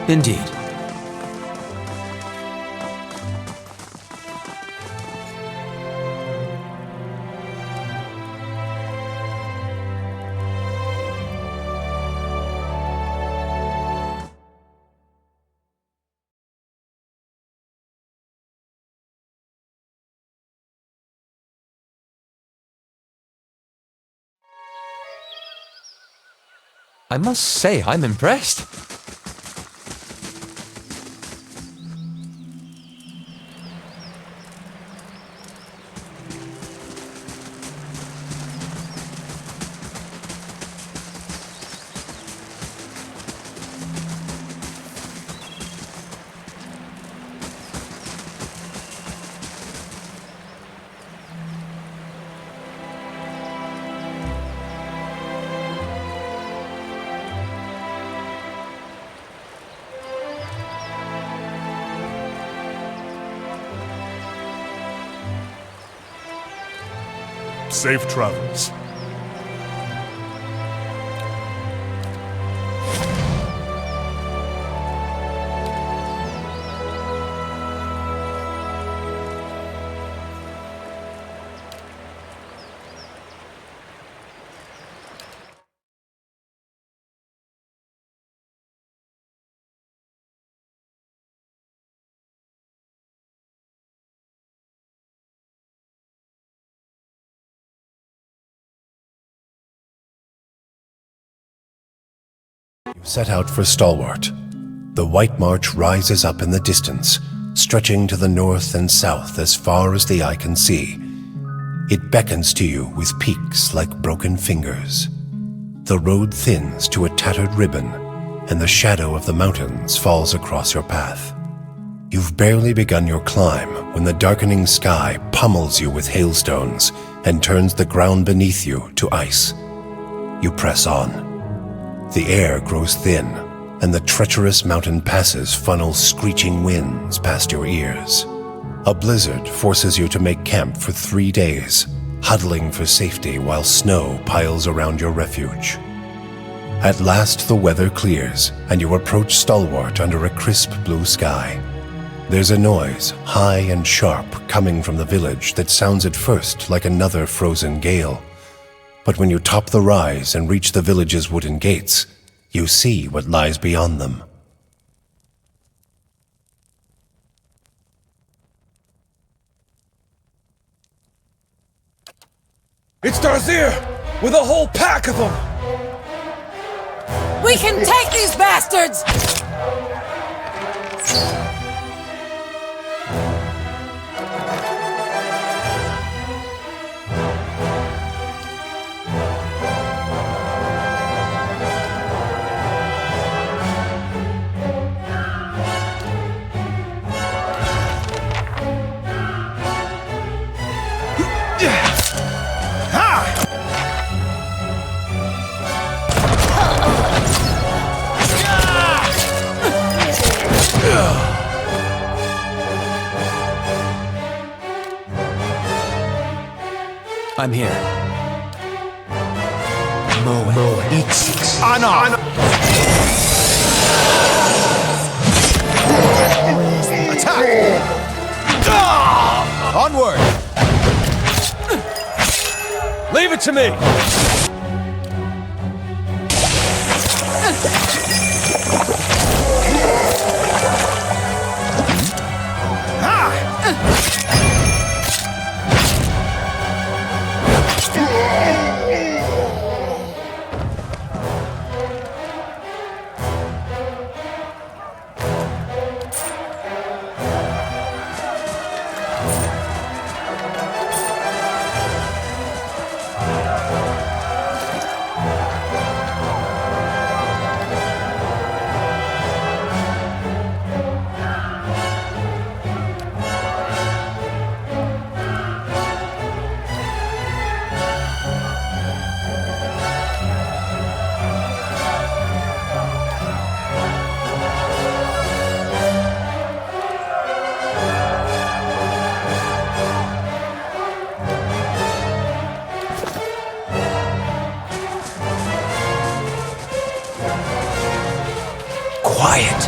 Indeed. I must say, I'm impressed. Safe travels. Set out for Stalwart. The White March rises up in the distance, stretching to the north and south as far as the eye can see. It beckons to you with peaks like broken fingers. The road thins to a tattered ribbon, and the shadow of the mountains falls across your path. You've barely begun your climb when the darkening sky pummels you with hailstones and turns the ground beneath you to ice. You press on. The air grows thin, and the treacherous mountain passes funnel screeching winds past your ears. A blizzard forces you to make camp for 3 days, huddling for safety while snow piles around your refuge. At last the weather clears, and you approach Stalwart under a crisp blue sky. There's a noise, high and sharp, coming from the village that sounds at first like another frozen gale. But when you top the rise and reach the village's wooden gates, you see what lies beyond them. It's Darzyr, with a whole pack of them! We can take these bastards! I'm here. Moe. Anna! Attack! Onward! Leave it to me! Quiet.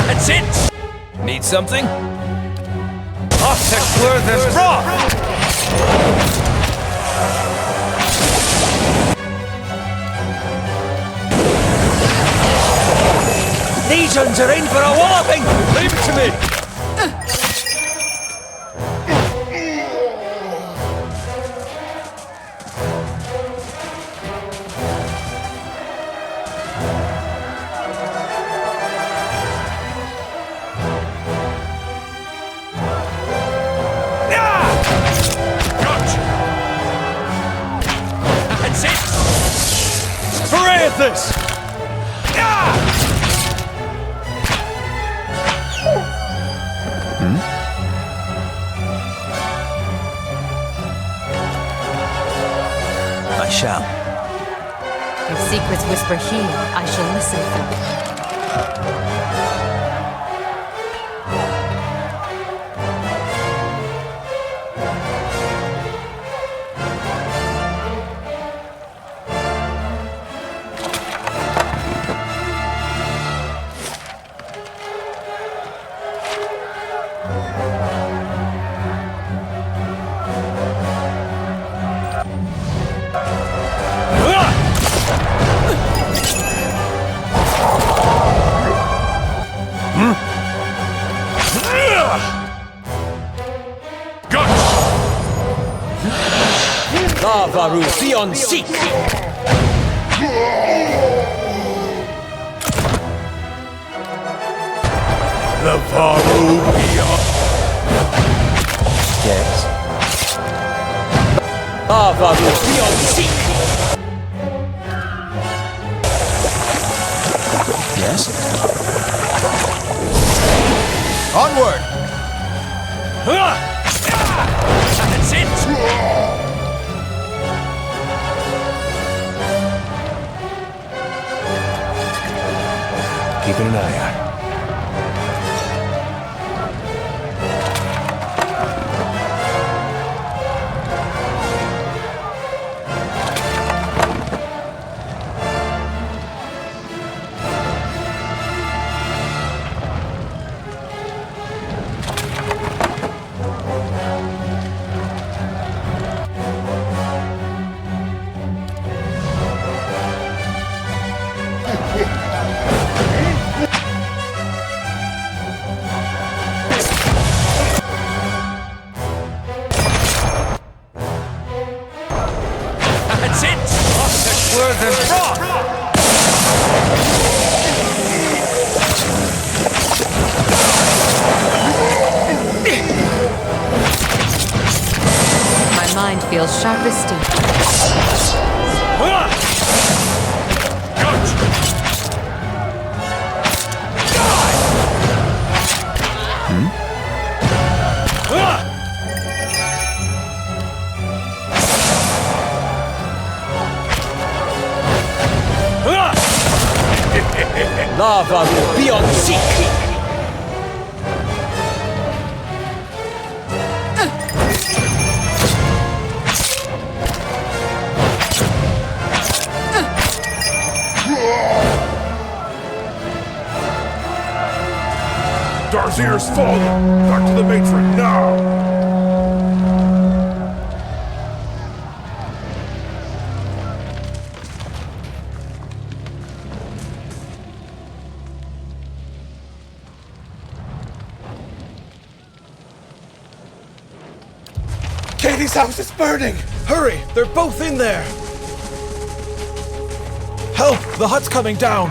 That's it! Need something? Off to Clothes Raw! Legions are in for a walloping! Leave it to me! This! I shall. If secrets whisper here, I shall listen for them. Lavaru Theon Seek! Lavaru Beyond. Yes. Lavaru Theon Seek! Yes? Onward! That's it! Keeping an eye out. Feels sharp as steel. Lava will be on seek! Darzir's fallen! Back to the matron, now! Katie's house is burning! Hurry! They're both in there! Help! The hut's coming down!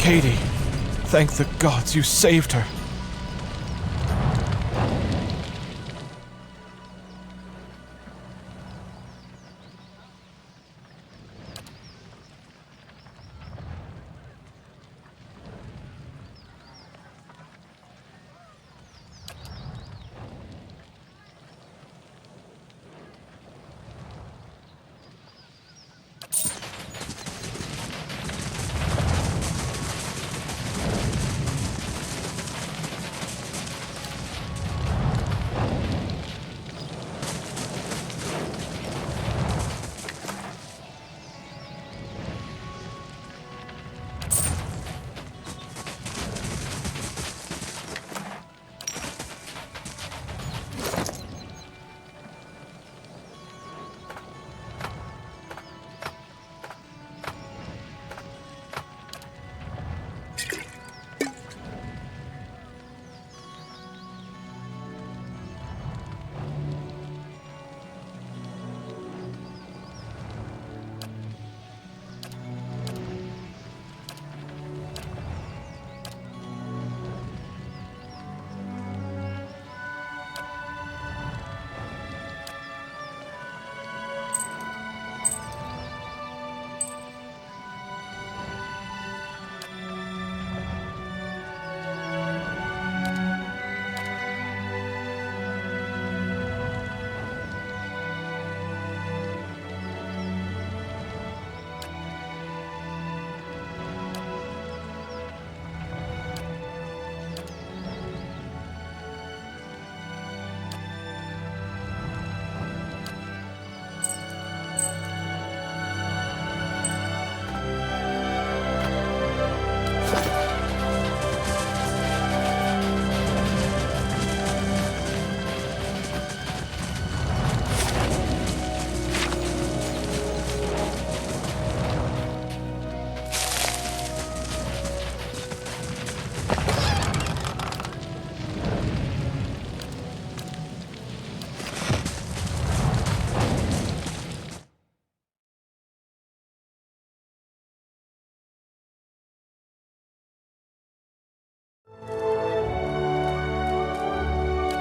Katie. Thank the gods you saved her.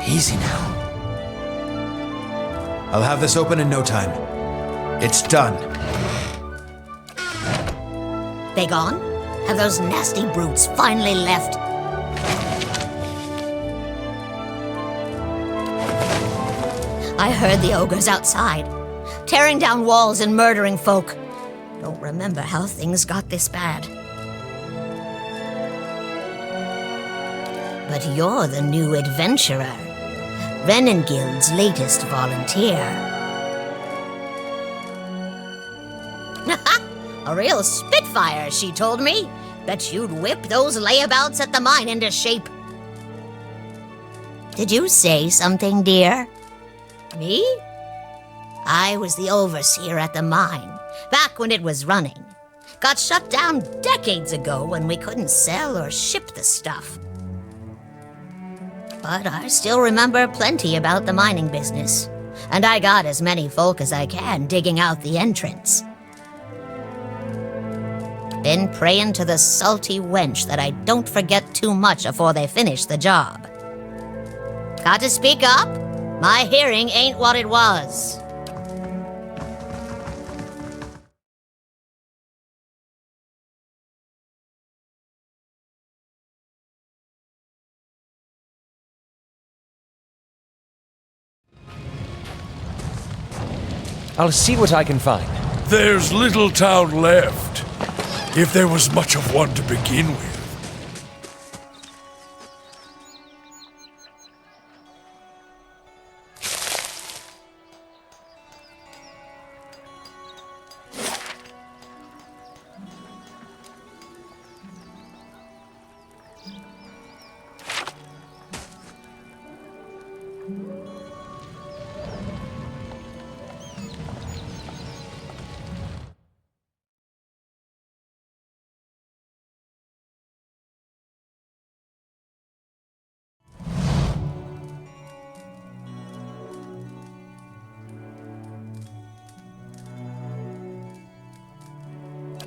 Easy now. I'll have this open in no time. It's done. They gone? Have those nasty brutes finally left? I heard the ogres outside, tearing down walls and murdering folk. Don't remember how things got this bad. But you're the new adventurer. Renengild's latest volunteer. A real spitfire, she told me. Bet you'd whip those layabouts at the mine into shape. Did you say something, dear? Me? I was the overseer at the mine, back when it was running. Got shut down decades ago when we couldn't sell or ship the stuff. But I still remember plenty about the mining business, and I got as many folk as I can digging out the entrance. Been praying to the salty wench that I don't forget too much afore they finish the job. Got to speak up? My hearing ain't what it was. I'll see what I can find. There's little town left, if there was much of one to begin with.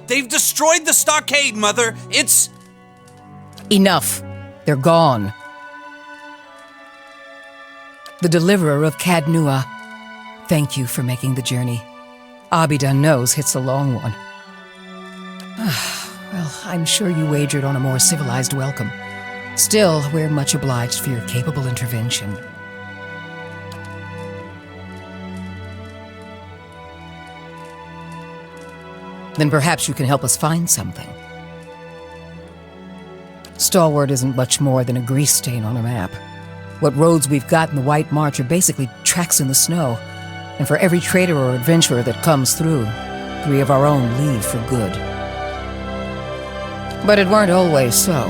They've destroyed the stockade, Mother! It's Enough. They're gone. The deliverer of Cadnua. Thank you for making the journey. Abidan knows it's a long one. Well, I'm sure you wagered on a more civilized welcome. Still, we're much obliged for your capable intervention. Then perhaps you can help us find something. Stalwart isn't much more than a grease stain on a map. What roads we've got in the White March are basically tracks in the snow. And for every trader or adventurer that comes through, 3 of our own leave for good. But it weren't always so.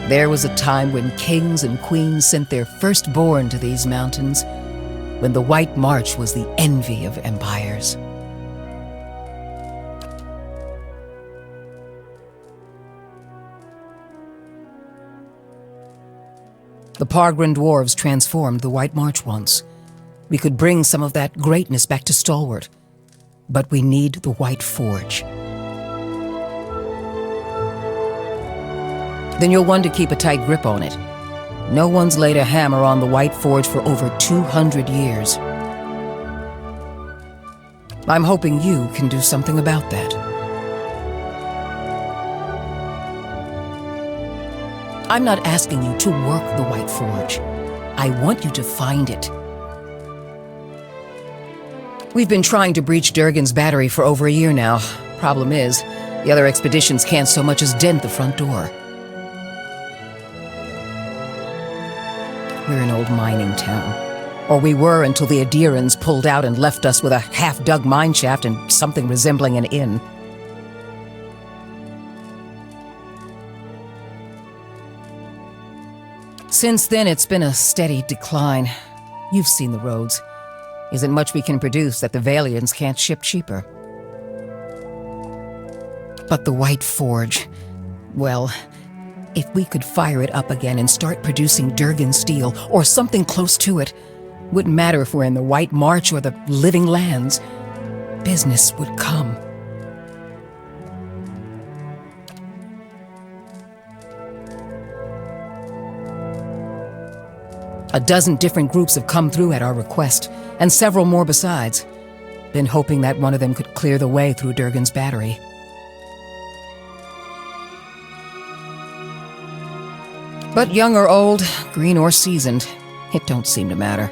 There was a time when kings and queens sent their firstborn to these mountains, when the White March was the envy of empires. The Pargrin dwarves transformed the White March once. We could bring some of that greatness back to Stalwart, but we need the White Forge. Then you'll want to keep a tight grip on it. No one's laid a hammer on the White Forge for over 200 years. I'm hoping you can do something about that. I'm not asking you to work the White Forge. I want you to find it. We've been trying to breach Durgan's battery for over a year now. Problem is, the other expeditions can't so much as dent the front door. We're an old mining town. Or we were until the Adirans pulled out and left us with a half-dug mine shaft and something resembling an inn. Since then, it's been a steady decline. You've seen the roads. Isn't much we can produce that the Valians can't ship cheaper. But the White Forge, well, if we could fire it up again and start producing Durgan steel, or something close to it, wouldn't matter if we're in the White March or the Living Lands, business would come. A dozen different groups have come through at our request, and several more besides. Been hoping that one of them could clear the way through Durgan's battery. But young or old, green or seasoned, it don't seem to matter.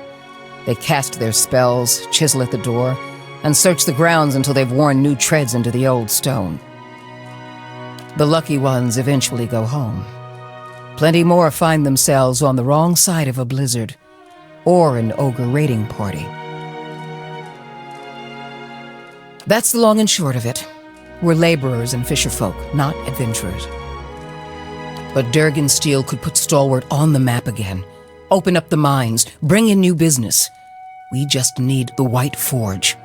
They cast their spells, chisel at the door, and search the grounds until they've worn new treads into the old stone. The lucky ones eventually go home. Plenty more find themselves on the wrong side of a blizzard, or an ogre raiding party. That's the long and short of it. We're laborers and fisherfolk, not adventurers. But Durgan steel could put Stalwart on the map again, open up the mines, bring in new business. We just need the White Forge.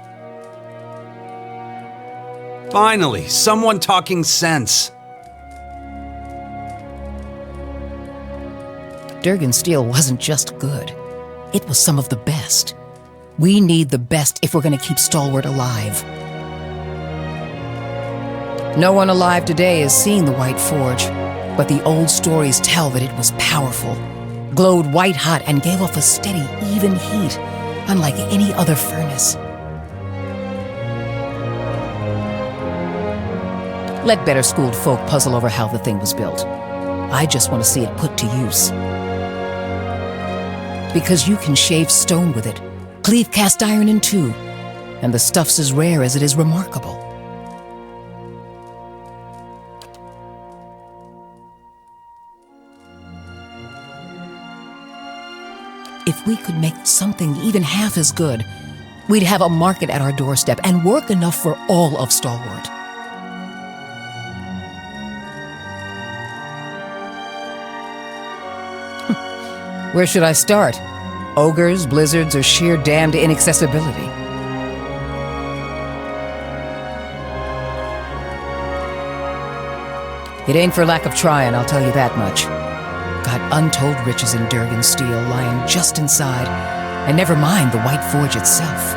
Finally, someone talking sense. Durgan steel wasn't just good. It was some of the best. We need the best if we're going to keep Stalwart alive. No one alive today has seen the White Forge, but the old stories tell that it was powerful, glowed white-hot, and gave off a steady, even heat, unlike any other furnace. Let better-schooled folk puzzle over how the thing was built. I just want to see it put to use. Because you can shave stone with it, cleave cast iron in two, and the stuff's as rare as it is remarkable. If we could make something even half as good, we'd have a market at our doorstep and work enough for all of Stalwart. Where should I start? Ogres, blizzards, or sheer damned inaccessibility? It ain't for lack of trying, I'll tell you that much. Got untold riches in Durgan steel lying just inside, and never mind the White Forge itself.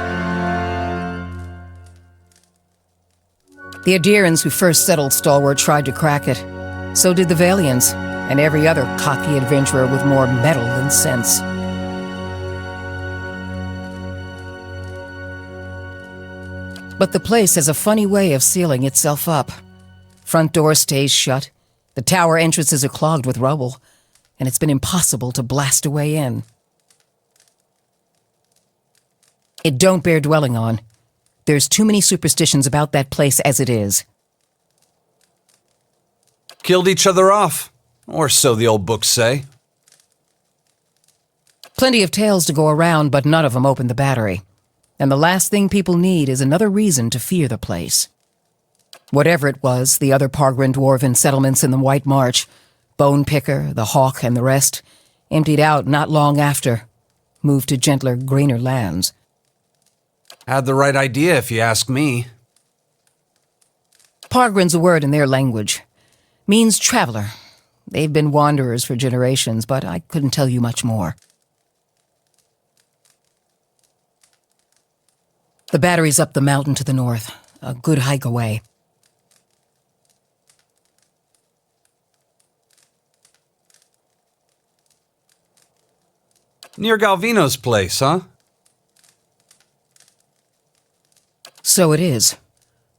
The Adirans who first settled Stalwart tried to crack it. So did the Valians. and every other cocky adventurer with more metal than sense. But the place has a funny way of sealing itself up. Front door stays shut, the tower entrances are clogged with rubble, and it's been impossible to blast a way in. It don't bear dwelling on. There's too many superstitions about that place as it is. Killed each other off, or so the old books say. Plenty of tales to go around, but none of them open the battery. And the last thing people need is another reason to fear the place. Whatever it was, the other Pargrin dwarven settlements in the White March, Bone Picker, the Hawk, and the rest, emptied out not long after, moved to gentler, greener lands. Had the right idea, if you ask me. Pargrin's a word in their language. Means traveler. They've been wanderers for generations, but I couldn't tell you much more. The battery's up the mountain to the north, a good hike away. Near Galvino's place, huh? So it is,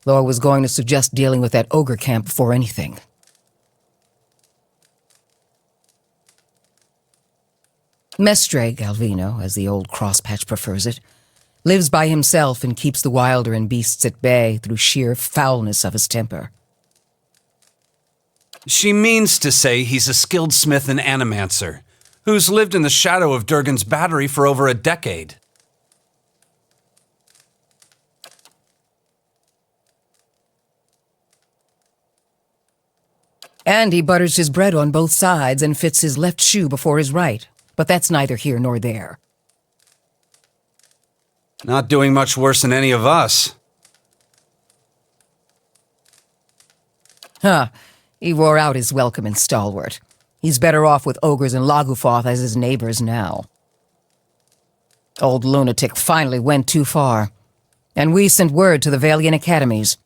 though I was going to suggest dealing with that ogre camp before anything. Mestre Galvino, as the old crosspatch prefers it, lives by himself and keeps the wilder and beasts at bay through sheer foulness of his temper. She means to say he's a skilled smith and animancer, who's lived in the shadow of Durgan's battery for over a decade. And he butters his bread on both sides and fits his left shoe before his right, but that's neither here nor there. Not doing much worse than any of us. He wore out his welcome in Stalwart. He's better off with ogres and Lagufoth as his neighbors now. Old lunatic finally went too far, and we sent word to the Valiant academies.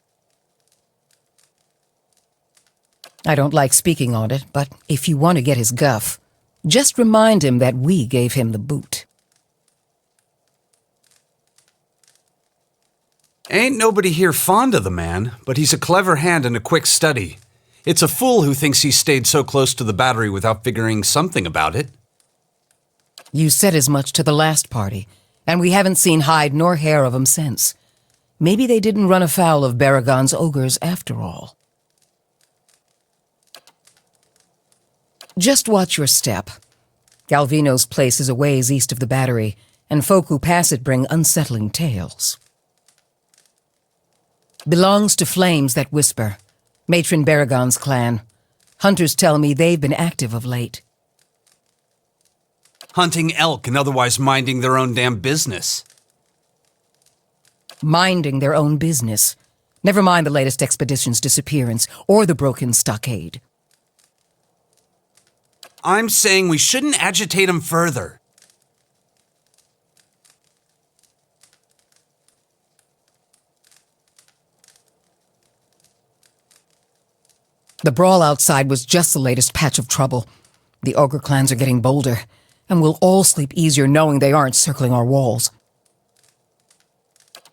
I don't like speaking on it, but if you want to get his guff, just remind him that we gave him the boot. Ain't nobody here fond of the man, but he's a clever hand and a quick study. It's a fool who thinks he stayed so close to the battery without figuring something about it. You said as much to the last party, and we haven't seen hide nor hair of him since. Maybe they didn't run afoul of Baragon's ogres after all. Just watch your step. Galvino's place is a ways east of the battery, and folk who pass it bring unsettling tales. Belongs to Flames That Whisper, Matron Baragon's clan. Hunters tell me they've been active of late. Hunting elk and otherwise minding their own damn business. Minding their own business. Never mind the latest expedition's disappearance or the broken stockade. I'm saying we shouldn't agitate him further. The brawl outside was just the latest patch of trouble. The ogre clans are getting bolder, and we'll all sleep easier knowing they aren't circling our walls.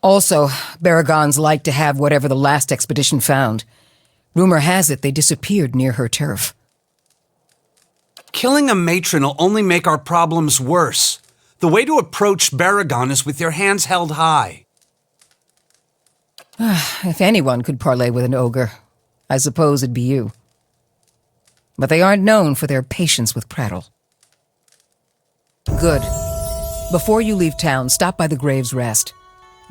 Also, Baragons like to have whatever the last expedition found. Rumor has it they disappeared near her turf. Killing a matron will only make our problems worse. The way to approach Baragon is with your hands held high. If anyone could parley with an ogre, I suppose it'd be you. But they aren't known for their patience with prattle. Good. Before you leave town, stop by the Grave's Rest.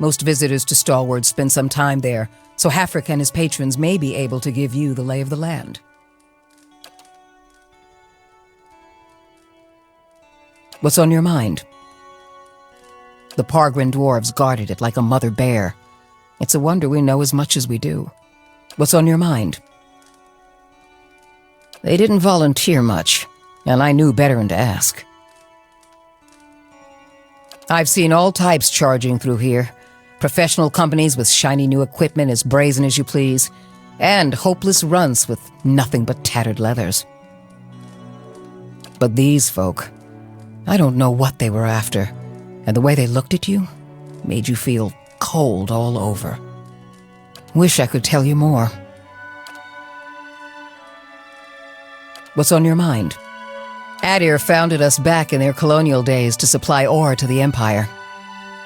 Most visitors to Stalwart spend some time there, so Hafric and his patrons may be able to give you the lay of the land. What's on your mind? The Pargrin dwarves guarded it like a mother bear. It's a wonder we know as much as we do. What's on your mind? They didn't volunteer much, and I knew better than to ask. I've seen all types charging through here. Professional companies with shiny new equipment as brazen as you please, and hopeless runts with nothing but tattered leathers. But these folk, I don't know what they were after, and the way they looked at you made you feel cold all over. Wish I could tell you more. What's on your mind? Adir founded us back in their colonial days to supply ore to the Empire.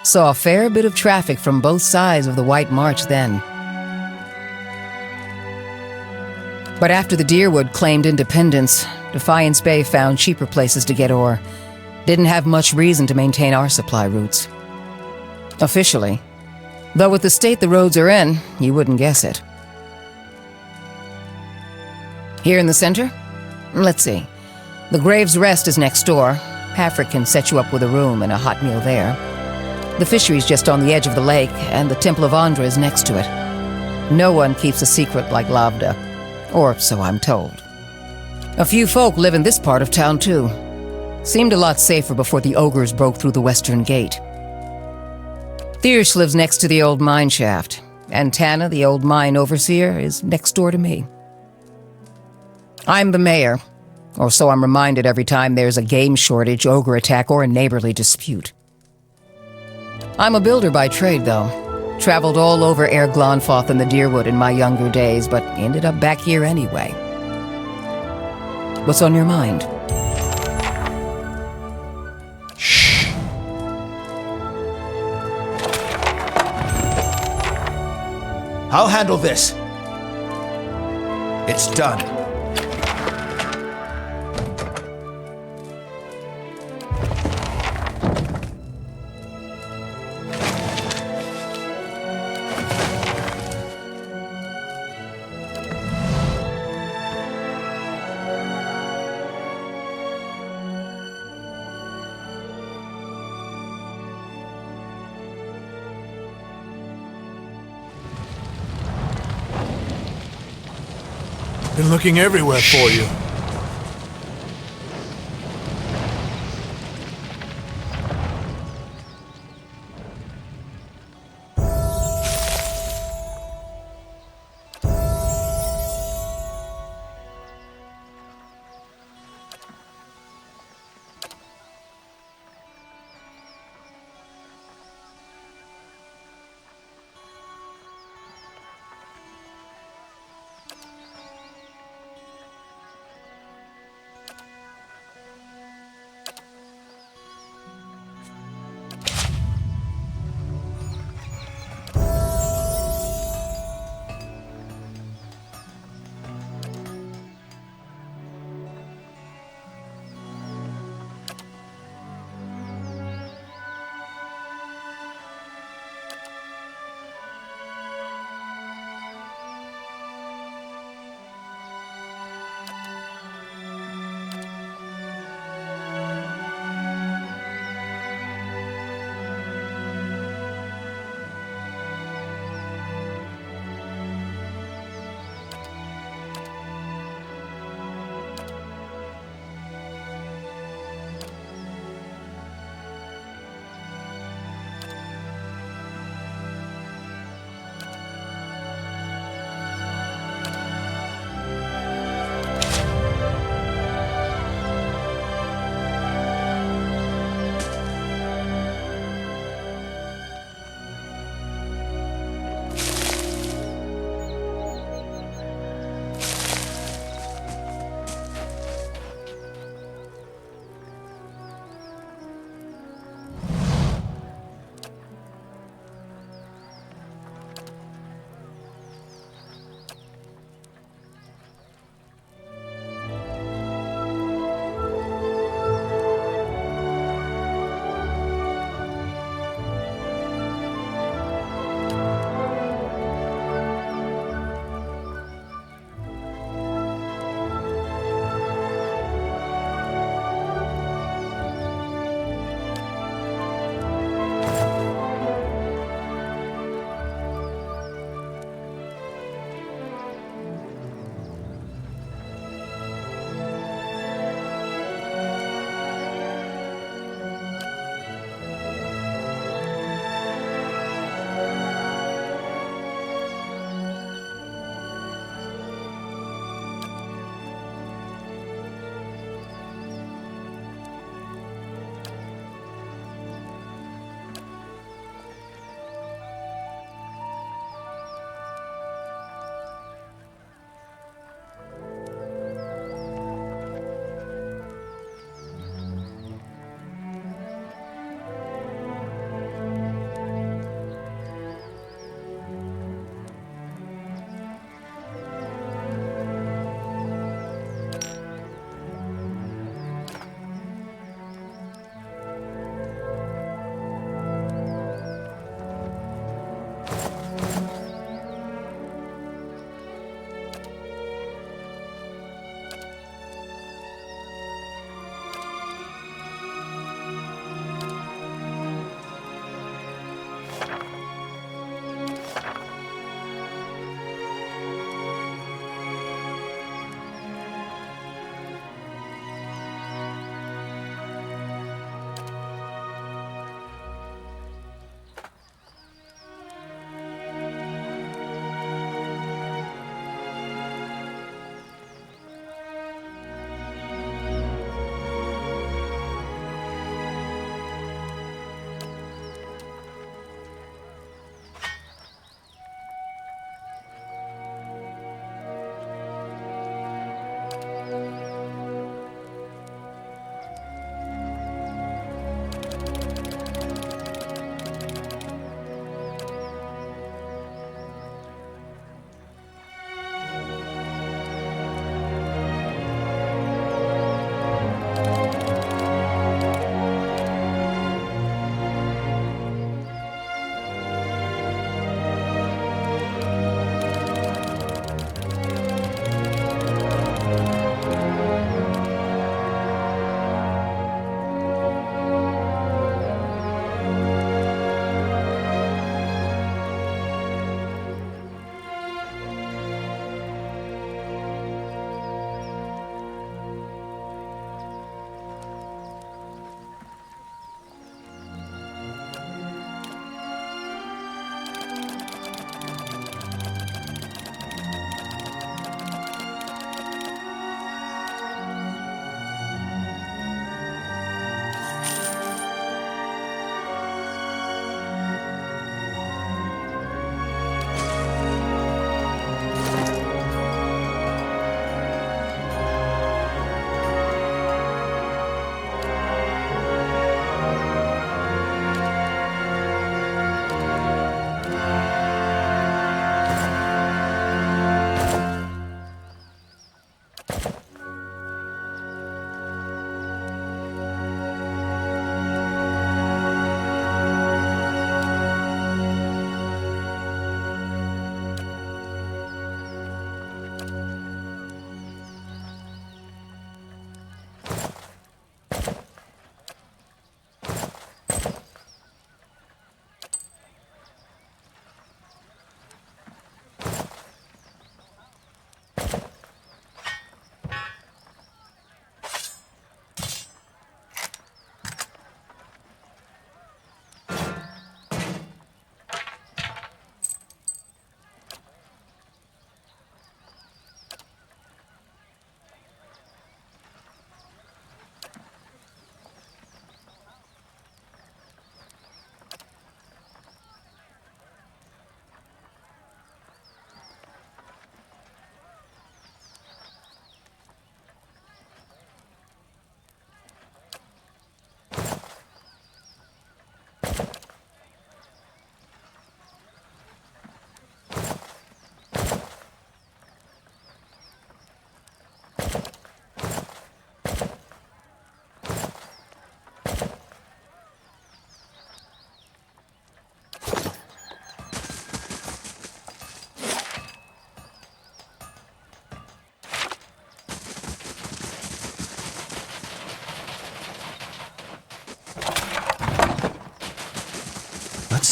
Saw a fair bit of traffic from both sides of the White March then. But after the Deerwood claimed independence, Defiance Bay found cheaper places to get ore. Didn't have much reason to maintain our supply routes. Officially. Though with the state the roads are in, you wouldn't guess it. Here in the center? Let's see. The Graves Rest is next door. Hafric can set you up with a room and a hot meal there. The fishery's just on the edge of the lake, and the Temple of Andra is next to it. No one keeps a secret like Lavda. Or so I'm told. A few folk live in this part of town, too. Seemed a lot safer before the ogres broke through the western gate. Thiersch lives next to the old mine shaft, and Tana, the old mine overseer, is next door to me. I'm the mayor, or so I'm reminded every time there's a game shortage, ogre attack, or a neighborly dispute. I'm a builder by trade, though. Traveled all over Air Glonfoth and the Deerwood in my younger days, but ended up back here anyway. What's on your mind? Shh. I'll handle this. It's done. Been looking everywhere for you.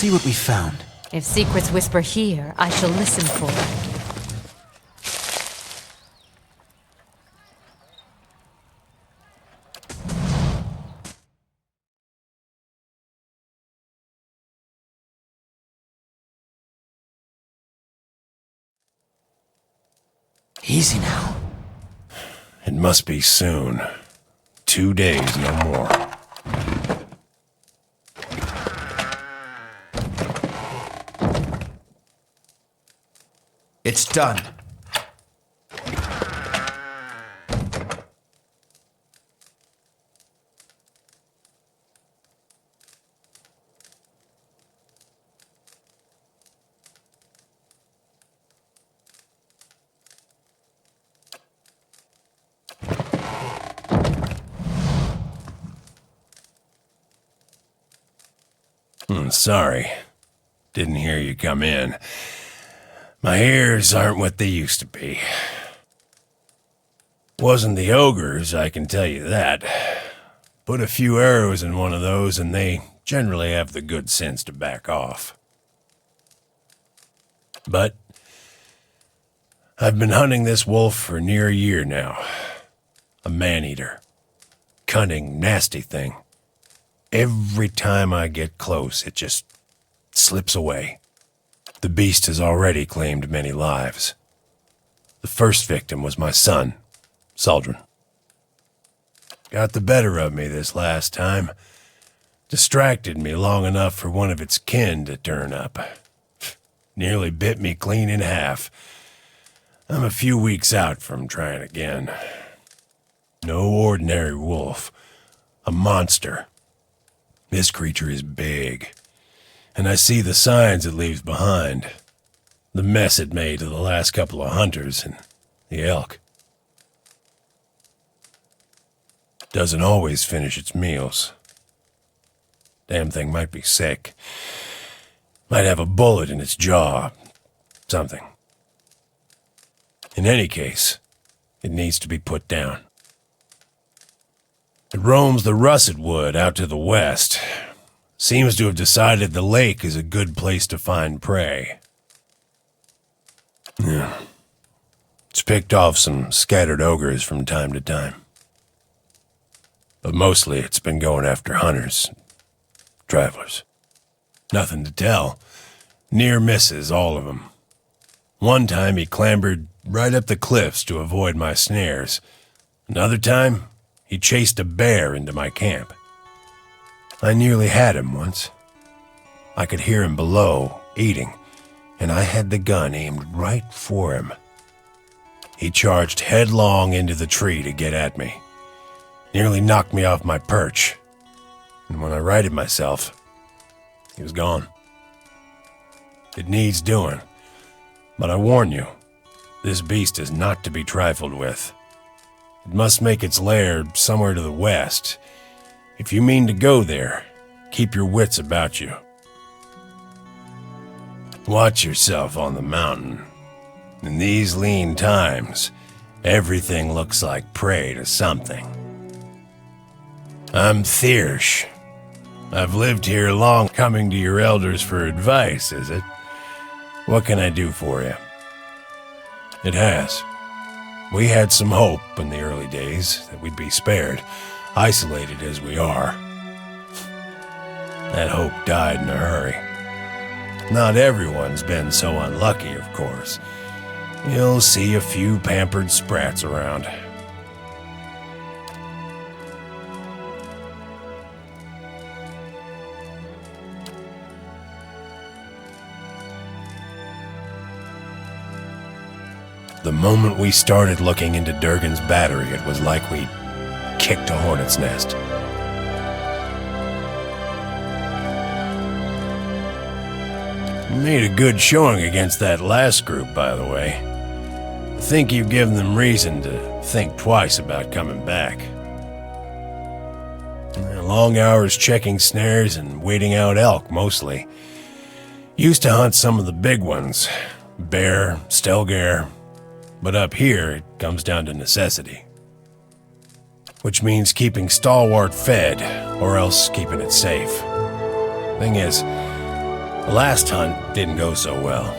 see what we found. If secrets whisper here, I shall listen for it. Easy now. It must be soon. 2 days, no more. It's done. Sorry. Didn't hear you come in. My ears aren't what they used to be. Wasn't the ogres, I can tell you that. Put a few arrows in one of those and they generally have the good sense to back off. But I've been hunting this wolf for near a year now. A man-eater. Cunning, nasty thing. Every time I get close, it just slips away. The beast has already claimed many lives. The first victim was my son, Saldrin. Got the better of me this last time. Distracted me long enough for one of its kin to turn up. Nearly bit me clean in half. I'm a few weeks out from trying again. No ordinary wolf. A monster. This creature is big, and I see the signs it leaves behind. The mess it made to the last couple of hunters and the elk. Doesn't always finish its meals. Damn thing might be sick. Might have a bullet in its jaw. Something. In any case, it needs to be put down. It roams the russet wood out to the west. Seems to have decided the lake is a good place to find prey. Yeah. It's picked off some scattered ogres from time to time. But mostly it's been going after hunters, travelers. Nothing to tell. Near misses, all of them. One time he clambered right up the cliffs to avoid my snares. Another time, he chased a bear into my camp. I nearly had him once. I could hear him below, eating, and I had the gun aimed right for him. He charged headlong into the tree to get at me. Nearly knocked me off my perch. And when I righted myself, he was gone. It needs doing. But I warn you, this beast is not to be trifled with. It must make its lair somewhere to the west. If you mean to go there, keep your wits about you. Watch yourself on the mountain. In these lean times, everything looks like prey to something. I'm Thiersch. I've lived here long, coming to your elders for advice, is it? What can I do for you? It has. We had some hope in the early days that we'd be spared, isolated as we are. That hope died in a hurry. Not everyone's been so unlucky, of course. You'll see a few pampered sprats around. The moment we started looking into Durgan's battery, it was like we kicked a hornet's nest. Made a good showing against that last group, by the way. I think you've given them reason to think twice about coming back. Long hours checking snares and waiting out elk, mostly. Used to hunt some of the big ones. Bear, stelgare. But up here, it comes down to necessity. Which means keeping Stalwart fed, or else keeping it safe. Thing is, The last hunt didn't go so well.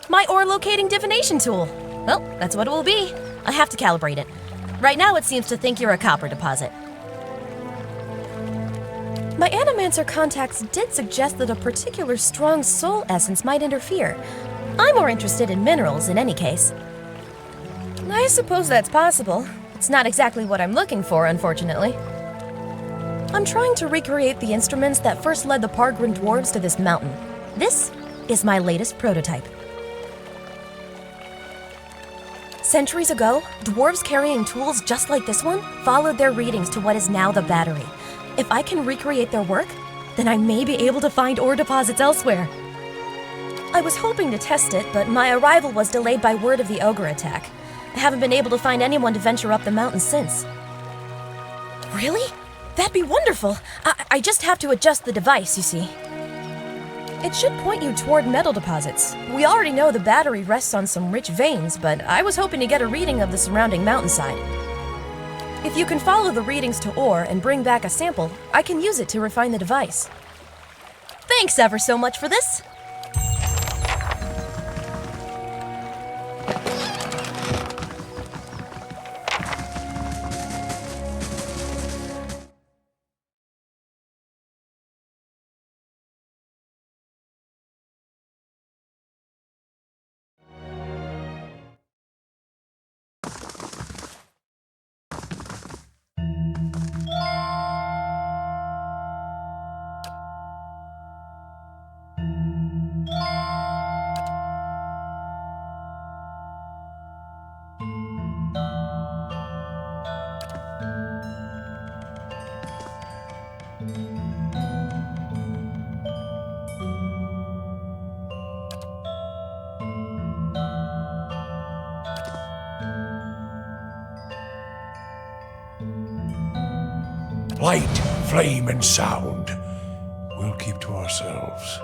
My ore locating divination tool. Well, that's what it will be. I have to calibrate it. Right now it seems to think you're a copper deposit. My Animancer contacts did suggest that a particular strong soul essence might interfere. I'm more interested in minerals in any case. I suppose that's possible. It's not exactly what I'm looking for, unfortunately. I'm trying to recreate the instruments that first led the Pargrin dwarves to this mountain. This is my latest prototype. Centuries ago, dwarves carrying tools just like this one followed their readings to what is now the Battery. If I can recreate their work, then I may be able to find ore deposits elsewhere. I was hoping to test it, but my arrival was delayed by word of the ogre attack. I haven't been able to find anyone to venture up the mountain since. Really? That'd be wonderful. I just have to adjust the device, you see. It should point you toward metal deposits. We already know the Battery rests on some rich veins, but I was hoping to get a reading of the surrounding mountainside. If you can follow the readings to ore and bring back a sample, I can use it to refine the device. Thanks ever so much for this. Light, flame, and sound. We'll keep to ourselves.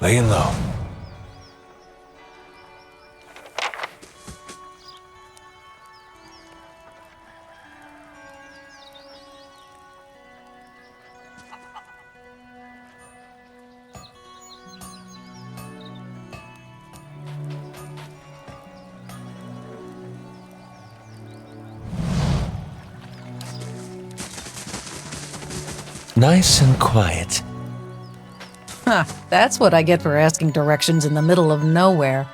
Laying low. Nice and quiet. Huh, that's what I get for asking directions in the middle of nowhere.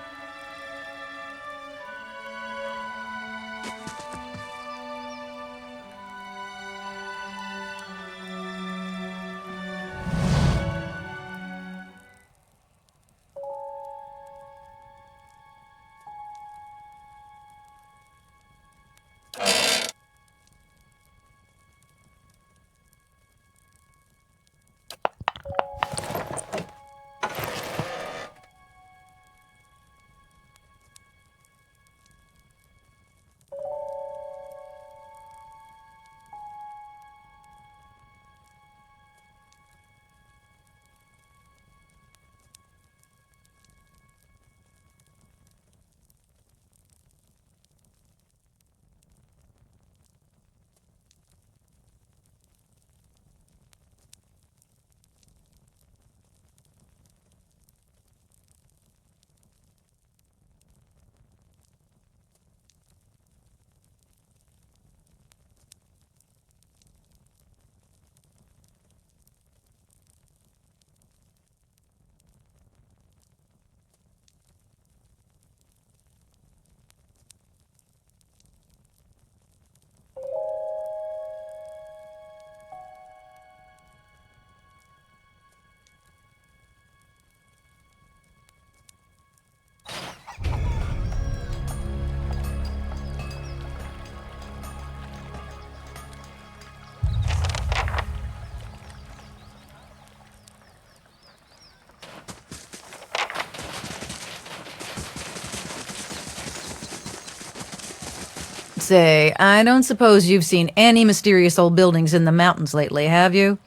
Say, I don't suppose you've seen any mysterious old buildings in the mountains lately, have you?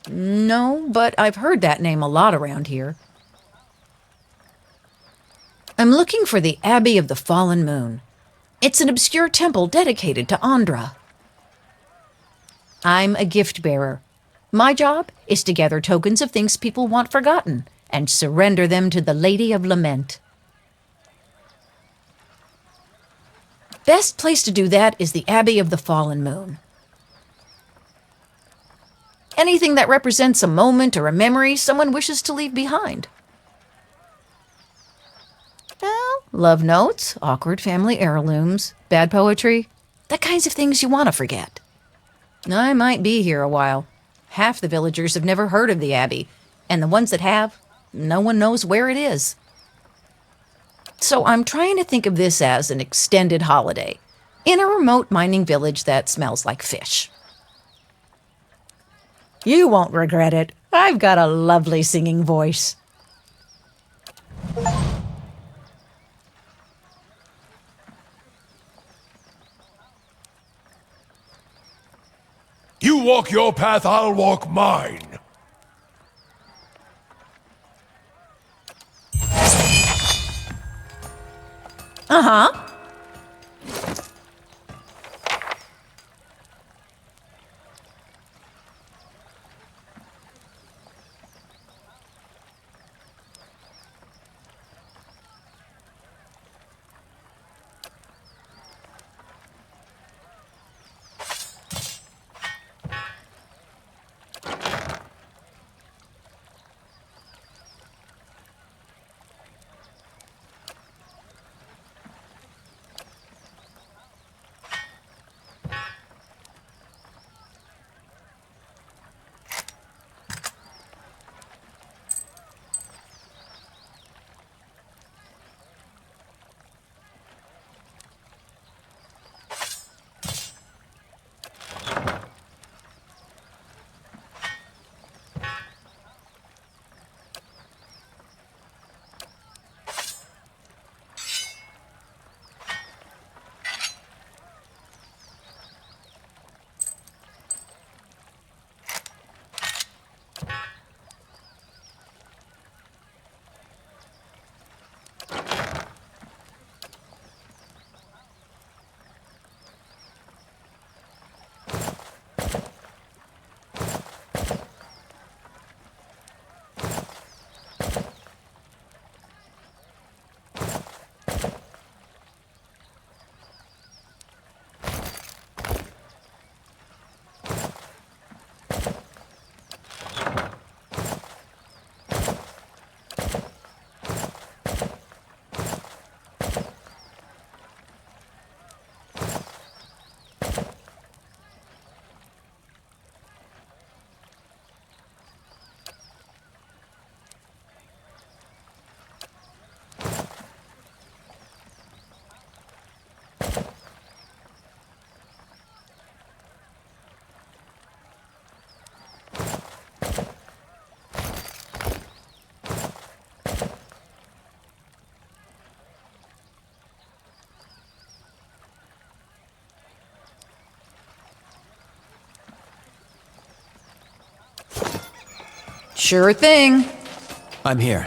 No, but I've heard that name a lot around here. I'm looking for the Abbey of the Fallen Moon. It's an obscure temple dedicated to Andra. I'm a gift bearer. My job is to gather tokens of things people want forgotten and surrender them to the Lady of Lament. Best place to do that is the Abbey of the Fallen Moon. Anything that represents a moment or a memory someone wishes to leave behind. Well, love notes, awkward family heirlooms, bad poetry, the kinds of things you want to forget. I might be here a while. Half the villagers have never heard of the Abbey, and the ones that have, no one knows where it is. So I'm trying to think of this as an extended holiday in a remote mining village that smells like fish. You won't regret it. I've got a lovely singing voice. You walk your path, I'll walk mine. Uh-huh. Sure thing. I'm here.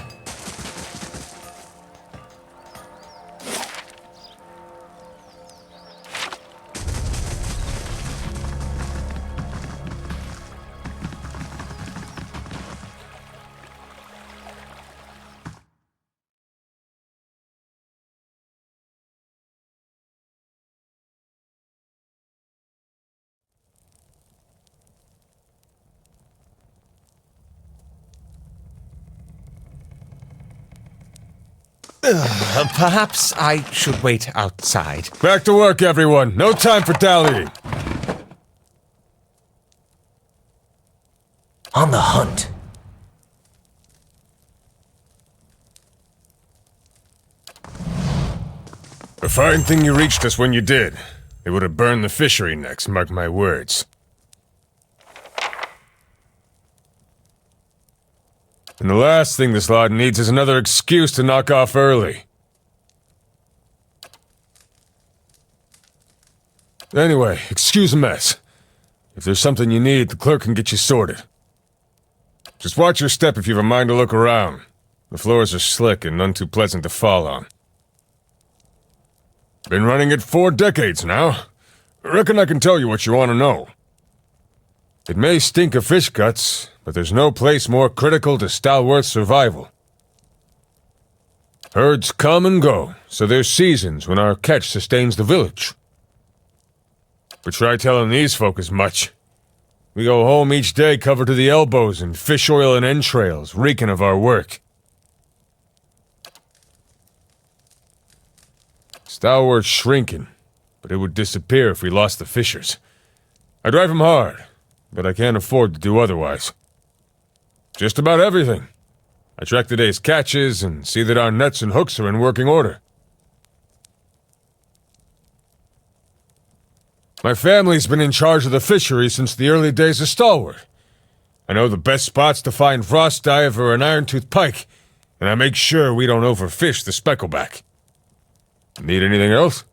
Perhaps I should wait outside. Back to work, everyone. No time for dallying. On the hunt. A fine thing you reached us when you did. They would have burned the fishery next, mark my words. And the last thing this lot needs is another excuse to knock off early. Anyway, excuse the mess. If there's something you need, the clerk can get you sorted. Just watch your step if you have a mind to look around. The floors are slick and none too pleasant to fall on. Been running it 4 decades now. I reckon I can tell you what you want to know. It may stink of fish guts, but there's no place more critical to Stalwart's survival. Herds come and go, so there's seasons when our catch sustains the village. But try telling these folk as much. We go home each day covered to the elbows in fish oil and entrails, reeking of our work. Stalwart's shrinking, but it would disappear if we lost the fishers. I drive 'em hard, but I can't afford to do otherwise. Just about everything. I track the day's catches and see that our nets and hooks are in working order. My family's been in charge of the fishery since the early days of Stalwart. I know the best spots to find frost dive or an iron-toothed pike, and I make sure we don't overfish the speckleback. Need anything else?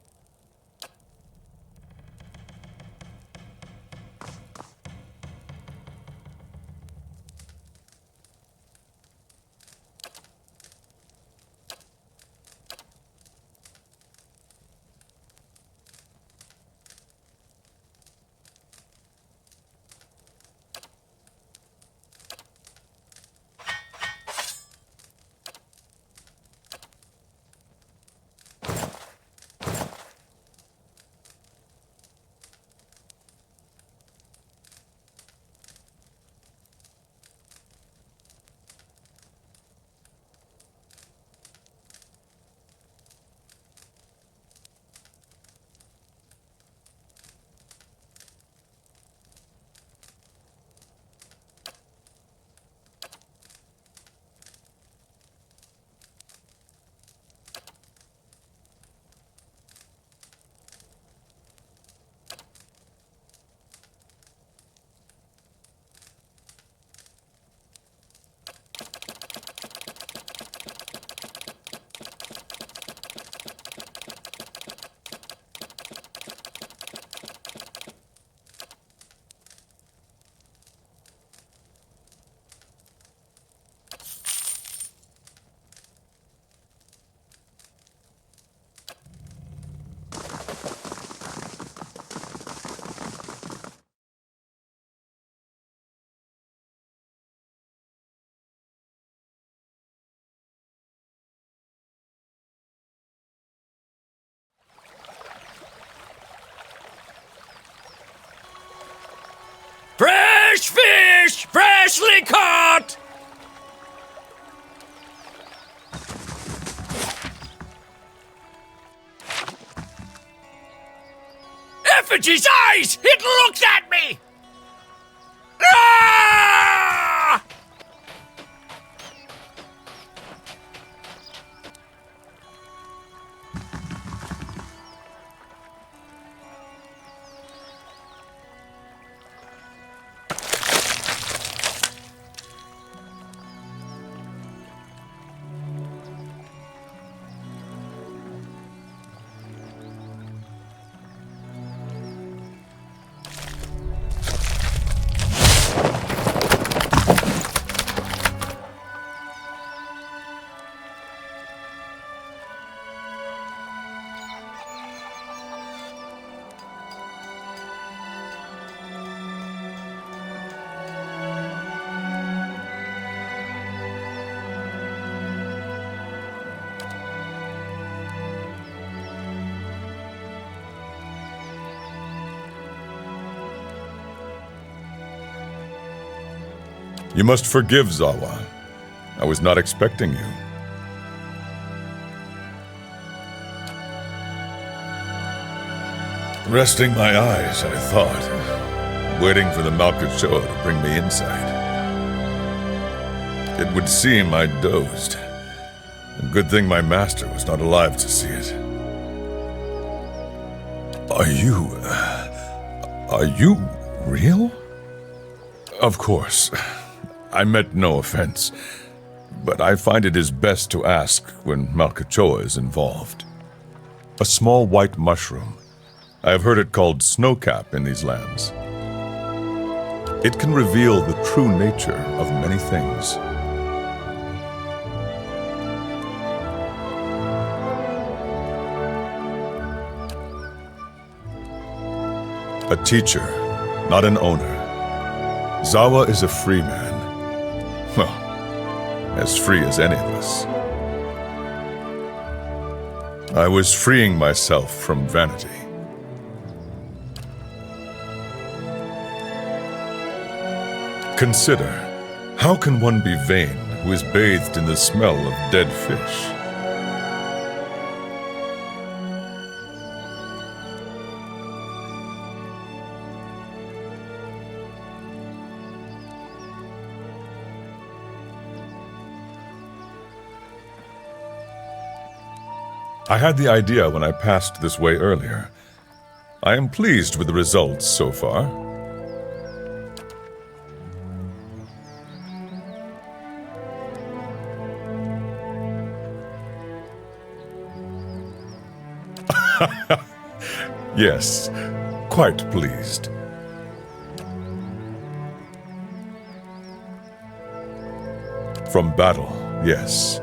Fresh fish! Freshly caught! Effigy's eyes! It looks at me! Ah! You must forgive, Zawa. I was not expecting you. Resting my eyes, I thought, waiting for the Malkachoa to bring me inside. It would seem I dozed. A good thing my master was not alive to see it. Are you real? Of course. I meant no offense, but I find it is best to ask when Malkachoa is involved. A small white mushroom. I have heard it called snowcap in these lands. It can reveal the true nature of many things. A teacher, not an owner. Zawa is a free man. Well, as free as any of us. I was freeing myself from vanity. Consider, how can one be vain who is bathed in the smell of dead fish? I had the idea when I passed this way earlier. I am pleased with the results so far. Yes, quite pleased. From battle, yes.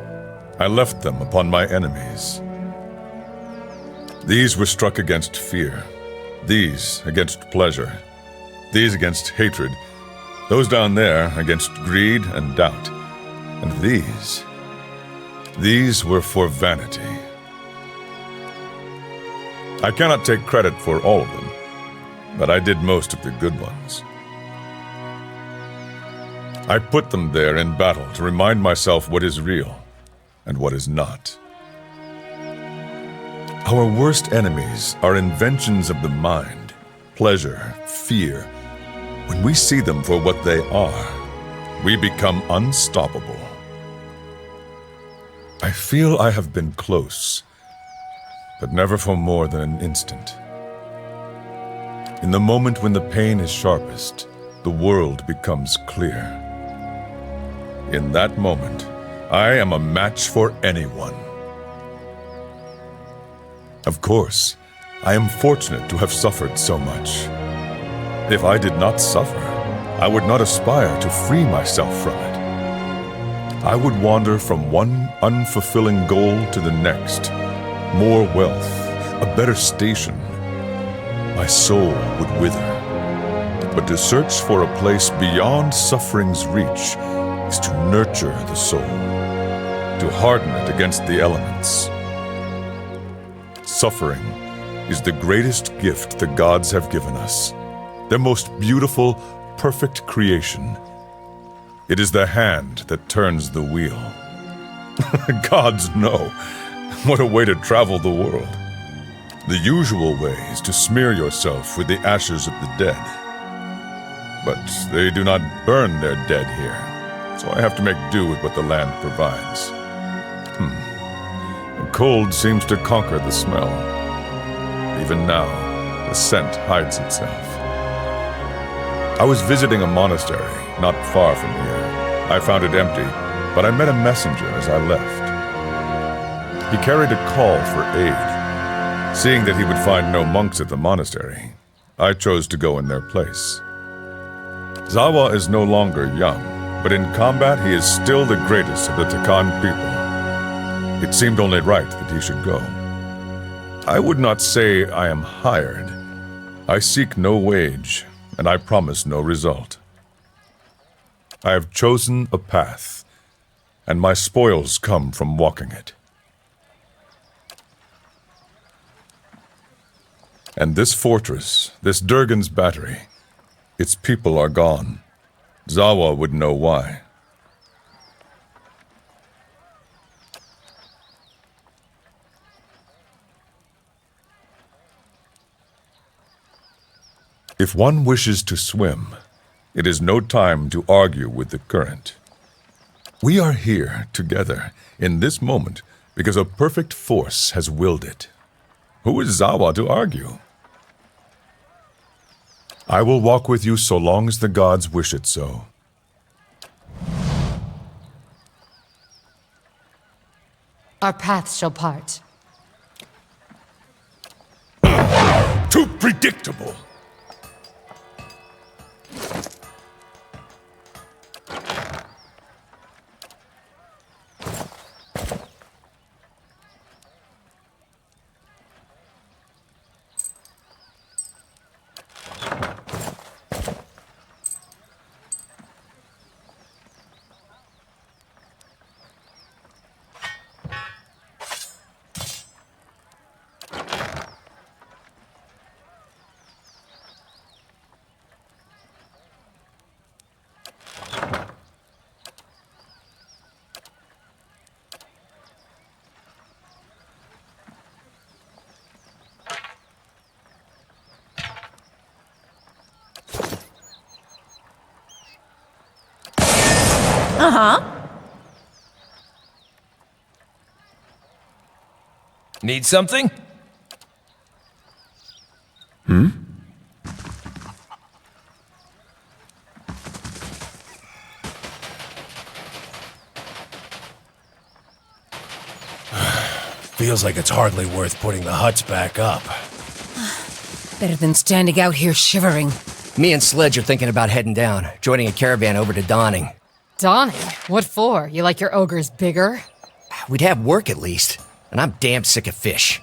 I left them upon my enemies. These were struck against fear, these against pleasure, these against hatred, those down there against greed and doubt, and these were for vanity. I cannot take credit for all of them, but I did most of the good ones. I put them there in battle to remind myself what is real and what is not. Our worst enemies are inventions of the mind, pleasure, fear. When we see them for what they are, we become unstoppable. I feel I have been close, but never for more than an instant. In the moment when the pain is sharpest, the world becomes clear. In that moment, I am a match for anyone. Of course, I am fortunate to have suffered so much. If I did not suffer, I would not aspire to free myself from it. I would wander from one unfulfilling goal to the next. More wealth, a better station. My soul would wither. But to search for a place beyond suffering's reach is to nurture the soul, to harden it against the elements. Suffering is the greatest gift the gods have given us, their most beautiful, perfect creation. It is the hand that turns the wheel. Gods know. What a way to travel the world. The usual way is to smear yourself with the ashes of the dead. But they do not burn their dead here, so I have to make do with what the land provides. The cold seems to conquer the smell. Even now, the scent hides itself. I was visiting a monastery not far from here. I found it empty, but I met a messenger as I left. He carried a call for aid. Seeing that he would find no monks at the monastery, I chose to go in their place. Zawa is no longer young, but in combat he is still the greatest of the Takan people. It seemed only right that he should go. I would not say I am hired. I seek no wage, and I promise no result. I have chosen a path, and my spoils come from walking it. And this fortress, this Durgan's battery, its people are gone. Zawa would know why. If one wishes to swim, it is no time to argue with the current. We are here together in this moment because a perfect force has willed it. Who is Zawa to argue? I will walk with you so long as the gods wish it so. Our paths shall part. Too predictable! Need something? Feels like it's hardly worth putting the huts back up. Better than standing out here shivering. Me and Sledge are thinking about heading down, joining a caravan over to Dawning. Dawning? What for? You like your ogres bigger? We'd have work at least, and I'm damn sick of fish.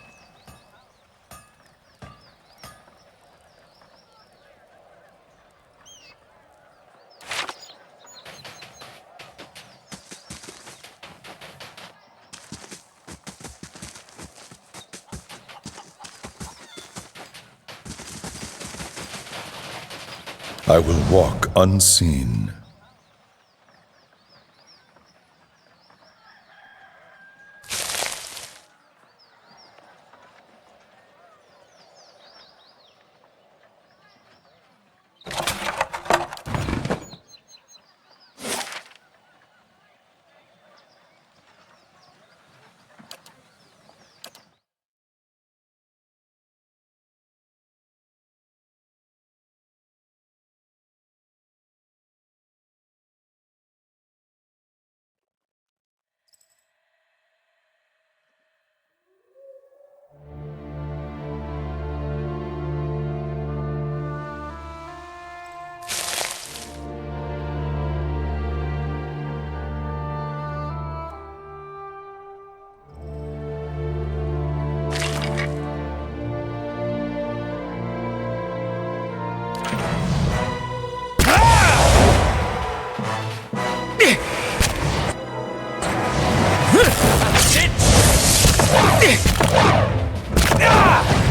I will walk unseen.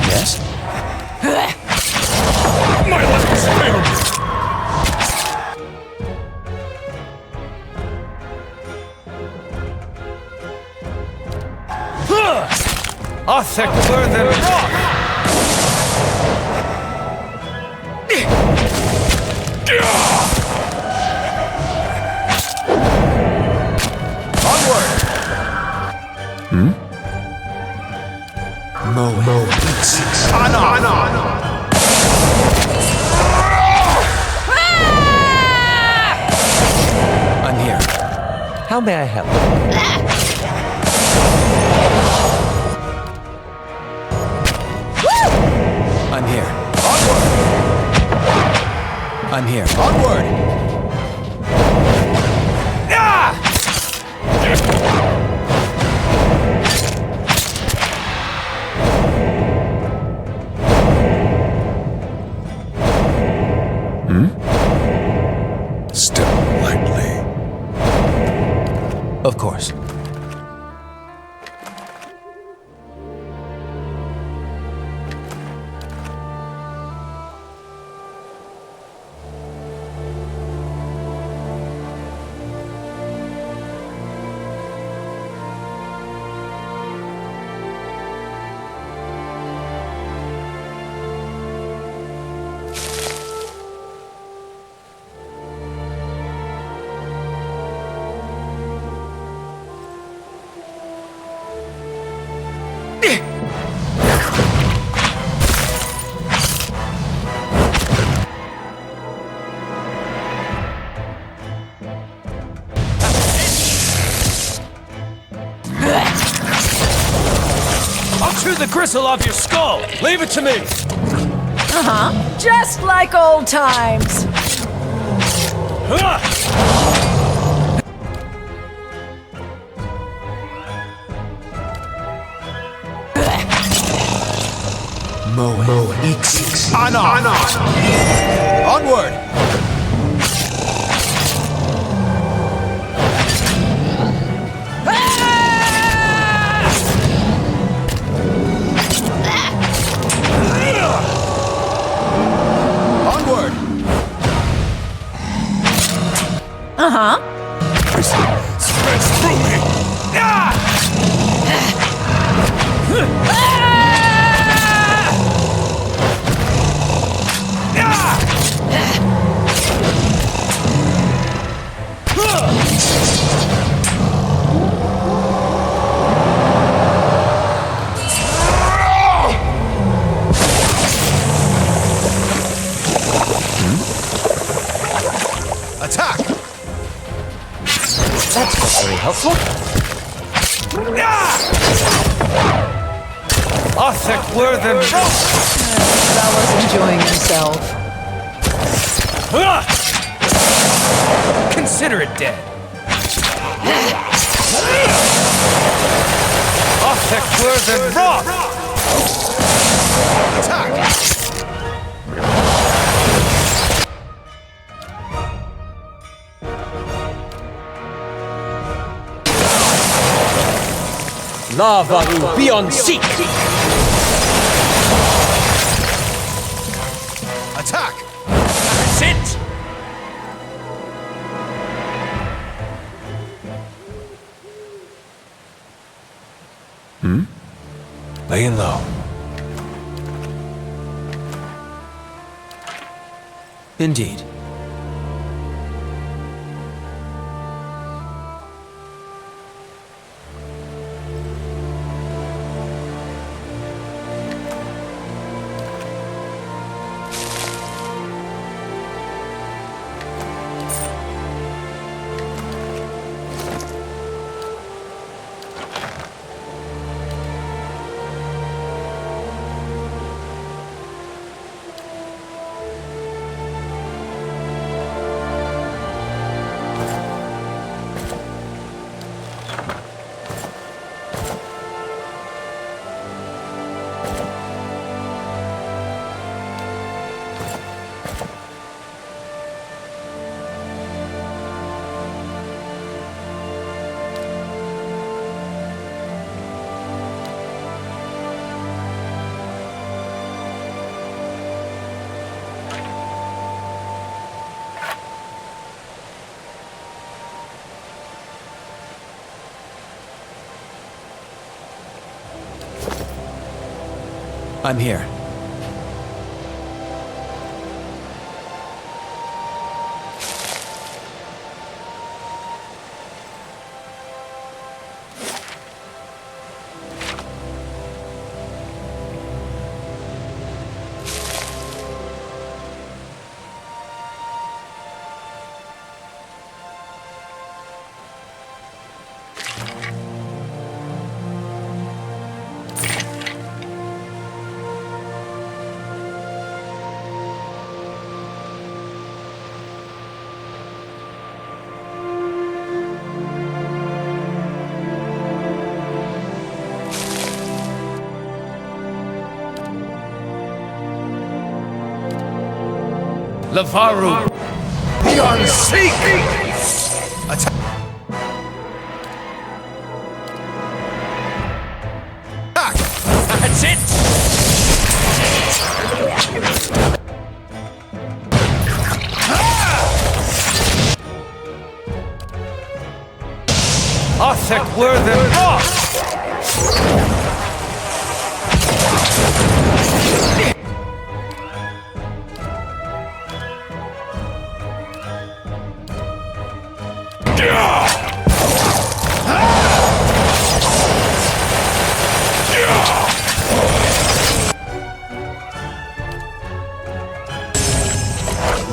Yes? My legs fail me! Thicker than rock! Onward! Mo. I'm here. How may I help? I'm here. Onward! I'm here. Onward! Ah! Step lightly. Of course. chew the gristle off your skull! Leave it to me! Uh-huh. Just like old times. Onward! Onward! Uh-huh. Spreads through me. Attack! That's not very helpful. Othek were them Fella's enjoying himself. Consider it dead. Othek were them wrong! Attack! Lava will be on seek. Attack! That's it! Laying low. Indeed. I'm here. Lavaru! Beyond seek! Attack! That's it! Othek were them wrong!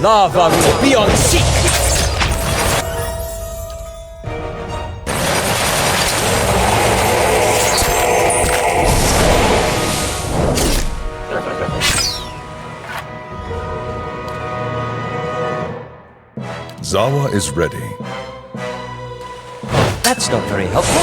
Lava will be on seek. Dawa is ready. That's not very helpful.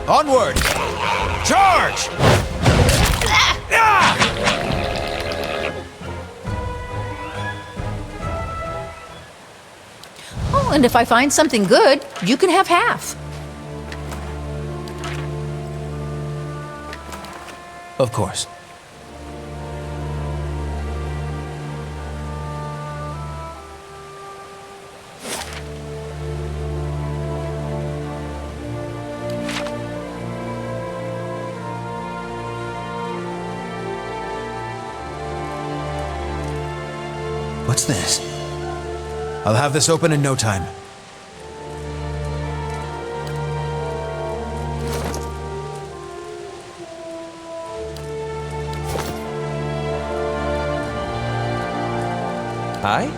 Onward! Charge! Oh, and if I find something good, you can have half. Of course. What's this? I'll have this open in no time. Hi?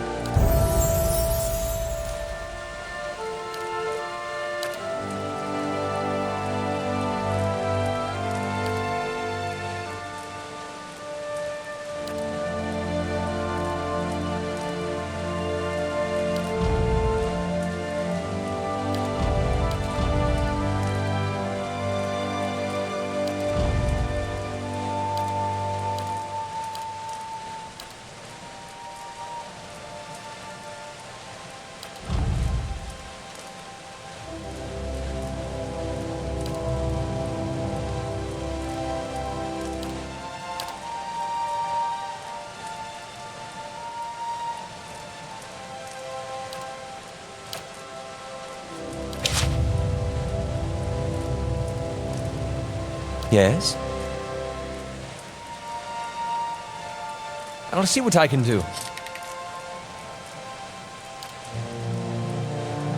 Yes? I'll see what I can do.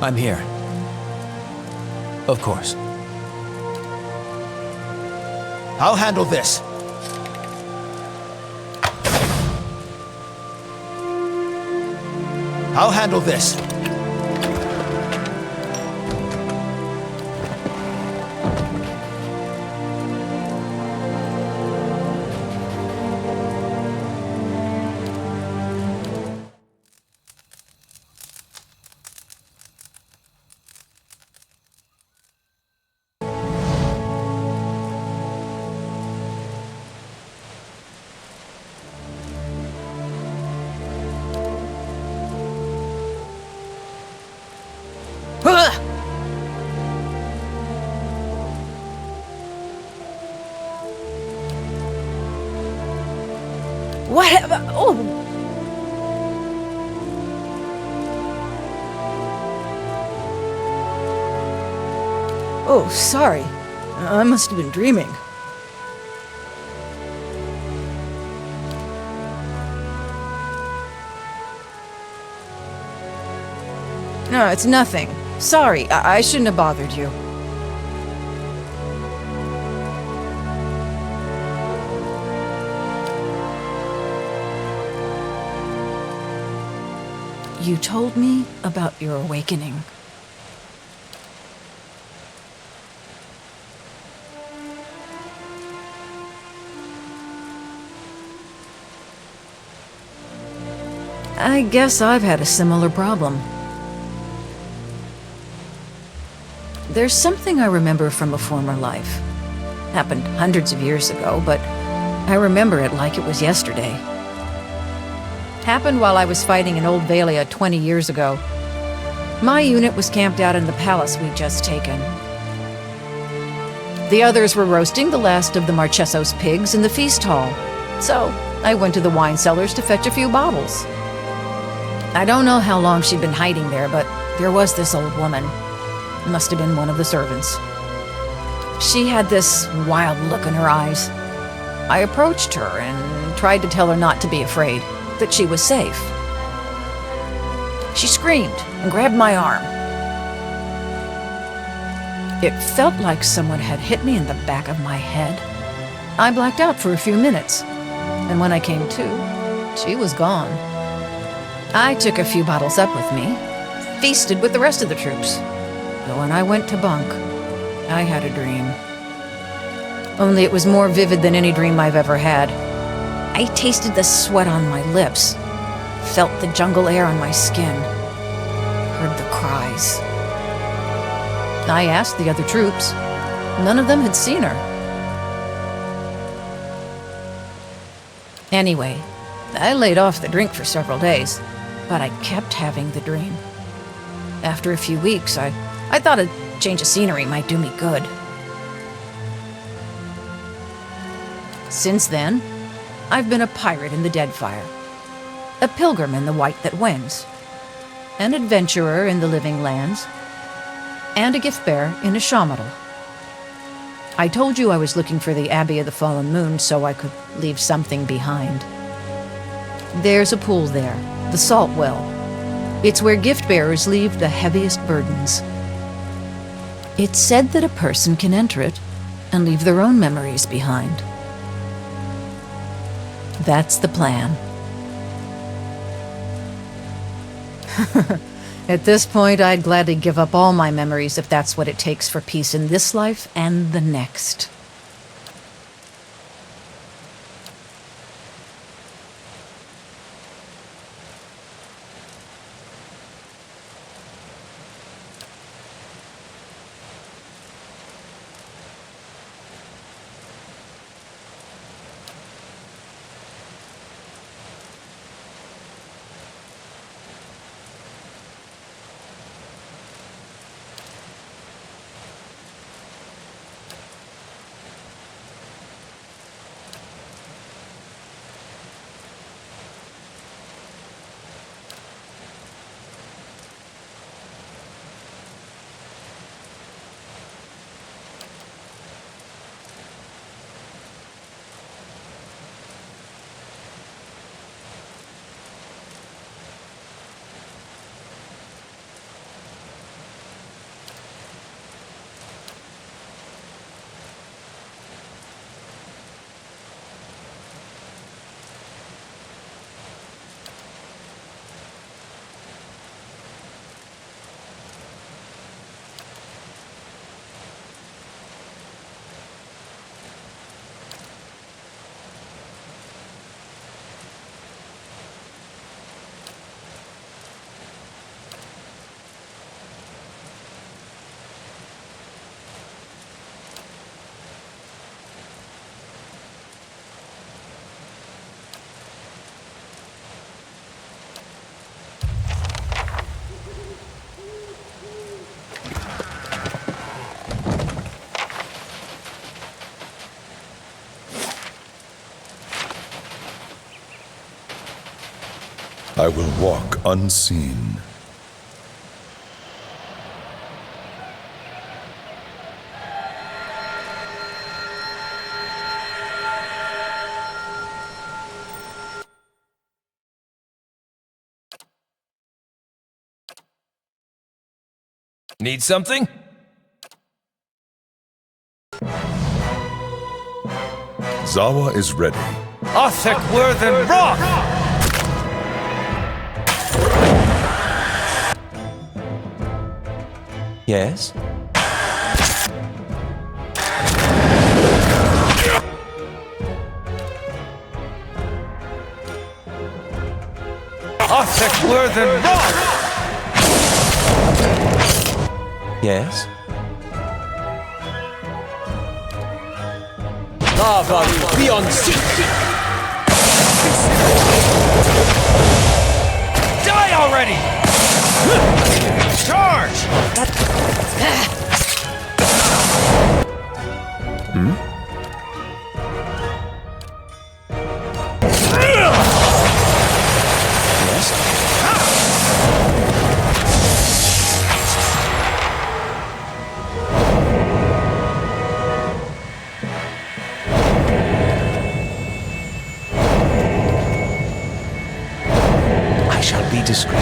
I'm here. Of course. I'll handle this. I'll handle this. What have I... Oh! Oh, sorry. I must have been dreaming. No, it's nothing. Sorry, I shouldn't have bothered you. You told me about your awakening. I guess I've had a similar problem. There's something I remember from a former life. Happened hundreds of years ago, but I remember it like it was yesterday. Happened while I was fighting in Old Valia 20 years ago. My unit was camped out in the palace we'd just taken. The others were roasting the last of the Marcheso's pigs in the feast hall, so I went to the wine cellars to fetch a few bottles. I don't know how long she'd been hiding there, but there was this old woman. Must have been one of the servants. She had this wild look in her eyes. I approached her and tried to tell her not to be afraid, that she was safe. She screamed and grabbed my arm. It felt like someone had hit me in the back of my head. I blacked out for a few minutes, and when I came to, she was gone. I took a few bottles up with me. feasted with the rest of the troops. But when I went to bunk, I had a dream. Only it was more vivid than any dream I've ever had. I tasted the sweat on my lips, felt the jungle air on my skin, heard the cries. I asked the other troops. None of them had seen her. Anyway, I laid off the drink for several days, but I kept having the dream. After a few weeks, I thought a change of scenery might do me good. Since then, I've been a pirate in the Deadfire, a pilgrim in the White that Wends, an adventurer in the Living Lands, and a gift-bearer in a Shamadal. I told you I was looking for the Abbey of the Fallen Moon so I could leave something behind. There's a pool there, the Salt Well. It's where gift-bearers leave the heaviest burdens. It's said that a person can enter it and leave their own memories behind. That's the plan. At this point, I'd gladly give up all my memories if that's what it takes for peace in this life and the next. I will walk unseen. Need something? Zawa is ready. Othek Worthen Rock! Yes? Othek Worthen Rock! Yes? Lava beyond sea! Die already! Charge! I shall be discreet.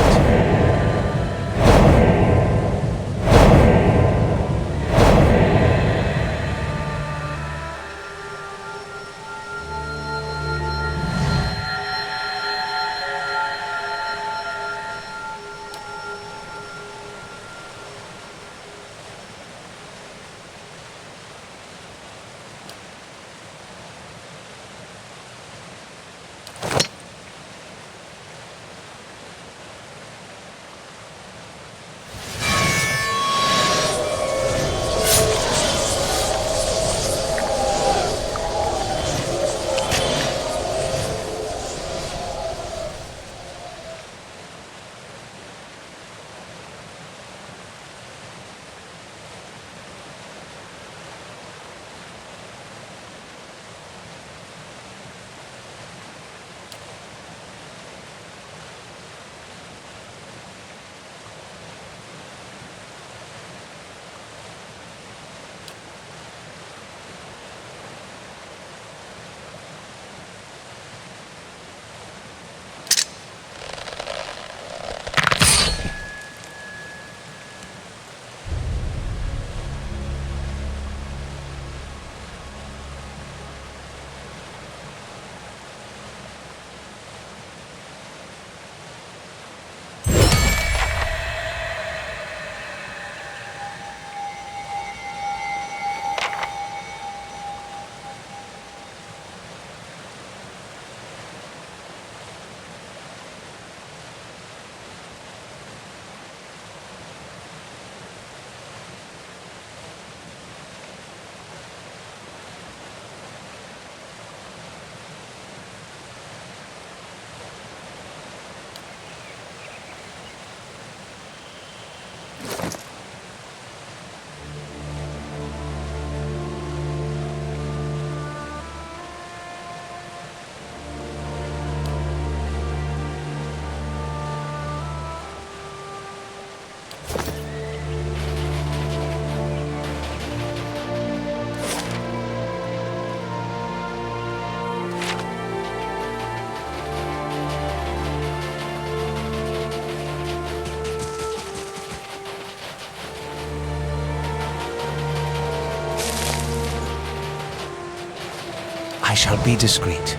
I shall be discreet.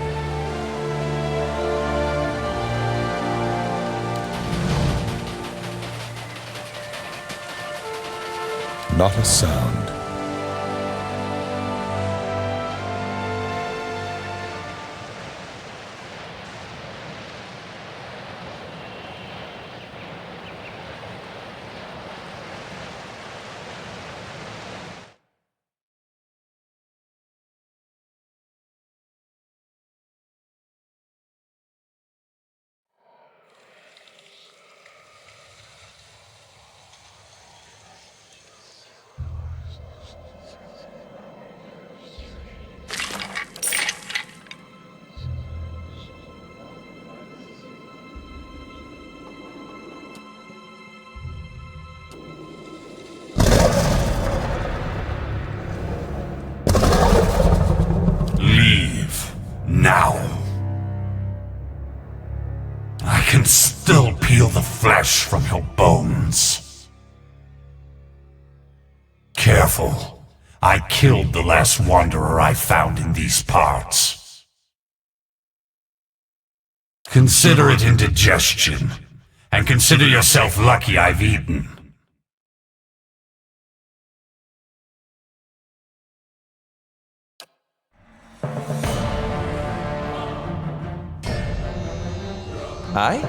Not a sound. Still peel the flesh from your bones. Careful. I killed the last wanderer I found in these parts. Consider it indigestion, and consider yourself lucky I've eaten. Aye?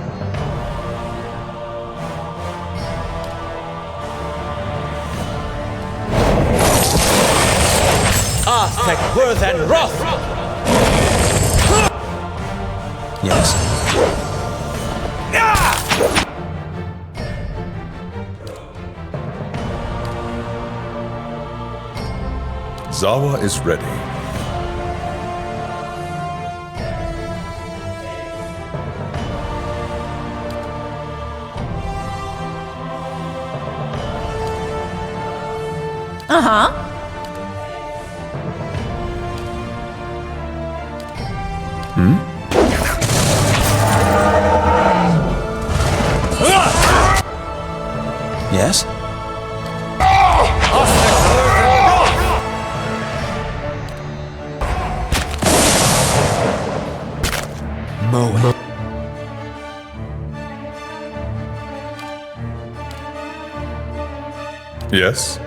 Arthek worth and wrath! Yes? Zawa is ready. Uh-huh. Yes? Moe. Yes?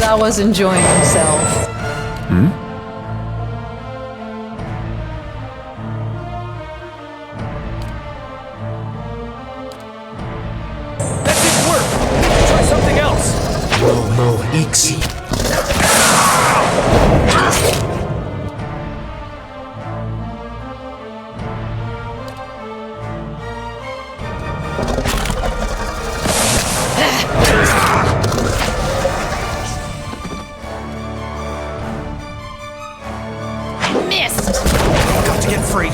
Zawa's enjoying himself. That didn't work! Try something else! Missed! Got to get free!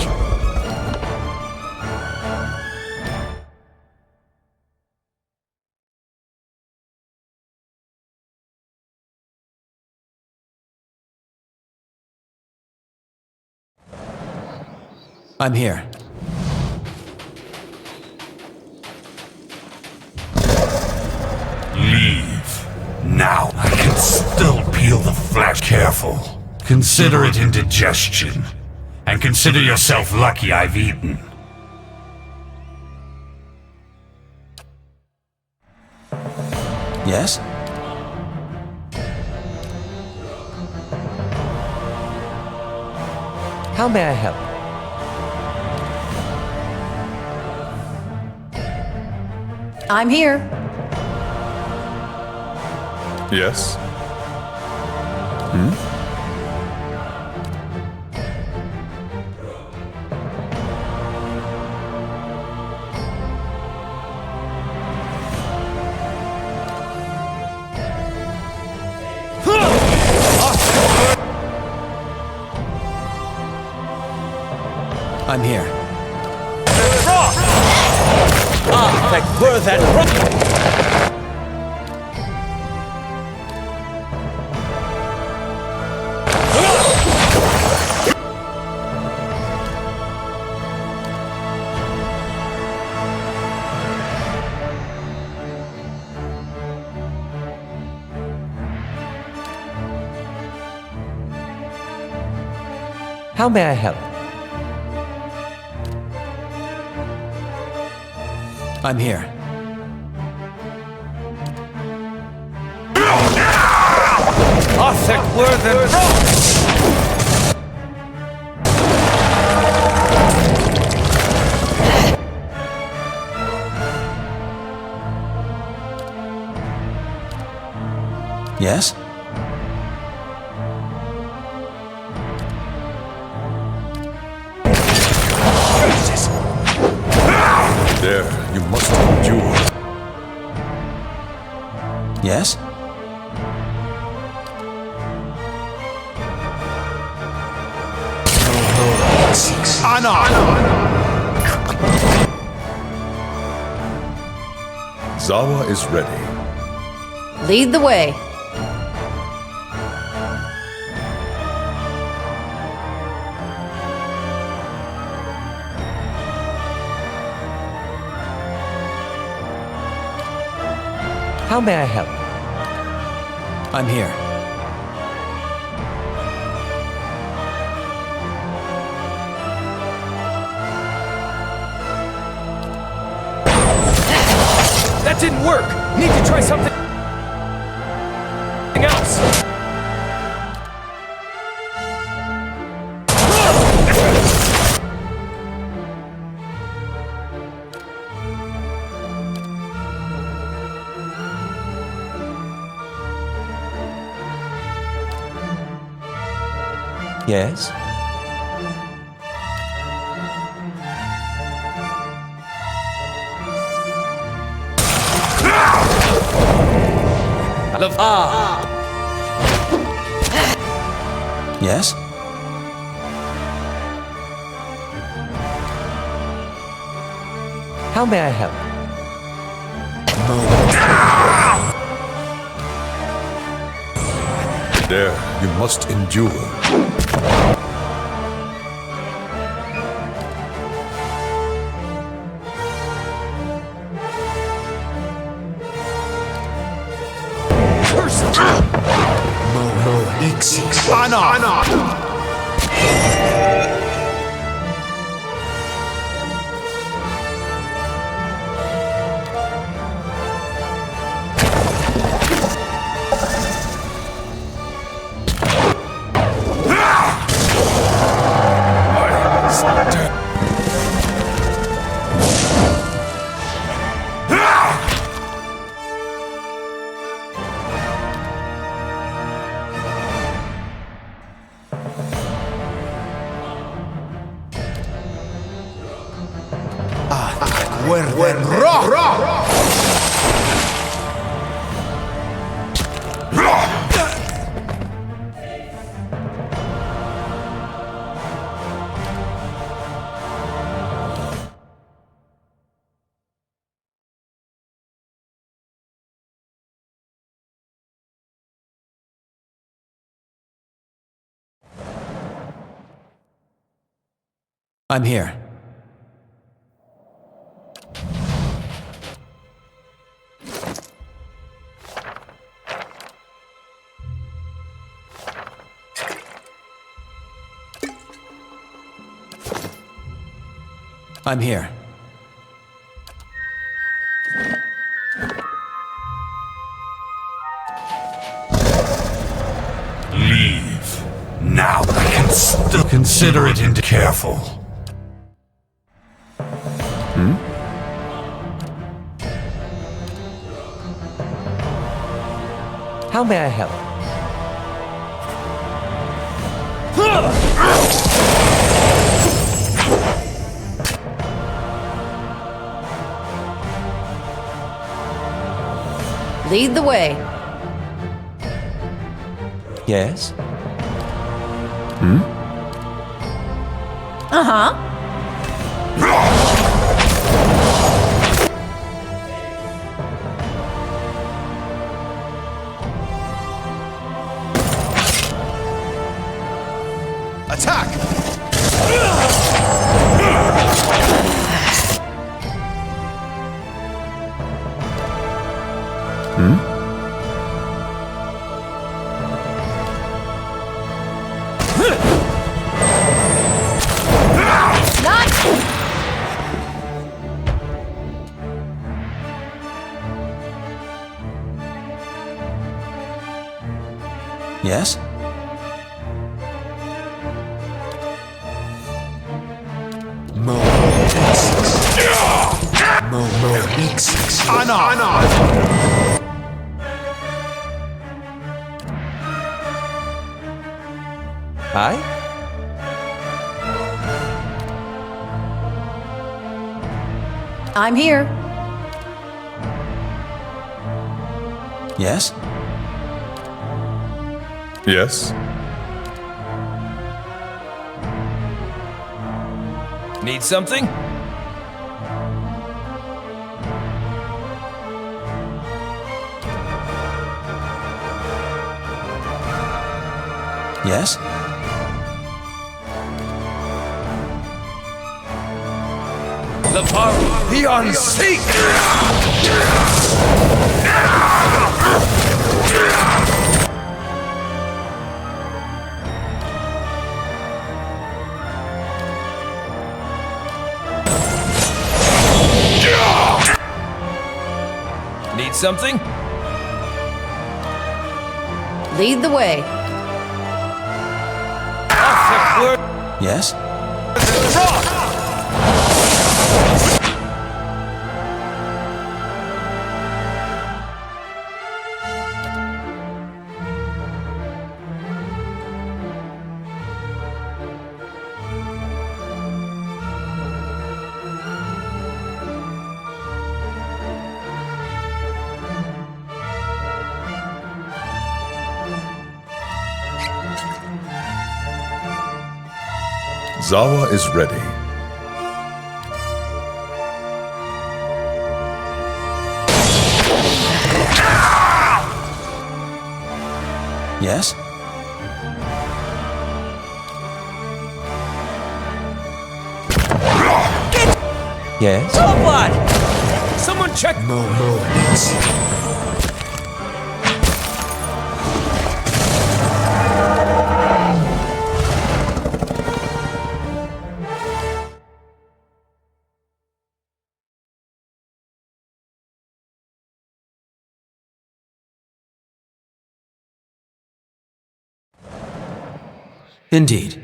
I'm here. Leave. Now. I can still peel the flesh. Careful. Consider it indigestion, and consider yourself lucky I've eaten. Yes? How may I help? I'm here. Yes? I'm here. Arthek worth and wrath! How may I help? I'm here. Arthur were the Yes? There, you must endure. Yes? Zawa is ready. Lead the way. How may I help? I'm here. That didn't work! Need to try something else! Yes? I love Yes? How may I help? There, you must endure. I'm here. I'm here. Leave. Now I can still consider it into careful. How may I help? Lead the way. Yes? Uh-huh. Attack! Yes? Hi? I'm here. Yes? Yes? Need something? Yes? The power, the unseen! Need something? Lead the way. Yes? Zawa is ready. Yes? Yes? Someone! Someone check! Indeed.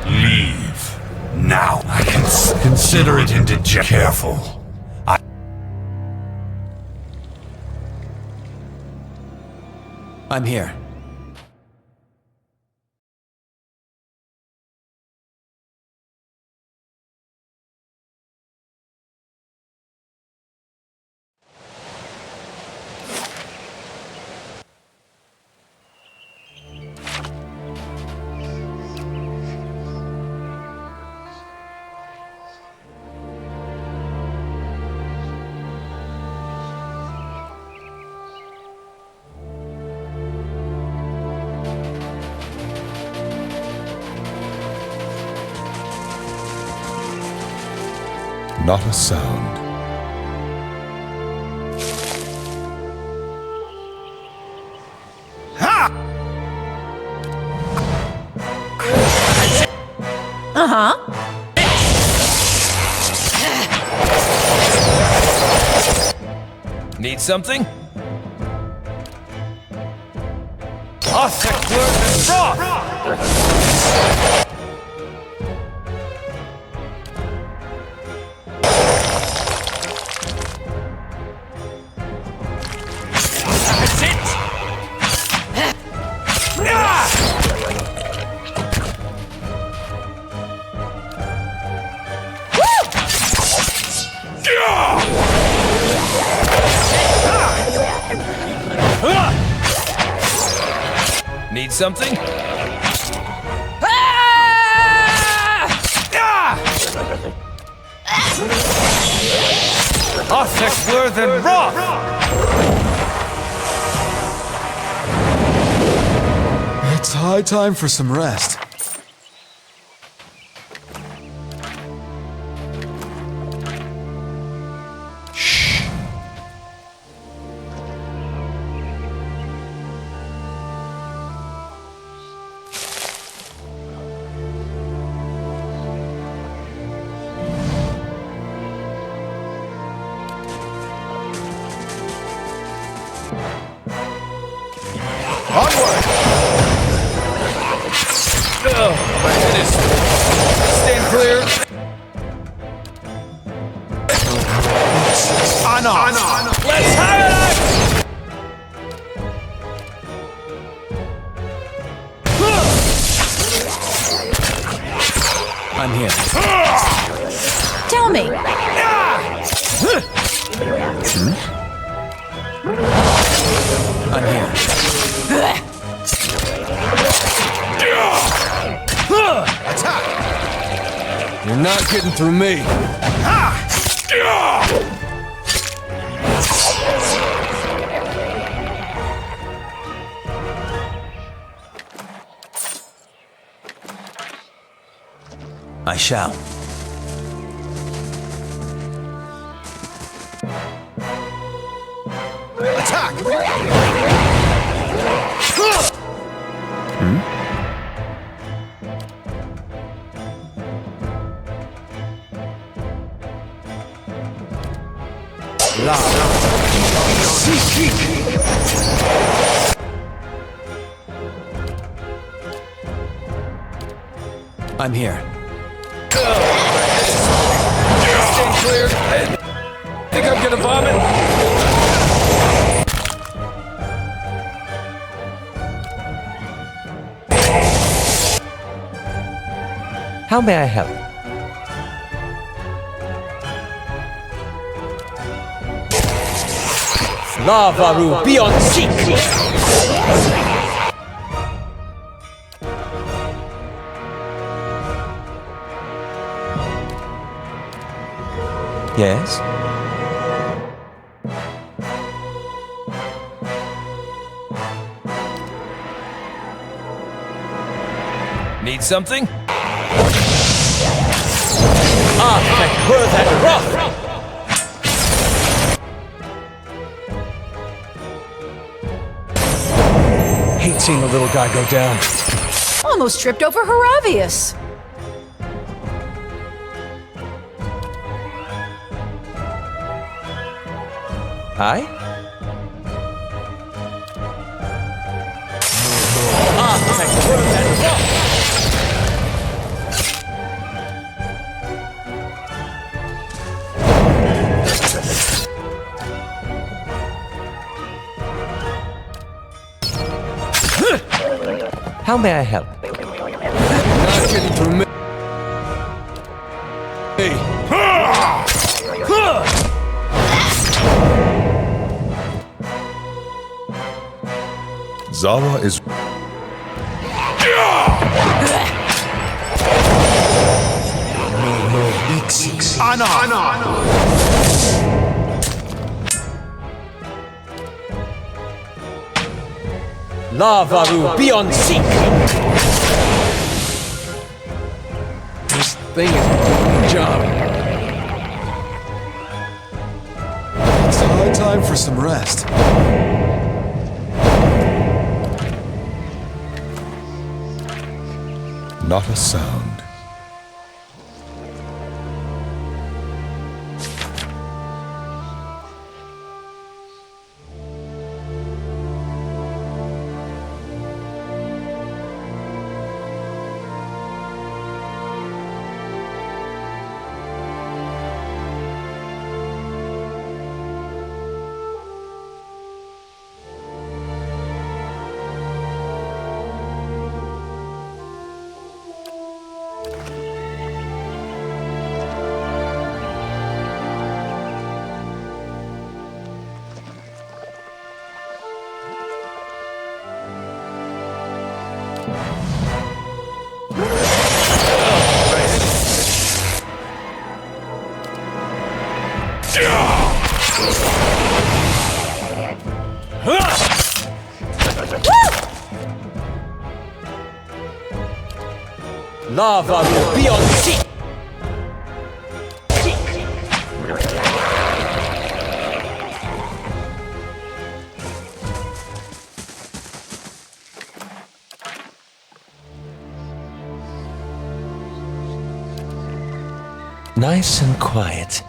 Leave. Now. I can consider it indigestion. Careful. I'm here. Not a sound. Uh-huh. Need something? Perfect word and froth! That's it! Need something? Perfect word and wrath! It's high time for some rest. Onward! My head is... Stand clear. On! Let's have it! I'm here. Tell me. I'm here. Attack! You're not getting through me. I shall. Attack! I'm here. Stand clear. Think I'm gonna vomit? How may I help? Lavaru beyond seek! Yes? Need something? That word that rough! Hate seeing a little guy go down. Almost tripped over Haravius. Aye? That word that rough! How may I help? Not getting through me. Hey. Zawa is... Lavaru beyond seek! This thing is doing a job. It's high time for some rest. not a sound. Lava will be on sea. Nice and quiet.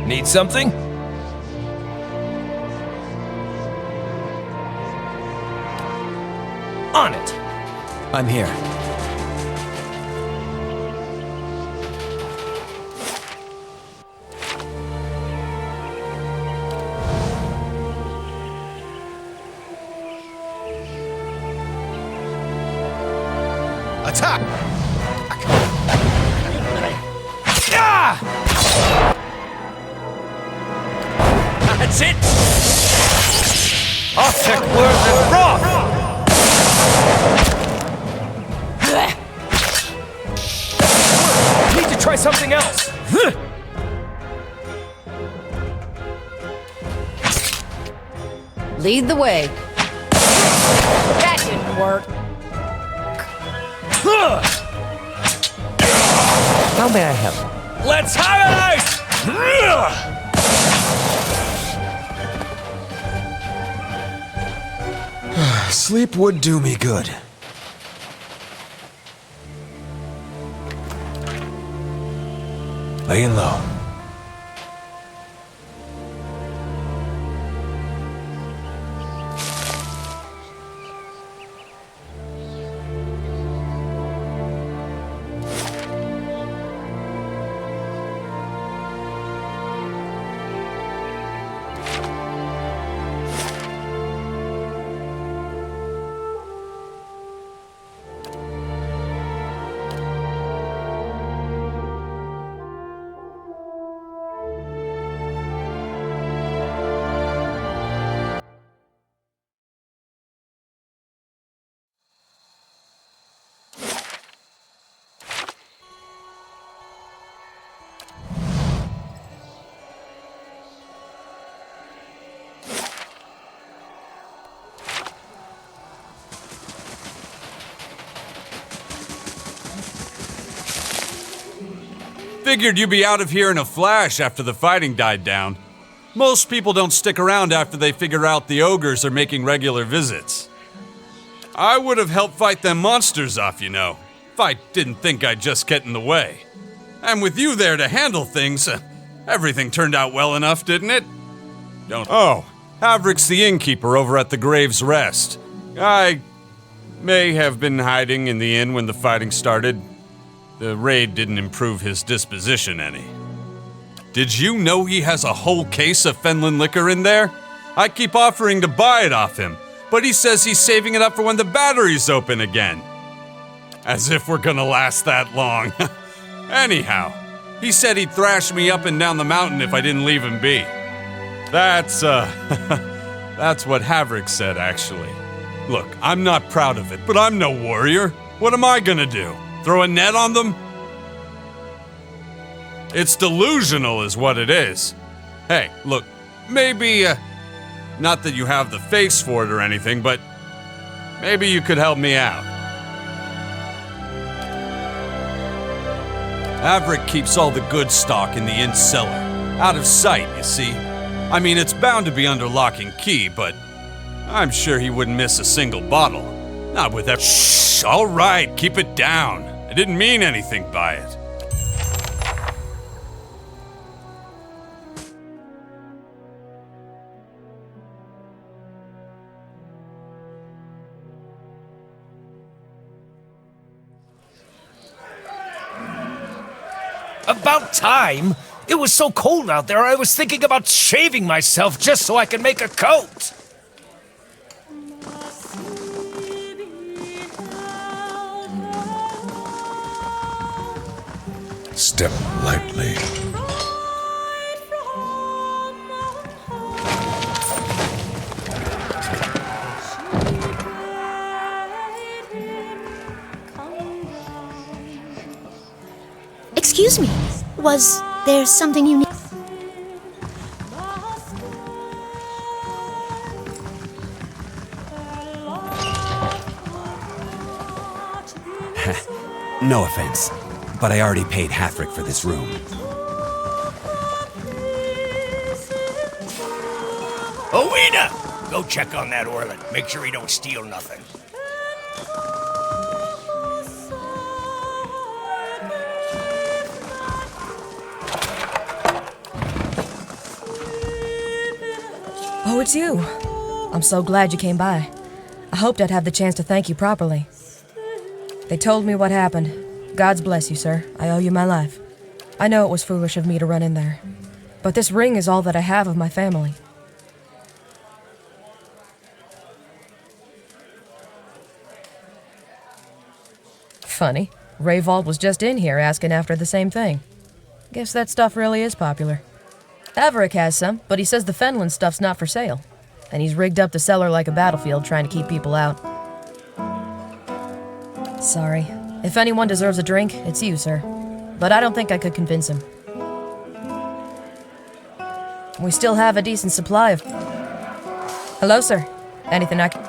Need something? On it. I'm here. Attack! Ah! That's it! Object words and broth! Need to try something else! Lead the way. That didn't work. How may I help? Let's highlight! Sleep would do me good. Laying low. Figured you'd be out of here in a flash after the fighting died down. Most people don't stick around after they figure out the ogres are making regular visits. I would have helped fight them monsters off, you know, if I didn't think I'd just get in the way. And with you there to handle things, everything turned out well enough, didn't it? Oh, Havrick's the innkeeper over at the Grave's Rest. I may have been hiding in the inn when the fighting started. The raid didn't improve his disposition any. Did you know he has a whole case of Fenland liquor in there? I keep offering to buy it off him, but he says he's saving it up for when the battery's open again. As if we're gonna last that long. Anyhow, he said he'd thrash me up and down the mountain if I didn't leave him be. That's what Havrick said, actually. Look, I'm not proud of it, but I'm no warrior. What am I gonna do? Throw a net on them? It's delusional is what it is. Hey, look, maybe, not that you have the face for it or anything, but maybe you could help me out. Havrick keeps all the good stock in the inn cellar. Out of sight, you see. I mean, it's bound to be under lock and key, but I'm sure he wouldn't miss a single bottle. Not with that. Shh, all right, keep it down. I didn't mean anything by it. About time! It was so cold out there, I was thinking about shaving myself just so I could make a coat! Step lightly. Excuse me, was there something you need? No offense, but I already paid Havrick for this room. Owena! Go check on that Orland. Make sure he don't steal nothing. Oh, it's you. I'm so glad you came by. I hoped I'd have the chance to thank you properly. They told me what happened. God's bless you, sir. I owe you my life. I know it was foolish of me to run in there. But this ring is all that I have of my family. Funny. Rayvold was just in here asking after the same thing. Guess that stuff really is popular. Averick has some, but he says the Fenland stuff's not for sale. And he's rigged up the cellar like a battlefield trying to keep people out. Sorry. If anyone deserves a drink, it's you, sir. But I don't think I could convince him. We still have a decent supply of... Hello, sir. Anything I can...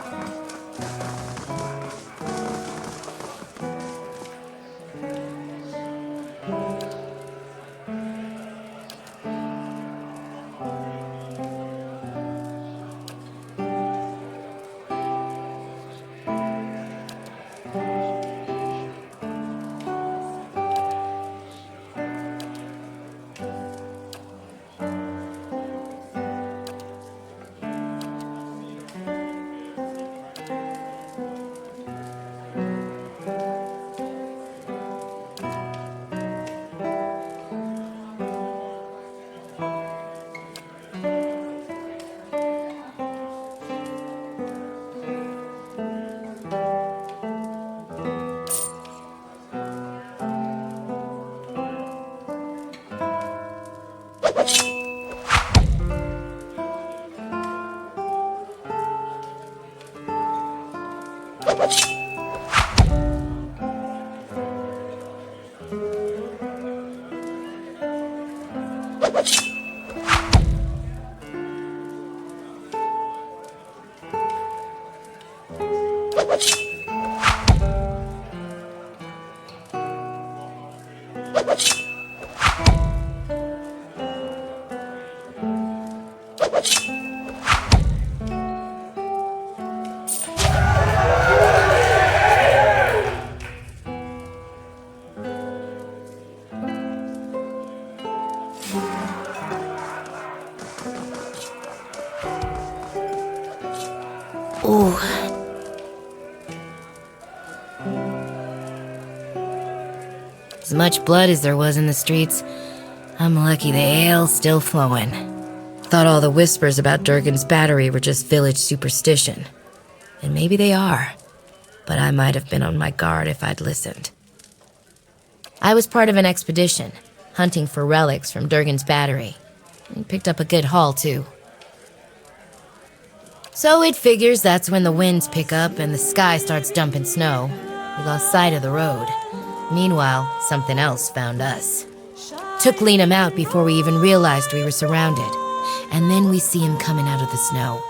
Ooh. As much blood as there was in the streets, I'm lucky the ale's still flowing. Thought all the whispers about Durgan's battery were just village superstition. And maybe they are, but I might have been on my guard if I'd listened. I was part of an expedition, hunting for relics from Durgan's battery. We picked up a good haul, too. So it figures that's when the winds pick up and the sky starts dumping snow. We lost sight of the road. Meanwhile, something else found us. Took Liam out before we even realized we were surrounded. And then we see him coming out of the snow.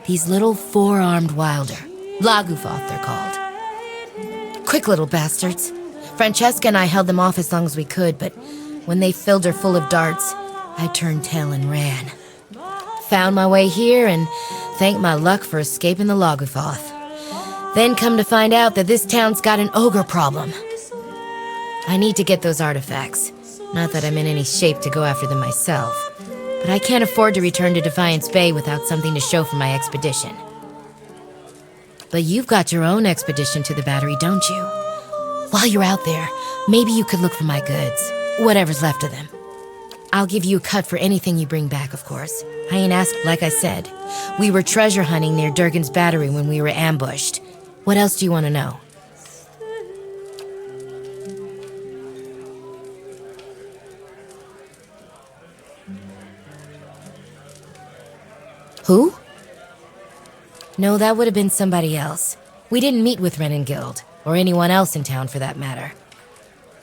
These little four-armed wilder. Lagufoth, they're called. Quick little bastards. Francesca and I held them off as long as we could, but when they filled her full of darts, I turned tail and ran. Found my way here and thanked my luck for escaping the Lagufoth. Then come to find out that this town's got an ogre problem. I need to get those artifacts. Not that I'm in any shape to go after them myself, but I can't afford to return to Defiance Bay without something to show for my expedition. But you've got your own expedition to the battery, don't you? While you're out there, maybe you could look for my goods, whatever's left of them. I'll give you a cut for anything you bring back, of course. I ain't asked, like I said. We were treasure hunting near Durgan's battery when we were ambushed. What else do you want to know? Who? No, that would have been somebody else. We didn't meet with Renengild, or anyone else in town for that matter.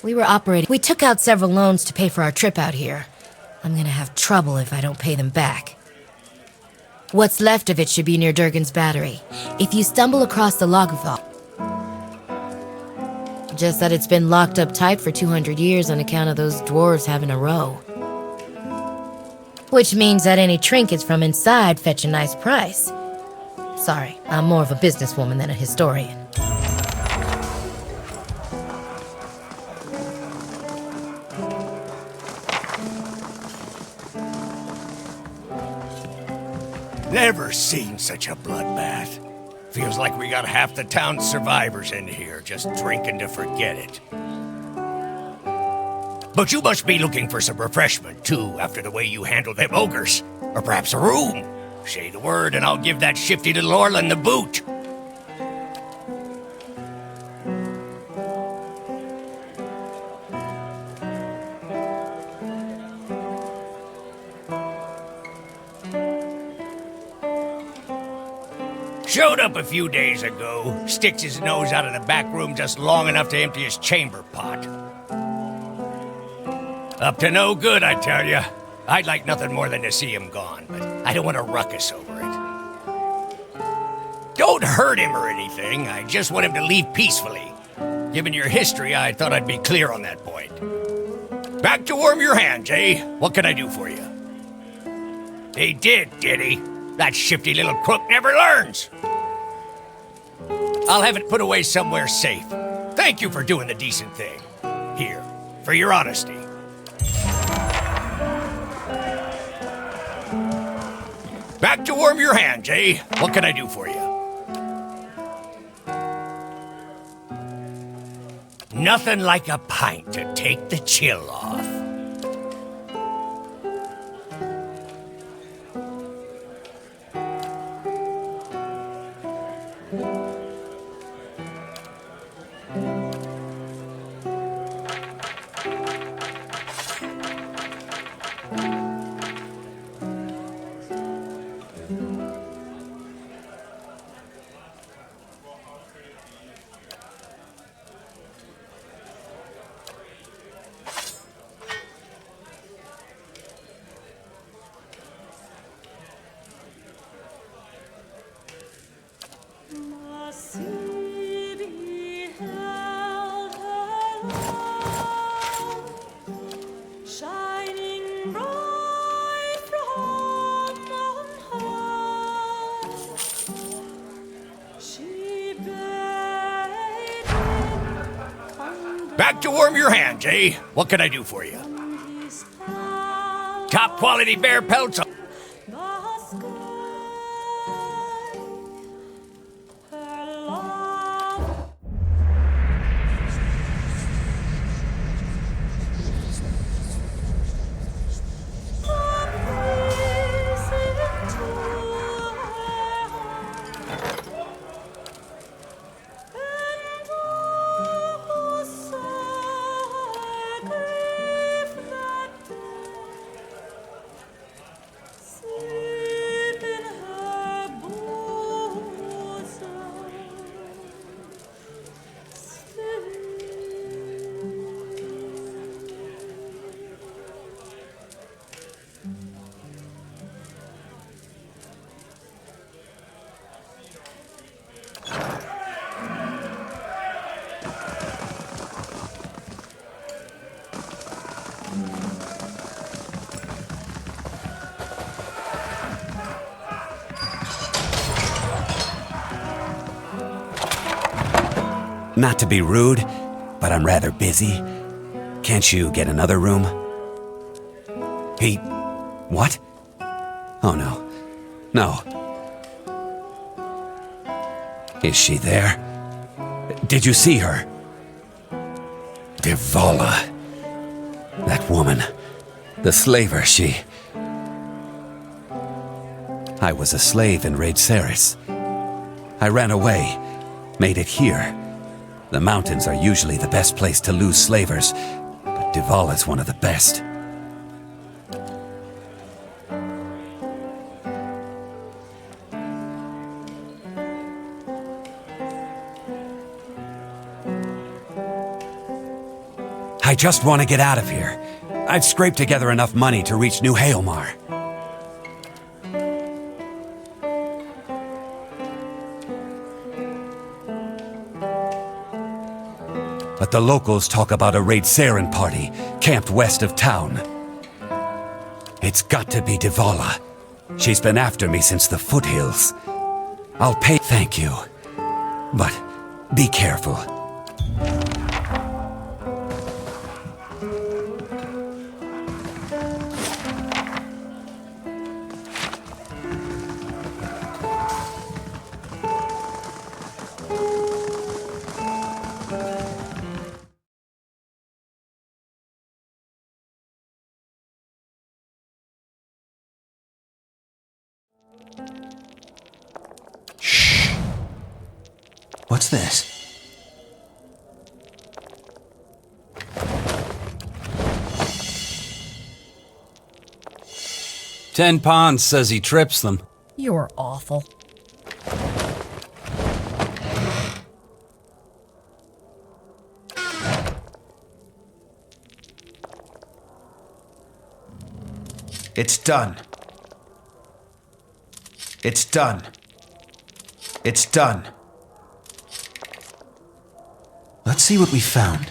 We took out several loans to pay for our trip out here. I'm gonna have trouble if I don't pay them back. What's left of it should be near Durgan's battery. If you stumble across the Lagufoth. Just that it's been locked up tight for 200 years on account of those dwarves having a row. Which means that any trinkets from inside fetch a nice price. Sorry, I'm more of a businesswoman than a historian. Never seen such a bloodbath. Feels like we got half the town's survivors in here, just drinking to forget it. But you must be looking for some refreshment, too, after the way you handled them ogres. Or perhaps a room. Say the word, and I'll give that shifty little Orlin the boot. Showed up a few days ago, sticks his nose out of the back room just long enough to empty his chamber pot. Up to no good, I tell you. I'd like nothing more than to see him gone, but I don't want to ruckus over it. Don't hurt him or anything, I just want him to leave peacefully. Given your history, I thought I'd be clear on that point. Back to warm your hands, eh? What can I do for you? He did he? That shifty little crook never learns. I'll have it put away somewhere safe. Thank you for doing the decent thing. Here, for your honesty. Back to warm your hands, eh? What can I do for you? Nothing like a pint to take the chill off. Back to warm your hands, eh? What can I do for you? Top quality bear pelts. Not to be rude, but I'm rather busy. Can't you get another room? What? Oh, no. No. Is she there? Did you see her? Devala. That woman. The slaver, she... I was a slave in Raid Ceres. I ran away, made it here. The mountains are usually the best place to lose slavers, but Devala's one of the best. I just want to get out of here. I've scraped together enough money to reach New Haelmar. But the locals talk about a Raid Saren party camped west of town. It's got to be Devala. She's been after me since the foothills. I'll pay. Thank you. But be careful. What's this? Ten Ponds says he trips them. You're awful. It's done. It's done. It's done. Let's see what we found.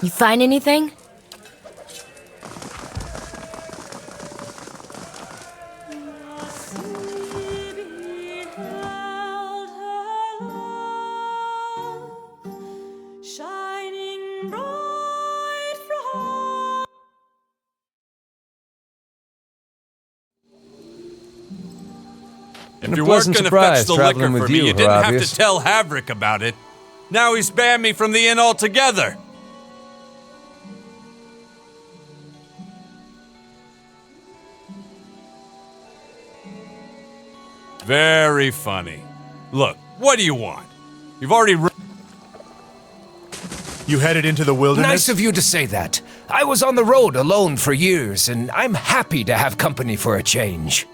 You find anything? If you weren't going to fetch the liquor for me, you didn't have to tell Havrick about it. Now he's banned me from the inn altogether. Very funny. Look, what do you want? You've already... You headed into the wilderness? Nice of you to say that. I was on the road alone for years, and I'm happy to have company for a change.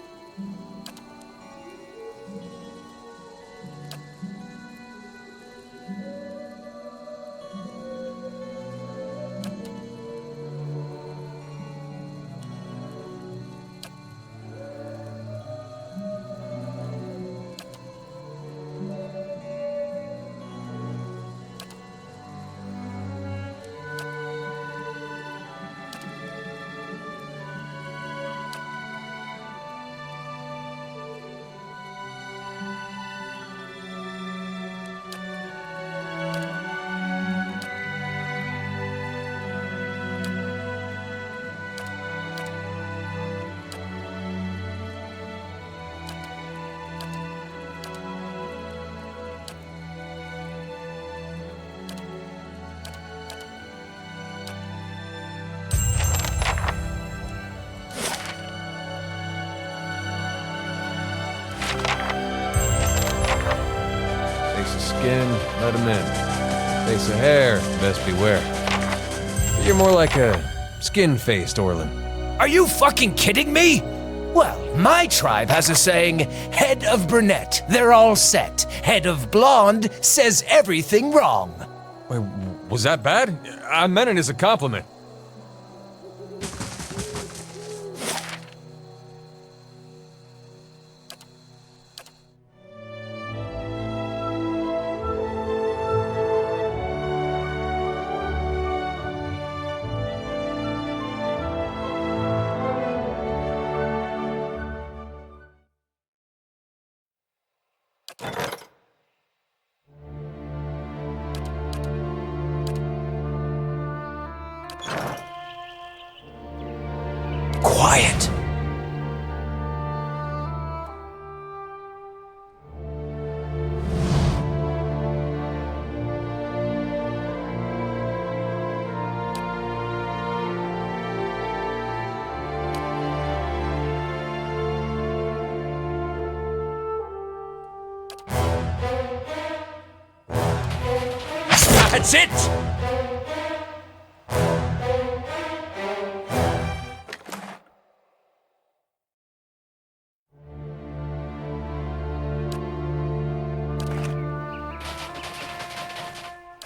Skin, let him in. Face of hair, best beware. But you're more like a skin-faced Orlin. Are you fucking kidding me? Well, my tribe has a saying, head of brunette, they're all set. Head of blonde says everything wrong. Wait, was that bad? I meant it as a compliment. Quiet. That's it!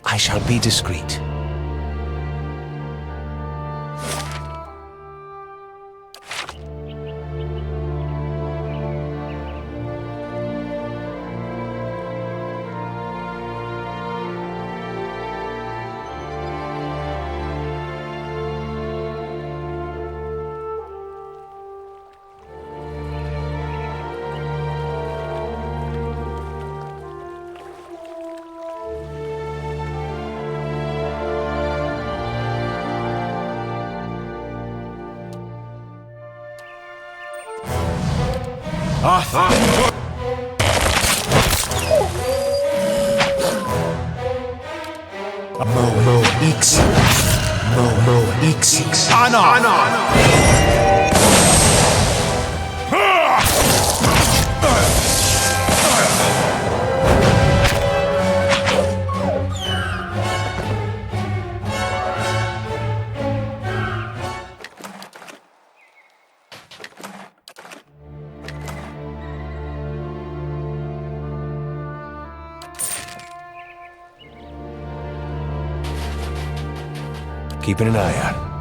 I shall be discreet. Mo X. Mo X. Ana. Keeping an eye out.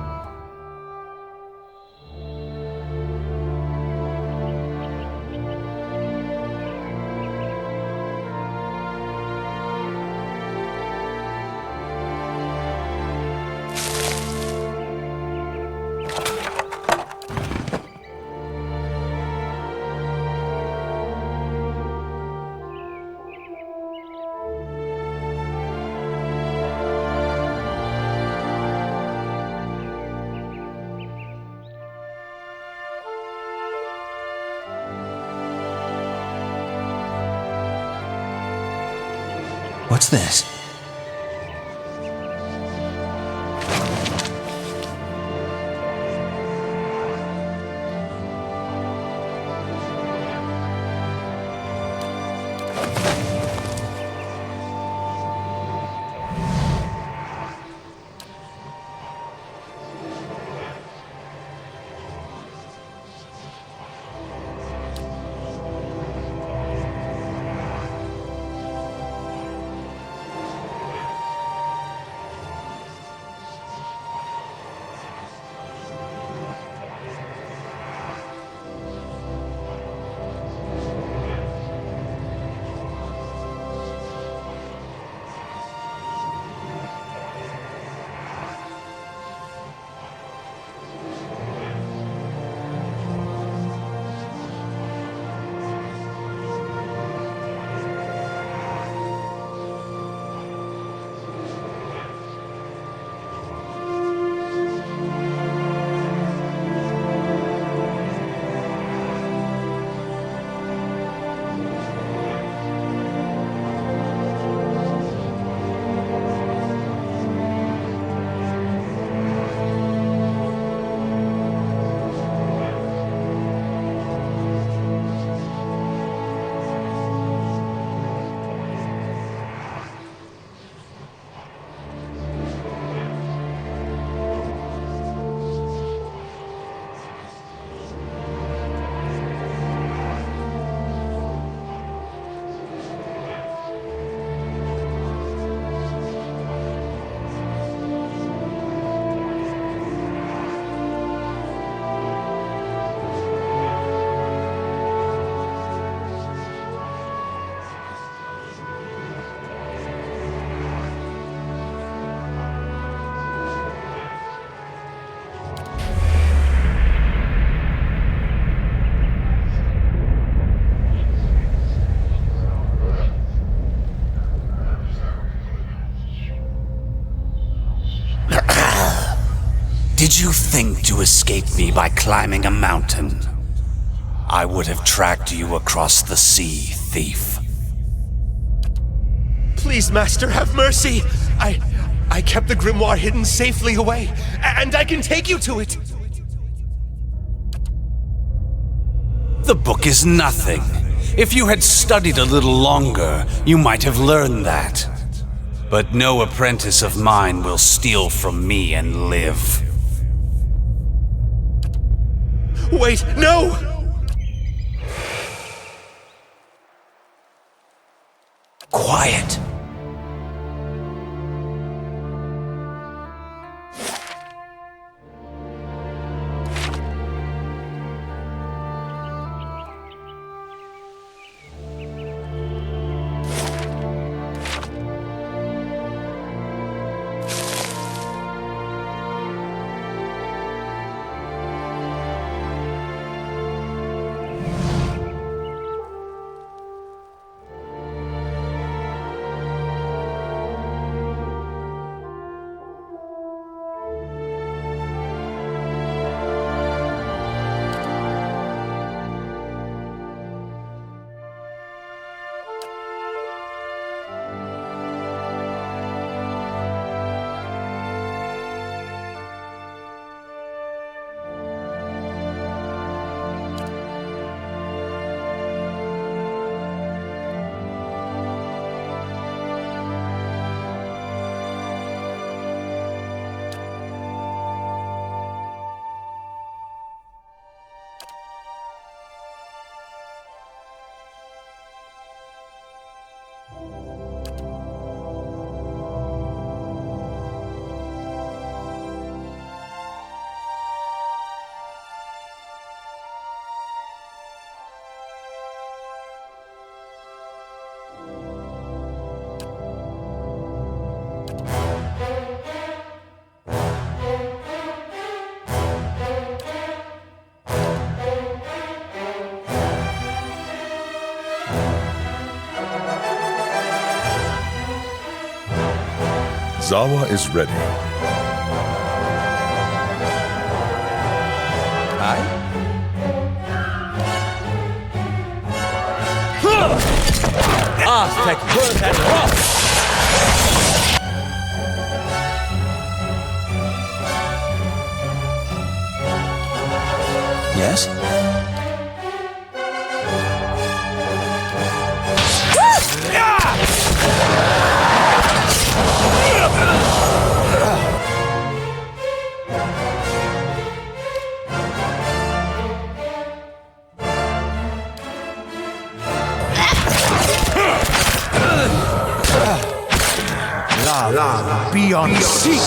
What's this? Did you think to escape me by climbing a mountain? I would have tracked you across the sea, thief. Please, Master, have mercy! I kept the grimoire hidden safely away, and I can take you to it! The book is nothing. If you had studied a little longer, you might have learned that. But no apprentice of mine will steal from me and live. Wait, no! Quiet. Zawa is ready. Aye? Thank you. Yes? Beyond seek.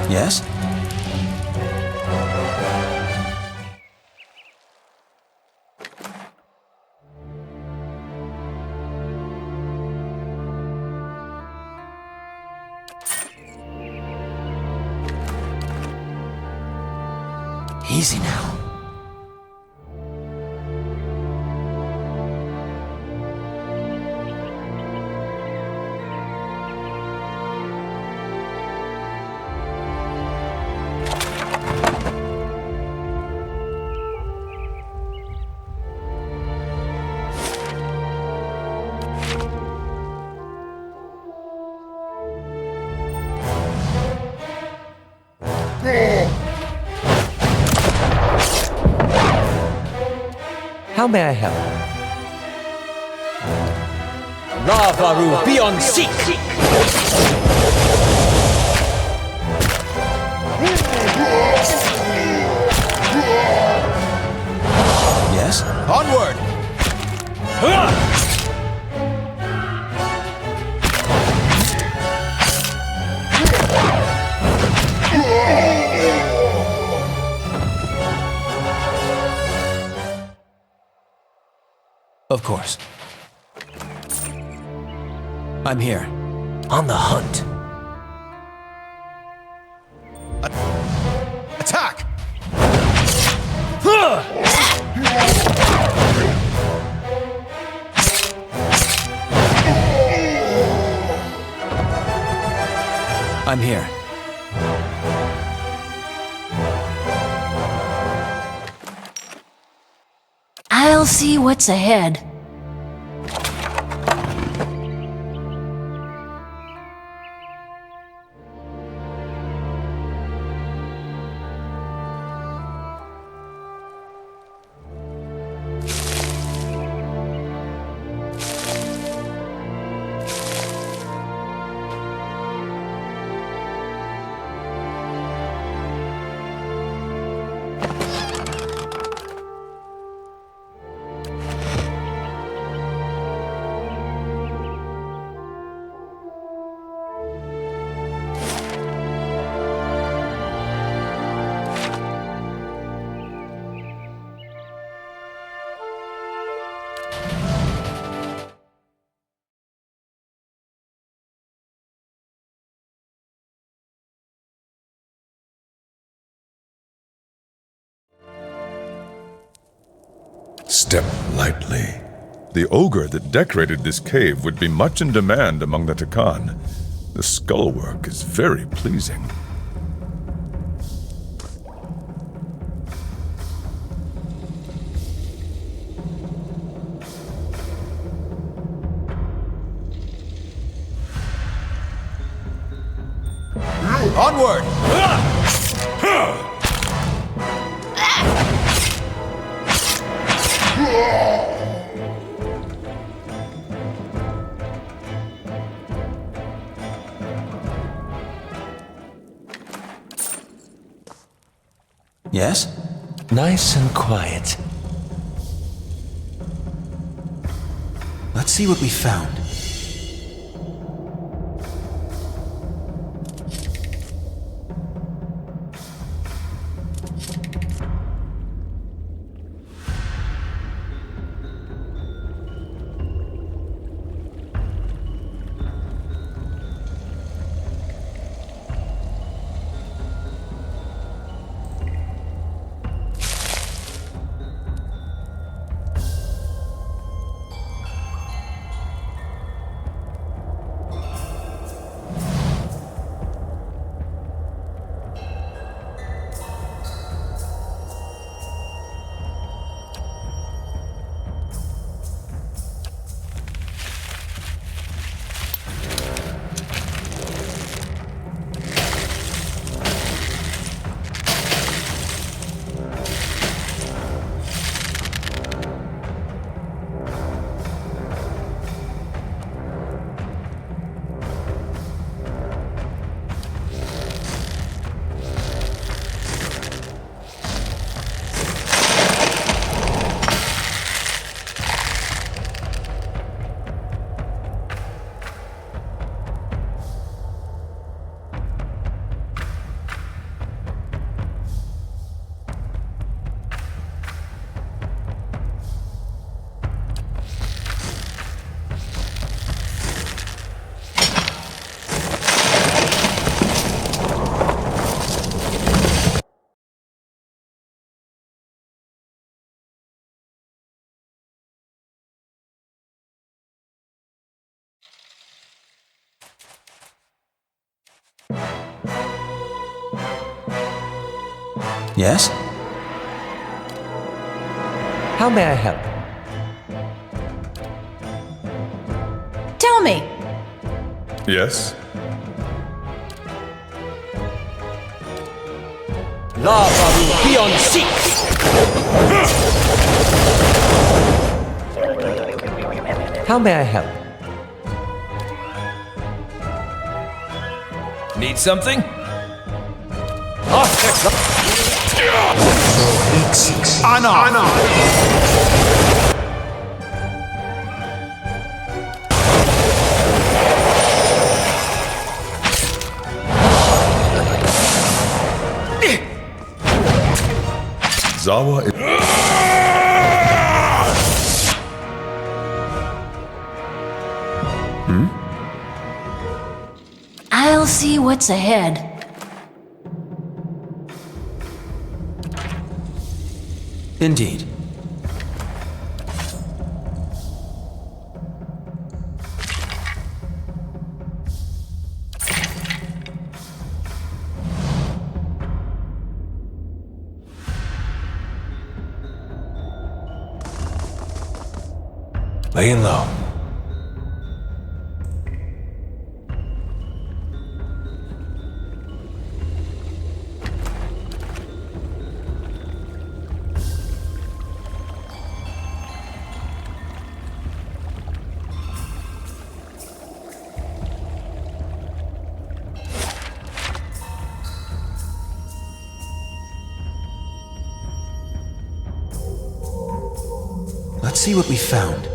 Yes? Easy now. How may I help? Lavaru beyond seek. Yes? Onward! Of course. I'm here. On the hunt. Attack! I'm here. I'll see what's ahead. Step lightly. The ogre that decorated this cave would be much in demand among the Takan. The skullwork is very pleasing. Onward! Yes? Nice and quiet. Let's see what we found. Yes? How may I help? Tell me. Yes? Lava will be on seek! How may I help? Need something? Anna! Zawa is... I'll see what's ahead. Indeed. Laying low. Let's see what we found.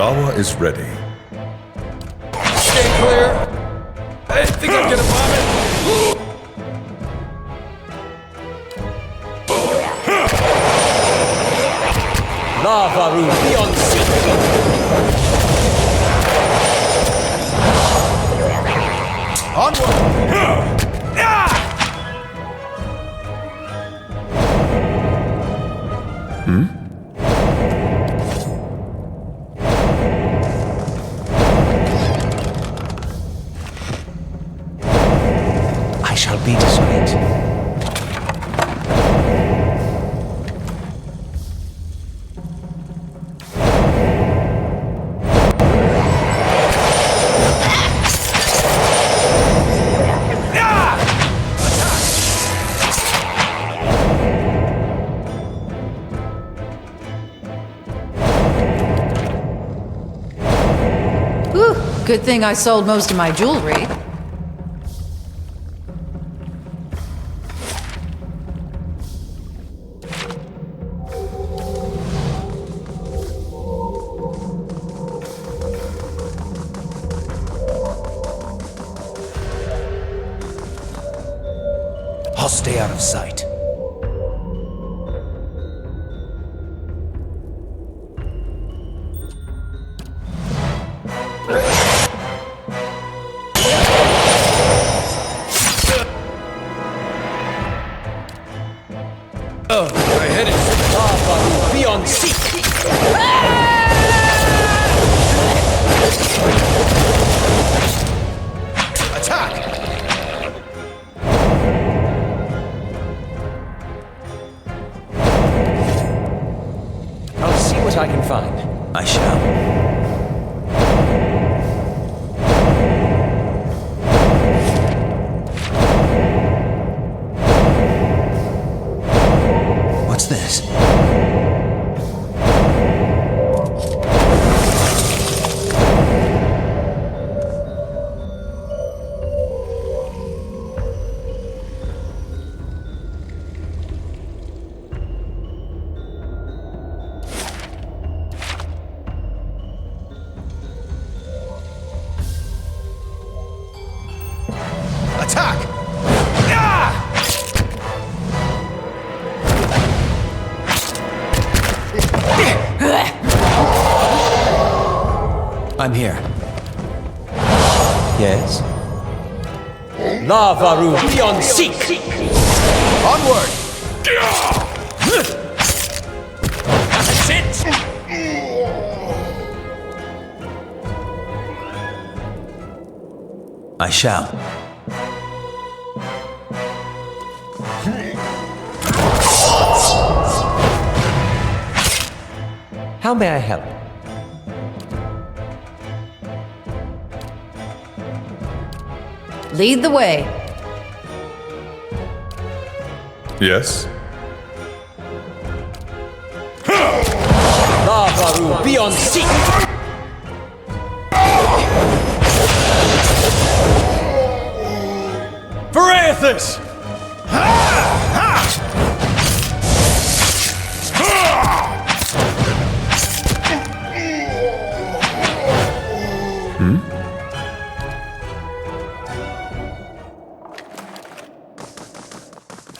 Zawa is ready. Stay clear. I think I'm gonna vomit. Lavaru, be on I shall be discreet. Whew, good thing I sold most of my jewelry. I'll stay out of sight. Oh, my head is... Lavaru, be on seek! Attack! I'll see what I can find. I shall. What's this? Attack! I'm here. Yes? Lavaru, be on seek! Onward! That's it! I shall. How may I help? Lead the way. Yes? Lavaru, be on seek! Parathis!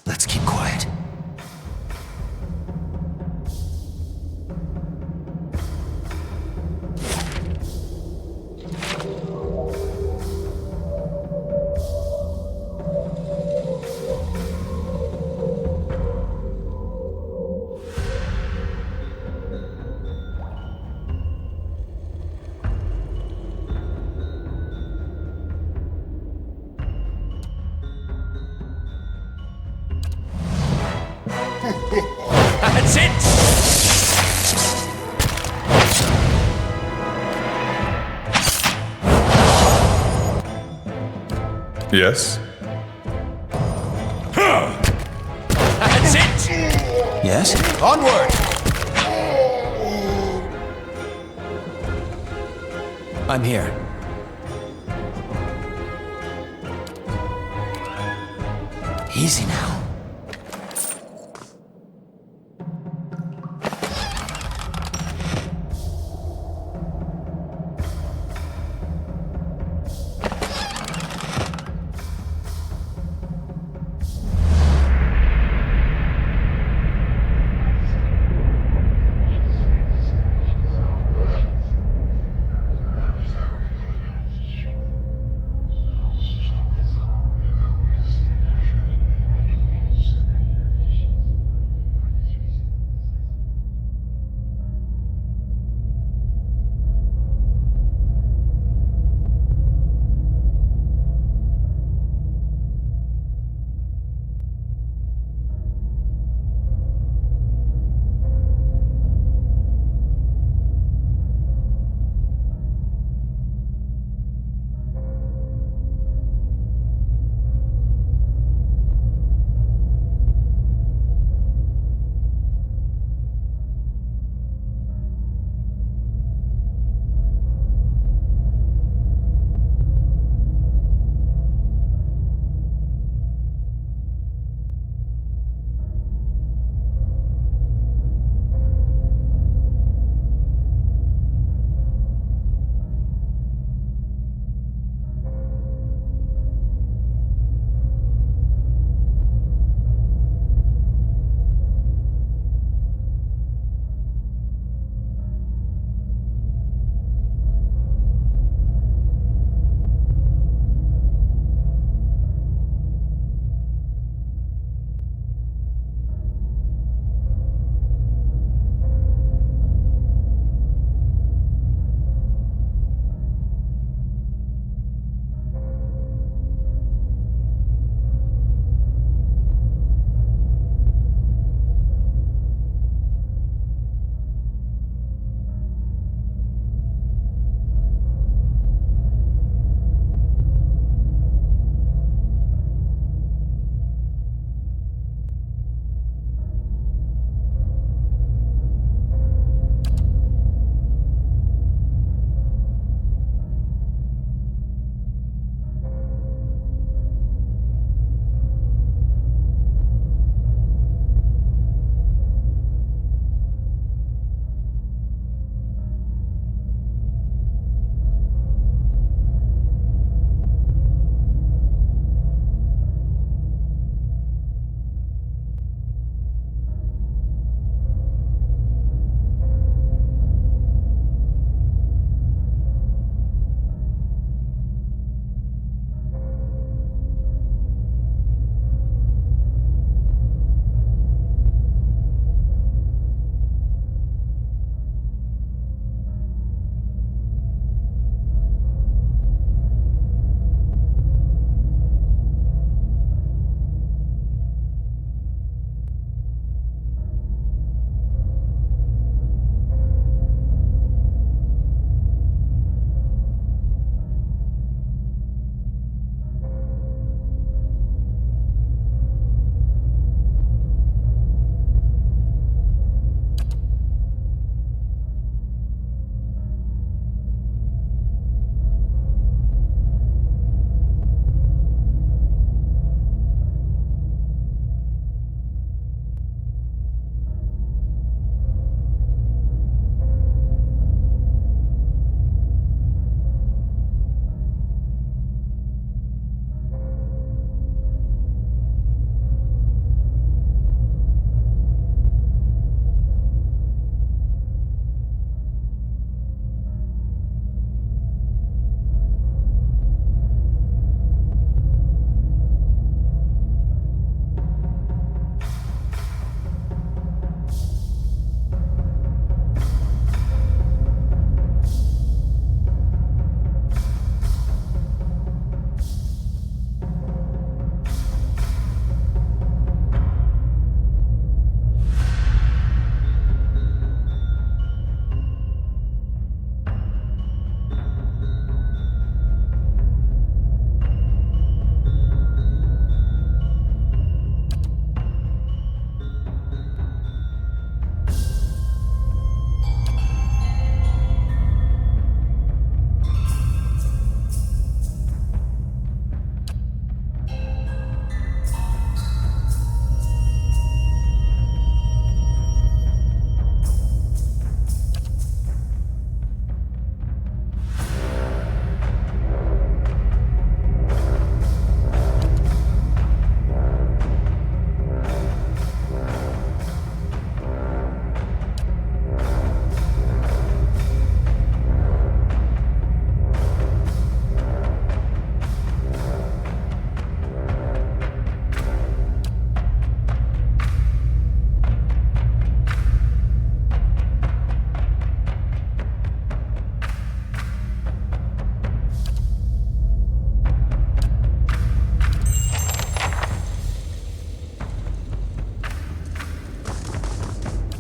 Let's keep quiet. That's it! Yes? That's it! Yes? Onward! I'm here. Easy now.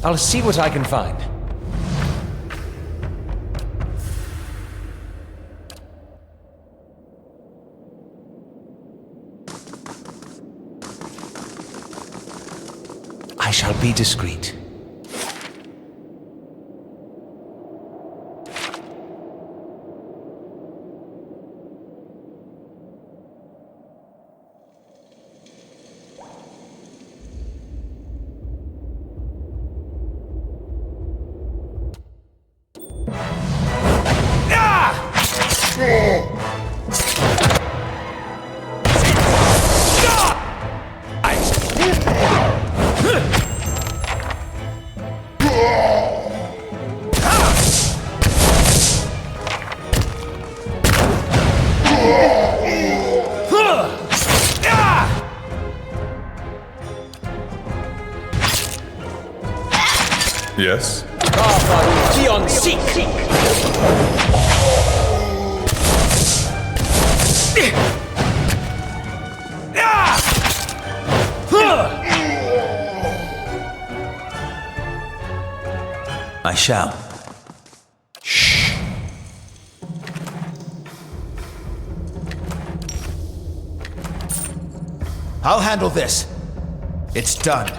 I'll see what I can find. I shall be discreet. Yes? Dion, seek! I shall. Shh. I'll handle this. It's done.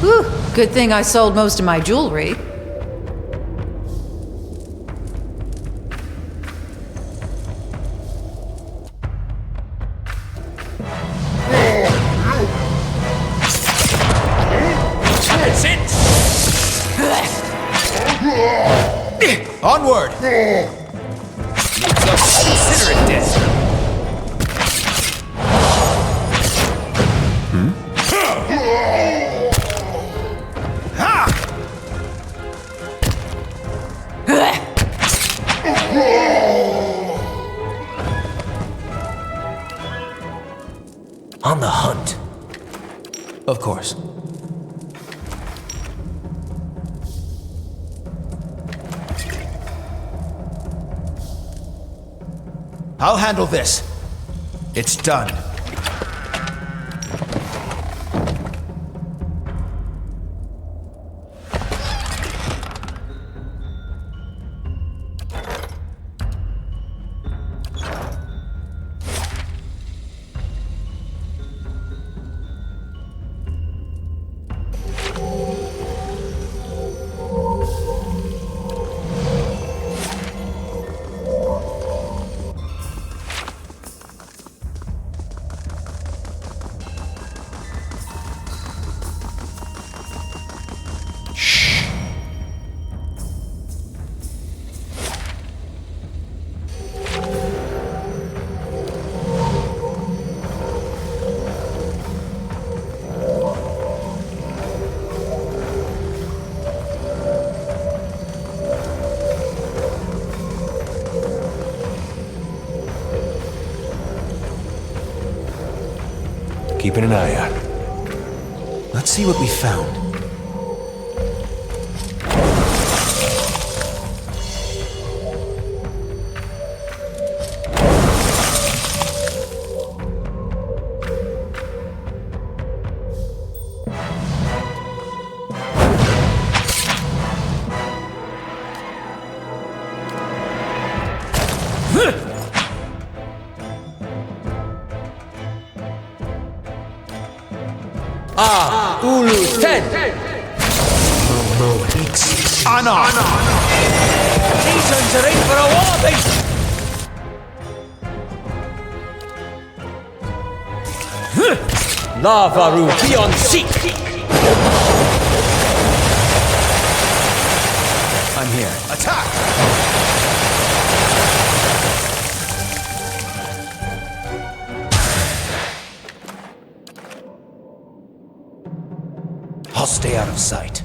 Whew, good thing I sold most of my jewelry. That's it! Onward! Consider it dead. On the hunt. Of course. I'll handle this. It's done. Keeping an eye out. Let's see what we found. Ulusen! Anna! These ones are in for a whopping! Lavaru Kion Seek! I'm here. Attack! I'll stay out of sight.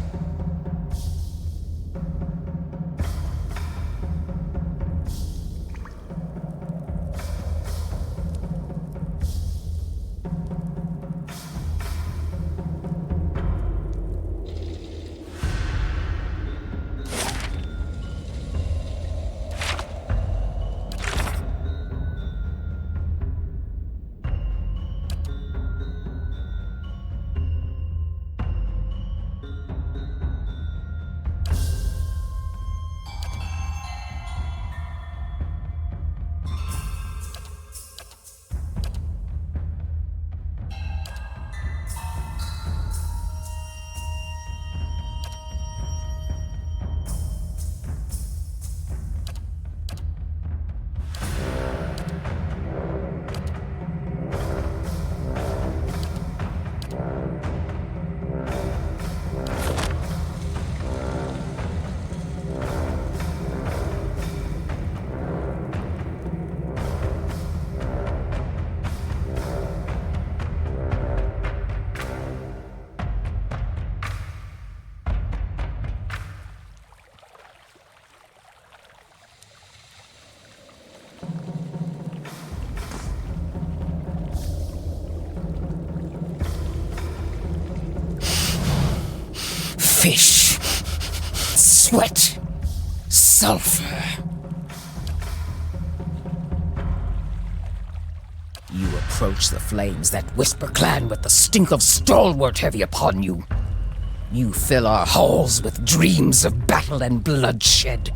Fish, sweat, sulfur. You approach the flames that whisper clan with the stink of Stalwart heavy upon you. You fill our halls with dreams of battle and bloodshed.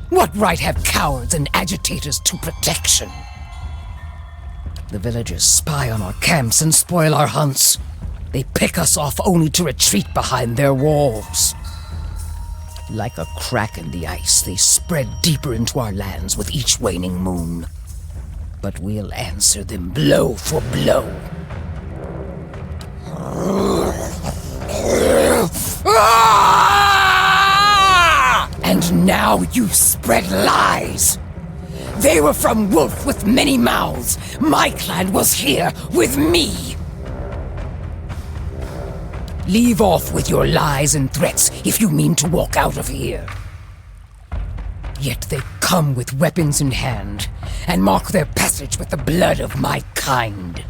What right have cowards and agitators to protection? The villagers spy on our camps and spoil our hunts. They pick us off only to retreat behind their walls. Like a crack in the ice, they spread deeper into our lands with each waning moon. But we'll answer them blow for blow. And now you spread lies. They were from wolf with many mouths. My clan was here with me. Leave off with your lies and threats if you mean to walk out of here. Yet they come with weapons in hand and mark their passage with the blood of my kind.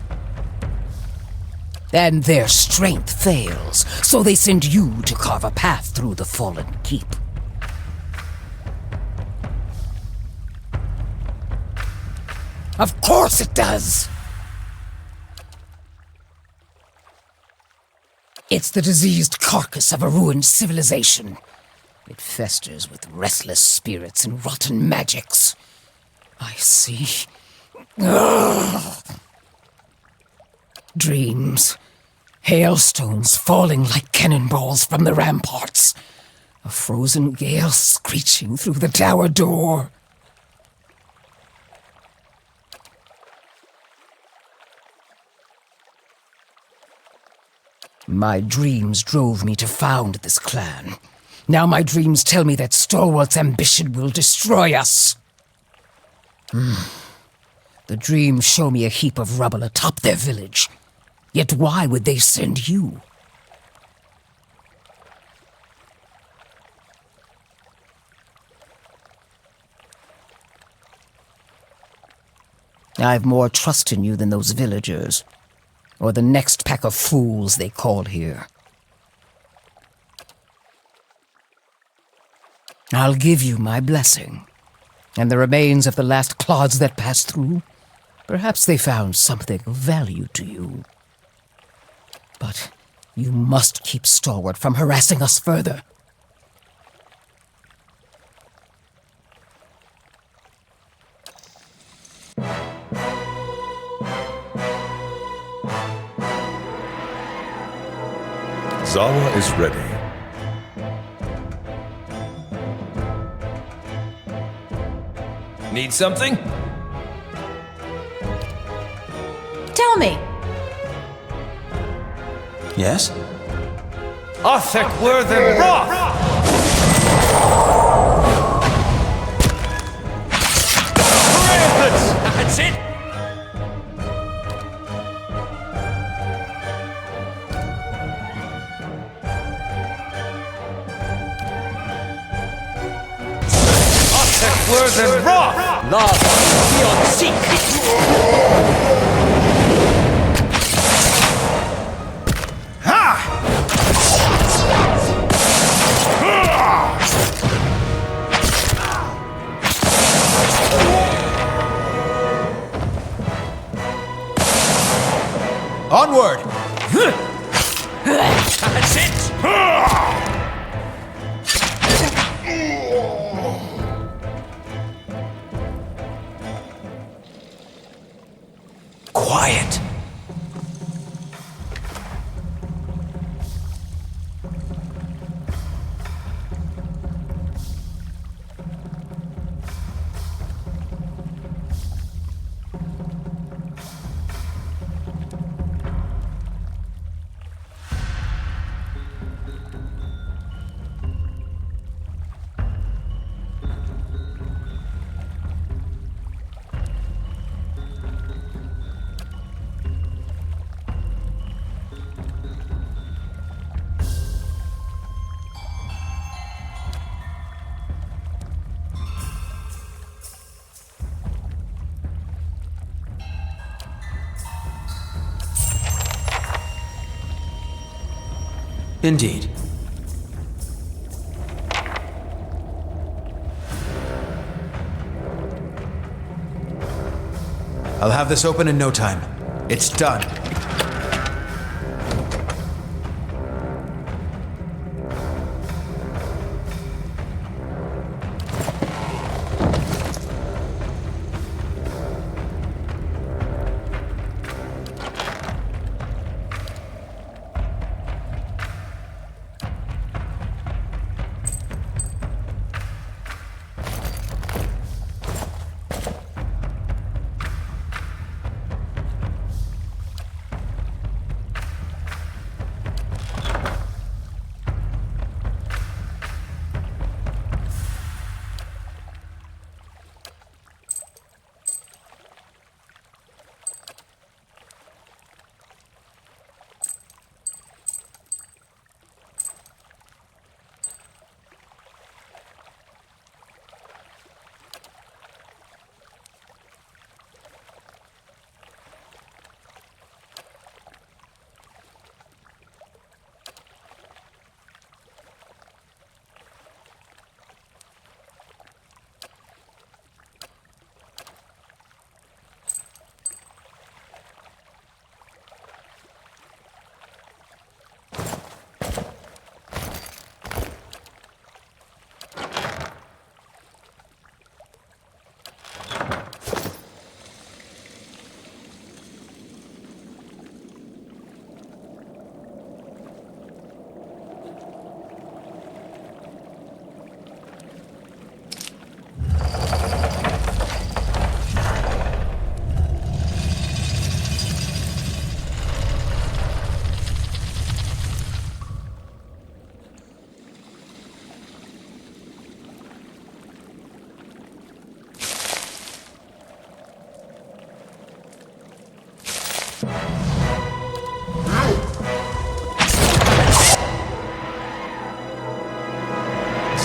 And their strength fails, so they send you to carve a path through the fallen keep. Of course it does! It's the diseased carcass of a ruined civilization. It festers with restless spirits and rotten magics. I see. Ugh. Dreams. Hailstones falling like cannonballs from the ramparts. A frozen gale screeching through the tower door. My dreams drove me to found this clan. Now my dreams tell me that Stalwart's ambition will destroy us. The dreams show me a heap of rubble atop their village. Yet why would they send you? I've more trust in you than those villagers. Or the next pack of fools they call here. I'll give you my blessing, and the remains of the last clods that passed through. Perhaps they found something of value to you. But you must keep Stalwart from harassing us further. Zawa is ready. Need something? Tell me. Yes? Othek were the Roth! That's it! Othek were the Roth! Lava, beyond seek! Onward! That's it! Quiet. Indeed. I'll have this open in no time. It's done.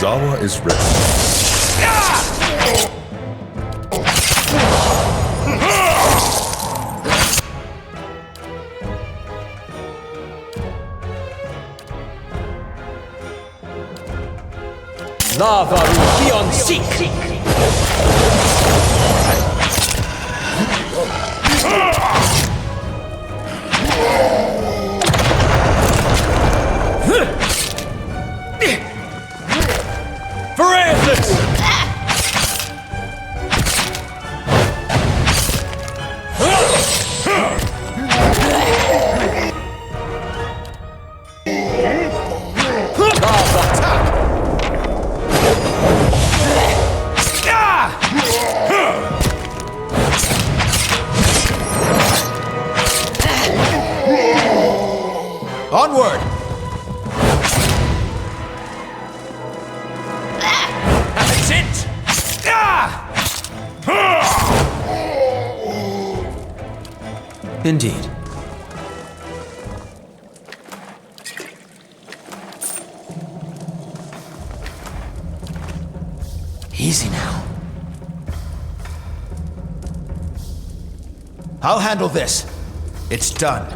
Zawa is ready. Lava beyond seek! Indeed. Easy now. I'll handle this. It's done.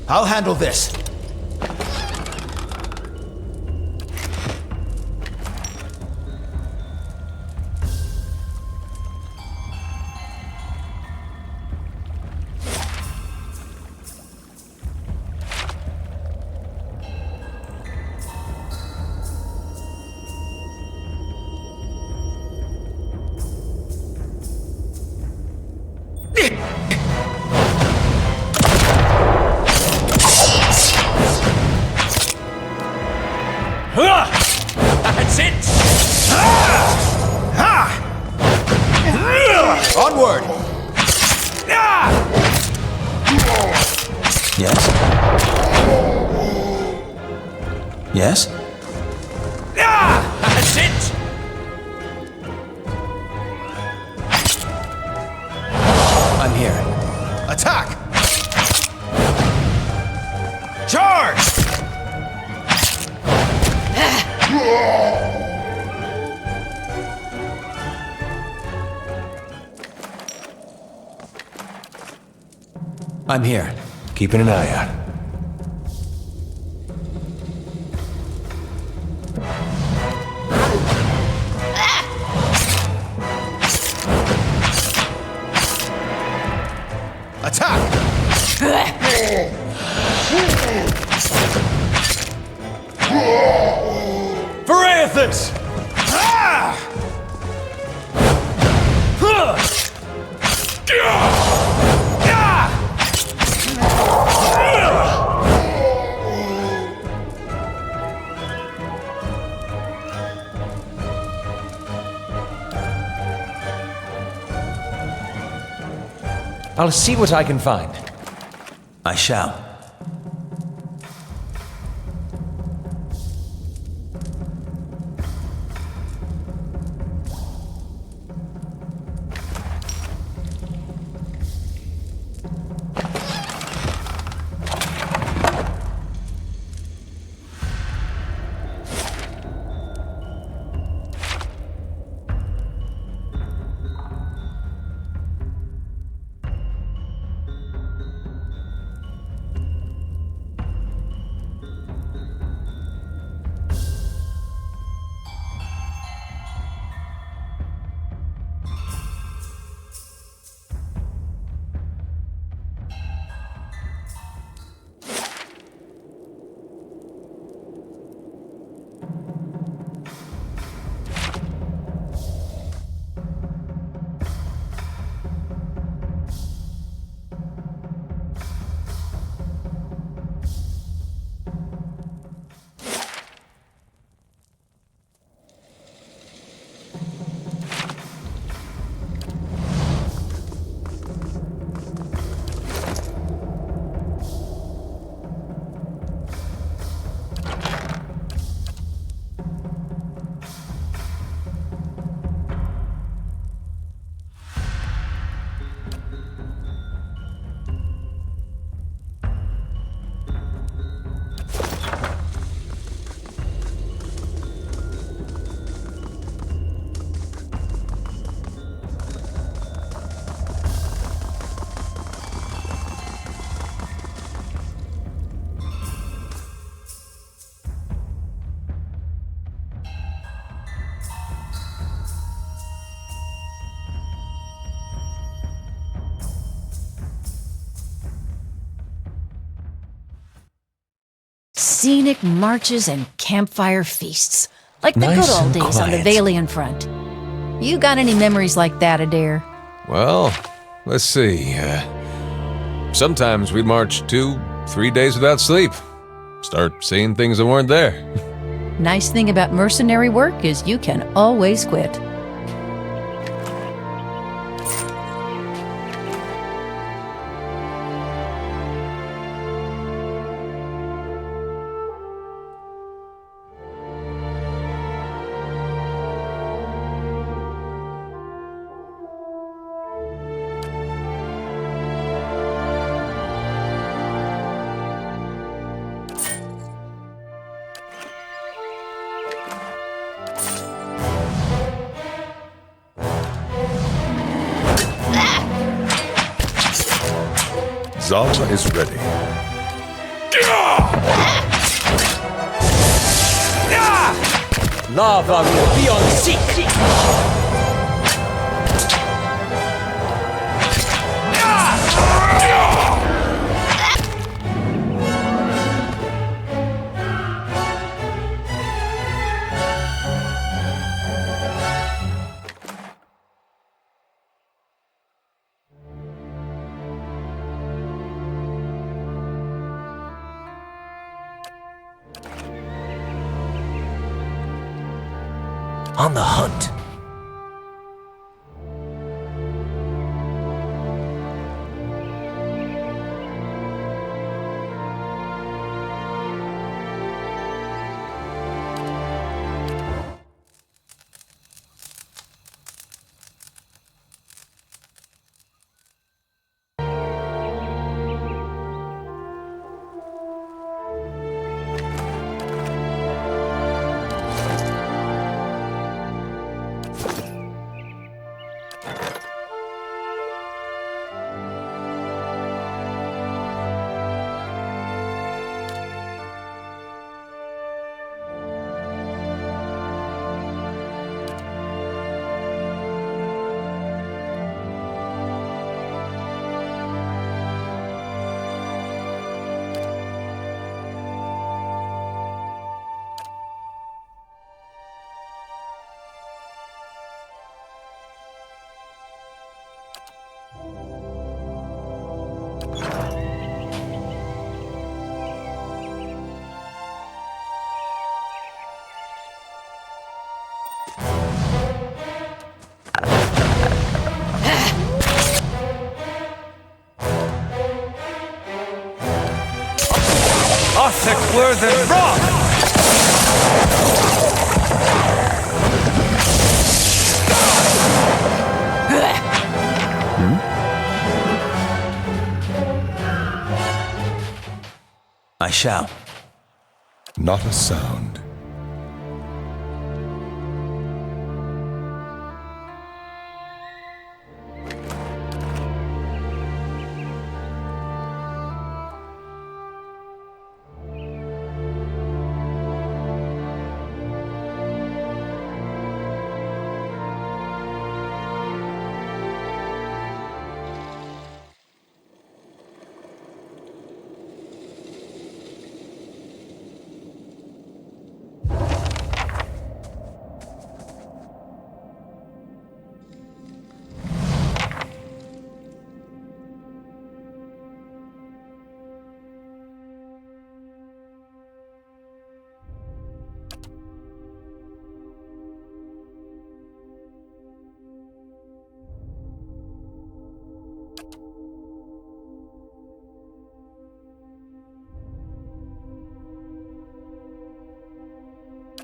I'll handle this. That's it! Onward! Yes? Yes? That's it! I'm here. Attack! Charge! I'm here. Keeping an eye out. Attack! Verathis! I'll see what I can find. I shall. Scenic marches and campfire feasts, like the Nice good old and days on the quiet. Valian front. You got any memories like that, Adair? Well, let's see. Sometimes we'd march 2-3 days without sleep. Start seeing things that weren't there. Nice thing about mercenary work is you can always quit. Zala is ready. Lava will be on seek! On the hunt. Thicker than rock! I shall. Not a sound.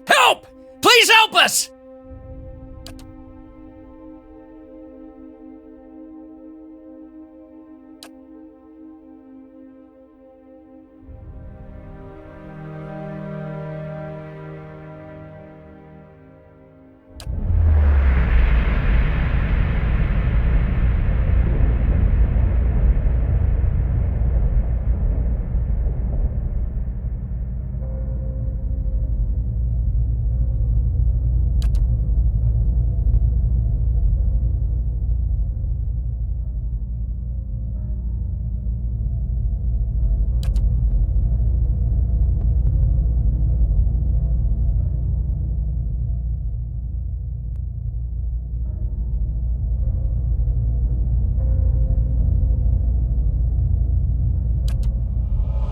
Help! Please help us!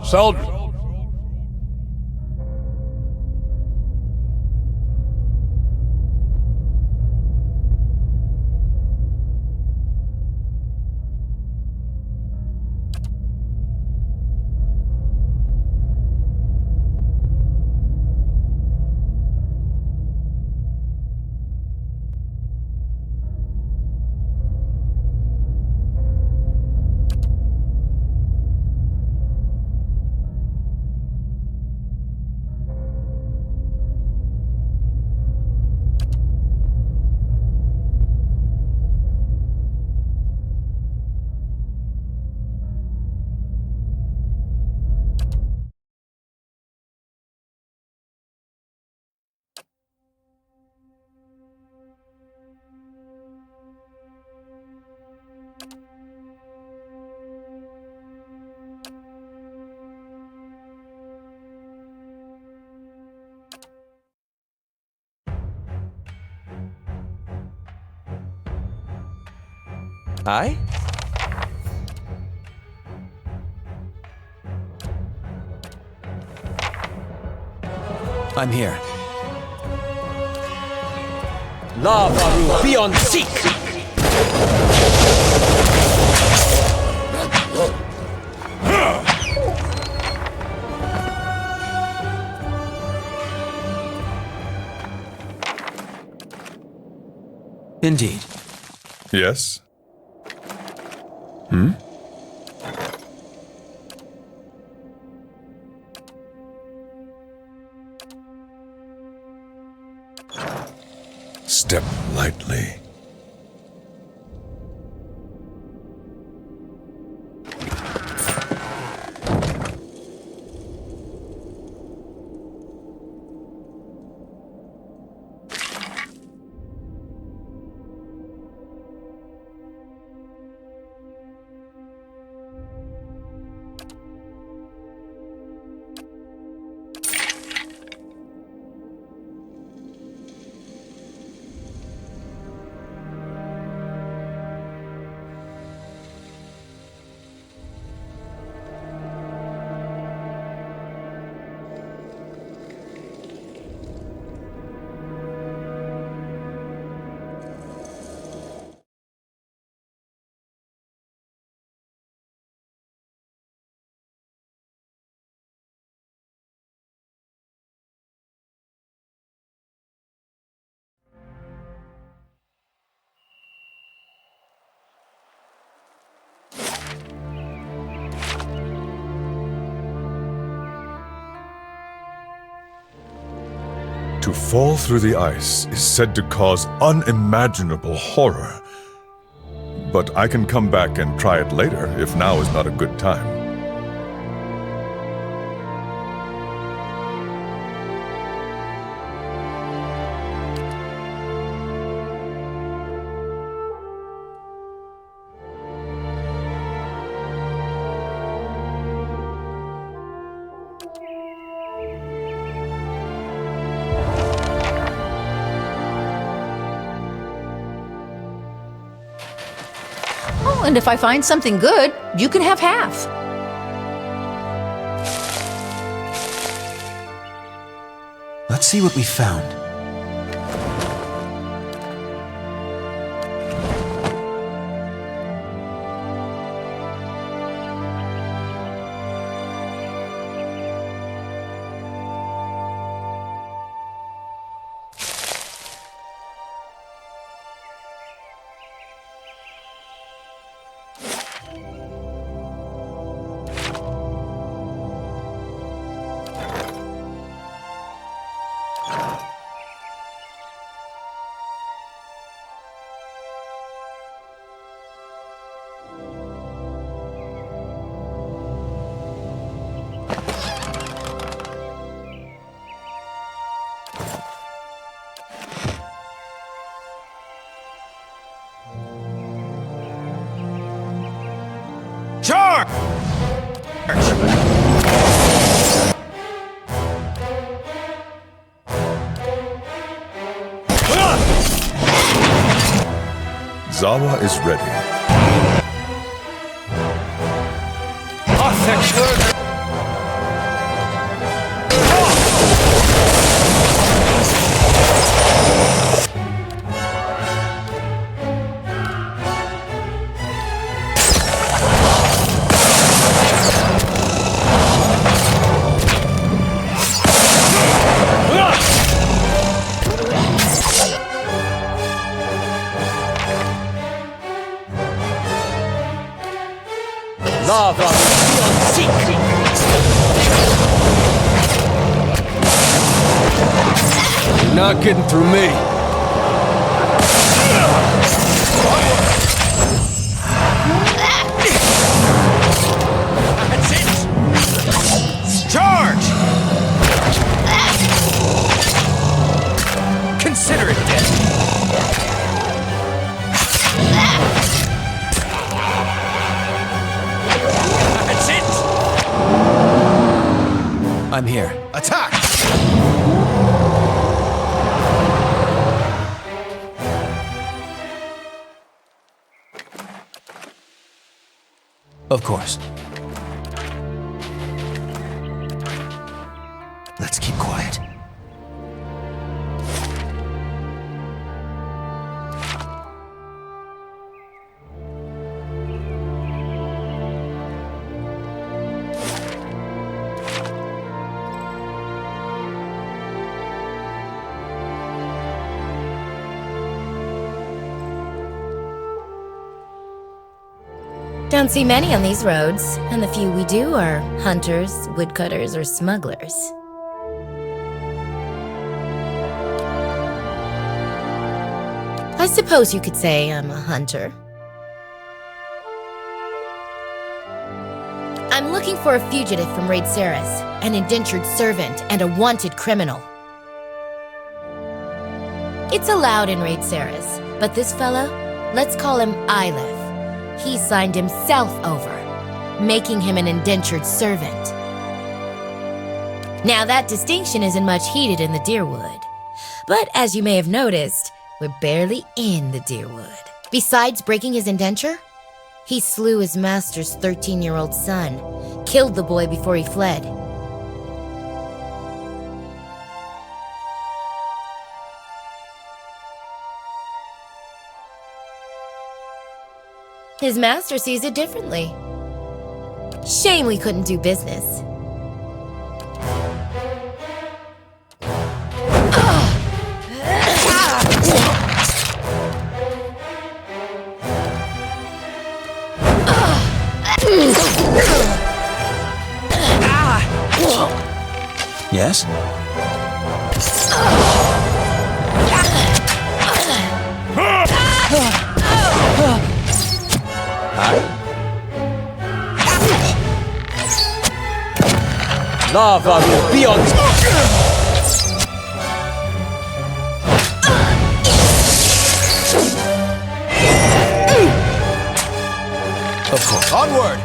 Soldier. Aye? I'm here. Lavaru beyond seek! Indeed. Yes? Hmm? Step lightly. To fall through the ice is said to cause unimaginable horror. But I can come back and try it later if now is not a good time. And if I find something good, you can have half. Let's see what we found. Charge! Zawa is ready. Lava beyond seek! You're not getting through me. That's it! Charge! Consider it dead. That's it! I'm here. Attack! course. Let's keep quiet. Don't see many on these roads, and the few we do are hunters, woodcutters, or smugglers. I suppose you could say I'm a hunter. I'm looking for a fugitive from Raid Ceres, an indentured servant, and a wanted criminal. It's allowed in Raid Ceres, but this fellow, let's call him Ilith. He signed himself over, making him an indentured servant. Now that distinction isn't much heeded in the Deerwood, but as you may have noticed, we're barely in the Deerwood. Besides breaking his indenture, he slew his master's 13-year-old son, killed the boy before he fled. His master sees it differently. Shame we couldn't do business. Yes? Lava will be on. Of course. Onward!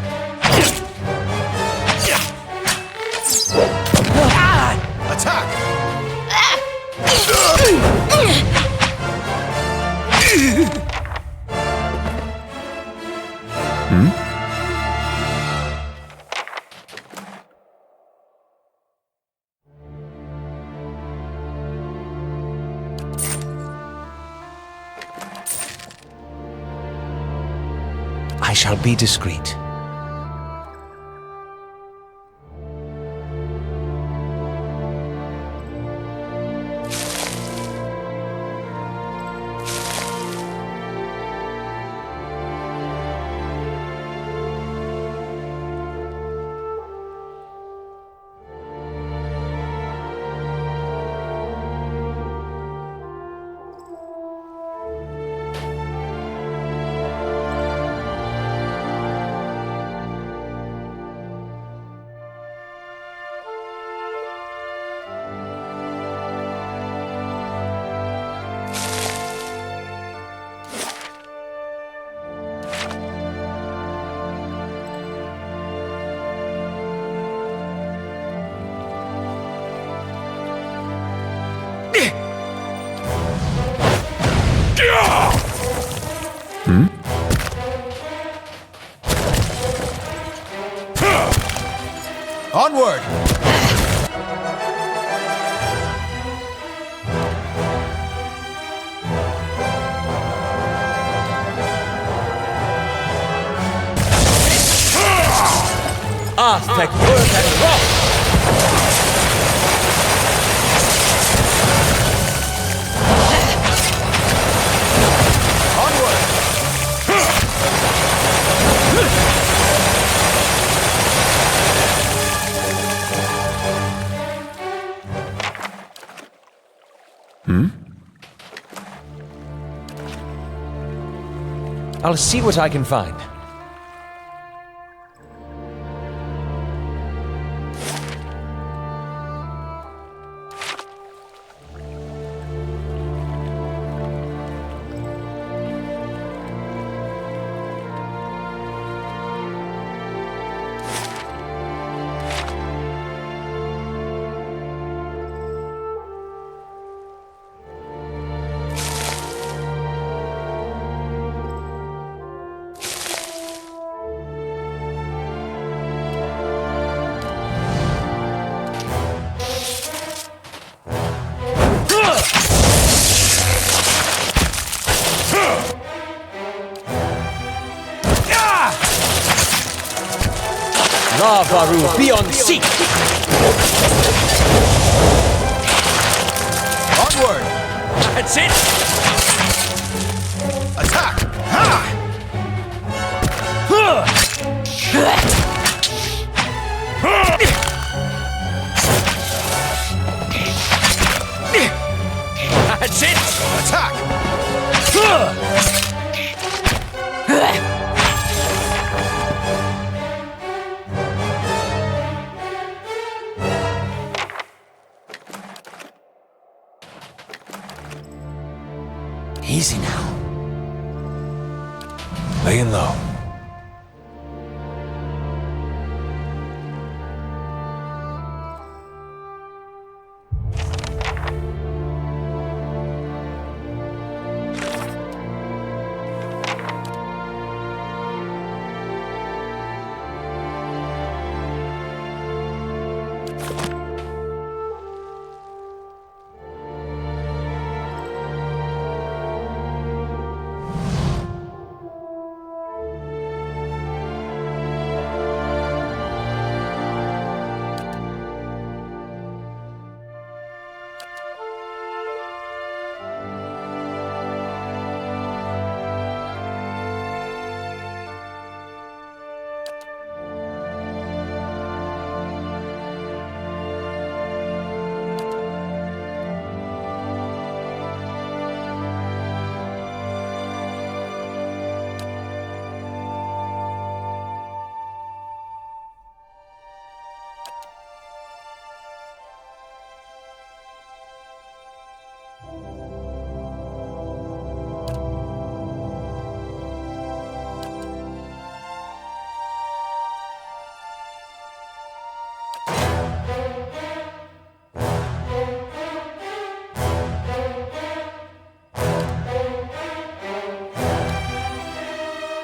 Attack! I shall be discreet. Onward! Aztec word and rock! I'll see what I can find. Ravaru, be on seat! Onward! That's it! Attack! Ha! That's it! Attack! Easy now. Laying low.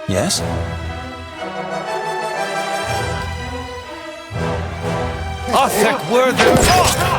Yes? Othek were the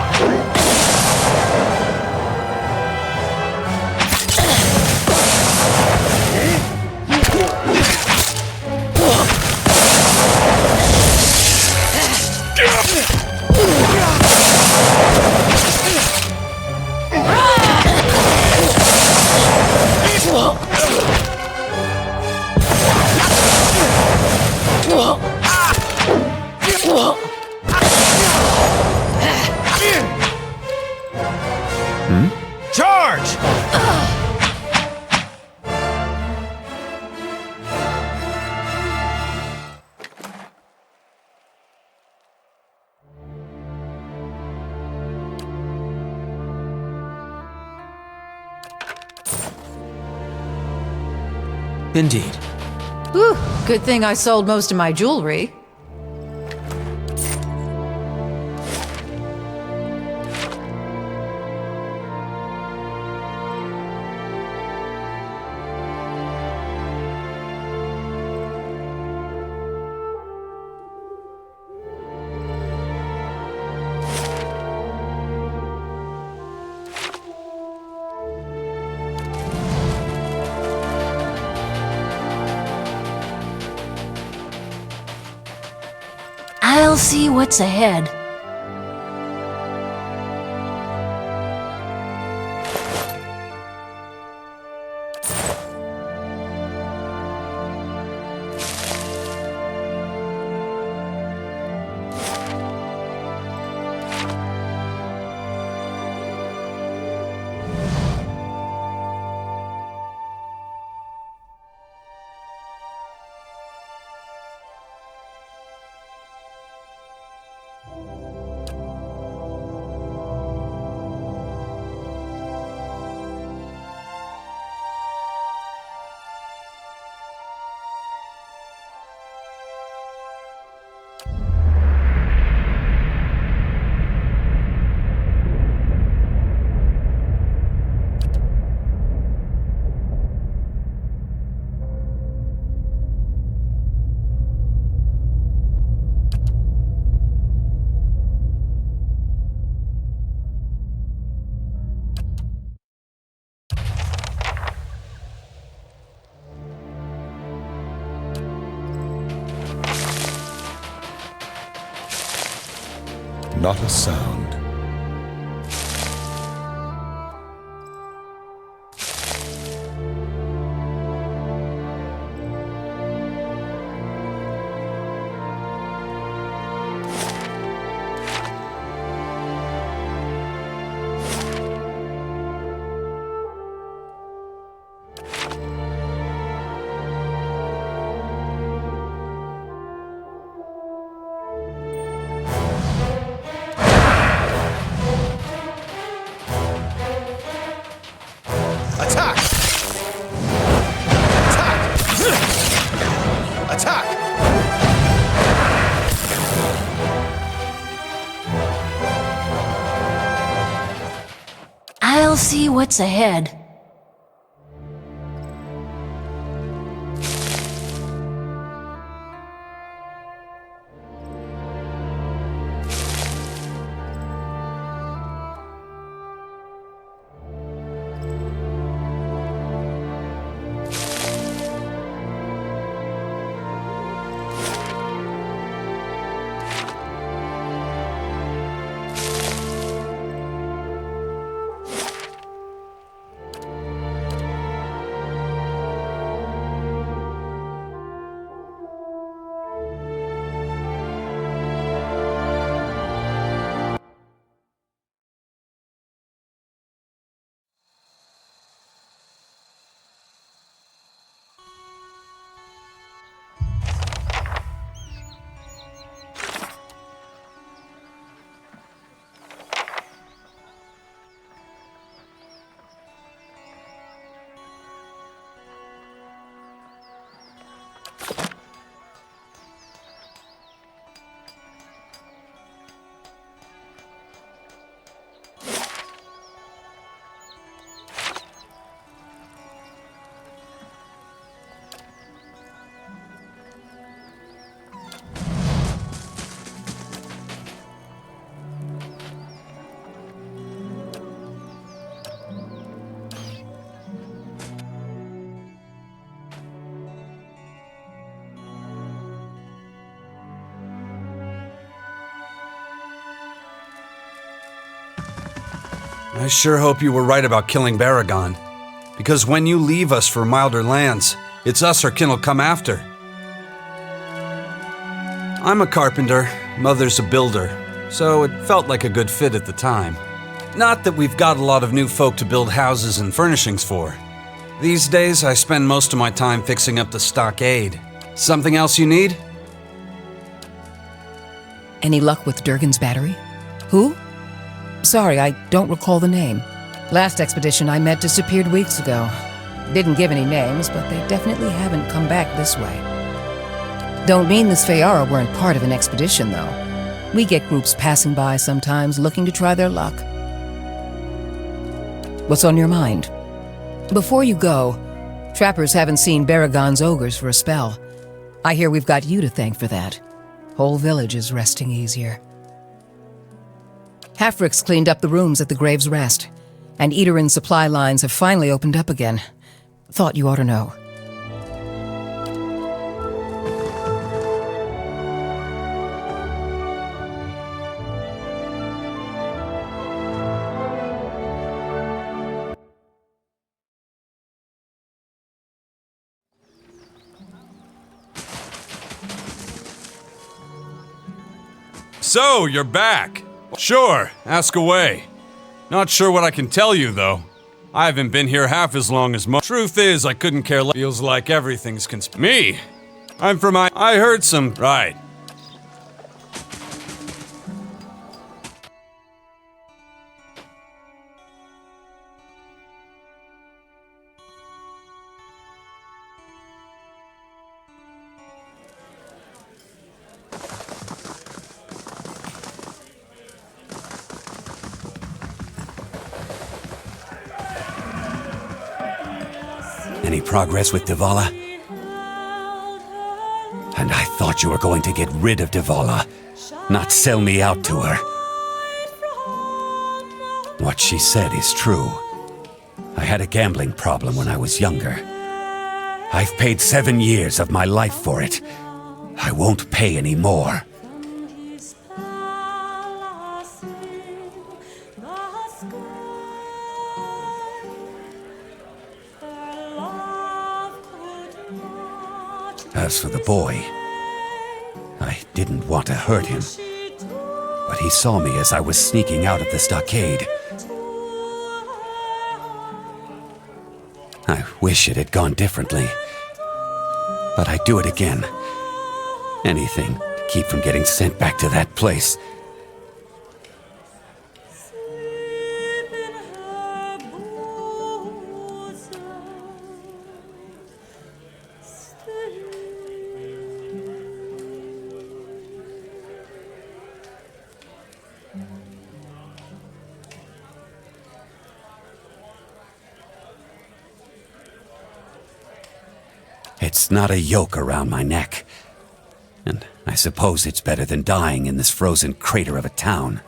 Charge! Indeed. Whew, good thing I sold most of my jewelry. I'll see what's ahead. not a sound. I'll see what's ahead. I sure hope you were right about killing Baragon. Because when you leave us for milder lands, it's us our kin will come after. I'm a carpenter, Mother's a builder, so it felt like a good fit at the time. Not that we've got a lot of new folk to build houses and furnishings for. These days, I spend most of my time fixing up the stockade. Something else you need? Any luck with Durgan's battery? Who? Sorry, I don't recall the name. Last expedition I met disappeared weeks ago. Didn't give any names, but they definitely haven't come back this way. Don't mean the Sfeara weren't part of an expedition, though. We get groups passing by sometimes looking to try their luck. What's on your mind? Before you go, trappers haven't seen Baragon's ogres for a spell. I hear we've got you to thank for that. Whole village is resting easier. Halfricks cleaned up the rooms at the Grave's Rest, and Eaterin supply lines have finally opened up again. Thought you ought to know. So, you're back. Sure, ask away. Not sure what I can tell you, though. I haven't been here half as long as most. Truth is, I couldn't care less. Feels like everything's Me? I'm from I heard some. Right. Any progress with Devala? And I thought you were going to get rid of Devala, not sell me out to her. What she said is true. I had a gambling problem when I was younger. I've paid 7 years of my life for it. I won't pay any more. As for the boy, I didn't want to hurt him, but he saw me as I was sneaking out of the stockade. I wish it had gone differently, but I'd do it again. Anything to keep from getting sent back to that place. It's not a yoke around my neck. And I suppose it's better than dying in this frozen crater of a town.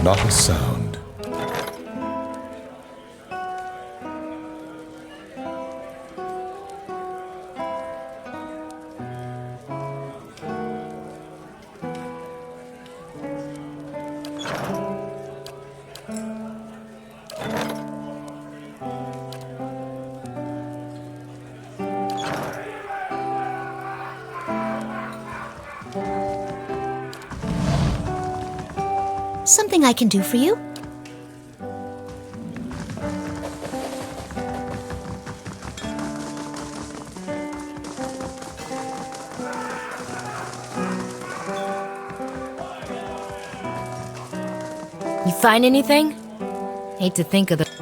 Not a sound. Something I can do for you? You find anything? Hate to think of the...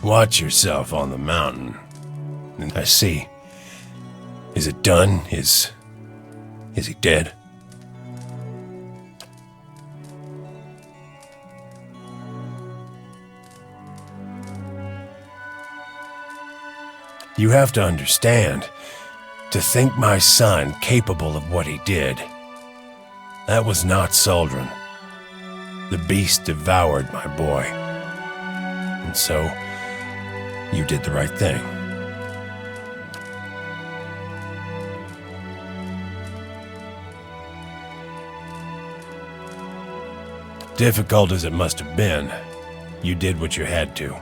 Watch yourself on the mountain. I see. Is it done? Is he dead? You have to understand, to think my son capable of what he did, that was not Soldrin. The beast devoured my boy. And so, you did the right thing. Difficult as it must have been, you did what you had to.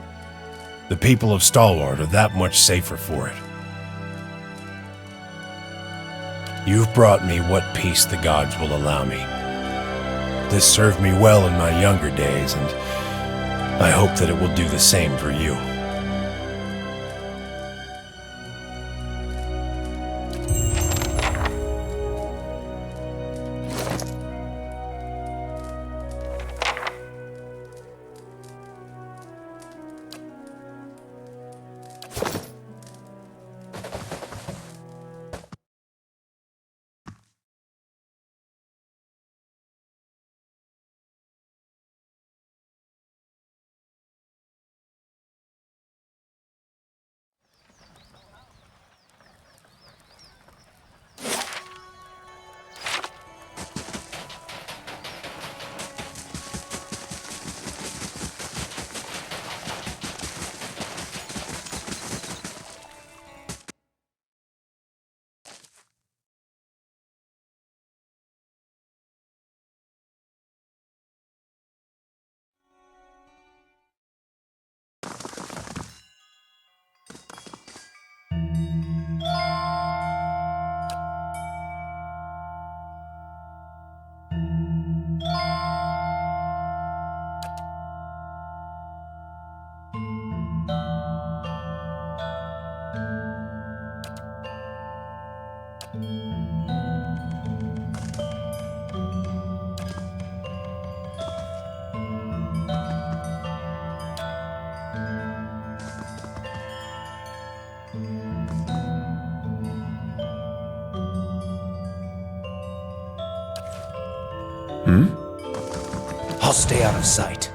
The people of Stalwart are that much safer for it. You've brought me what peace the gods will allow me. This served me well in my younger days, and I hope that it will do the same for you. I'll stay out of sight.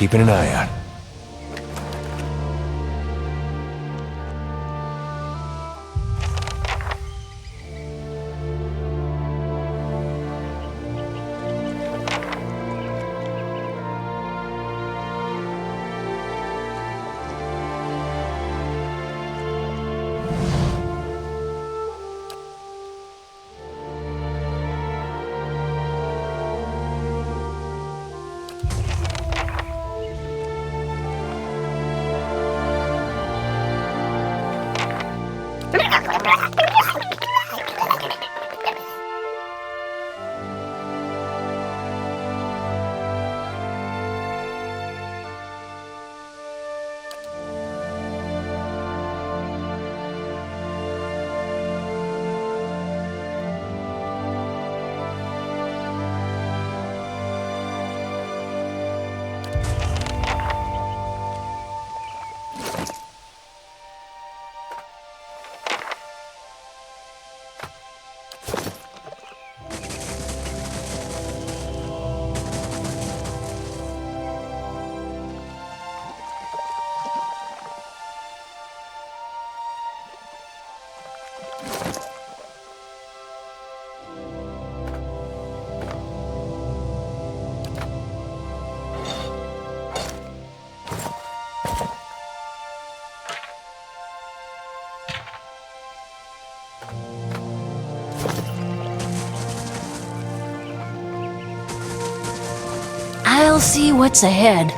keeping an eye out. I'll see what's ahead.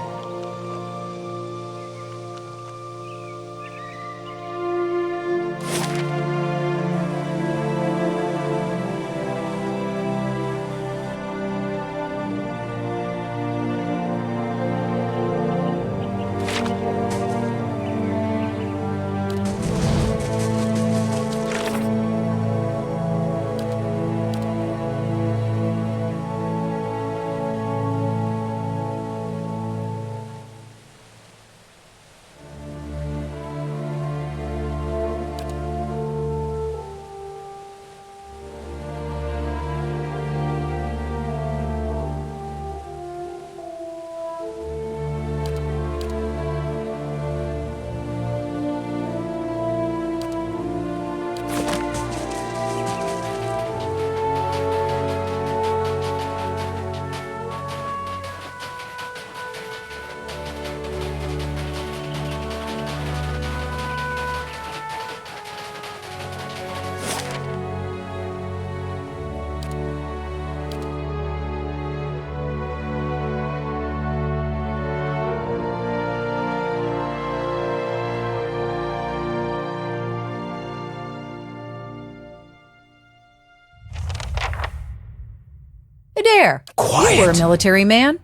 Adair, Quiet. you were a military man.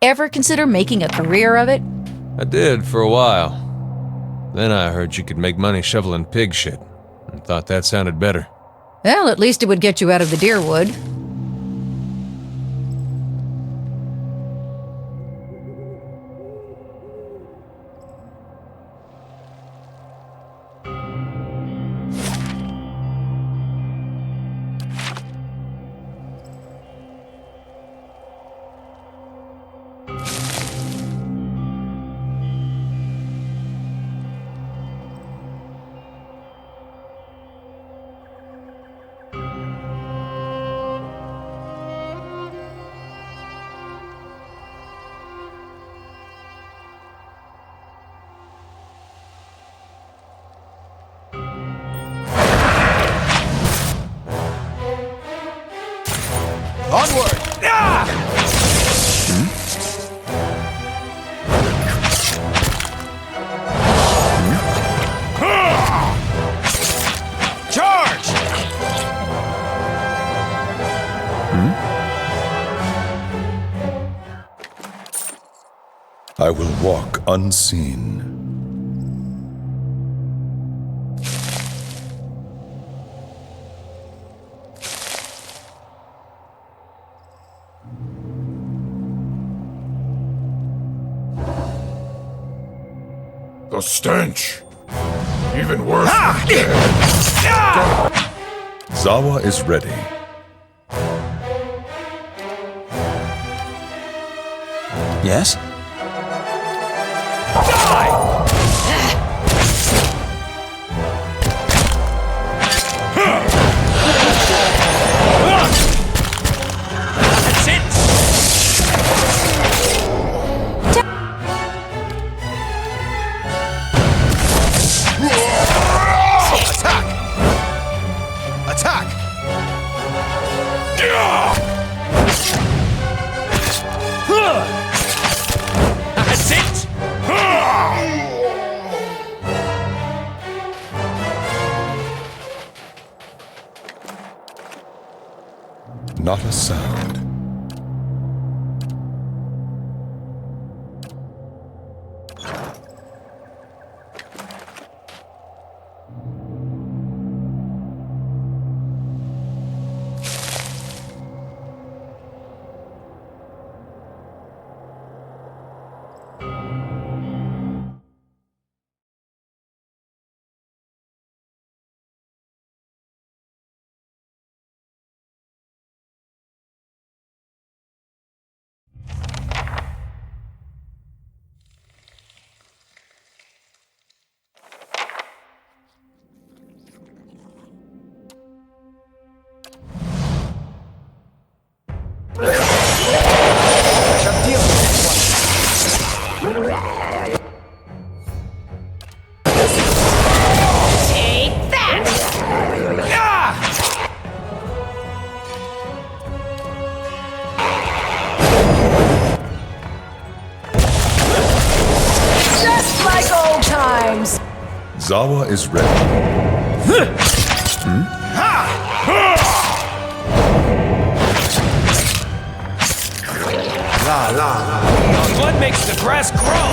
Ever consider making a career of it? I did for a while. Then I heard you could make money shoveling pig shit, and thought that sounded better. Well, at least it would get you out of the deer wood. Onward! Charge! I will walk unseen. The stench. Even worse. Zawa is ready. Yes? not a sound. Take that! Just like old times! Zawa is ready. Your blood makes the grass grow!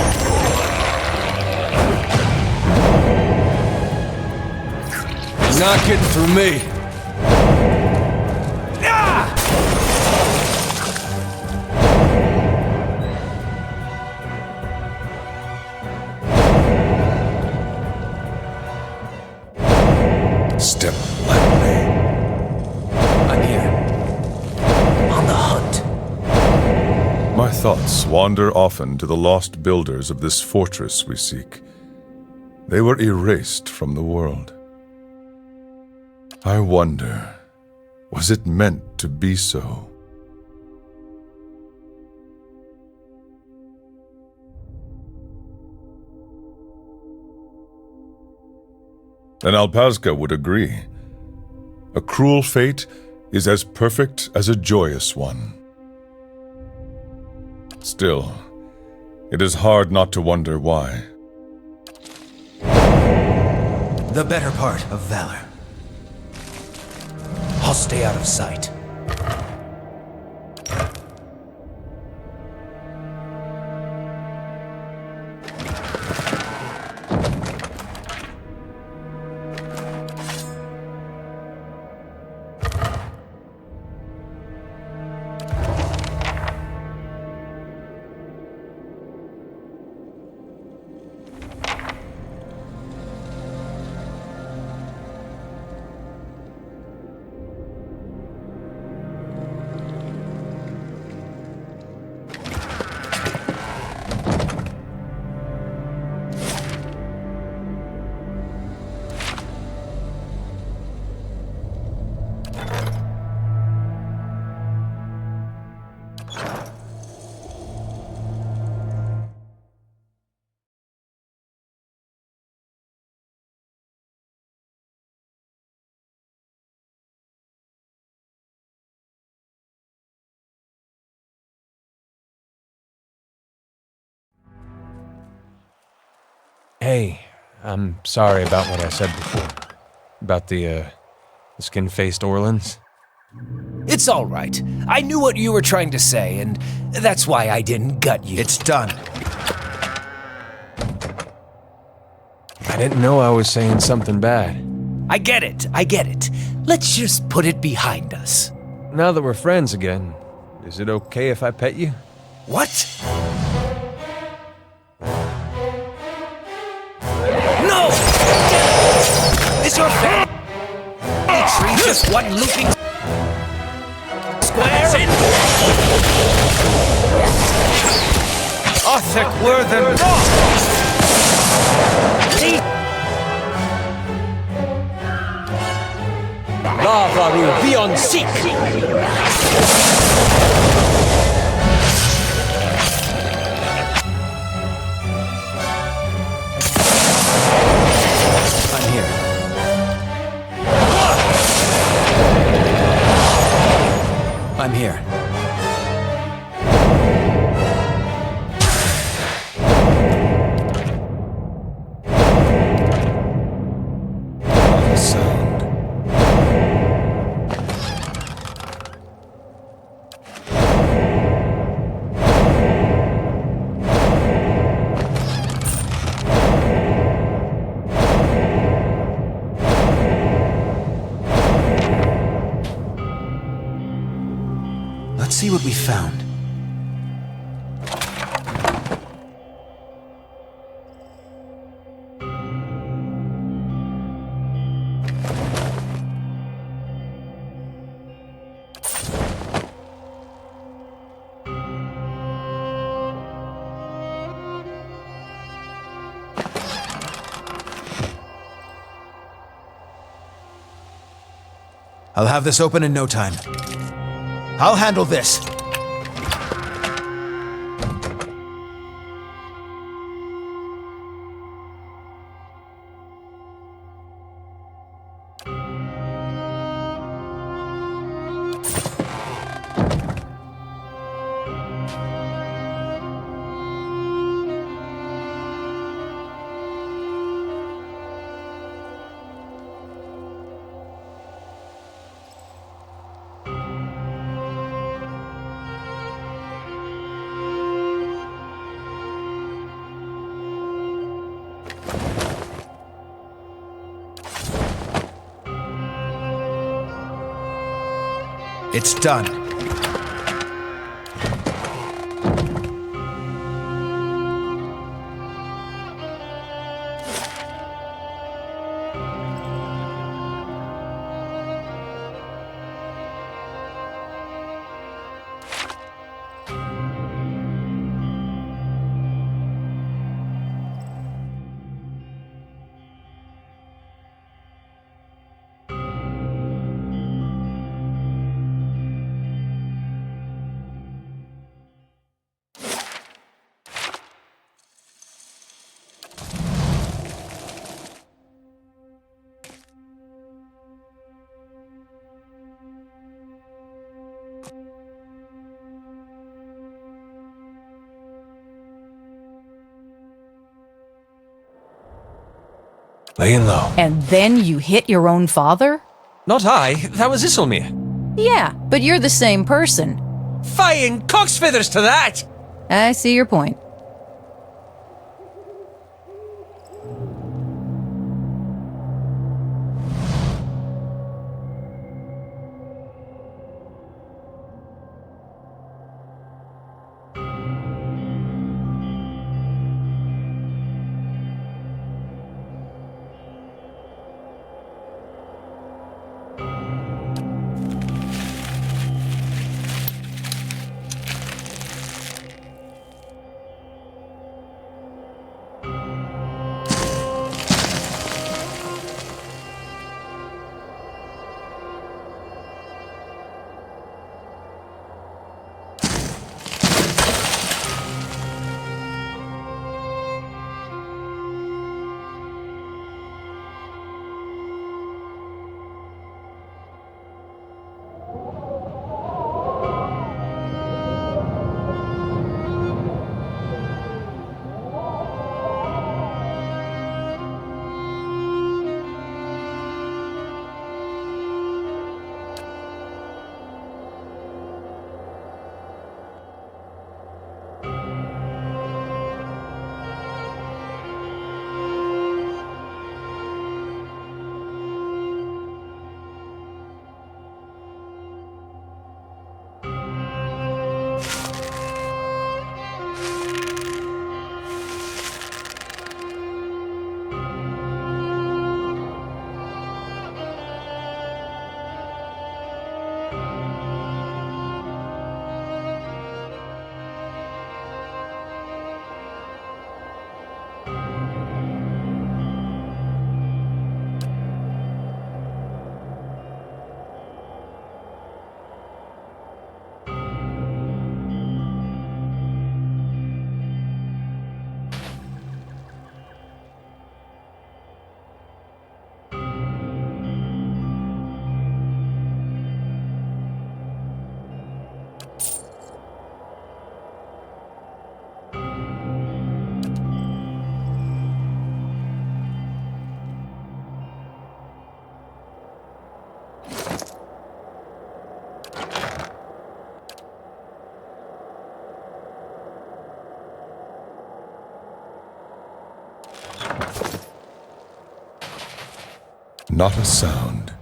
You're not getting through me. Step lightly. I'm here. On the hunt. My thoughts wander often to the lost builders of this fortress we seek. They were erased from the world. I wonder, was it meant to be so? And Alpazka would agree. A cruel fate is as perfect as a joyous one. Still, it is hard not to wonder why. The better part of valor. I'll stay out of sight. Hey, I'm sorry about what I said before. About the skin-faced Orlans. It's all right. I knew what you were trying to say, and that's why I didn't gut you. It's done. I didn't know I was saying something bad. I get it. Let's just put it behind us. Now that we're friends again, is it okay if I pet you? What? No! Is your tree just one looping square? Arthur were them Lava will be on seek! I'm here. I'm here. see what we found. I'll have this open in no time. I'll handle this. It's done. Laying low. And then you hit your own father? Not I. That was Isilmir. Yeah, but you're the same person. Fine cock's feathers to that! I see your point. Not a sound.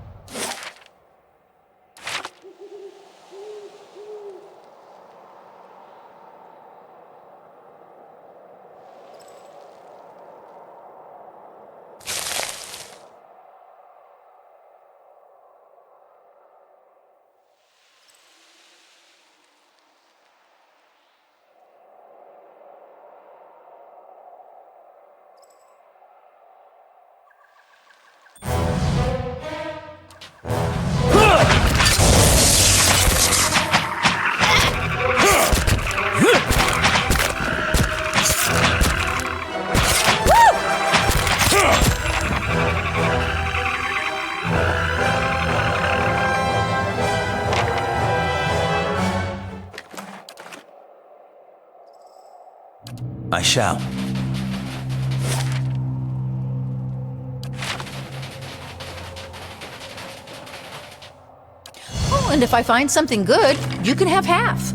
I shall. Oh, and if I find something good, you can have half.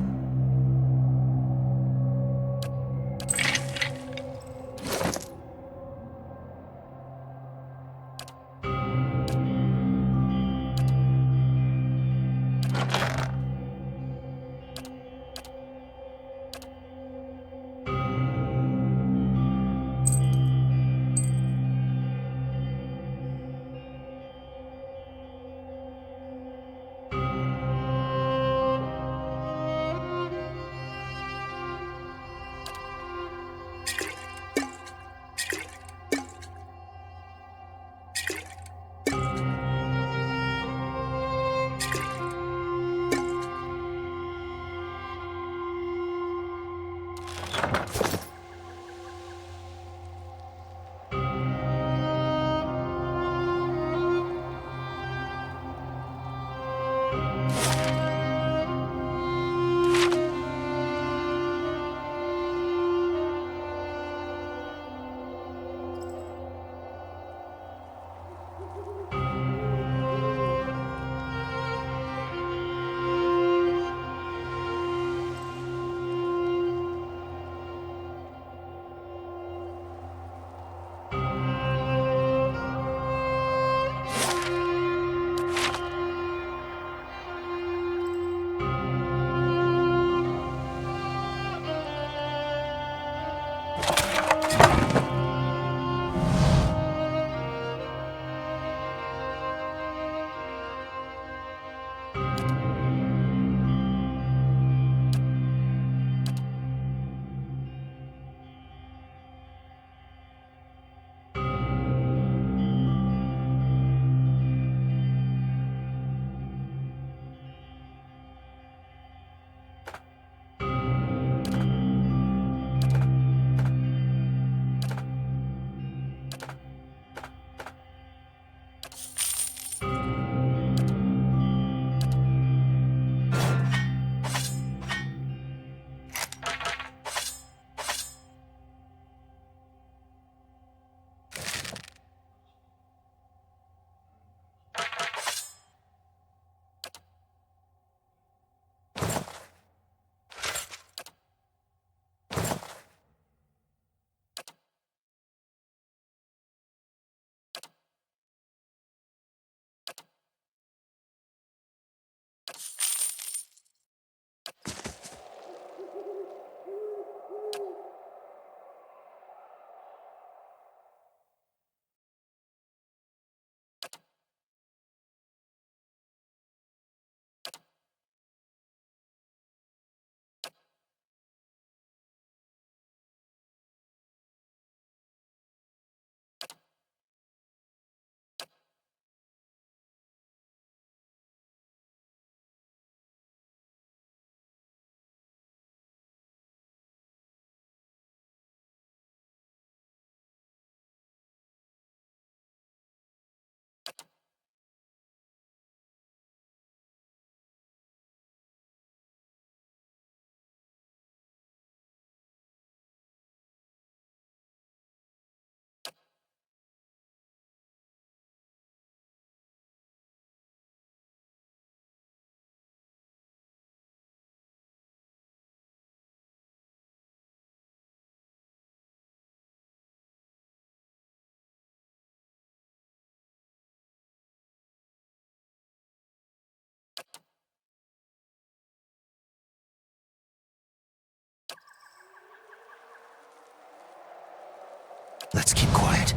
Let's keep quiet.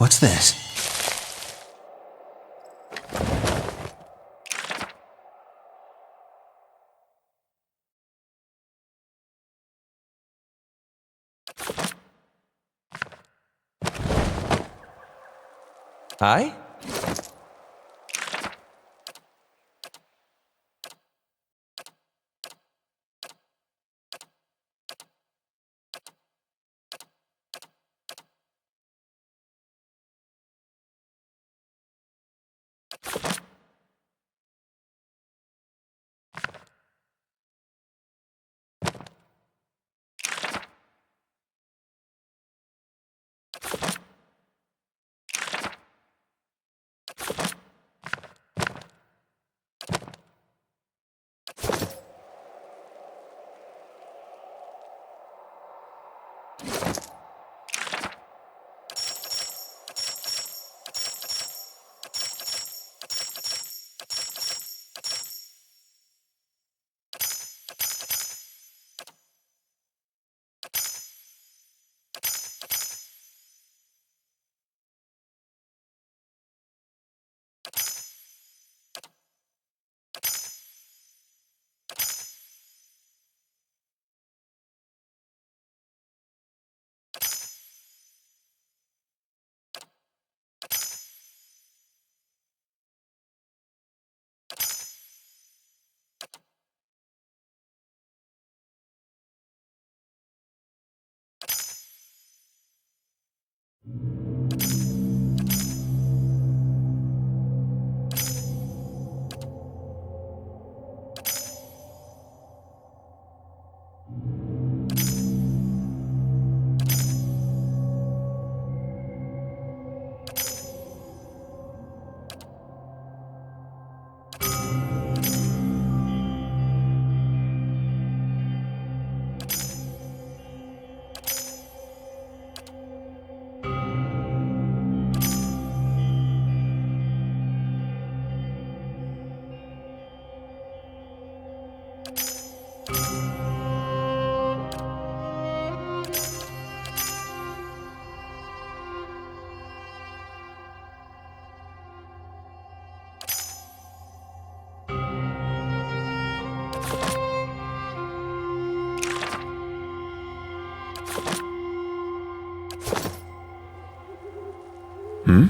What's this? Hi? Hmm?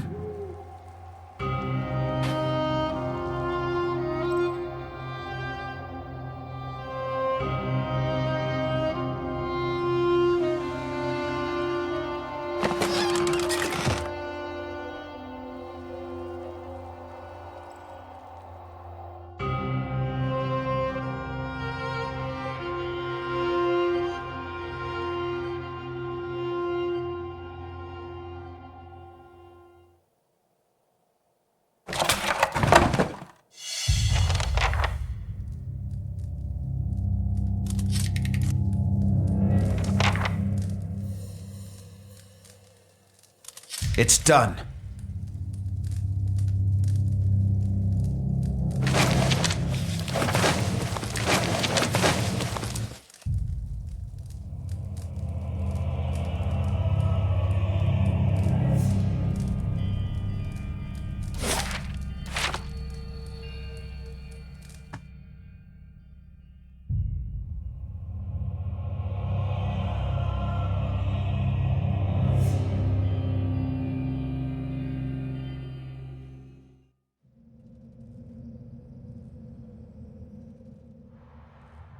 It's done.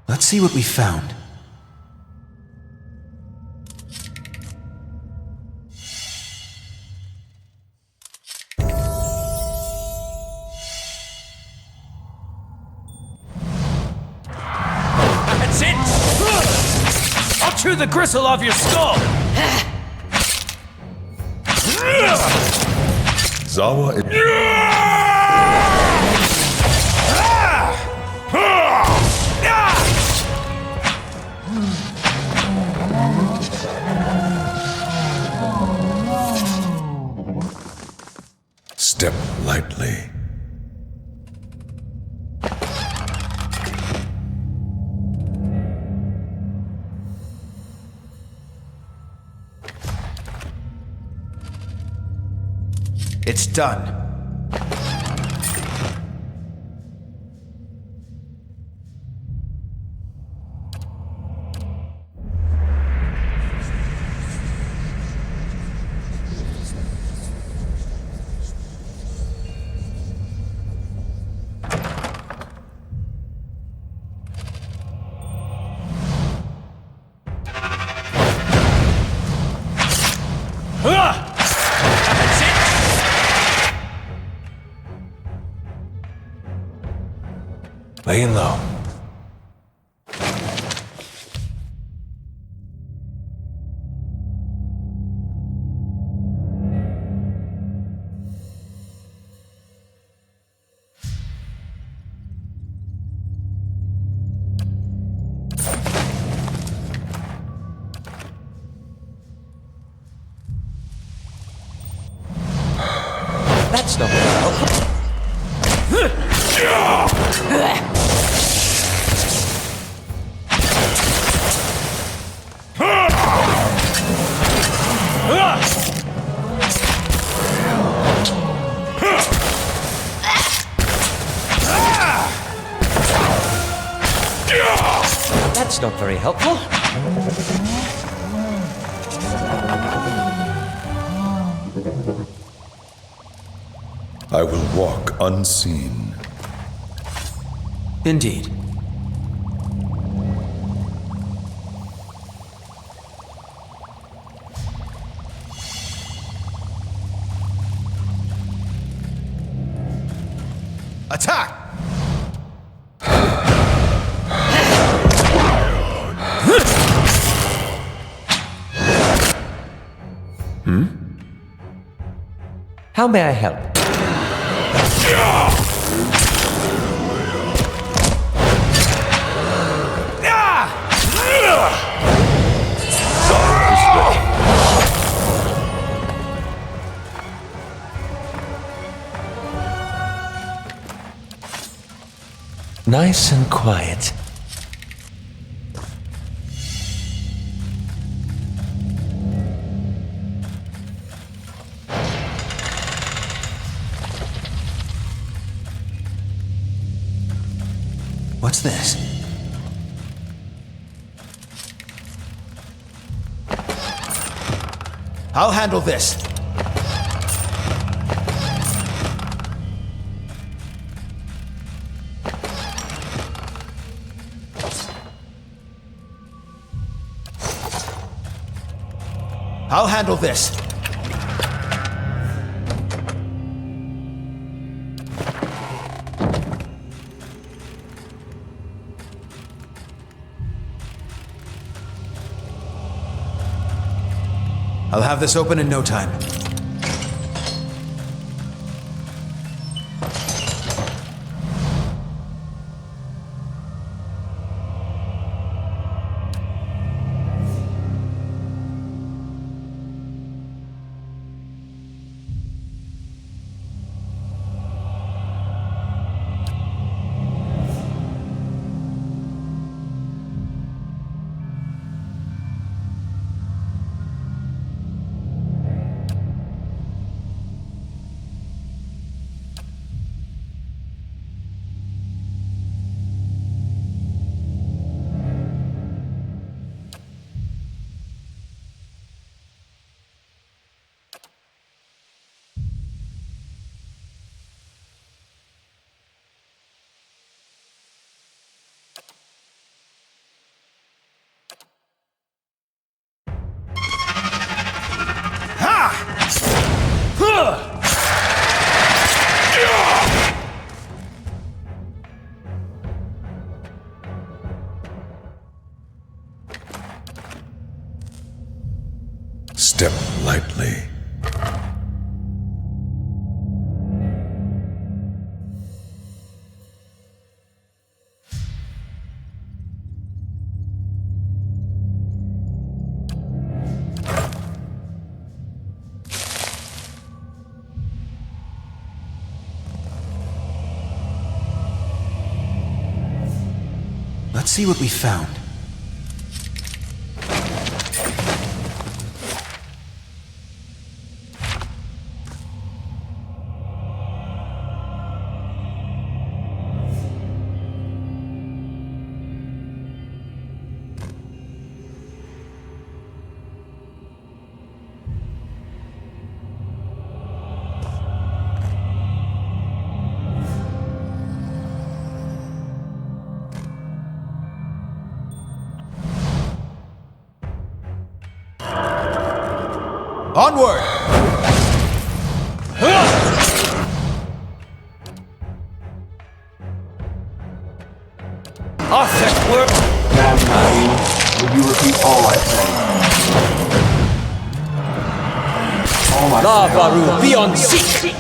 Let's see what we found. That's it! I'll chew the gristle off your skull! Zawa. Step lightly. It's done. Laying low. That's not helpful. That's not very helpful. I will walk unseen. Indeed. Attack! How may I help? Nice and quiet. What's this? I'll handle this. I'll handle this. I'll have this open in no time. Step lightly. Let's see what we found. Onward! Offset work! Madam Naeem, will you repeat all I say? All I La say. Baru, be on seat!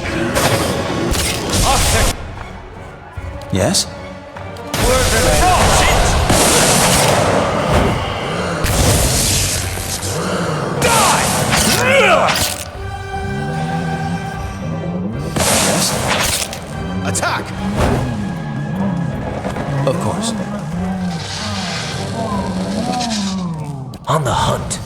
Offset! Yes? Yes? Attack! Of course. On the hunt.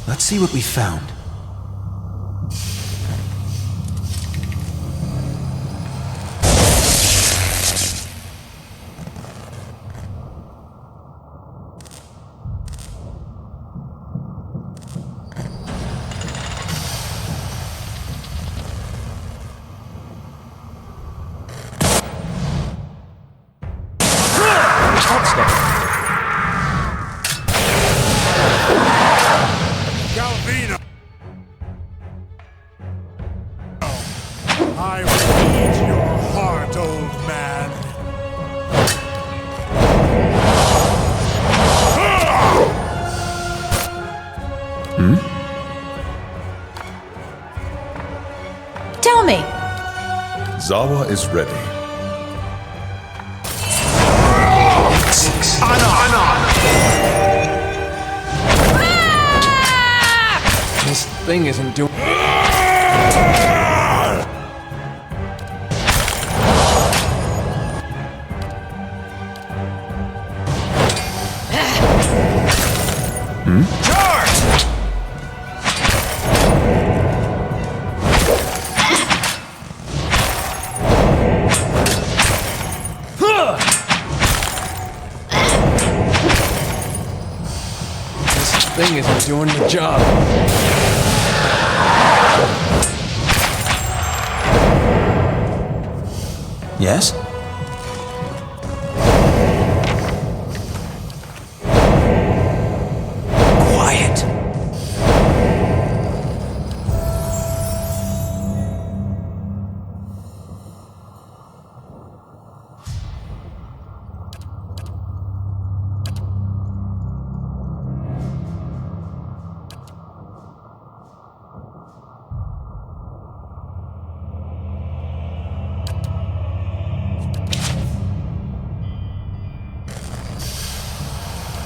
Let's see what we found. Galvino! I read your heart, old man. Tell me. Zawa is ready. This thing isn't doing... This thing isn't doing the job. Yes? Quiet.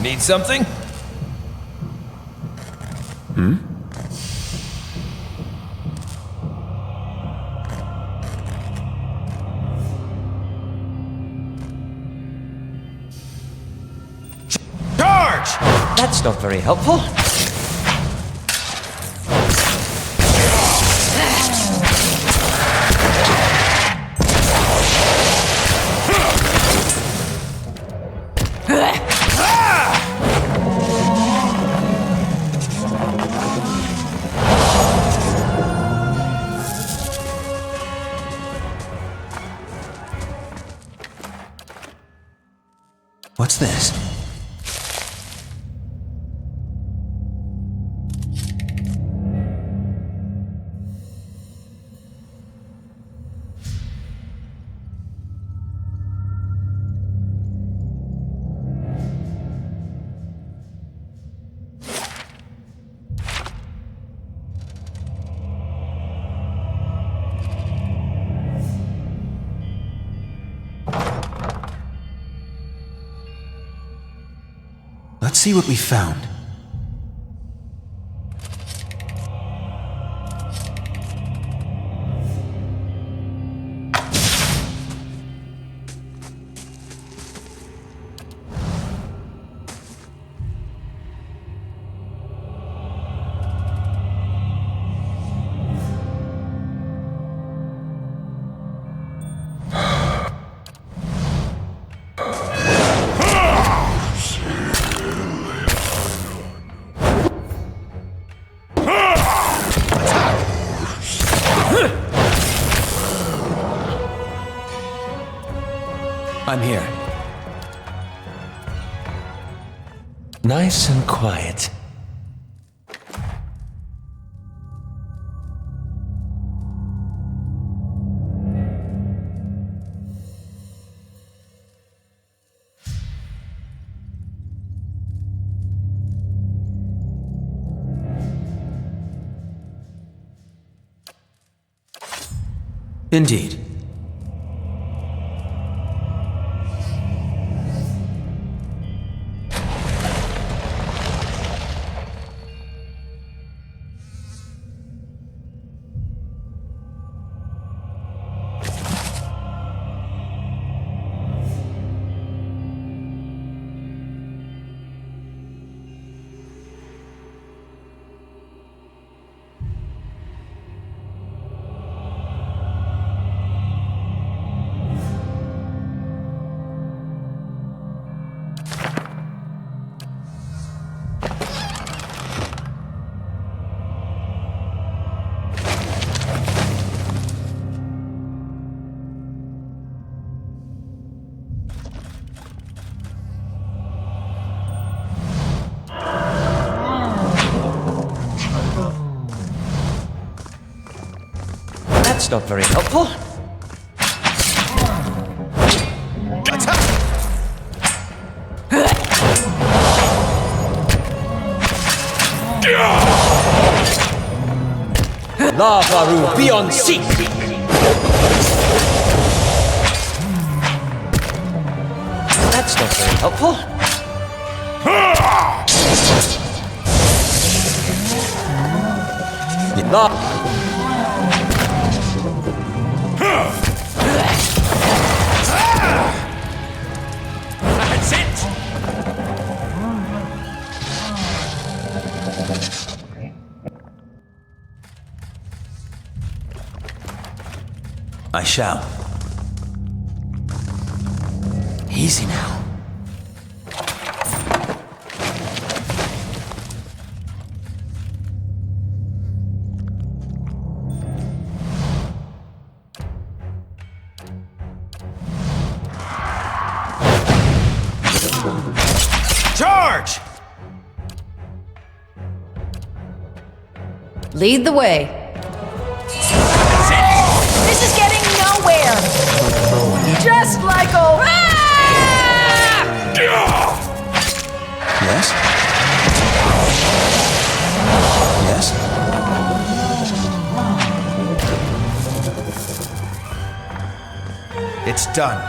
Need something? Charge! That's not very helpful. What's this? Let's see what we found. I'm here. Nice and quiet. Indeed. That's not very helpful. La Varu, be on seek! That's not very helpful. La... That's it! I shall. Easy now. Charge! Lead the way. This is getting nowhere! Just like a... Yes? Yes? It's done.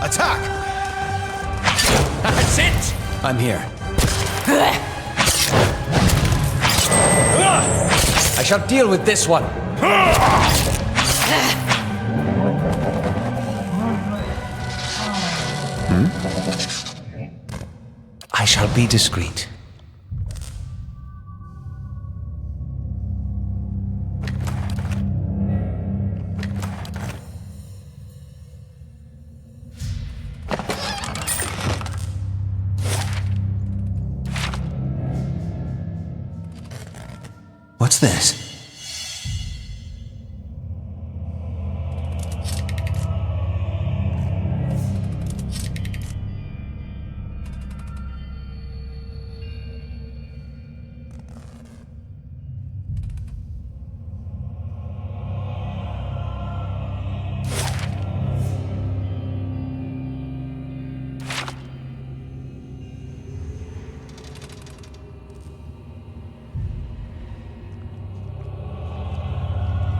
Attack! That's it! I'm here. I shall deal with this one. I shall be discreet. What's this?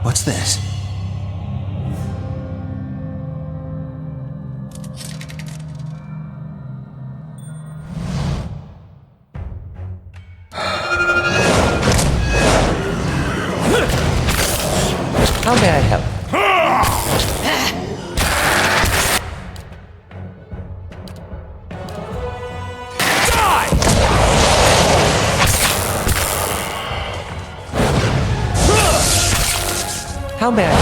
What's this? How may I help? How may I help?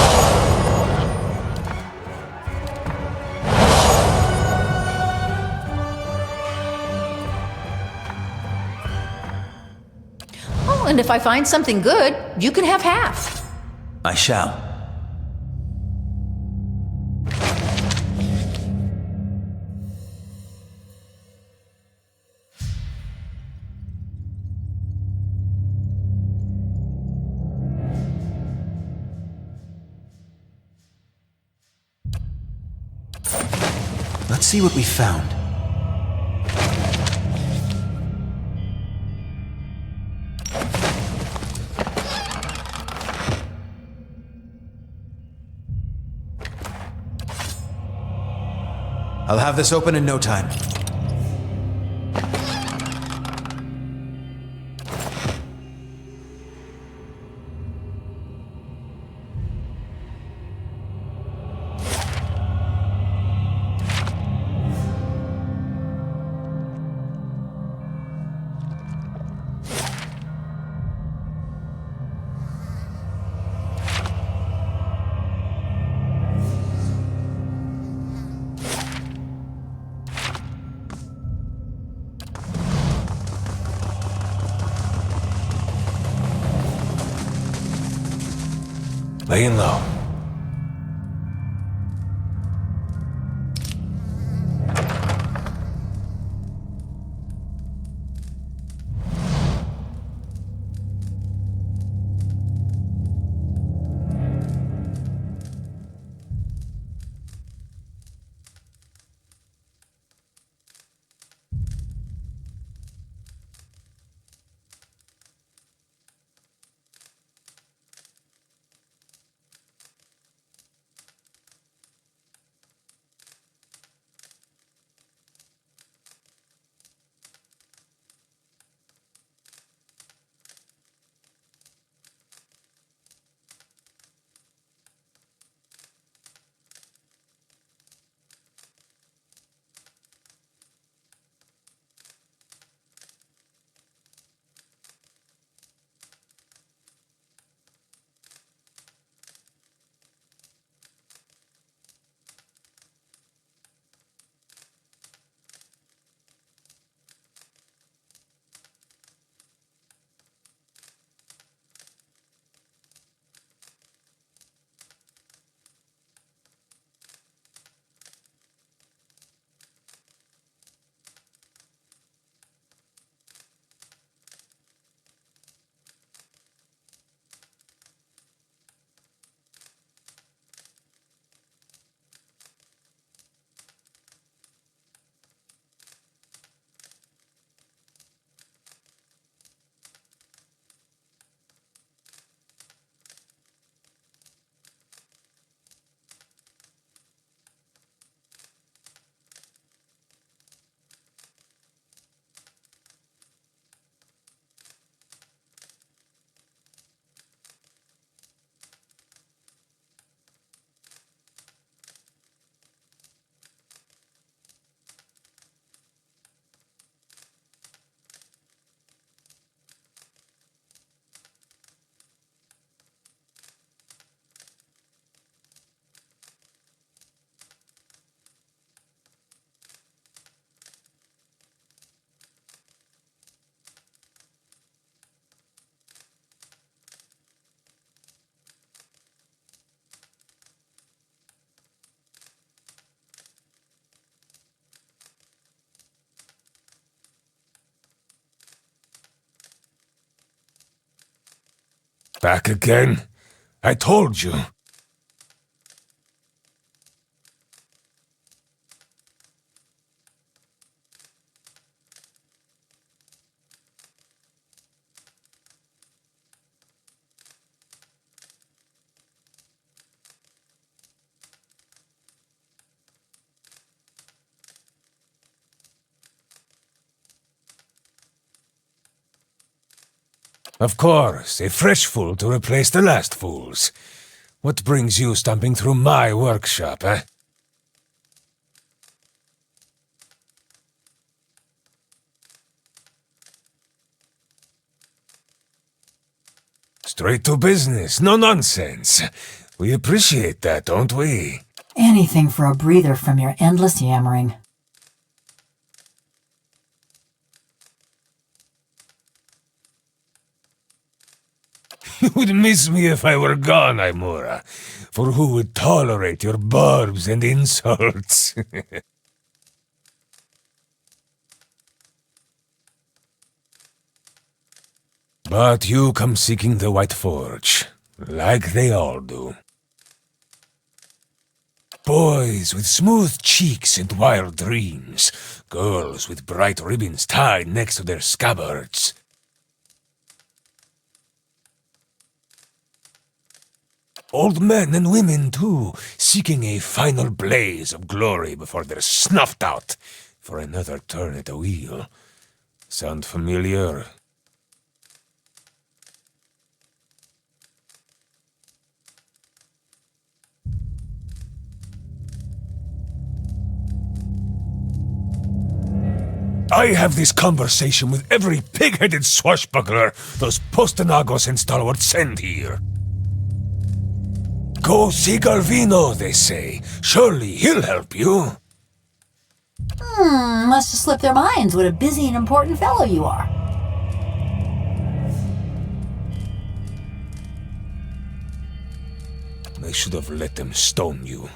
Oh, and if I find something good, you can have half. I shall. Let's see what we found. I'll have this open in no time. Laying low. Back again? I told you. Of course, a fresh fool to replace the last fools. What brings you stomping through my workshop, eh? Straight to business, no nonsense. We appreciate that, don't we? Anything for a breather from your endless yammering. You would miss me if I were gone, Aimura. For who would tolerate your barbs and insults? But you come seeking the White Forge, like they all do. Boys with smooth cheeks and wild dreams, girls with bright ribbons tied next to their scabbards. Old men and women, too, seeking a final blaze of glory before they're snuffed out for another turn at the wheel. Sound familiar? I have this conversation with every pig-headed swashbuckler those Postanagos and Stalwart send here. Go see Galvino, they say. Surely he'll help you. Must have slipped their minds what a busy and important fellow you are. I should have let them stone you.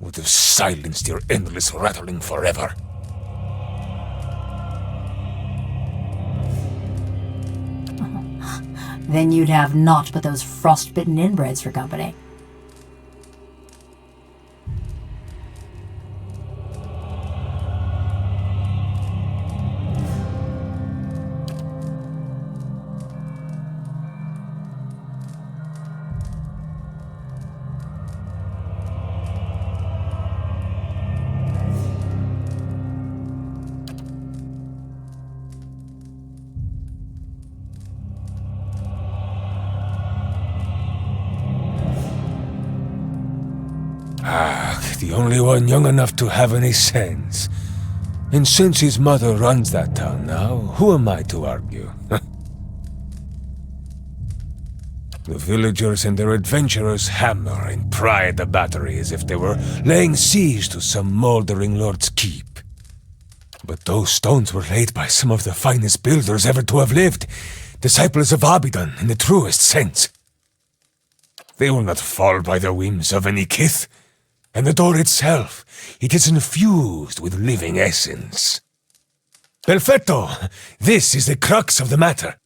Would have silenced your endless rattling forever. Then you'd have naught but those frostbitten inbreds for company. The only one young enough to have any sense. And since his mother runs that town now, who am I to argue? The villagers and their adventurers hammer and pry at the battery as if they were laying siege to some moldering lord's keep. But those stones were laid by some of the finest builders ever to have lived, disciples of Abidan in the truest sense. They will not fall by the whims of any kith. And the door itself, it is infused with living essence. Perfetto! This is the crux of the matter.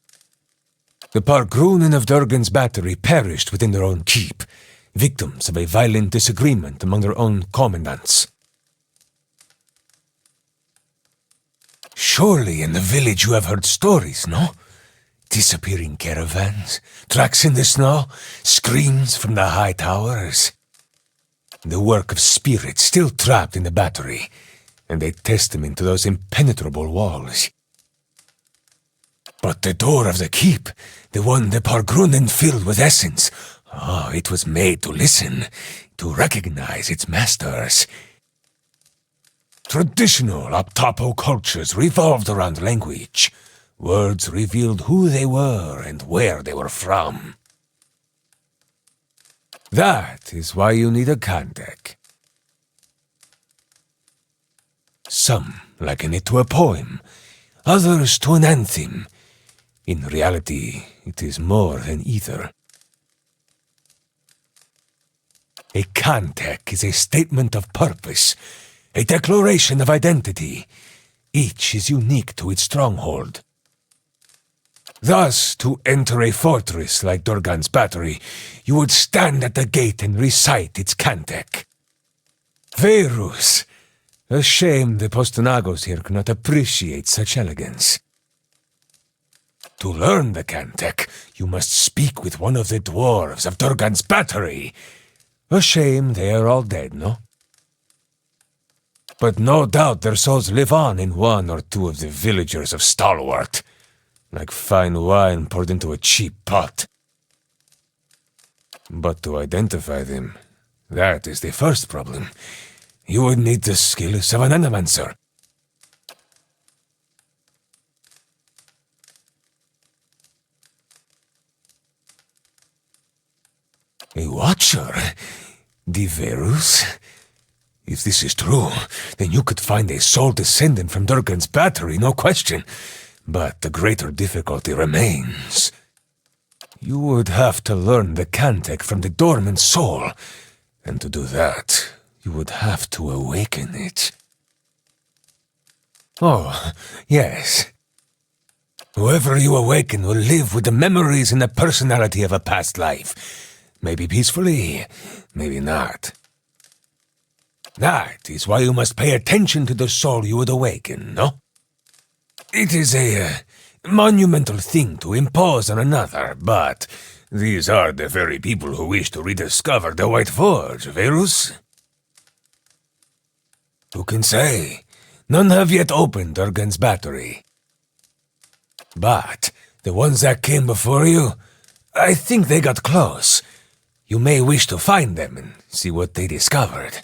The Pargrunen of Durgan's battery perished within their own keep, victims of a violent disagreement among their own commandants. Surely in the village you have heard stories, no? Disappearing caravans, tracks in the snow, screams from the high towers. The work of spirits still trapped in the battery, and a testament to those impenetrable walls. But the door of the keep, the one the Pargrunen filled with essence, it was made to listen, to recognize its masters. Traditional Aptapo cultures revolved around language. Words revealed who they were and where they were from. That is why you need a Kantek. Some liken it to a poem, others to an anthem. In reality, it is more than either. A Kantek is a statement of purpose, a declaration of identity. Each is unique to its stronghold. Thus, to enter a fortress like Durgan's battery, you would stand at the gate and recite its Kantek. Verus! A shame the Postanagos here cannot appreciate such elegance. To learn the Kantek, you must speak with one of the dwarves of Durgan's battery. A shame they are all dead, no? But no doubt their souls live on in one or two of the villagers of Stalwart. like fine wine poured into a cheap pot. But to identify them, that is the first problem. You would need the skills of an animancer. A watcher? The Verus? If this is true, then you could find a sole descendant from Durgan's battery, no question. But the greater difficulty remains. You would have to learn the Cantic from the dormant soul, and to do that, you would have to awaken it. Oh, yes. Whoever you awaken will live with the memories and the personality of a past life. Maybe peacefully, maybe not. That is why you must pay attention to the soul you would awaken, no? It is a monumental thing to impose on another, but these are the very people who wish to rediscover the White Forge, Verus. Who can say? None have yet opened Durgan's battery. But the ones that came before you, I think they got close. You may wish to find them and see what they discovered.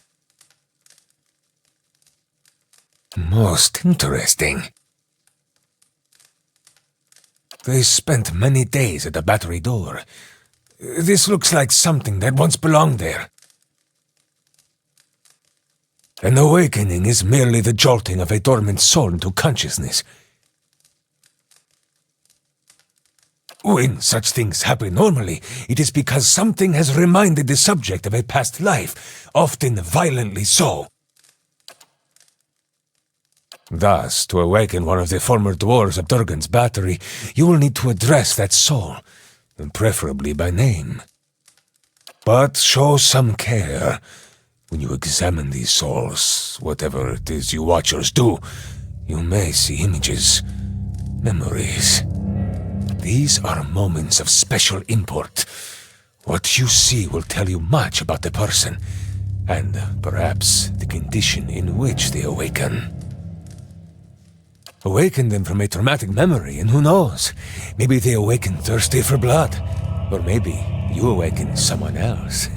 Most interesting. They spent many days at the battery door. This looks like something that once belonged there. An awakening is merely the jolting of a dormant soul into consciousness. When such things happen normally, it is because something has reminded the subject of a past life, often violently so. Thus, to awaken one of the former dwarves of Durgan's battery, you will need to address that soul, and preferably by name. But show some care. When you examine these souls, whatever it is you watchers do, you may see images, memories. These are moments of special import. What you see will tell you much about the person, and perhaps the condition in which they awaken. Awaken them from a traumatic memory, and who knows, maybe they awaken thirsty for blood, or maybe you awaken someone else.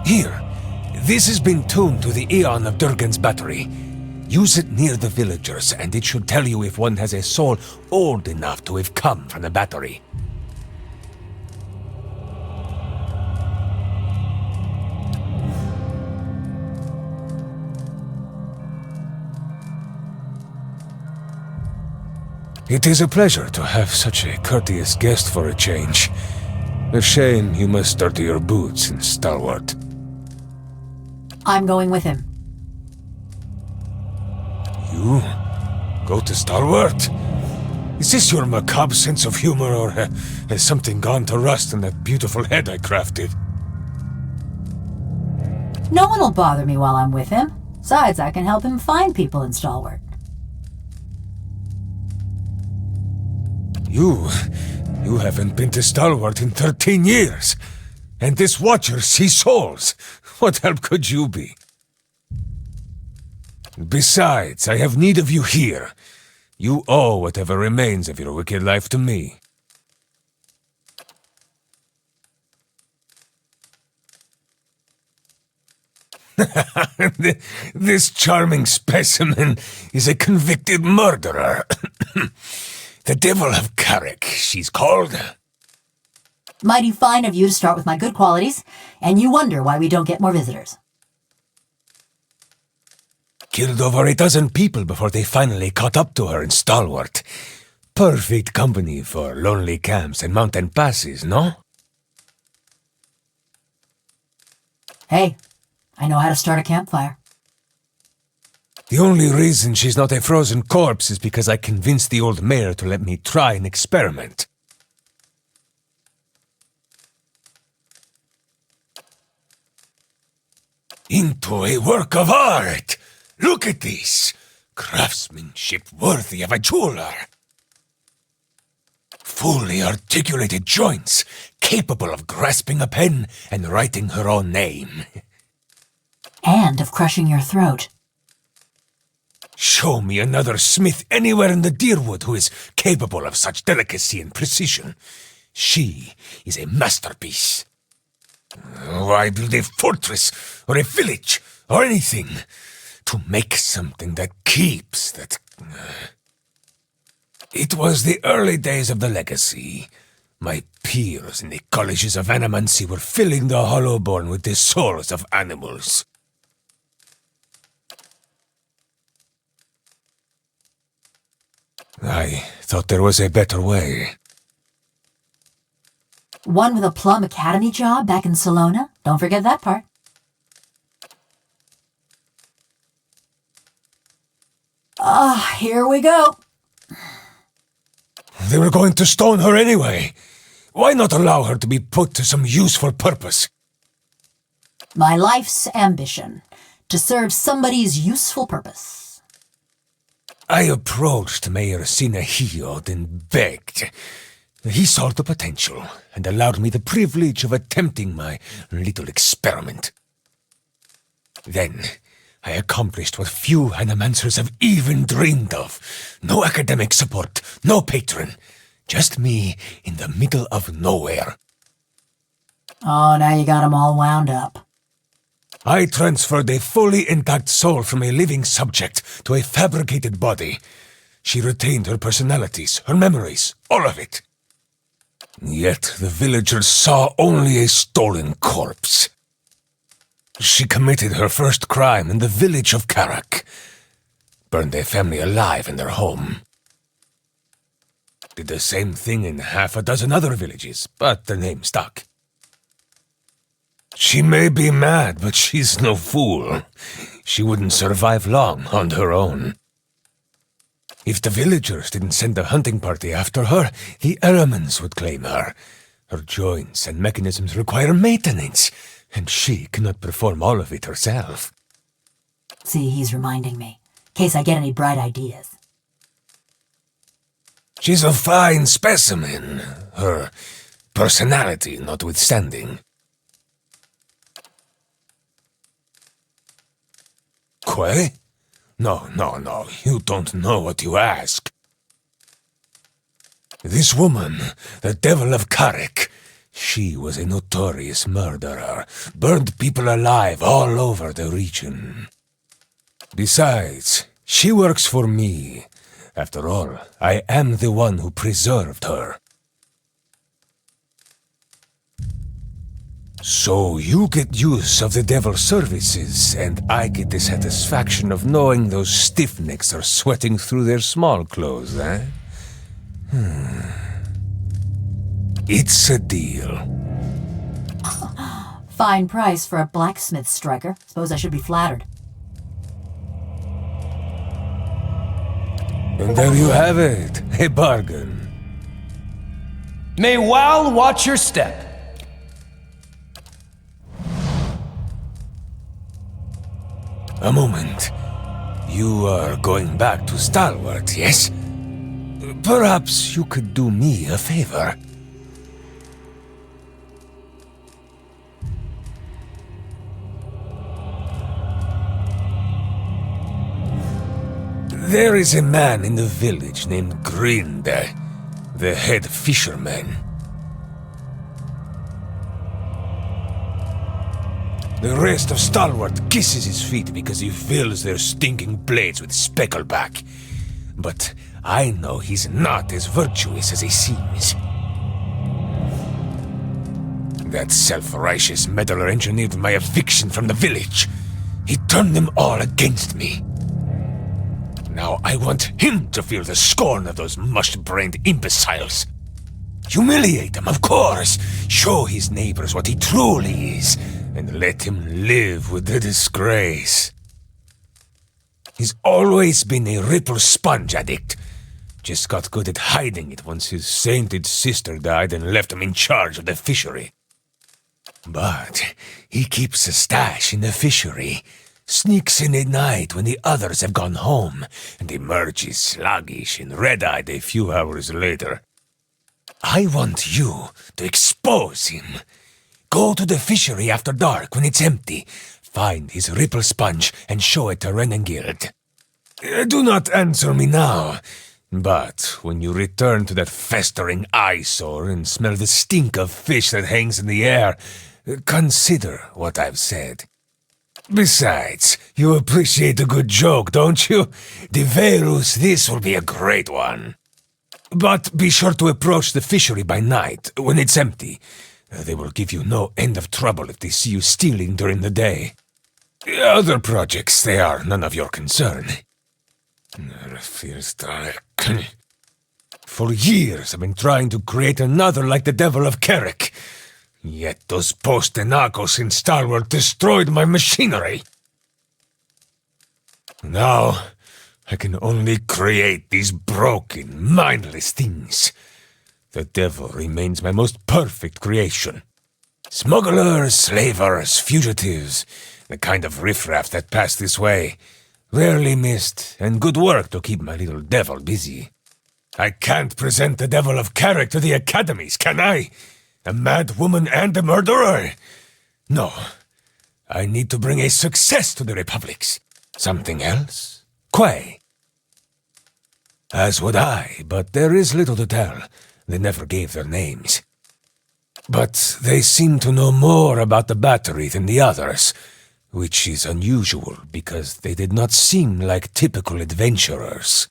Here, this has been tuned to the Eon of Durgan's battery. Use it near the villagers, and it should tell you if one has a soul old enough to have come from the battery. It is a pleasure to have such a courteous guest for a change. A shame you must dirty your boots in Stalwart. I'm going with him. You? Go to Stalwart? Is this your macabre sense of humor, or has something gone to rust in that beautiful head I crafted? No one will bother me while I'm with him. Besides, I can help him find people in Stalwart. You haven't been to Stalwart in 13 years. And this watcher sees souls. What help could you be? Besides, I have need of you here. You owe whatever remains of your wicked life to me. This charming specimen is a convicted murderer. The Devil of Carrick, she's called. Mighty fine of you to start with my good qualities, and you wonder why we don't get more visitors. Killed over a dozen people before they finally caught up to her in Stalwart. Perfect company for lonely camps and mountain passes, no? Hey, I know how to start a campfire. The only reason she's not a frozen corpse is because I convinced the old mayor to let me try an experiment. Into a work of art! Look at this! Craftsmanship worthy of a jeweler! Fully articulated joints, capable of grasping a pen and writing her own name. And of crushing your throat. Show me another smith anywhere in the Deerwood who is capable of such delicacy and precision. She is a masterpiece. Why build a fortress or a village or anything? To make something that keeps, that... It was the early days of the legacy. My peers in the colleges of animancy were filling the Hollowborn with the souls of animals. I thought there was a better way. One with a plum academy job back in Salona? Don't forget that part. Here we go. They were going to stone her anyway. Why not allow her to be put to some useful purpose? My life's ambition. To serve somebody's useful purpose. I approached Mayor Sinahiod and begged. He saw the potential and allowed me the privilege of attempting my little experiment. Then, I accomplished what few animancers have even dreamed of. No academic support, no patron. Just me in the middle of nowhere. Oh, now you got 'em all wound up. I transferred a fully intact soul from a living subject to a fabricated body. She retained her personalities, her memories, all of it. Yet the villagers saw only a stolen corpse. She committed her first crime in the village of Karak. Burned a family alive in their home. Did the same thing in half a dozen other villages, but the name stuck. She may be mad, but she's no fool. She wouldn't survive long on her own. If the villagers didn't send a hunting party after her, the Eremans would claim her. Her joints and mechanisms require maintenance, and she cannot perform all of it herself. See, he's reminding me, in case I get any bright ideas. She's a fine specimen, her personality notwithstanding. Quay? No, you don't know what you ask. This woman, the Devil of Karak, she was a notorious murderer, burned people alive all over the region. Besides, she works for me. After all, I am the one who preserved her. So you get use of the Devil's services, and I get the satisfaction of knowing those stiffnecks are sweating through their small clothes, eh? It's a deal. Fine price for a blacksmith striker. Suppose I should be flattered. And there you have it, a bargain. May Wal watch your step. A moment. You are going back to Stalwart, yes? Perhaps you could do me a favor. There is a man in the village named Grinde, the head fisherman. The rest of Stalwart kisses his feet because he fills their stinking blades with speckleback. But I know he's not as virtuous as he seems. That self-righteous meddler engineered my eviction from the village. He turned them all against me. Now I want him to feel the scorn of those mush-brained imbeciles. Humiliate them, of course. Show his neighbors what he truly is, and let him live with the disgrace. He's always been a ripple sponge addict. Just got good at hiding it once his sainted sister died and left him in charge of the fishery. But he keeps a stash in the fishery. Sneaks in at night when the others have gone home, and emerges sluggish and red-eyed a few hours later. I want you to expose him. Go to the fishery after dark when it's empty. Find his ripple sponge and show it to Renengild. Do not answer me now, but when you return to that festering eyesore and smell the stink of fish that hangs in the air, consider what I've said. Besides, you appreciate a good joke, don't you? De Verus, this will be a great one. But be sure to approach the fishery by night, when it's empty. They will give you no end of trouble if they see you stealing during the day. Other projects, they are none of your concern. For years I've been trying to create another like the Devil of Carrick. Yet those post-Enagos in Stalwart destroyed my machinery. Now, I can only create these broken, mindless things. The devil remains my most perfect creation. Smugglers, slavers, fugitives, the kind of riffraff that pass this way. Rarely missed, and good work to keep my little devil busy. I can't present the Devil of Carrick to the academies, can I? A mad woman and a murderer? No. I need to bring a success to the republics. Something else? Quay. As would I, but there is little to tell. They never gave their names. But they seem to know more about the battery than the others, which is unusual because they did not seem like typical adventurers.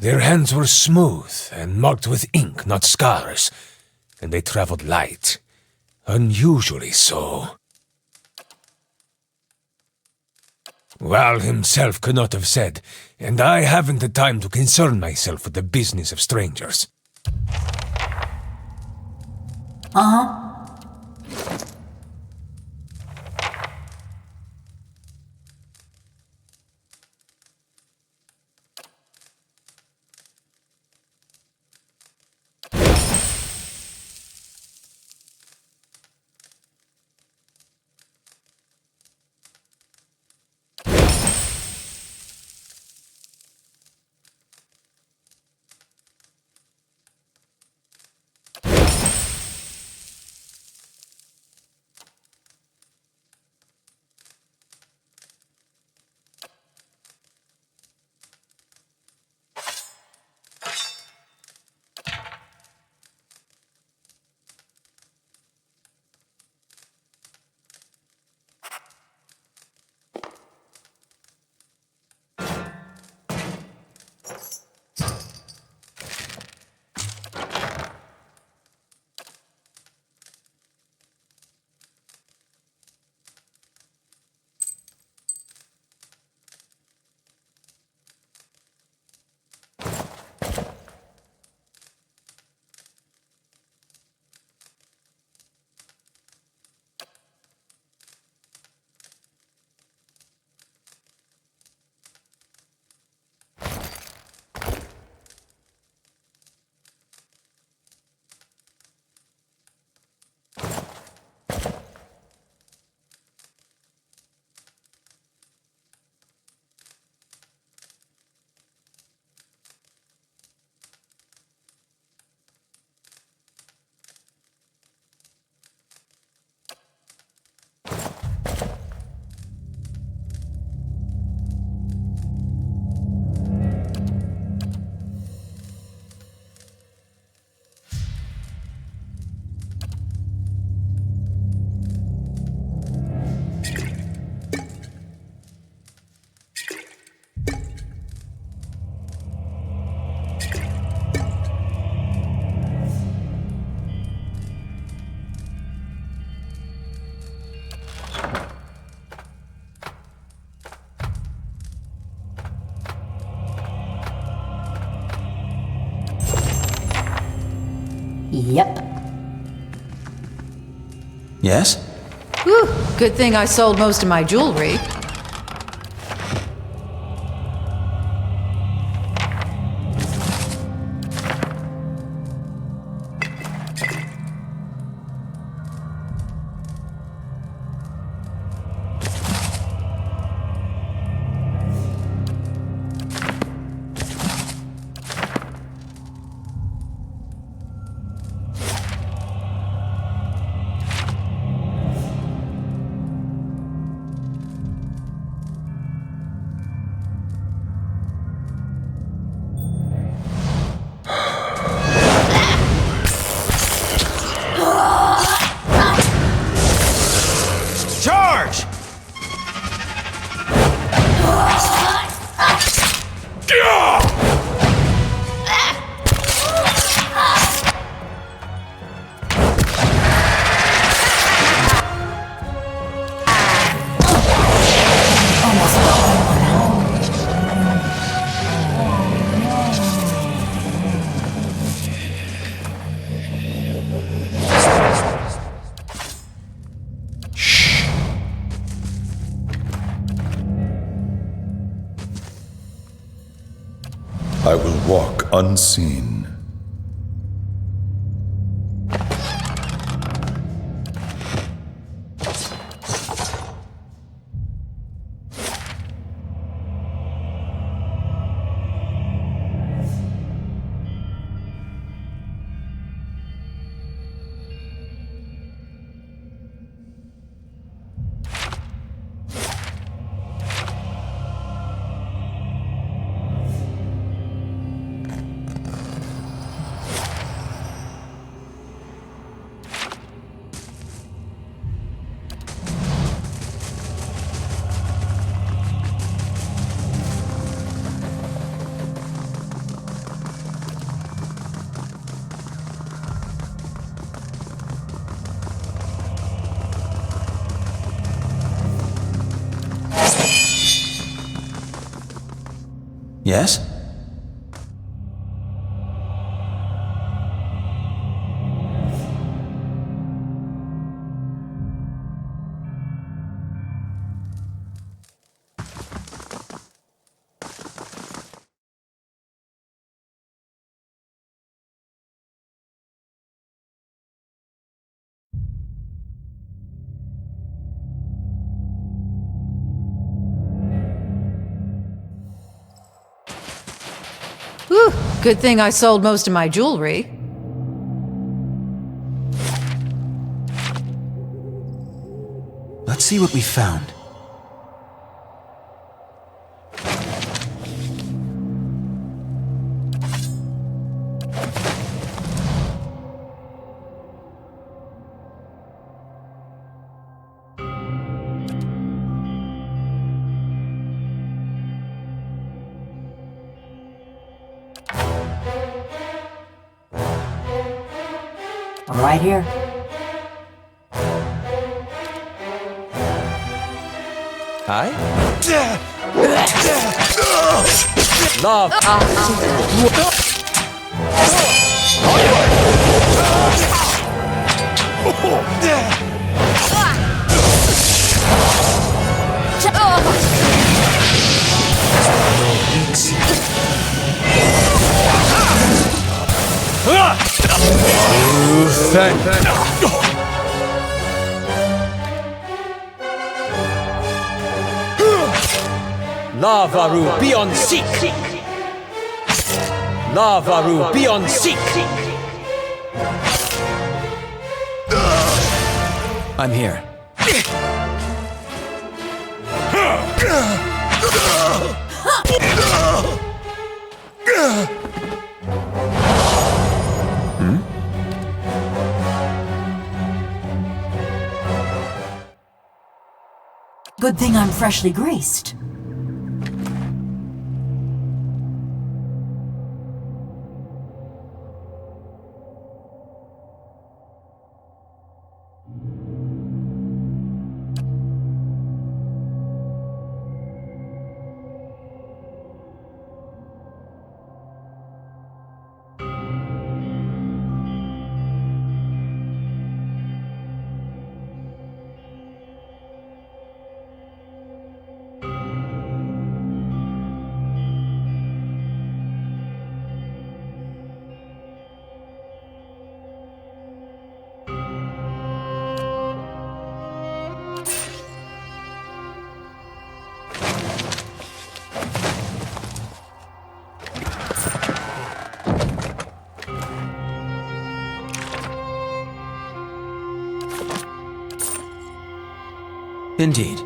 Their hands were smooth and marked with ink, not scars, and they traveled light, unusually so. Val himself could not have said, and I haven't the time to concern myself with the business of strangers. Uh-huh. Yep. Yes? Whew, good thing I sold most of my jewelry. I will walk unseen. Yes? Whew, good thing I sold most of my jewelry. Let's see what we found. Right here. Hi. Love. Lavaru, be on seek! Lavaru, be on seek! I'm here. Good thing I'm freshly greased. Indeed.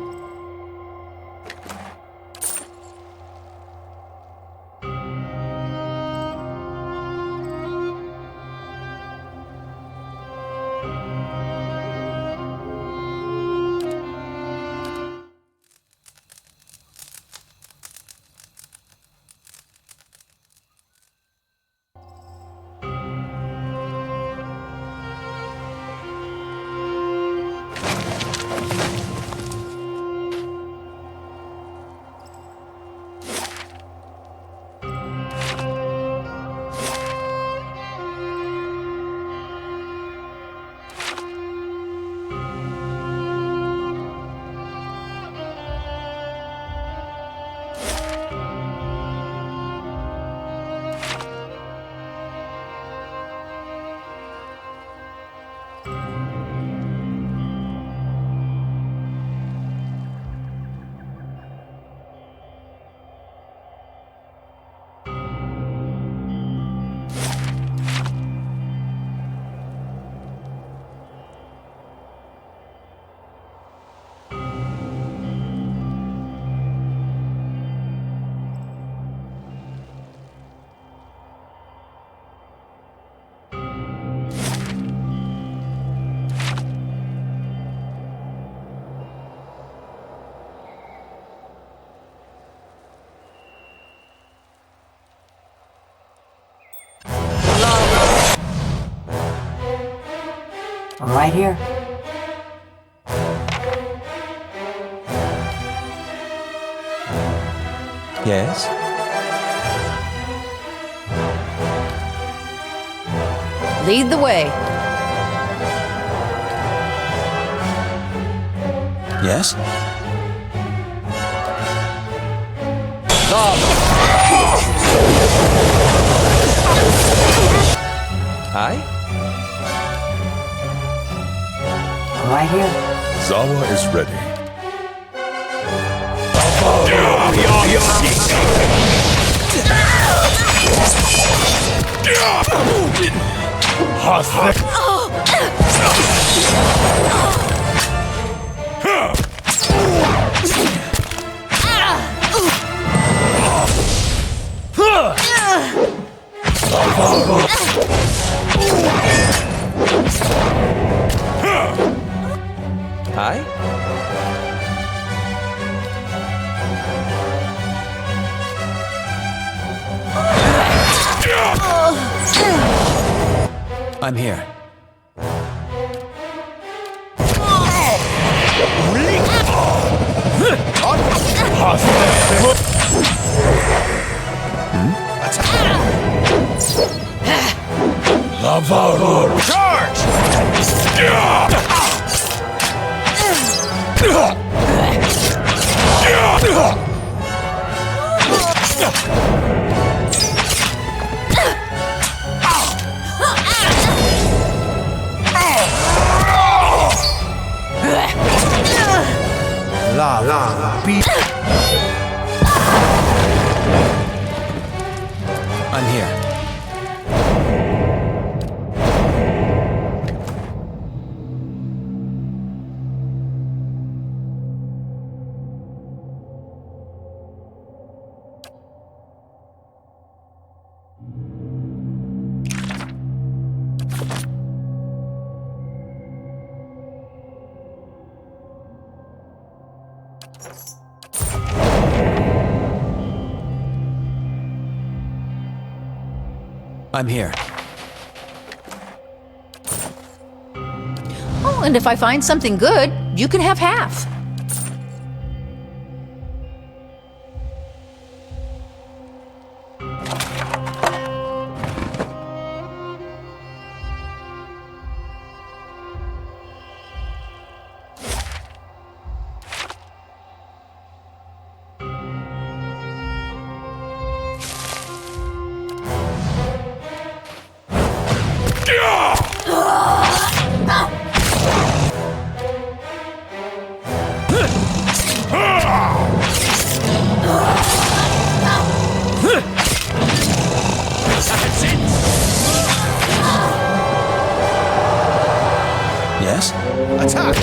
Right here. Yes? Lead the way. Yes? Hi? Right here. Zawa is ready. Hi? I'm here. Lavaror! Charge! I'm here. I'm here. Oh, and if I find something good, you can have half. Yes? Attack!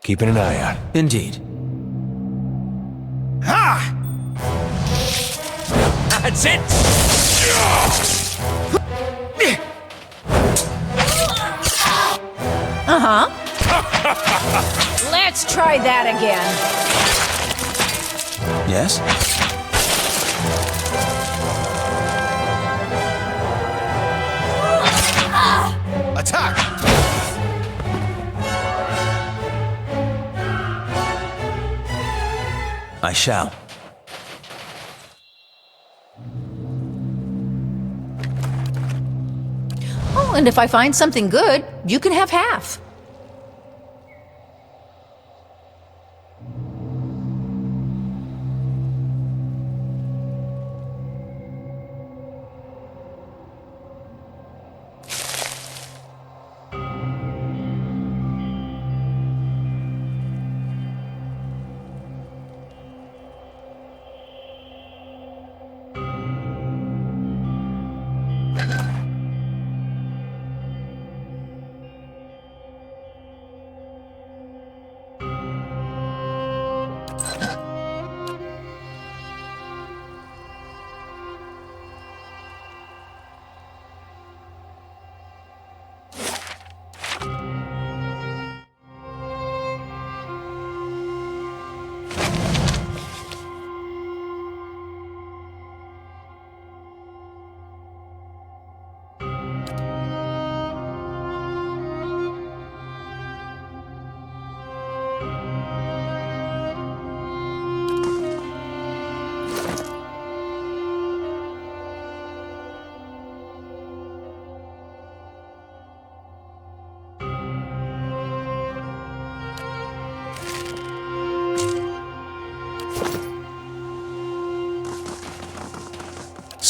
Keeping an eye out. Indeed. Ha! That's it! Uh-huh. Let's try that again. Yes? Attack! I shall. Oh, and if I find something good, you can have half.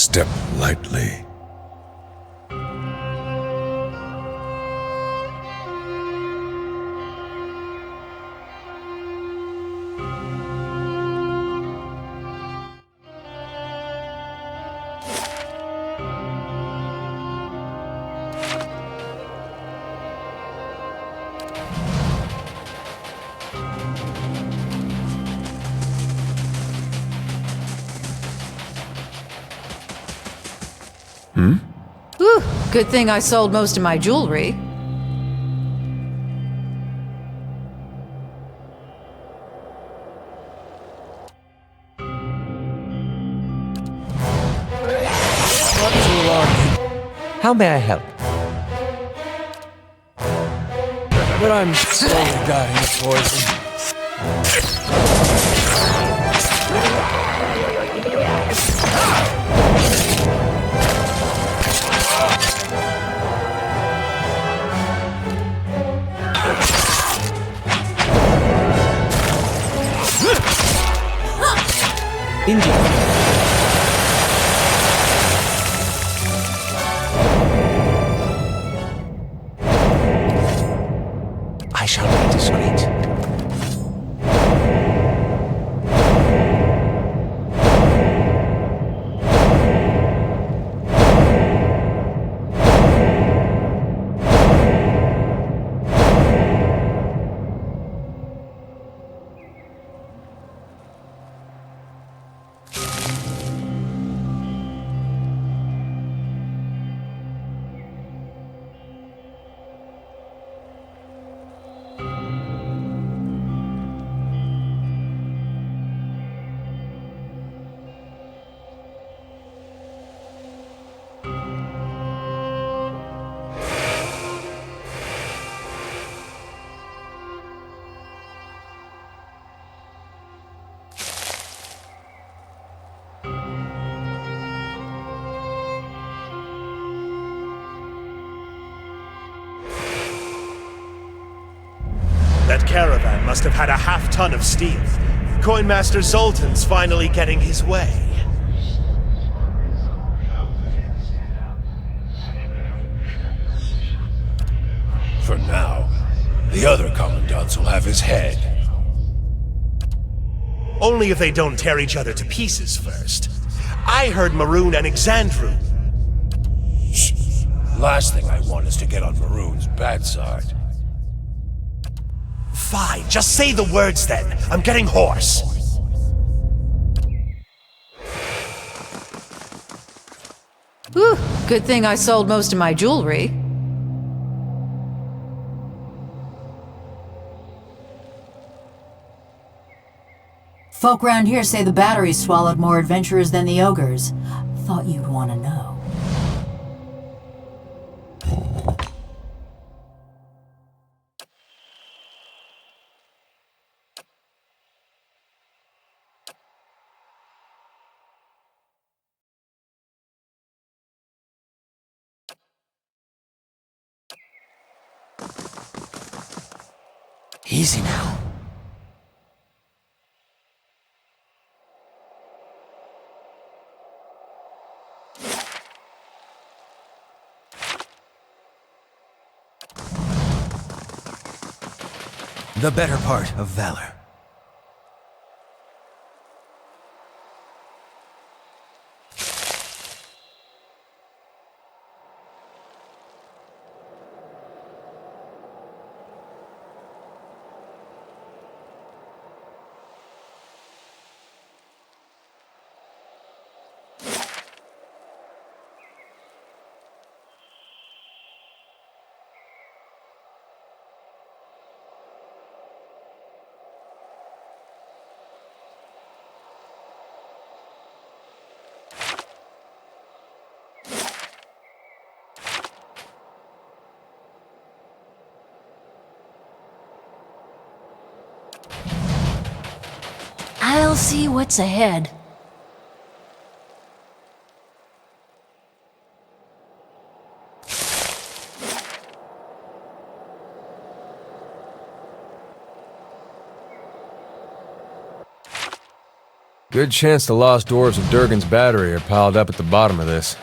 Step lightly. Whew, good thing I sold most of my jewelry. How may I help? But I'm slowly dying of poison. Indeed. I shall be discreet. That caravan must have had a half-ton of steel. Coinmaster Zoltan's finally getting his way. For now, the other commandants will have his head. Only if they don't tear each other to pieces first. I heard Maroon and Exandru. Shh. Last thing I want is to get on Maroon's bad side. Fine, just say the words then. I'm getting hoarse. Whew, good thing I sold most of my jewelry. Folk round here say the Battery swallowed more adventurers than the ogres. Thought you'd want to know. Easy now. The better part of valor. I'll see what's ahead. Good chance the lost dwarves of Durgan's battery are piled up at the bottom of this.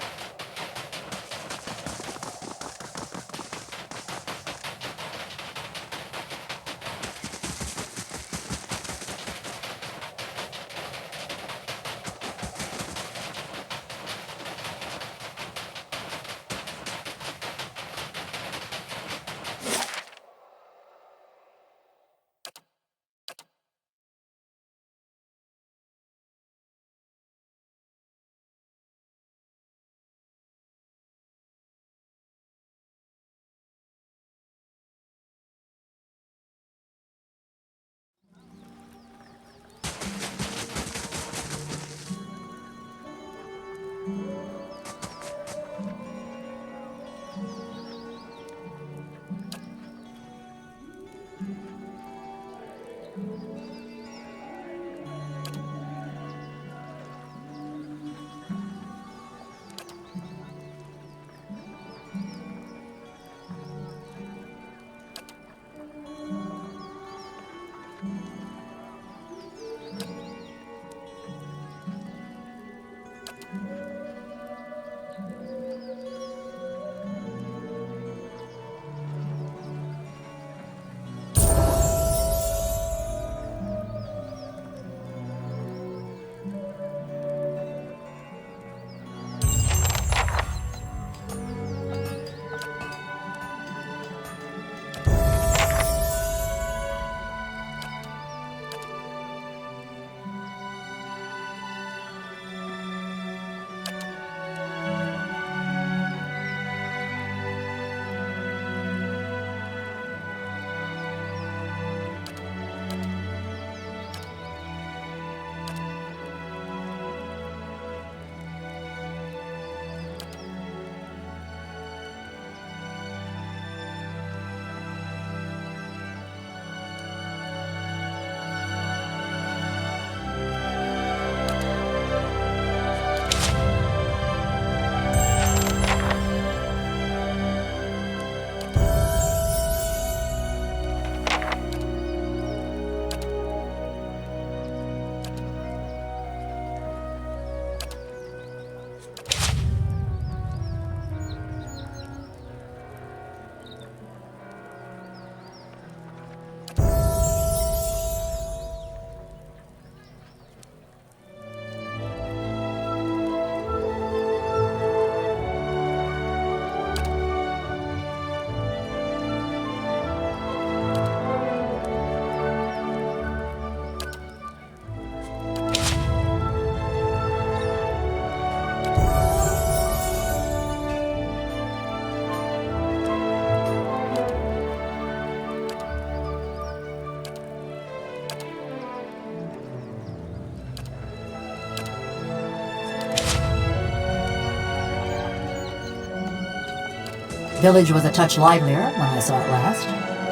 Village was a touch livelier when I saw it last.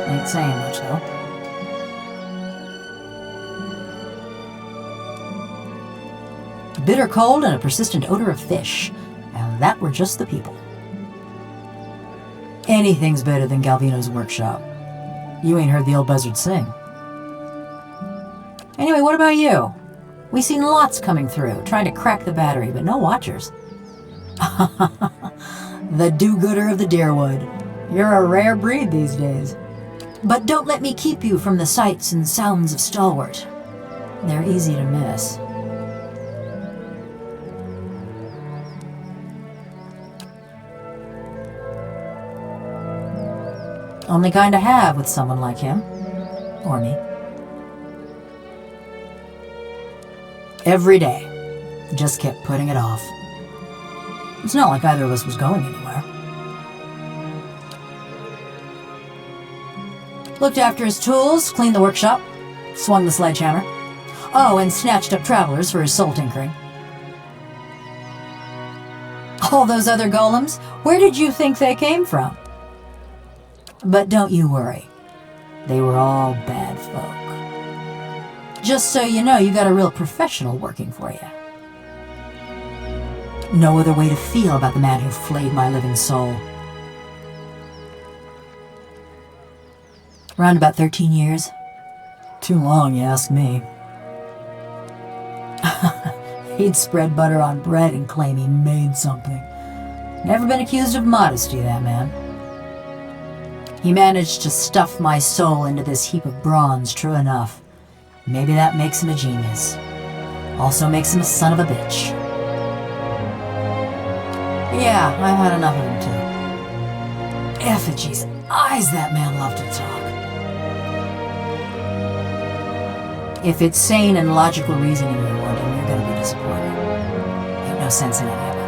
Ain't saying much, though. Bitter cold and a persistent odor of fish. And that were just the people. Anything's better than Galvino's workshop. You ain't heard the old buzzard sing. Anyway, what about you? We seen lots coming through, trying to crack the battery, but no watchers. The do-gooder of the Deerwood. You're a rare breed these days. But don't let me keep you from the sights and sounds of Stalwart. They're easy to miss. Only kind to have with someone like him. Or me. Every day. Just kept putting it off. It's not like either of us was going anywhere. Looked after his tools, cleaned the workshop, swung the sledgehammer. Oh, and snatched up travelers for his soul tinkering. All those other golems, where did you think they came from? But don't you worry. They were all bad folk. Just so you know, you got a real professional working for you. No other way to feel about the man who flayed my living soul. Around about 13 years. Too long, you ask me. He'd spread butter on bread and claim he made something. Never been accused of modesty, that man. He managed to stuff my soul into this heap of bronze, true enough. Maybe that makes him a genius. Also makes him a son of a bitch. Yeah, I've had enough of him too. Effigy's eyes, that man loved to talk. If it's sane and logical reasoning you're wanting, you're gonna be disappointed. Ain't no sense in any of it.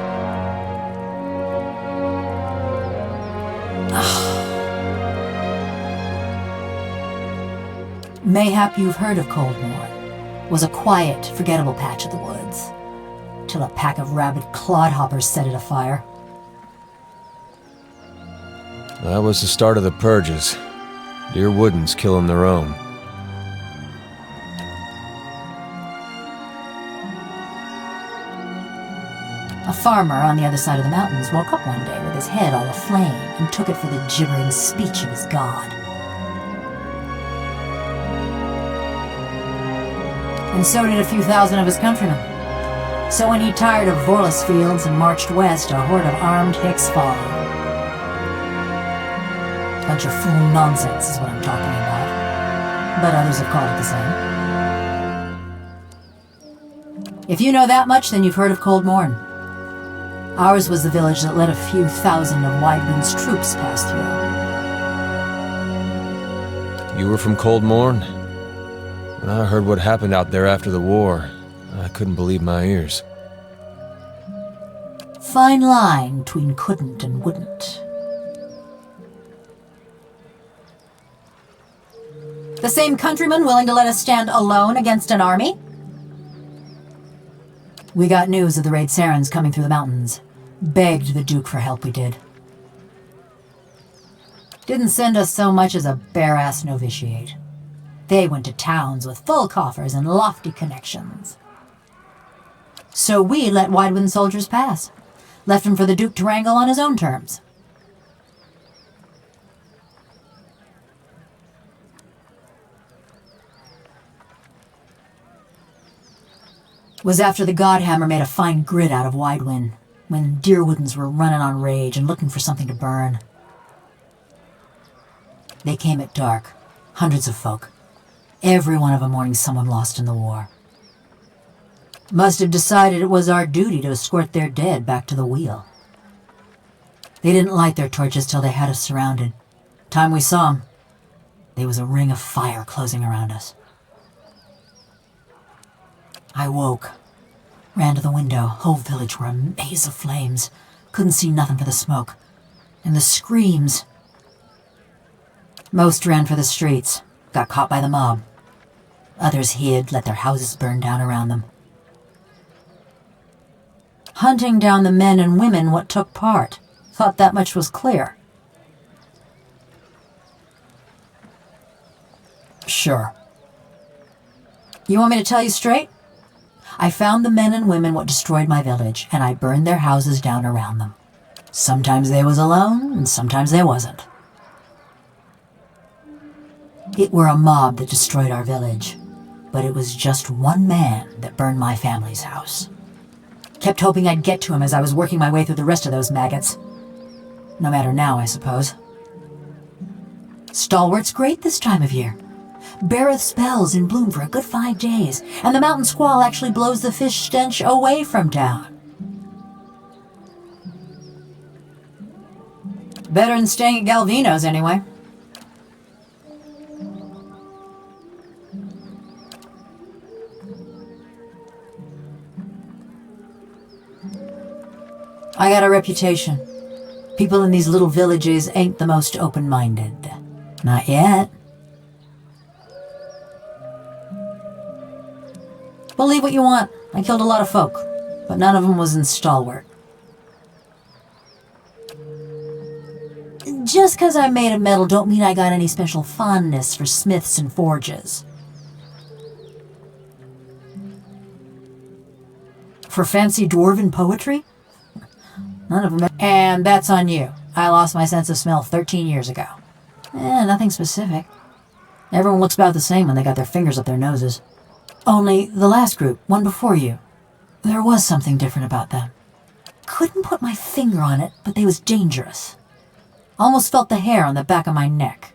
Mayhap you've heard of Coldmore. Was a quiet, forgettable patch of the woods, till a pack of rabid clodhoppers set it afire. That was the start of the purges. Dear Woodens killing their own. A farmer on the other side of the mountains woke up one day with his head all aflame and took it for the gibbering speech of his god. And so did a few thousand of his countrymen. So when he tired of Vorlus fields and marched west, a horde of armed hicks followed. Bunch of fool nonsense is what I'm talking about. But others have called it the same. If you know that much, then you've heard of Cold Morn. Ours was the village that let a few thousand of Widewind's troops pass through. You were from Cold Morn? When I heard what happened out there after the war, I couldn't believe my ears. Fine line between couldn't and wouldn't. The same countryman willing to let us stand alone against an army? We got news of the raid Sarens coming through the mountains. Begged the Duke for help, we did. Didn't send us so much as a bare-ass novitiate. They went to towns with full coffers and lofty connections. So we let Widewind soldiers pass. Left him for the Duke to wrangle on his own terms. Was after the Godhammer made a fine grit out of Widewind, when Deerwoodens were running on rage and looking for something to burn. They came at dark, hundreds of folk. Every one of them mourning someone lost in the war. Must have decided it was our duty to escort their dead back to the wheel. They didn't light their torches till they had us surrounded. Time we saw them, there was a ring of fire closing around us. I woke, ran to the window. Whole village were a maze of flames. Couldn't see nothing for the smoke. And the screams. Most ran for the streets, got caught by the mob. Others hid, let their houses burn down around them. Hunting down the men and women what took part. Thought that much was clear. Sure. You want me to tell you straight? I found the men and women what destroyed my village, and I burned their houses down around them. Sometimes they was alone, and sometimes they wasn't. It were a mob that destroyed our village, but it was just one man that burned my family's house. Kept hoping I'd get to him as I was working my way through the rest of those maggots. No matter now, I suppose. Stalwart's great this time of year. Beareth spells in bloom for a good 5 days, and the mountain squall actually blows the fish stench away from town. Better than staying at Galvino's, anyway. I got a reputation. People in these little villages ain't the most open-minded. Not yet. Believe what you want. I killed a lot of folk, but none of them was in Stalwart. Just 'cause I'm made of metal don't mean I got any special fondness for smiths and forges. For fancy dwarven poetry? None of them. And that's on you. I lost my sense of smell 13 years ago. Nothing specific. Everyone looks about the same when they got their fingers up their noses. Only the last group, one before you, There was something different about them. Couldn't put my finger on it, but they was dangerous. Almost felt the hair on the back of my neck.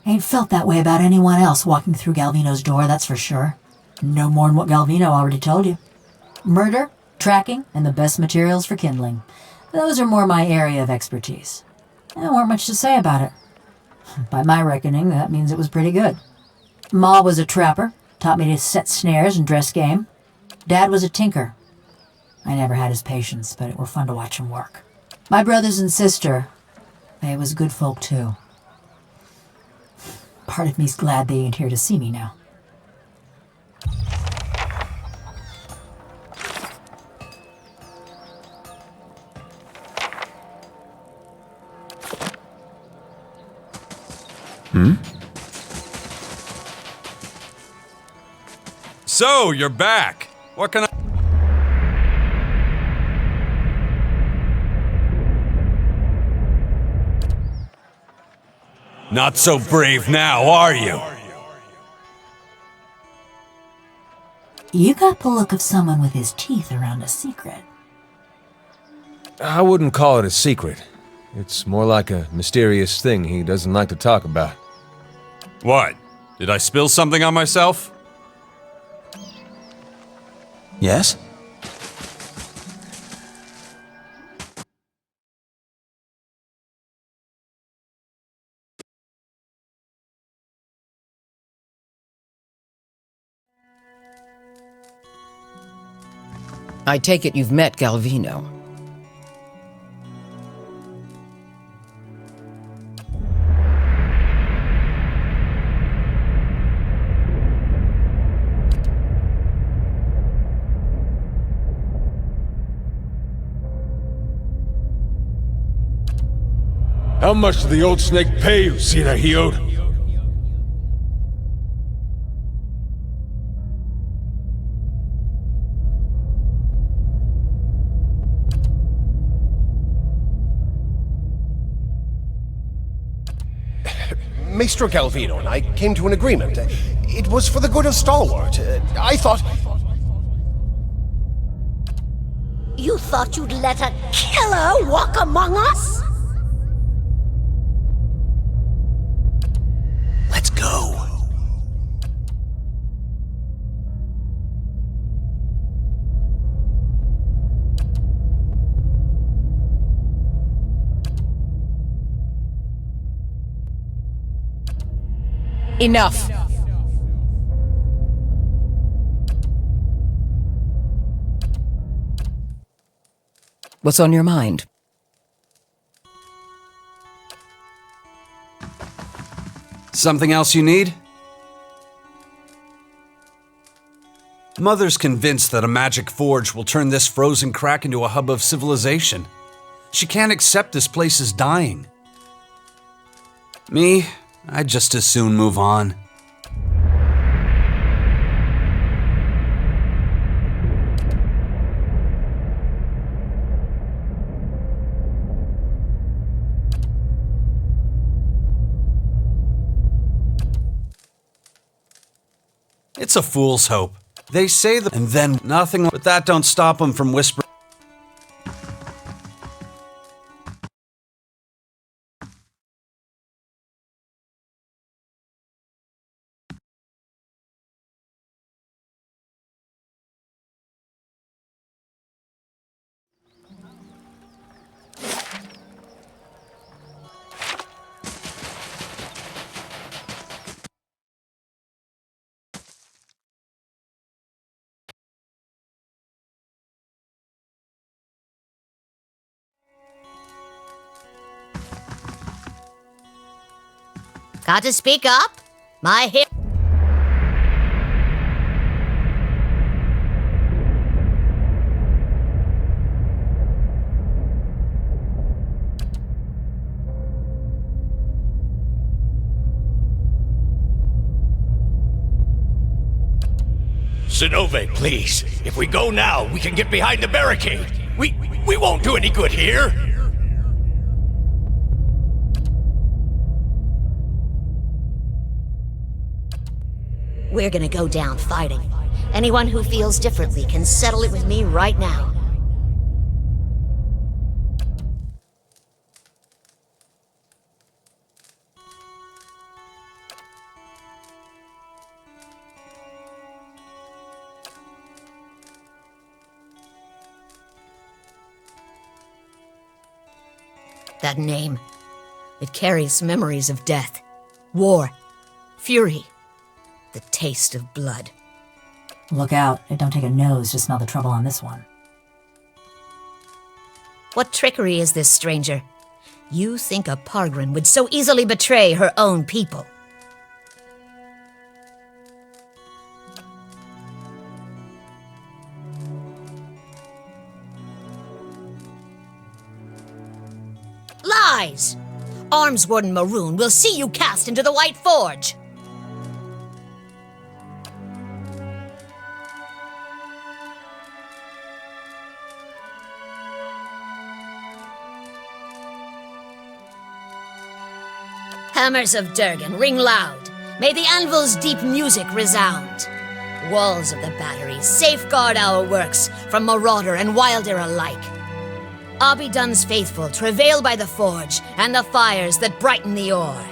Ain't felt that way about anyone else walking through Galvino's door, that's for sure. No more'n what Galvino already told you. Murder, tracking, and the best materials for kindling. Those are more my area of expertise. There weren't much to say about it. By my reckoning, that means it was pretty good. Ma was a trapper, taught me to set snares and dress game. Dad was a tinker. I never had his patience, but it were fun to watch him work. My brothers and sister, they was good folk too. Part of me's glad they ain't here to see me now. So, you're back. What can I... Not so brave now, are you? You got the look of someone with his teeth around a secret. I wouldn't call it a secret. It's more like a mysterious thing he doesn't like to talk about. What? Did I spill something on myself? Yes? I take it you've met Galvino. How much did the old snake pay you, Sirahio? Maestro Galvino and I came to an agreement. It was for the good of Stalwart. I thought... You thought you'd let a killer walk among us? Let's go. Enough. What's on your mind? Something else you need? Mother's convinced that a magic forge will turn this frozen crack into a hub of civilization. She can't accept this place is dying. Me, I'd just as soon move on. It's a fool's hope. They say that, and then nothing, but that don't stop them from whispering. Got to speak up? My hip. Sinove, please. If we go now, we can get behind the barricade. We won't do any good here. We're gonna go down fighting. Anyone who feels differently can settle it with me right now. That name. It carries memories of death, war, fury, the taste of blood. Look out. It don't take a nose to smell the trouble on this one. What trickery is this, stranger? You think a Pargrin would so easily betray her own people? Lies! Arms Warden Maroon will see you cast into the White Forge! Hammers of Durgan ring loud. May the anvil's deep music resound. Walls of the battery safeguard our works from marauder and wilder alike. Abidun's faithful travail by the forge and the fires that brighten the ore.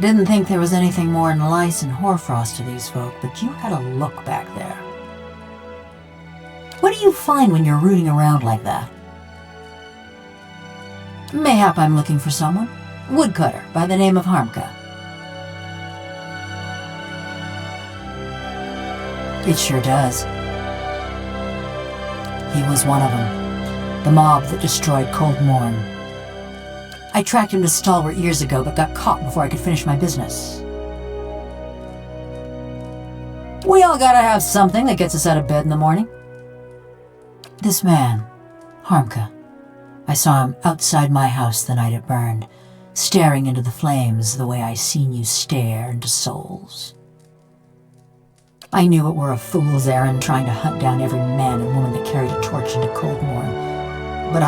Didn't think there was anything more than lice and hoarfrost to these folk, but you had a look back there. What do you find when you're rooting around like that? Mayhap I'm looking for someone. Woodcutter by the name of Harmka. It sure does. He was one of them. The mob that destroyed Cold Morn. I tracked him to Stalwart years ago, but got caught before I could finish my business. We all gotta have something that gets us out of bed in the morning. This man, Harmka, I saw him outside my house the night it burned, staring into the flames the way I seen you stare into souls. I knew it were a fool's errand trying to hunt down every man and woman that carried a torch into Cold Morn, but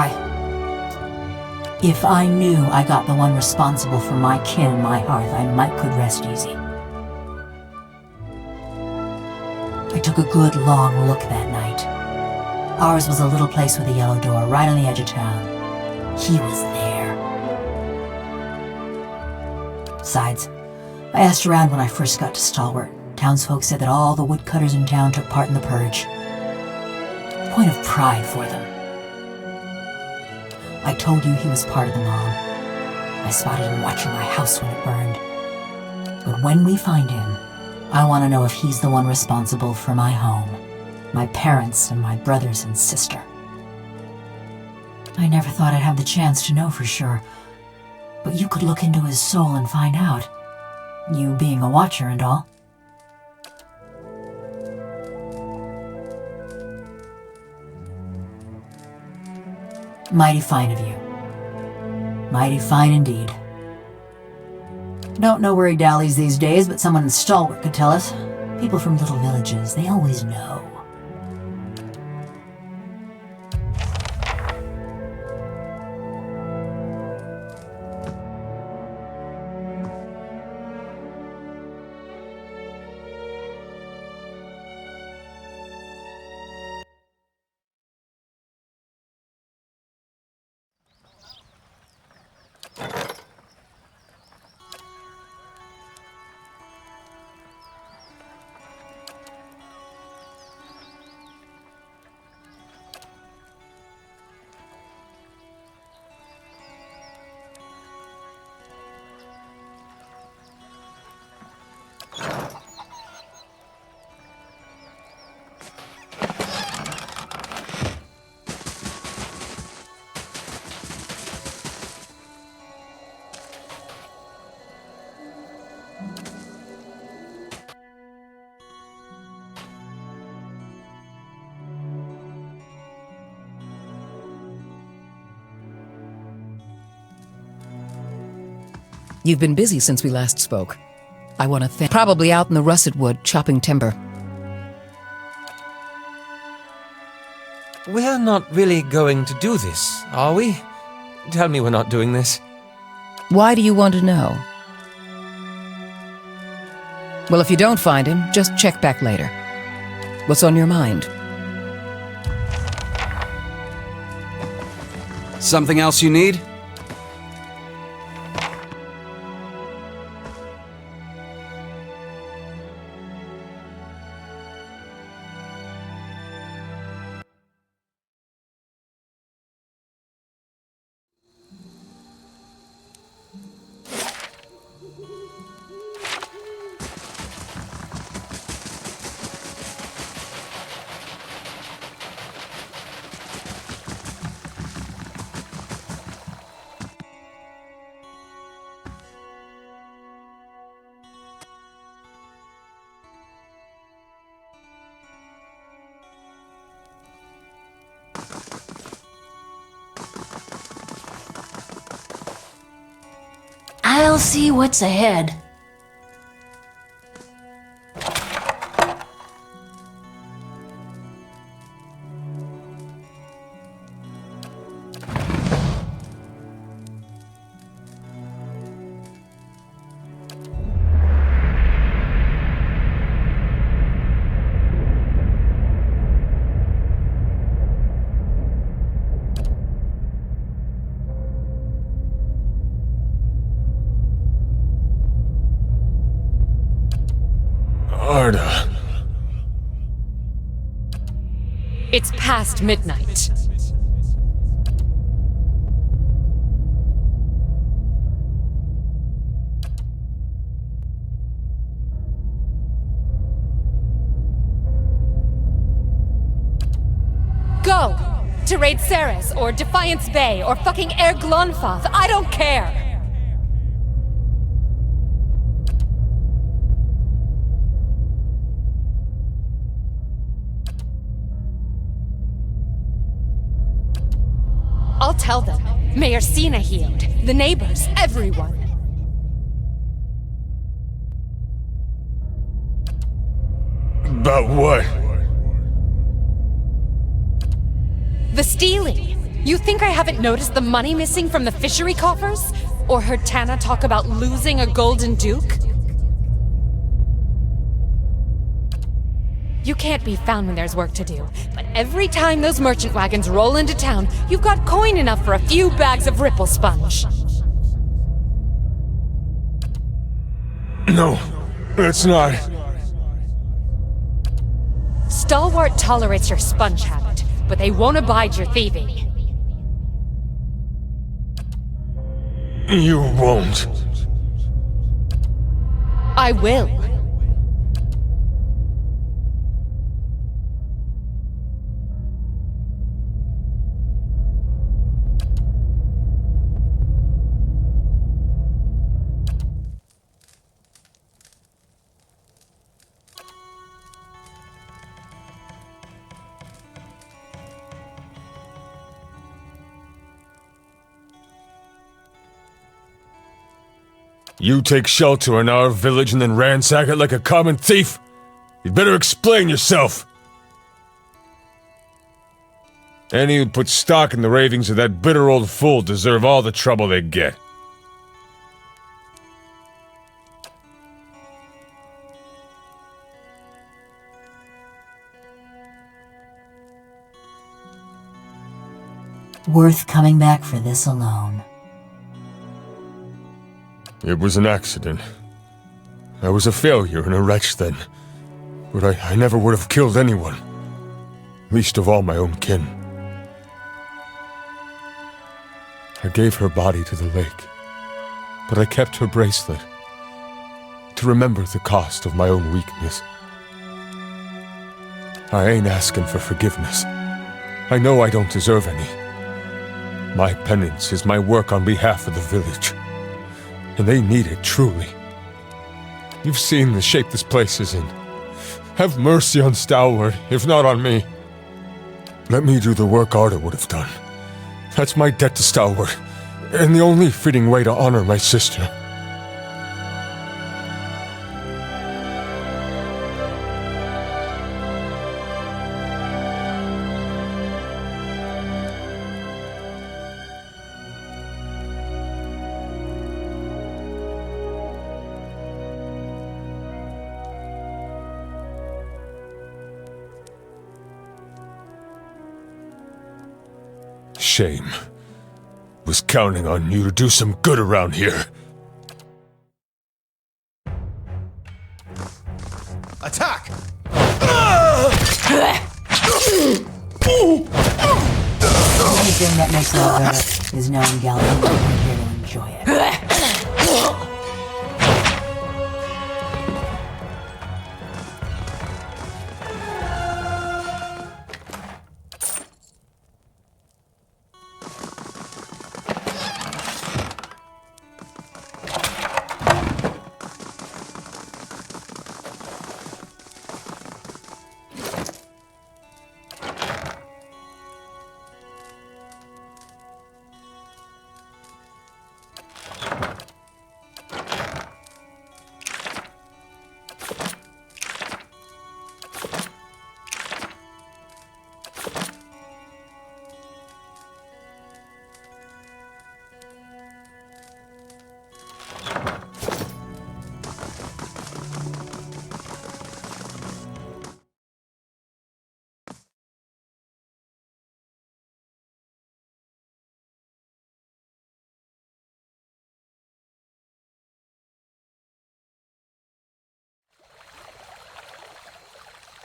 if I knew I got the one responsible for my kin and my hearth, I could rest easy. I took a good long look that night. Ours was a little place with a yellow door right on the edge of town. He was there. Besides, I asked around when I first got to Stalwart. Townsfolk said that all the woodcutters in town took part in the purge. Point of pride for them. I told you he was part of the mob. I spotted him watching my house when it burned. But when we find him, I want to know if he's the one responsible for my home, my parents, and my brothers and sister. I never thought I'd have the chance to know for sure, but you could look into his soul and find out. You being a watcher and all. Mighty fine of you. Mighty fine indeed. Don't know where he dallies these days, but someone in Stalwart could tell us. People from little villages, they always know. You've been busy since we last spoke. I want to thank... Probably out in the russet wood, chopping timber. We're not really going to do this, are we? Tell me we're not doing this. Why do you want to know? Well, if you don't find him, just check back later. What's on your mind? Something else you need? I'll see what's ahead. It's past midnight. Go! To raid Ceres, or Defiance Bay, or fucking Air Glonfath, I don't care! I'll tell them. Mayor Sina healed. The neighbors, everyone. About what? The stealing. You think I haven't noticed the money missing from the fishery coffers? Or heard Tana talk about losing a golden duke? You can't be found when there's work to do, but every time those merchant wagons roll into town, you've got coin enough for a few bags of ripple sponge. No, it's not. Stalwart tolerates your sponge habit, but they won't abide your thieving. You won't. I will. You take shelter in our village and then ransack it like a common thief? You'd better explain yourself! Any who put stock in the ravings of that bitter old fool deserve all the trouble they get. Worth coming back for this alone. It was an accident. I was a failure and a wretch then. But I never would have killed anyone. Least of all my own kin. I gave her body to the lake. But I kept her bracelet. To remember the cost of my own weakness. I ain't asking for forgiveness. I know I don't deserve any. My penance is my work on behalf of the village. And they need it, truly. You've seen the shape this place is in. Have mercy on Stalwart, if not on me. Let me do the work Arda would have done. That's my debt to Stalwart, and the only fitting way to honor my sister. Shame. Was counting on you to do some good around here. Attack! The only thing that makes it all better is knowing Galvino is here to enjoy it.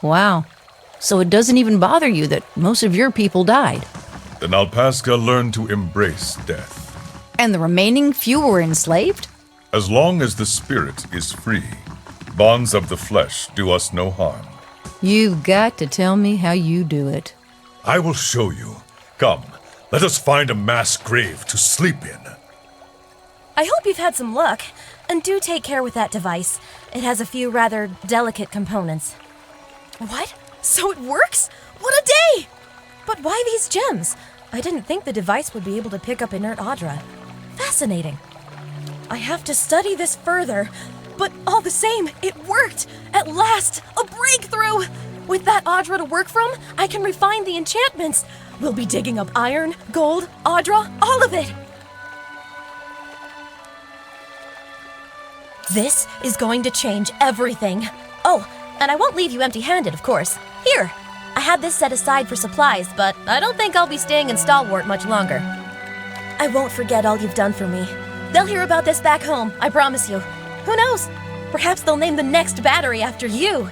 Wow. So it doesn't even bother you that most of your people died. Then Alpaska learned to embrace death. And the remaining few were enslaved? As long as the spirit is free, bonds of the flesh do us no harm. You've got to tell me how you do it. I will show you. Come, let us find a mass grave to sleep in. I hope you've had some luck, and do take care with that device. It has a few rather delicate components. What? So it works? What a day! But why these gems? I didn't think the device would be able to pick up inert Adra. Fascinating. I have to study this further, but all the same, it worked! At last, a breakthrough! With that Adra to work from, I can refine the enchantments. We'll be digging up iron, gold, Adra, all of it! This is going to change everything. Oh, and I won't leave you empty-handed, of course. Here, I had this set aside for supplies, but I don't think I'll be staying in Stalwart much longer. I won't forget all you've done for me. They'll hear about this back home, I promise you. Who knows? Perhaps they'll name the next battery after you.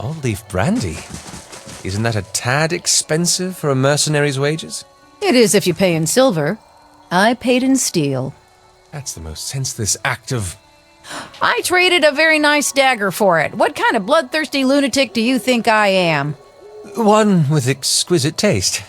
Old leaf brandy? Isn't that a tad expensive for a mercenary's wages? It is if you pay in silver. I paid in steel. That's the most senseless act of... I traded a very nice dagger for it. What kind of bloodthirsty lunatic do you think I am? One with exquisite taste.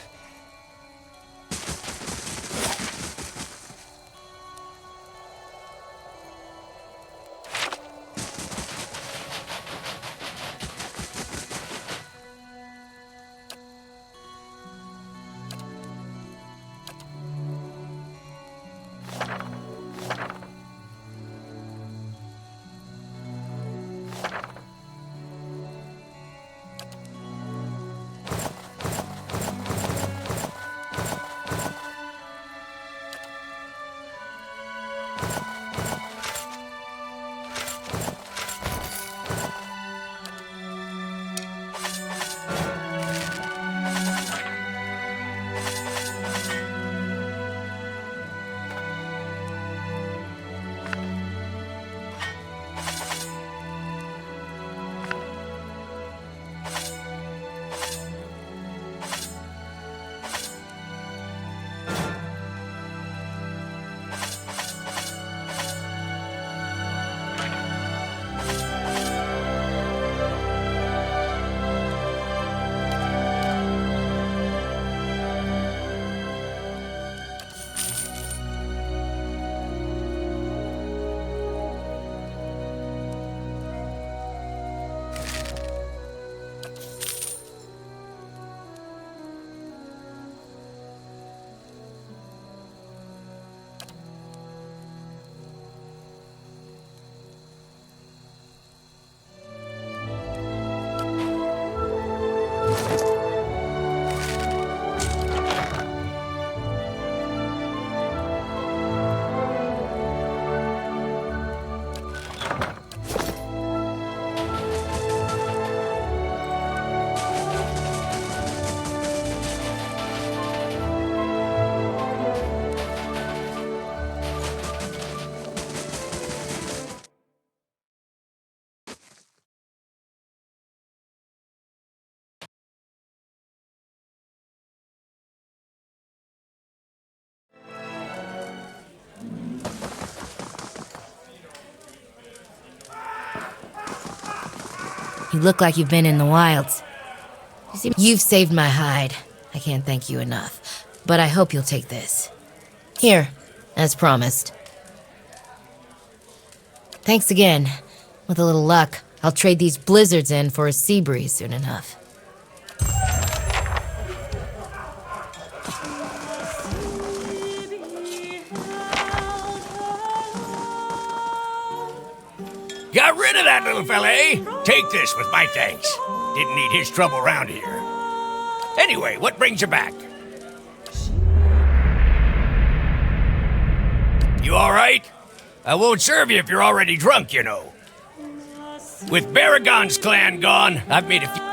You look like you've been in the wilds. You've saved my hide. I can't thank you enough. But I hope you'll take this. Here, as promised. Thanks again. With a little luck, I'll trade these blizzards in for a sea breeze soon enough. Got rid of that little fella, eh? Take this with my thanks. Didn't need his trouble around here. Anyway, what brings you back? You all right? I won't serve you if you're already drunk, you know. With Baragon's clan gone, I've made a few...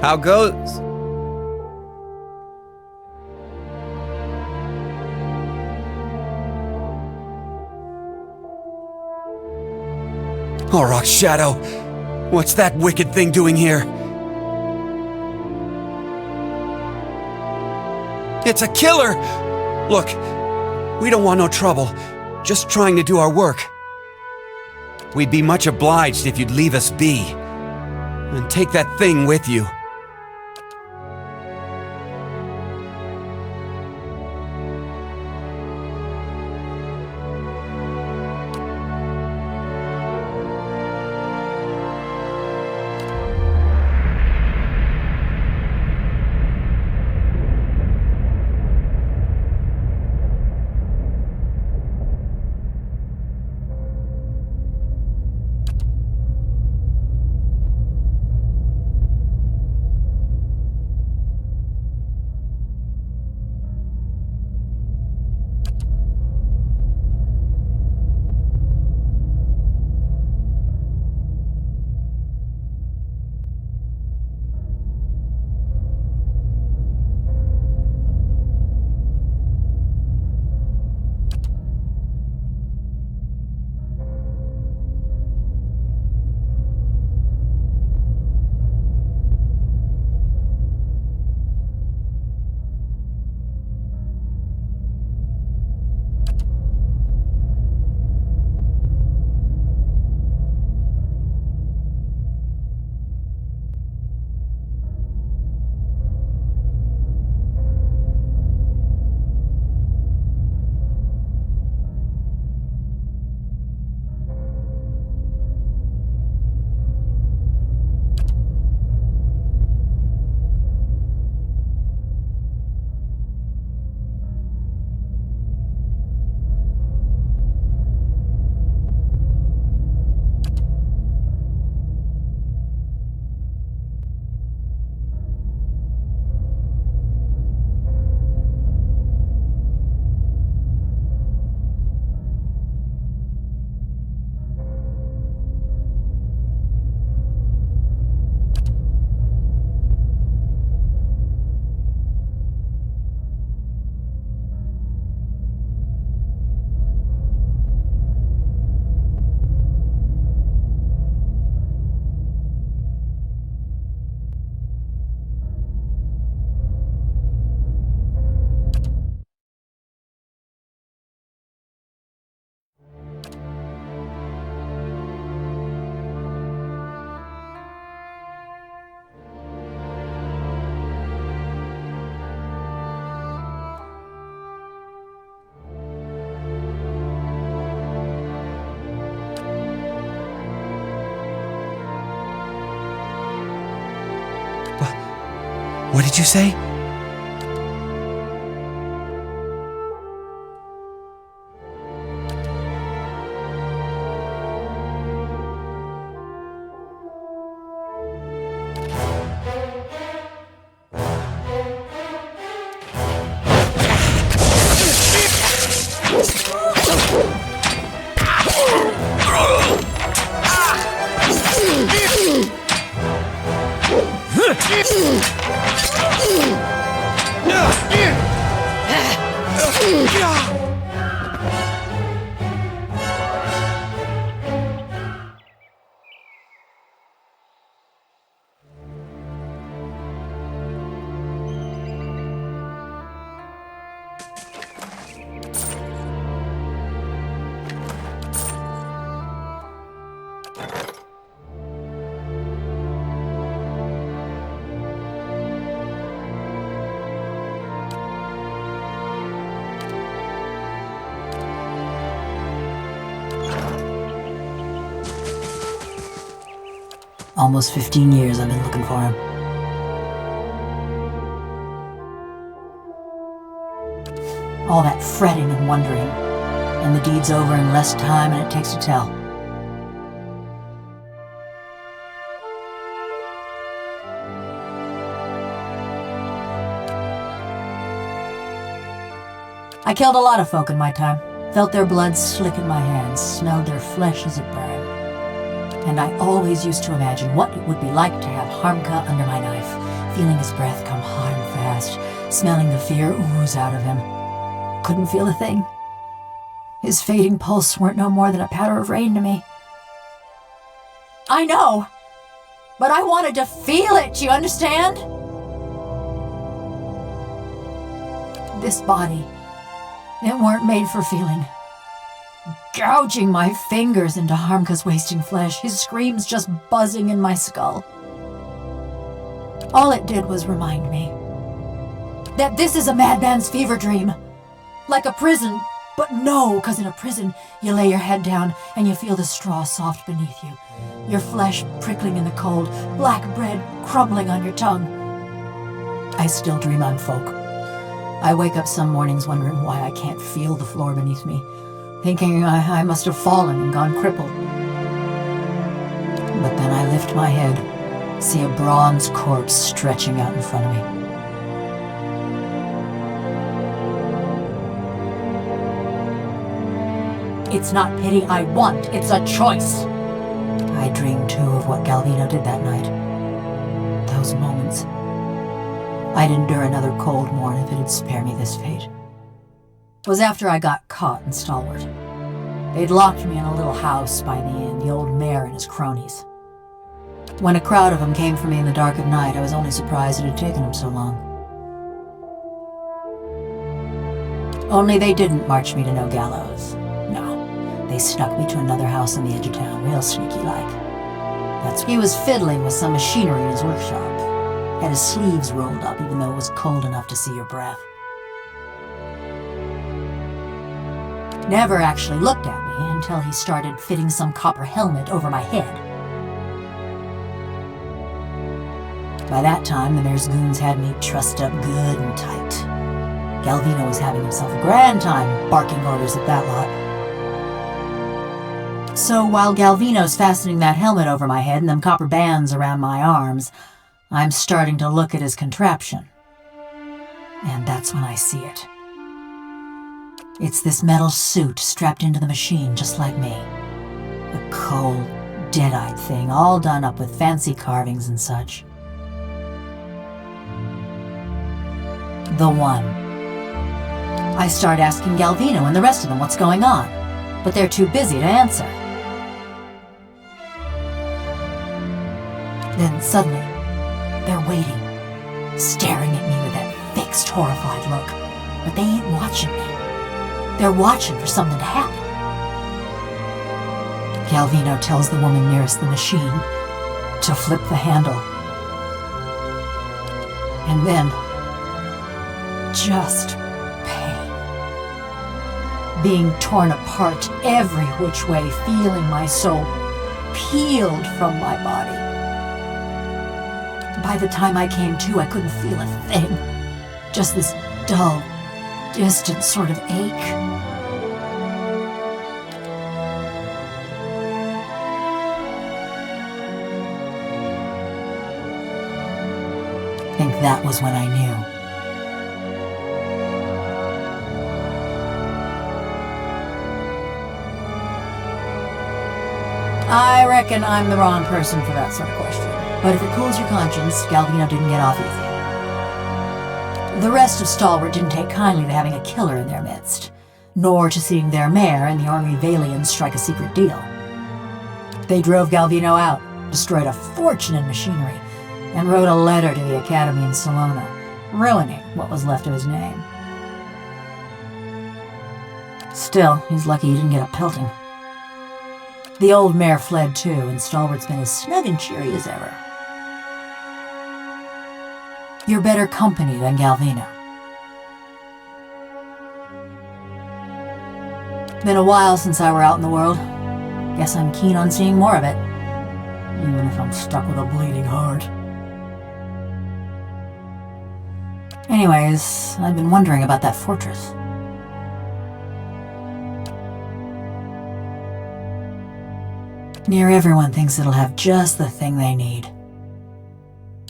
How goes? Auroch's shadow! What's that wicked thing doing here? It's a killer! Look, we don't want no trouble. Just trying to do our work. We'd be much obliged if you'd leave us be. And take that thing with you. What did you say? Almost 15 years I've been looking for him. All that fretting and wondering, and the deed's over in less time than it takes to tell. I killed a lot of folk in my time, felt their blood slick in my hands, smelled their flesh as it burned. And I always used to imagine what it would be like to have Harmka under my knife, feeling his breath come hard and fast, smelling the fear ooze out of him. Couldn't feel a thing. His fading pulse weren't no more than a patter of rain to me. I know, but I wanted to feel it, you understand? This body, it weren't made for feeling. Gouging my fingers into Harmka's wasting flesh, his screams just buzzing in my skull. All it did was remind me that this is a madman's fever dream. Like a prison, but no, 'cause in a prison, you lay your head down and you feel the straw soft beneath you. Your flesh prickling in the cold, black bread crumbling on your tongue. I still dream I'm folk. I wake up some mornings wondering why I can't feel the floor beneath me, thinking I must have fallen and gone crippled. But then I lift my head, see a bronze corpse stretching out in front of me. It's not pity I want, it's a choice. I dream too of what Galvino did that night. Those moments. I'd endure another cold morn if it'd spare me this fate. It was after I got caught in Stalwart. They'd locked me in a little house by the inn, the old mayor and his cronies. When a crowd of them came for me in the dark of night, I was only surprised it had taken them so long. Only they didn't march me to no gallows. They snuck me to another house on the edge of town, real sneaky-like. He was fiddling with some machinery in his workshop. Had his sleeves rolled up even though it was cold enough to see your breath. Never actually looked at me until he started fitting some copper helmet over my head. By that time, the mayor's goons had me trussed up good and tight. Galvino was having himself a grand time barking orders at that lot. So while Galvino's fastening that helmet over my head and them copper bands around my arms, I'm starting to look at his contraption. And that's when I see it. It's this metal suit strapped into the machine just like me. A cold, dead-eyed thing, all done up with fancy carvings and such. The one. I start asking Galvino and the rest of them what's going on, but they're too busy to answer. Then suddenly, they're waiting, staring at me with that fixed, horrified look. But they ain't watching me. They're watching for something to happen. Galvino tells the woman nearest the machine to flip the handle. And then, just pain. Being torn apart every which way, feeling my soul peeled from my body. By the time I came to, I couldn't feel a thing. Just this dull, distant sort of ache. I think that was when I knew. I reckon I'm the wrong person for that sort of question. But if it cools your conscience, Galvino didn't get off easy. The rest of Stalwart didn't take kindly to having a killer in their midst, nor to seeing their mayor and the ornery Valians strike a secret deal. They drove Galvino out, destroyed a fortune in machinery, and wrote a letter to the Academy in Salona, ruining what was left of his name. Still, he's lucky he didn't get a pelting. The old mayor fled too, and Stalwart's been as snug and cheery as ever. You're better company than Galvino. Been a while since I were out in the world. Guess I'm keen on seeing more of it. even if I'm stuck with a bleeding heart. Anyways, I've been wondering about that fortress. Near everyone thinks it'll have just the thing they need.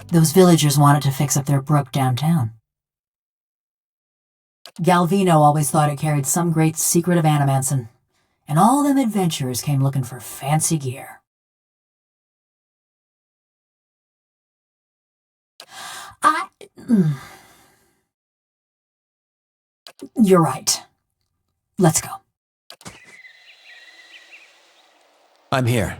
Those villagers wanted to fix up their brook downtown. Galvino always thought it carried some great secret of animanson, and all them adventurers came looking for fancy gear. You're right. Let's go. I'm here.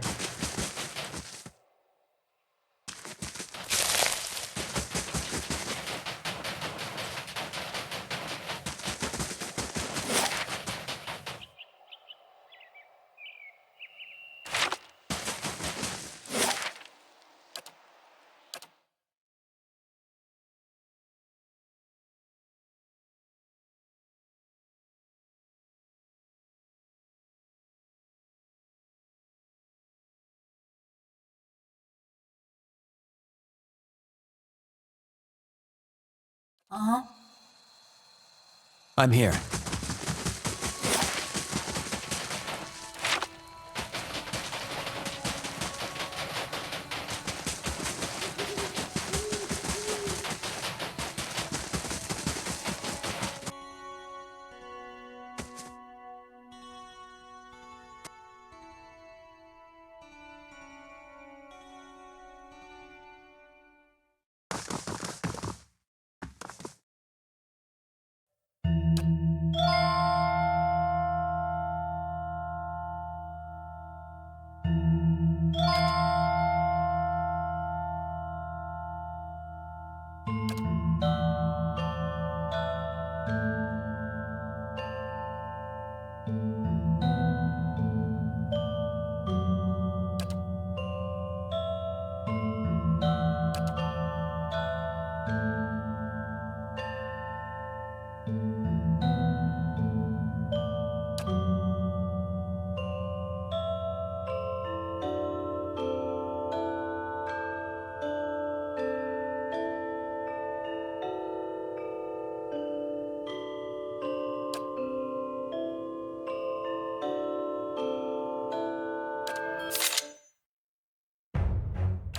I'm here.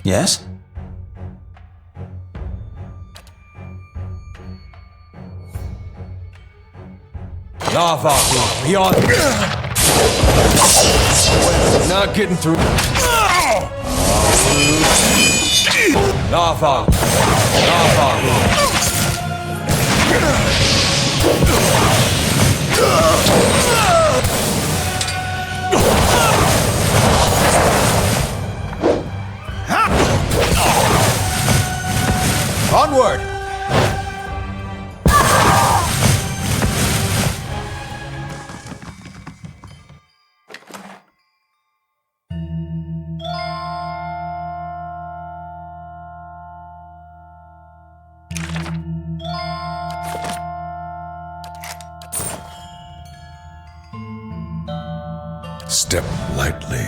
Yes? Lava beyond. Not getting through. Lava. Onward! Step lightly.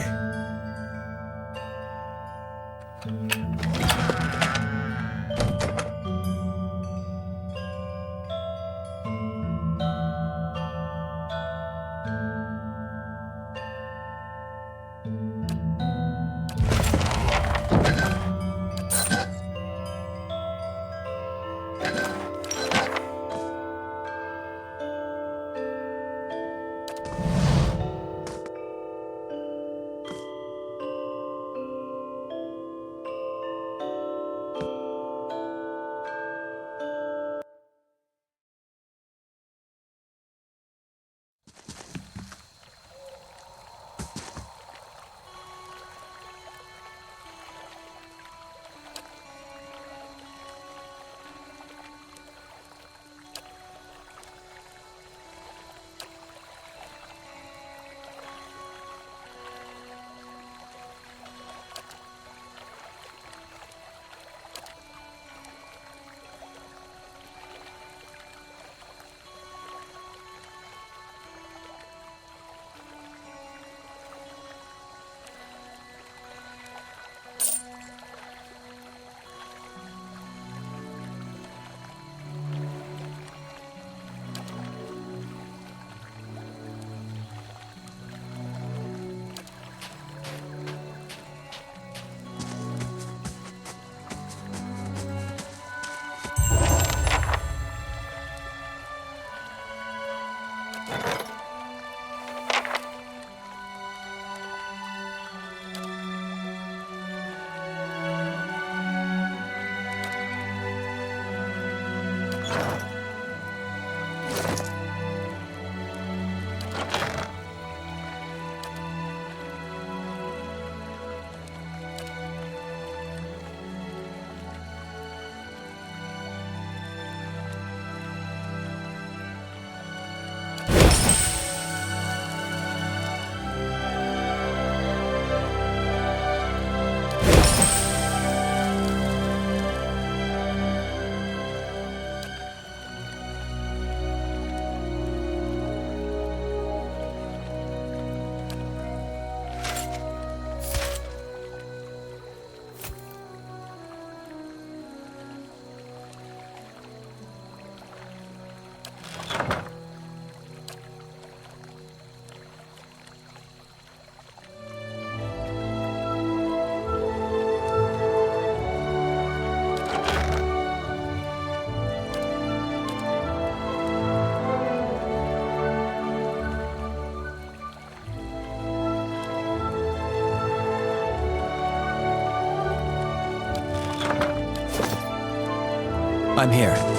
I'm here.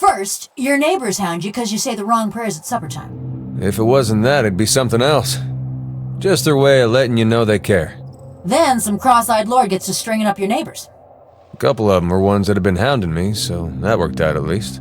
First, your neighbors hound you because you say the wrong prayers at supper time. If it wasn't that, it'd be something else. Just their way of letting you know they care. Then some cross-eyed lord gets to stringing up your neighbors. A couple of them were ones that had been hounding me, so that worked out at least.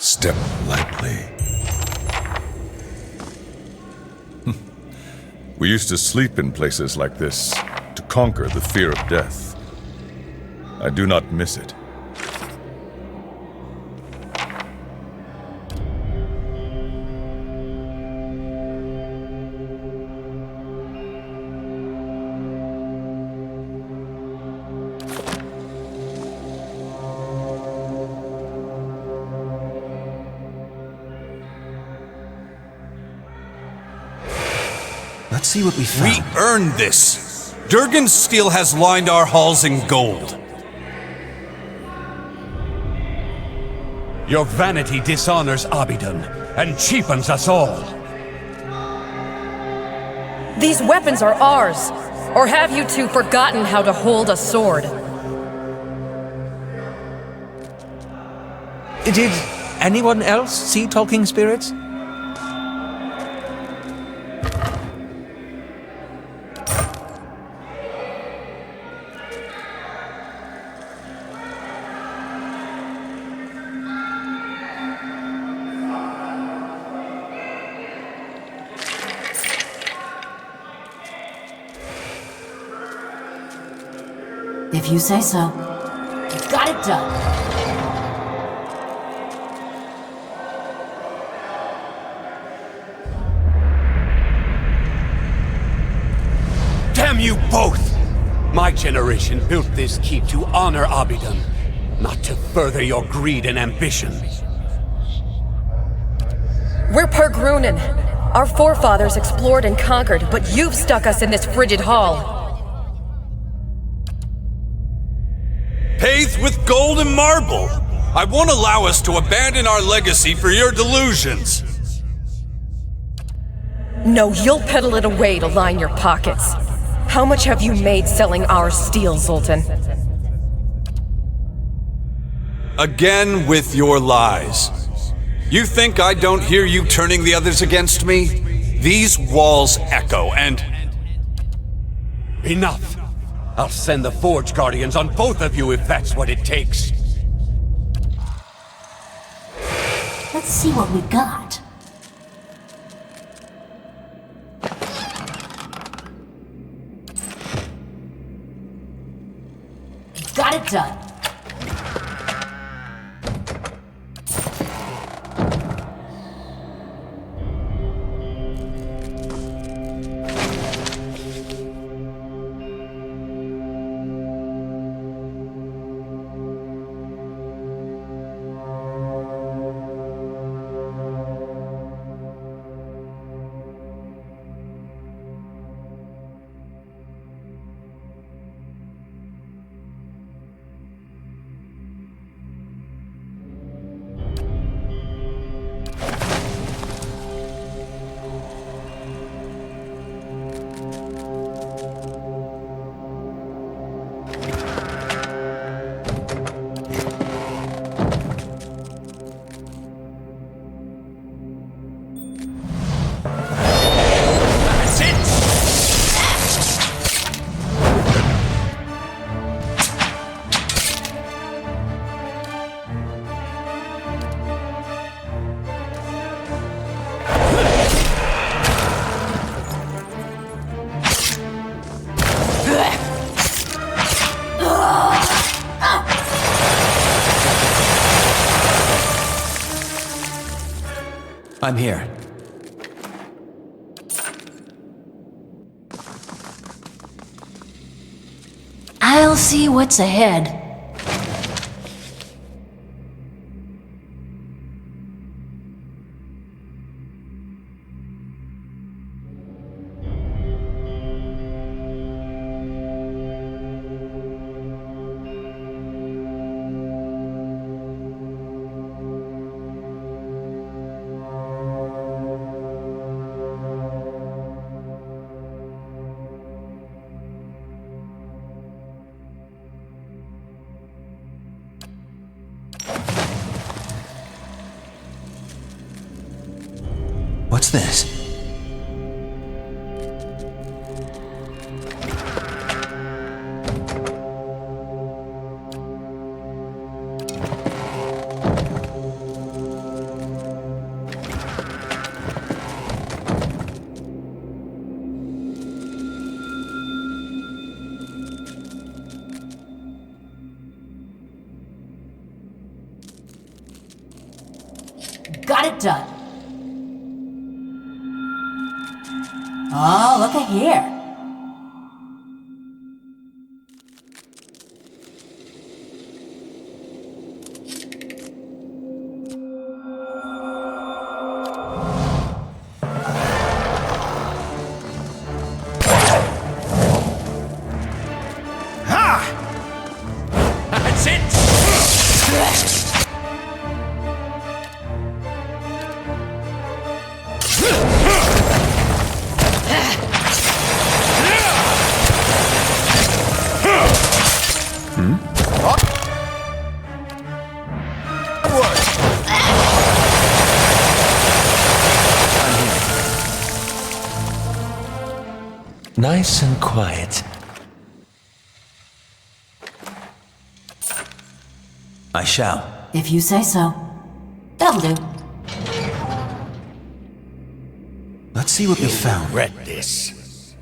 Step lightly. We used to sleep in places like this to conquer the fear of death. I do not miss it. Let's see what we found. We earned this. Durgan's steel has lined our halls in gold. Your vanity dishonors Abidan and cheapens us all. These weapons are ours. Or have you two forgotten how to hold a sword? Did anyone else see talking spirits? If you say so. You've got it done. Damn you both! My generation built this keep to honor Abidan, not to further your greed and ambition. We're Pergrunen. Our forefathers explored and conquered, but you've stuck us in this frigid hall. Paved with gold and marble. I won't allow us to abandon our legacy for your delusions. No, you'll peddle it away to line your pockets. How much have you made selling our steel, Zoltan? Again with your lies. You think I don't hear you turning the others against me? These walls echo, and... Enough! I'll send the Forge Guardians on both of you if that's what it takes. Let's see what we got. Got it done. I'm here. I'll see what's ahead. What's this? Got it done. Oh, look at here. That's it! Nice and quiet. I shall. If you say so. That'll do. Let's see what we found. Regret this.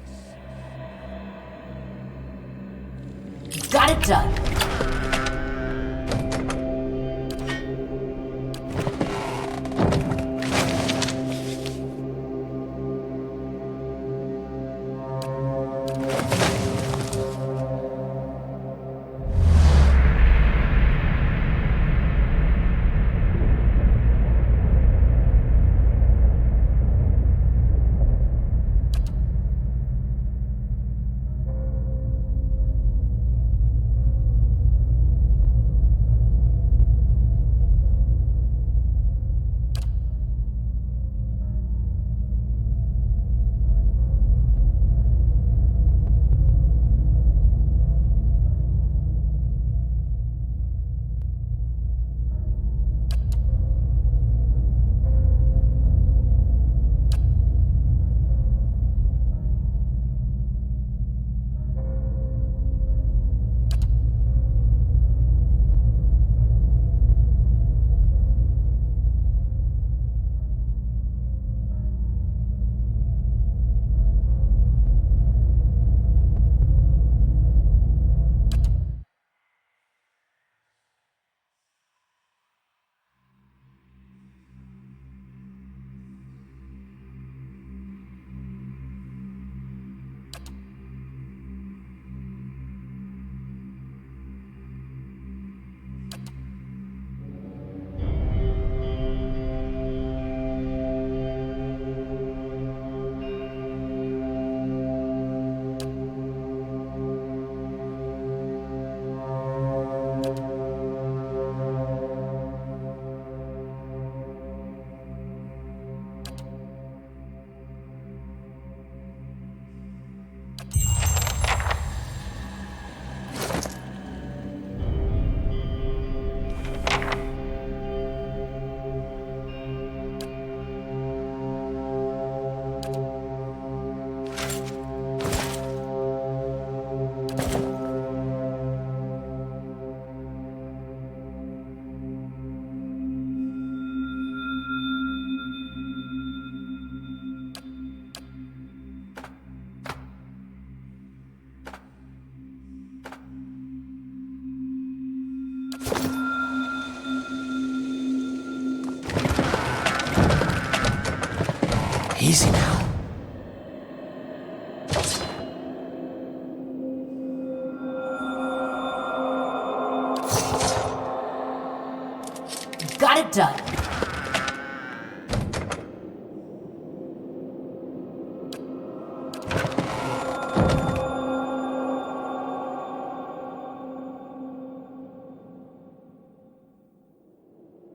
Got it done. Easy now. Got it done.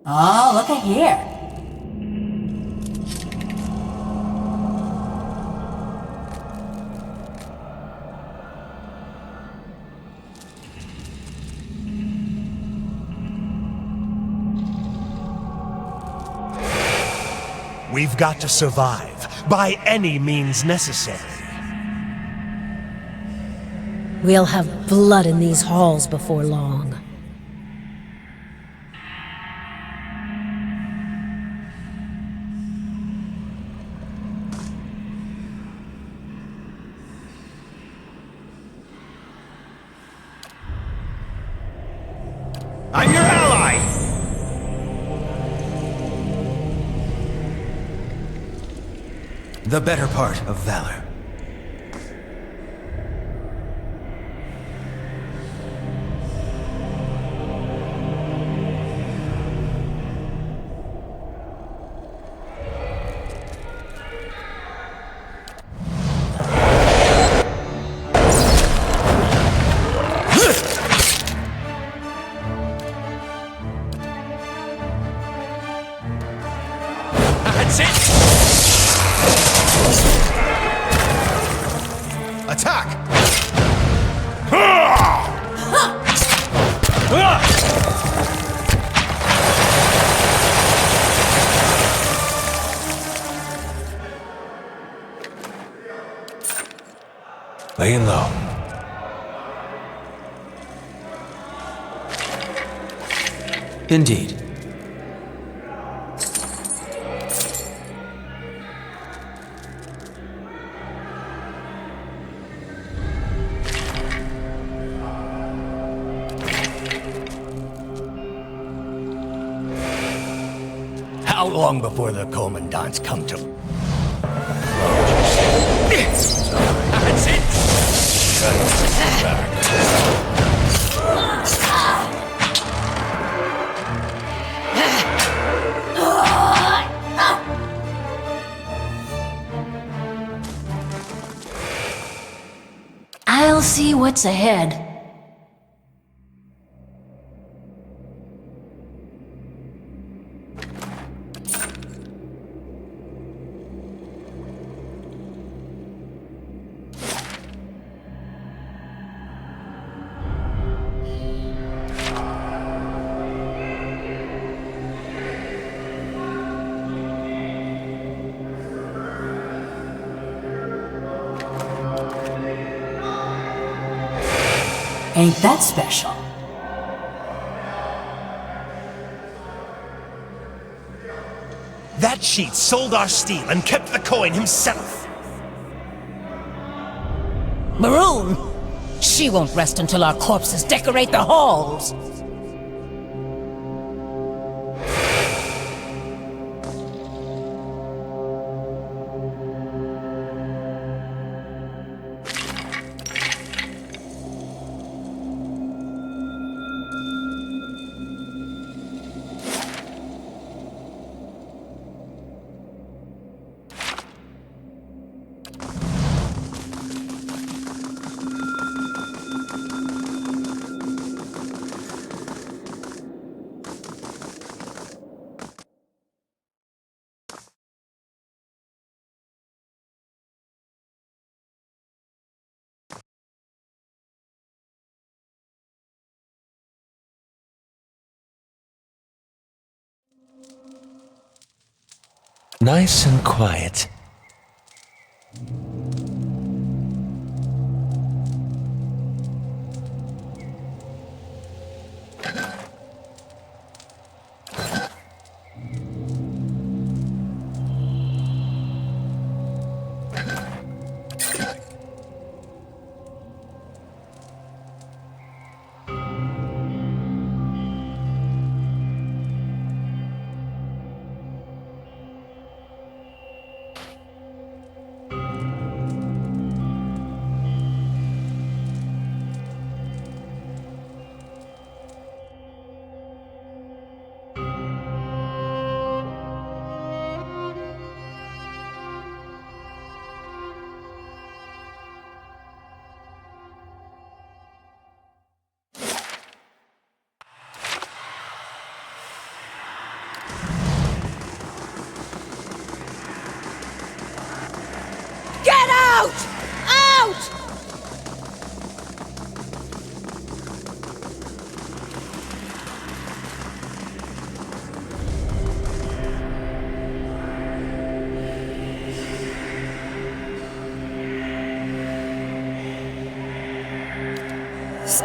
Oh, look at here. We've got to survive, by any means necessary. We'll have blood in these halls before long. I'm your ally! The better part of valor. That's it! Attack! Laying low. Indeed. How long before the commandants come to... That's it! I'll see what's ahead. Ain't that special? That cheat sold our steel and kept the coin himself. Maroon! She won't rest until our corpses decorate the halls! Nice and quiet.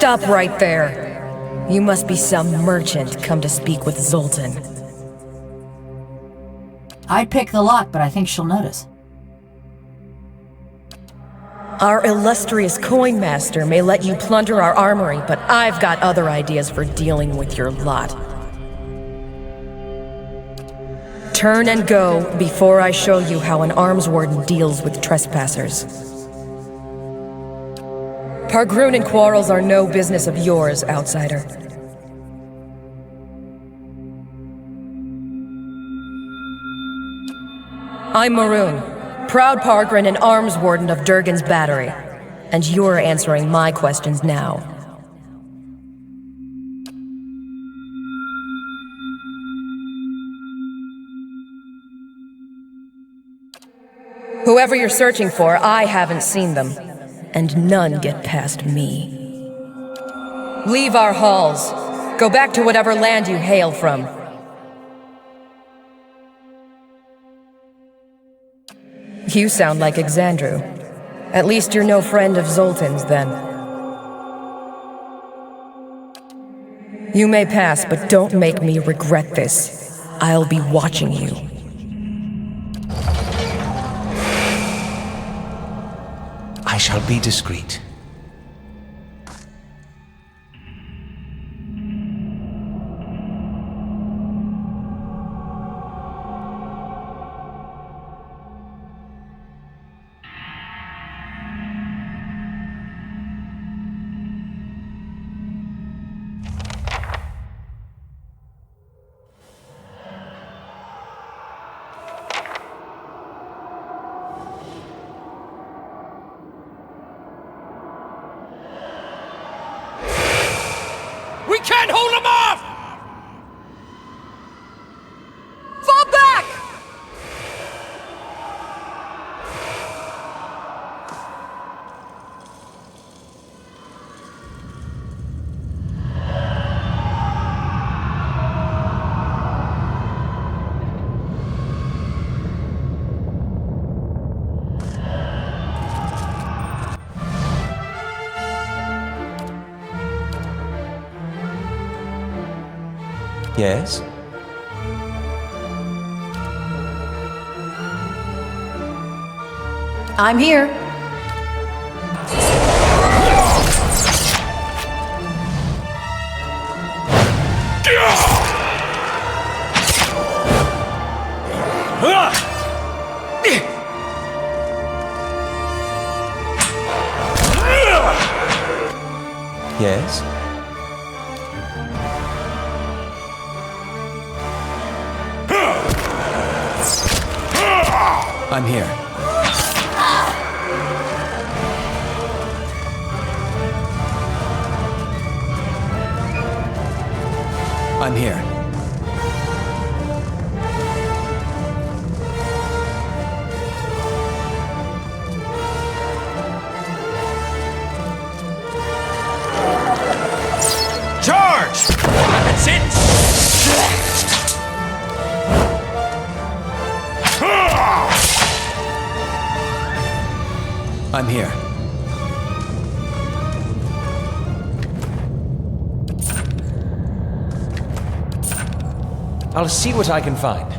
Stop right there. You must be some merchant come to speak with Zoltan. I'd pick the lock, but I think she'll notice. Our illustrious coin master may let you plunder our armory, but I've got other ideas for dealing with your lot. Turn and go before I show you how an arms warden deals with trespassers. Pargrunen quarrels are no business of yours, outsider. I'm Maroon, proud Pargren and arms warden of Durgan's Battery, and you're answering my questions now. Whoever you're searching for, I haven't seen them, and none get past me. Leave our halls. Go back to whatever land you hail from. You sound like Exandru. At least you're no friend of Zoltan's, then. You may pass, but don't make me regret this. I'll be watching you. I shall be discreet. We can't hold them off! Fall back! Yes? I'm here. Yes? I'm here. I'm here. Charge! That's it! I'm here. I'll see what I can find.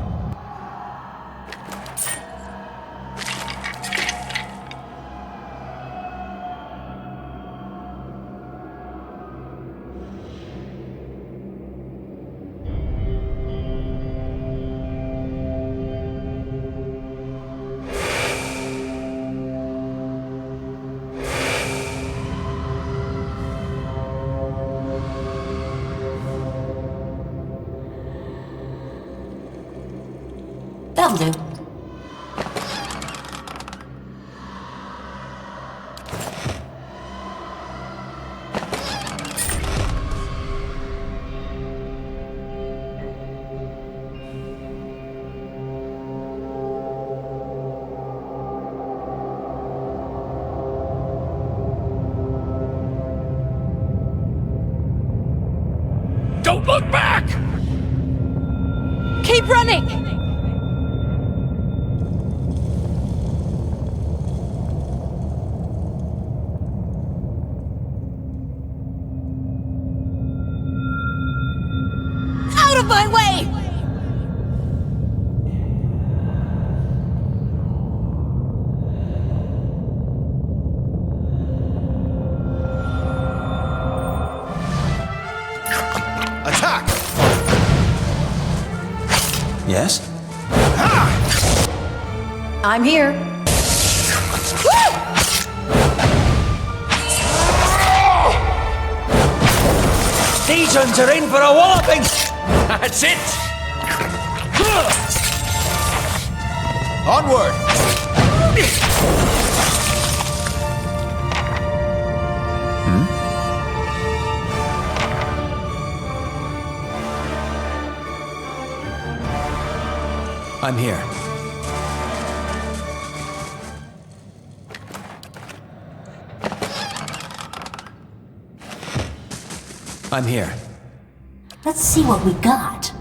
That'll do. Don't look back! Keep running! Out of my way! Attack! Yes? I'm here. These ones are in for a walloping! That's it! Onward! I'm here. I'm here. Let's see what we got.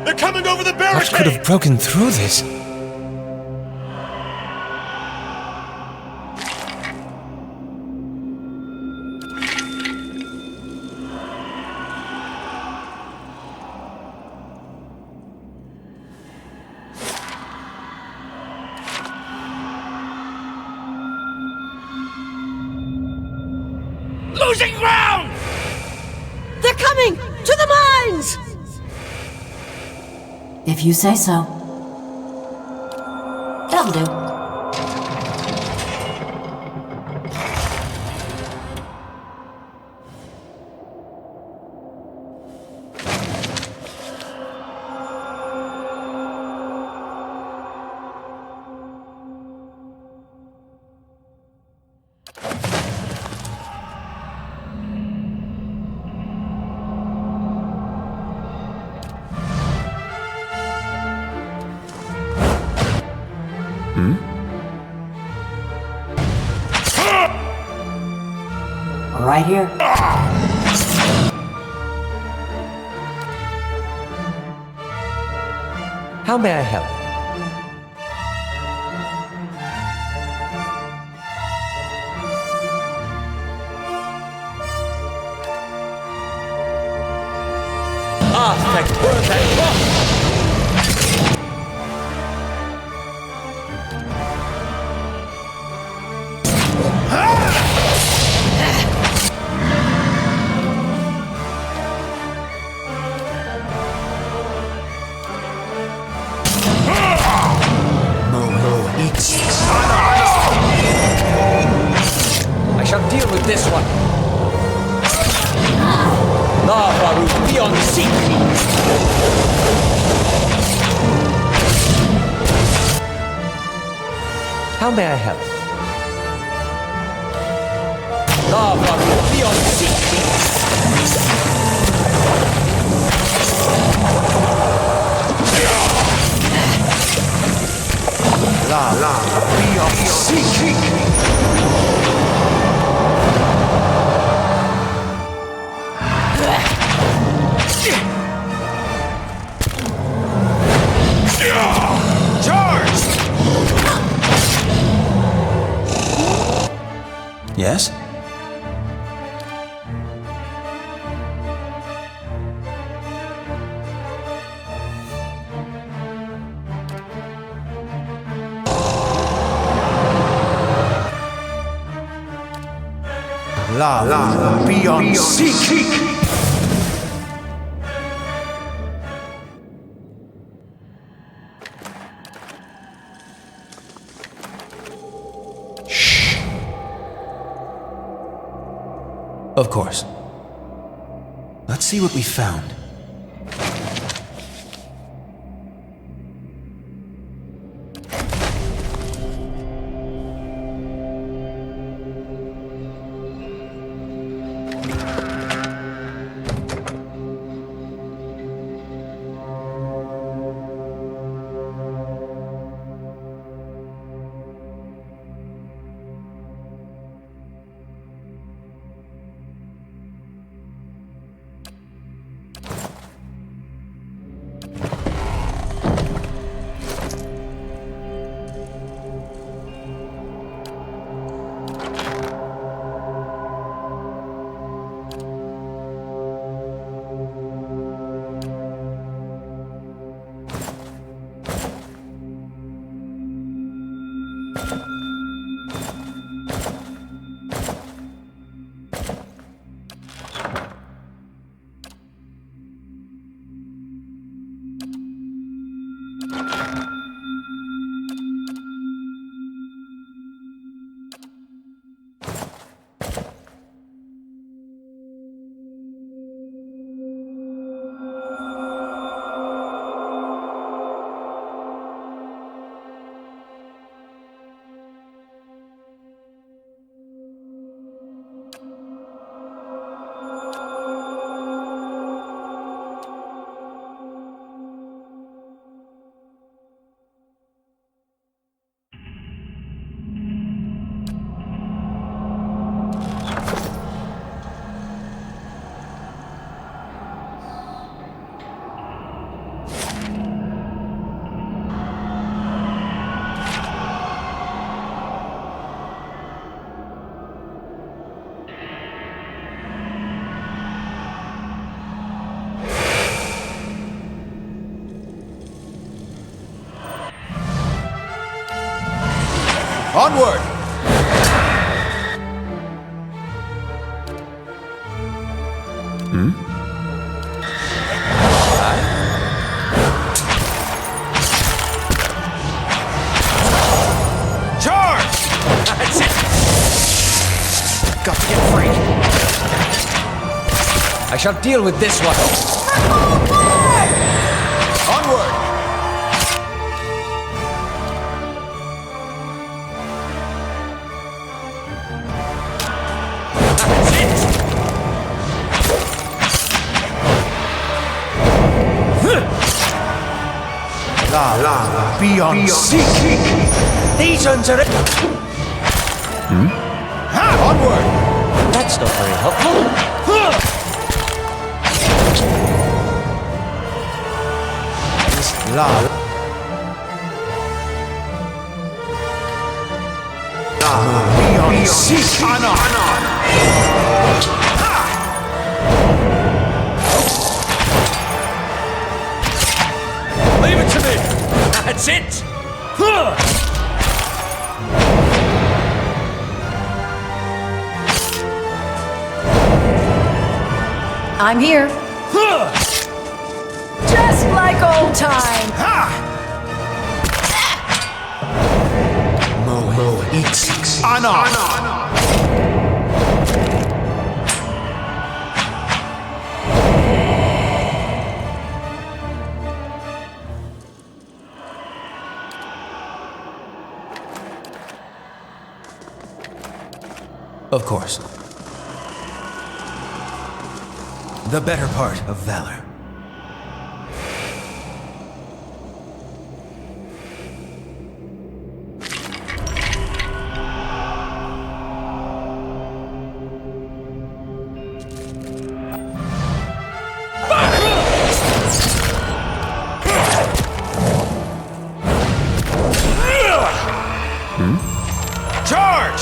They're coming over the barricade! What could have broken through this? Losing ground! They're coming! To the mines! If you say so. That'll do. Right here. How may I help? I shall deal with this one. Lava will be on seek. How may I help? Lava will be on seek. Lava be on seek. Yes? Lava beyond seek. Of course. Let's see what we found. Onward! Charge! That's it! Got to get free. I shall deal with this one. Onward! That's it! Beyond seek. These ones are... Onward! That's not very helpful. Beyond seek. Leave it to me. That's it. I'm here. Just like old time. Of course. The better part of valor. Charge!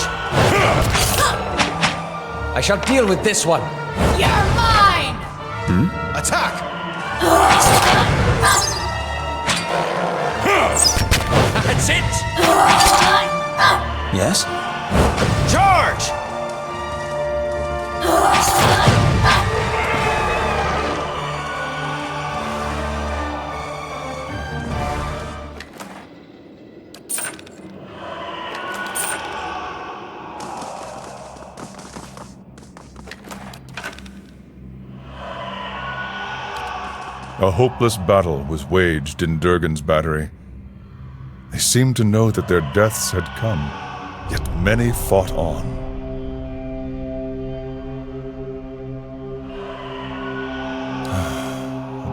I shall deal with this one. You're mine! Attack! That's it! Yes? Charge! A hopeless battle was waged in Durgan's battery. They seemed to know that their deaths had come, yet many fought on.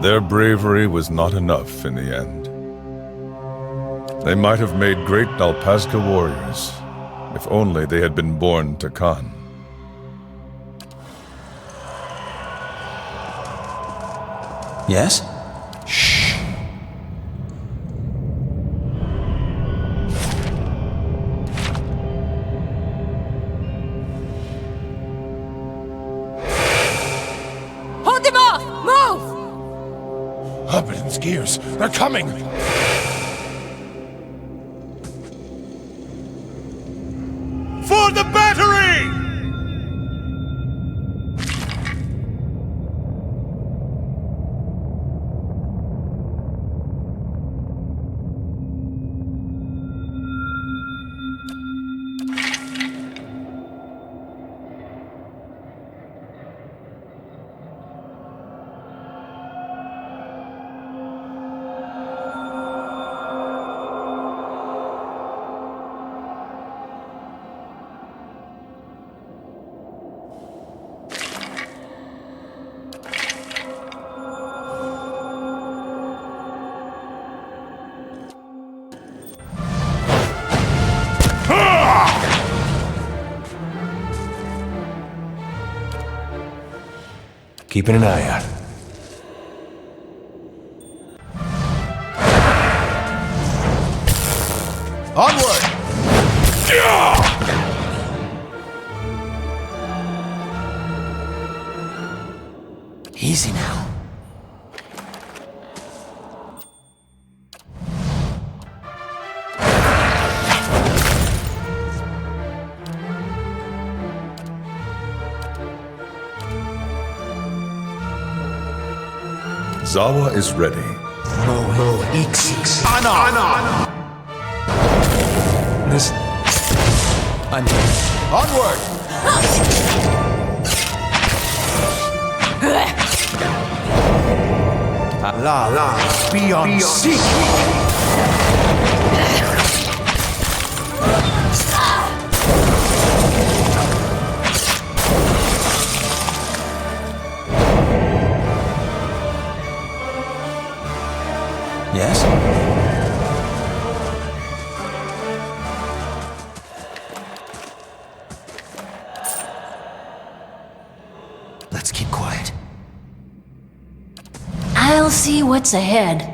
Their bravery was not enough in the end. They might have made great Alpazca warriors, if only they had been born to Khan. Yes? Shh. Hold them off! Move! Hobbiton's gears. They're coming! For the battery! Keeping an eye out. Onward! Easy now. Zawa is ready. Listen. I'm here. Onward! La, beyond seek! Yes? Let's keep quiet. I'll see what's ahead.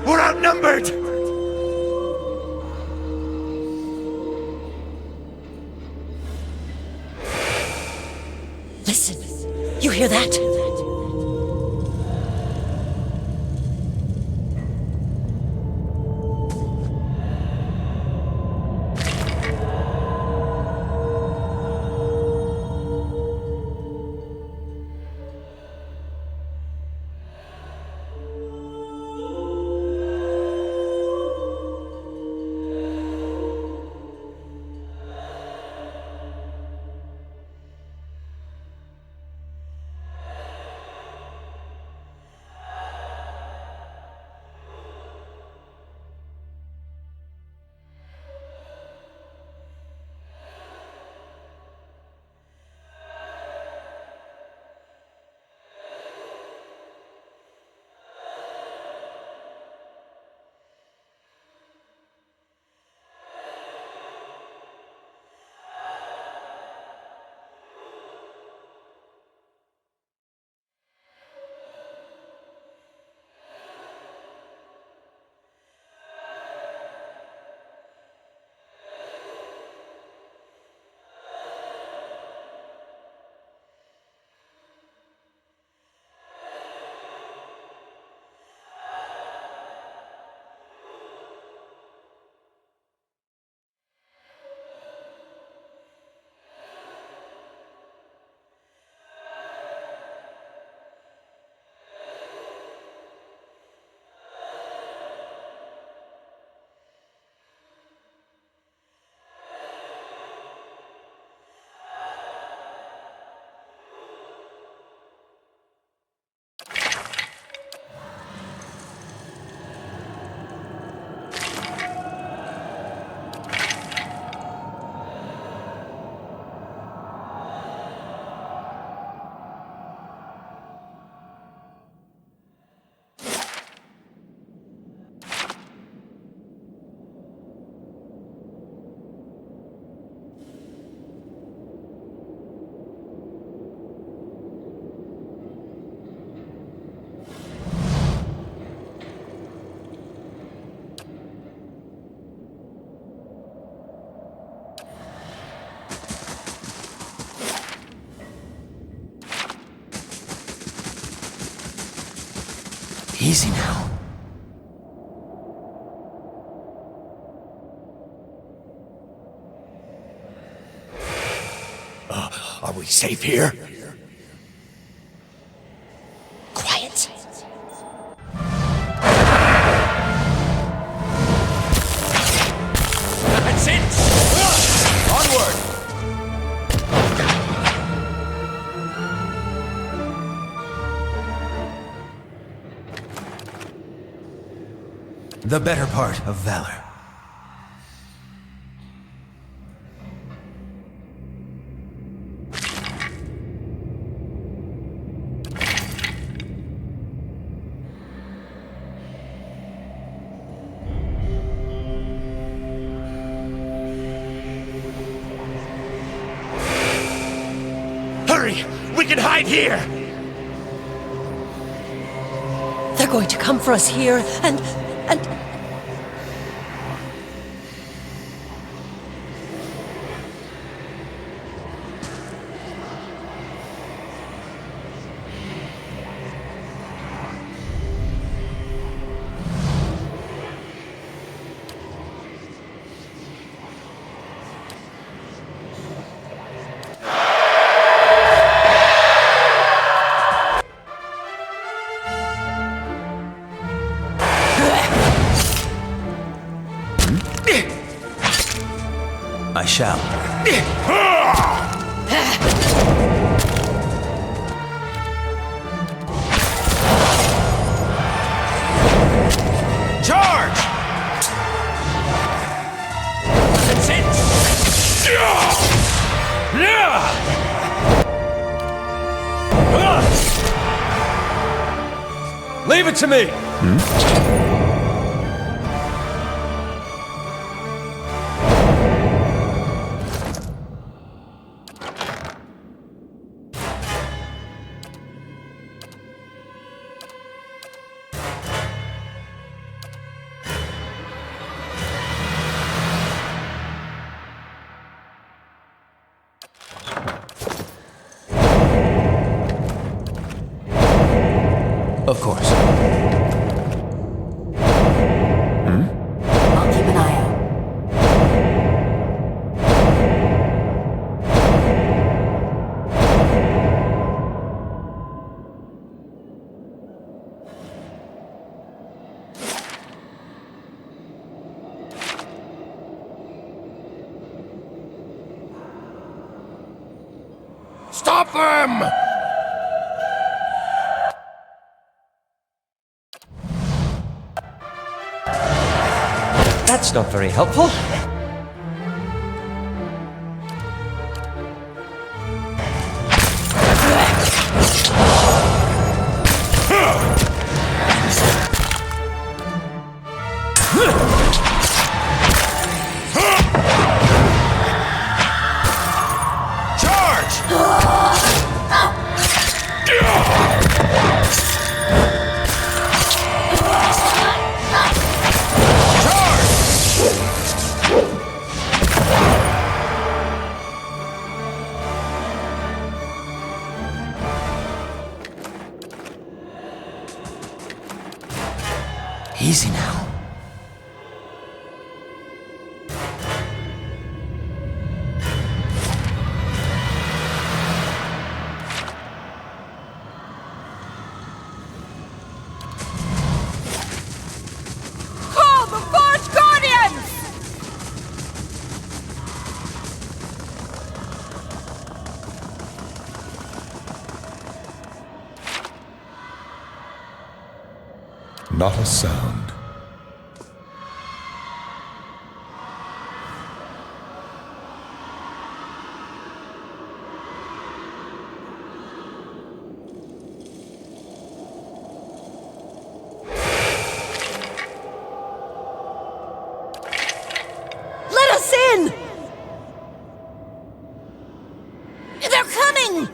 We're outnumbered! Listen, you hear that? Easy now. Are we safe here? Quiet. That's it! Onward! The better part of valor. Hurry! We can hide here! They're going to come for us here, and... I shall. Charge! That's it! Leave it to me! Of course. I'll keep an eye out. Stop them! That's not very helpful. Easy now. Call the Forge Guardians! Not a sound. Let us in! They're coming!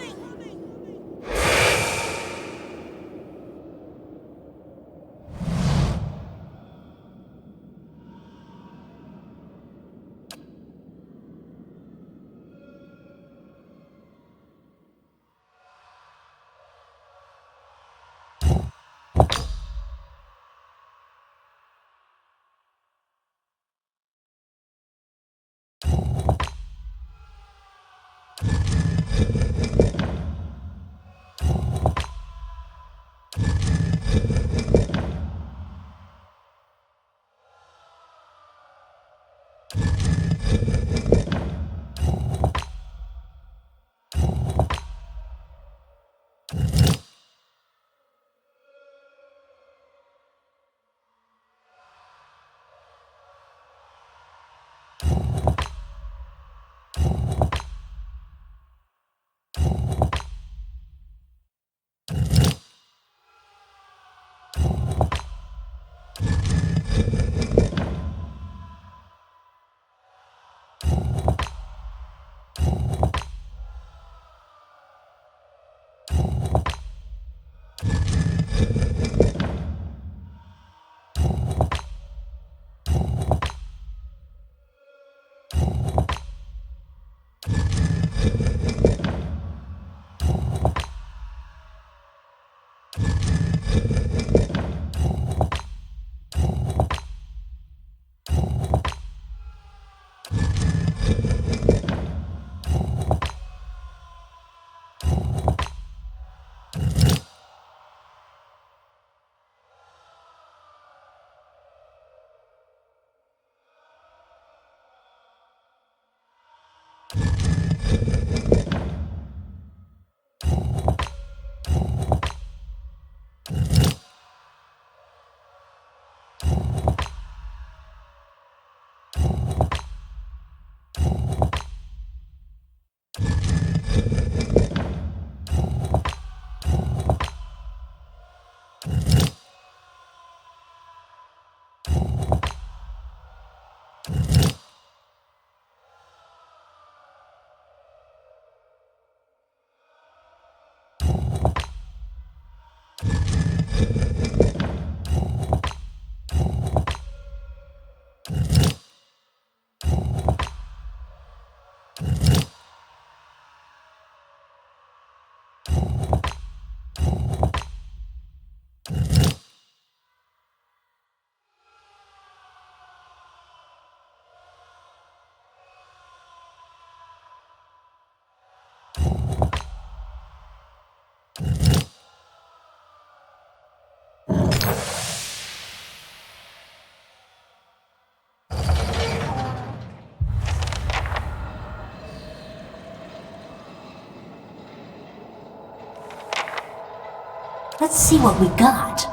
Let's see what we got.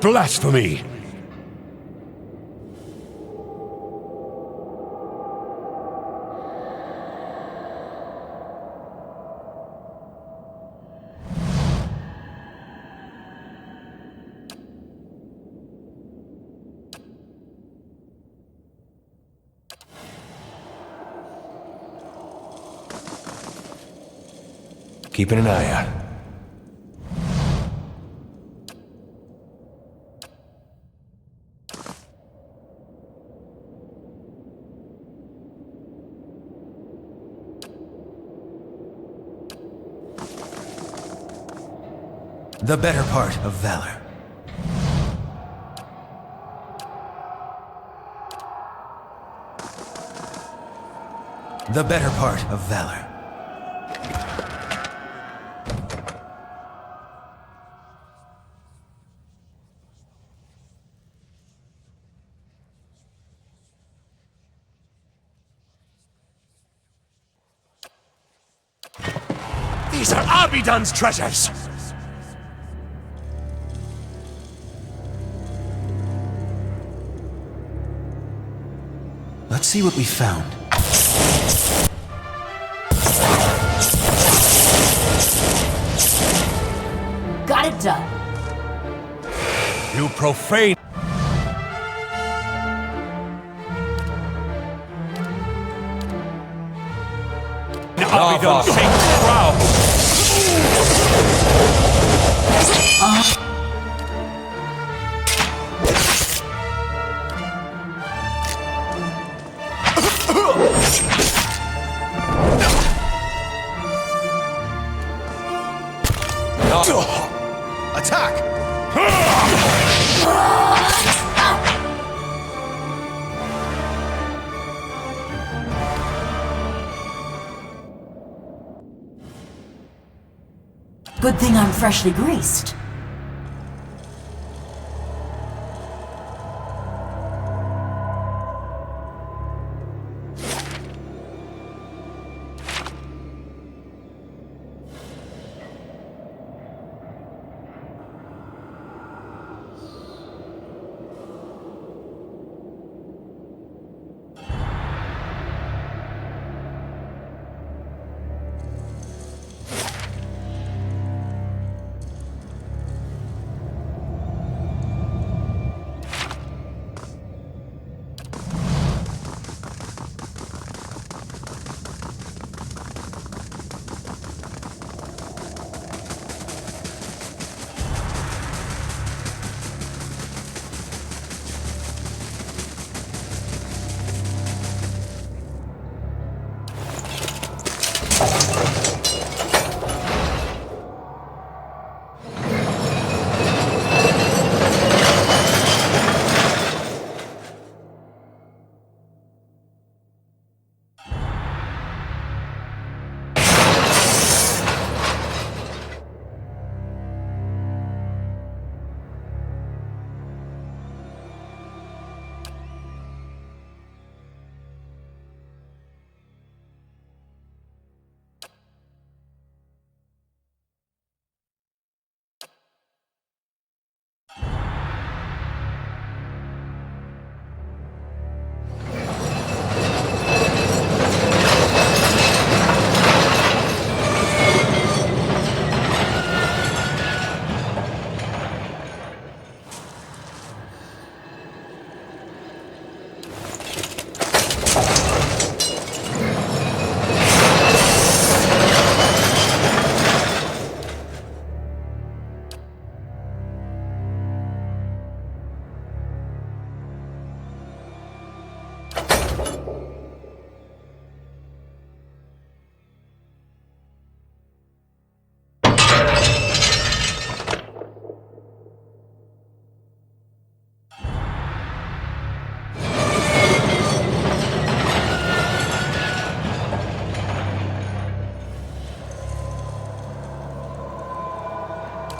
Blasphemy! Keeping an eye out. The better part of valor. The better part of valor. These are Abidon's treasures! Let's see what we found. Got it done. You profane... Abidon's sacred ground! Attack! Good thing I'm freshly greased.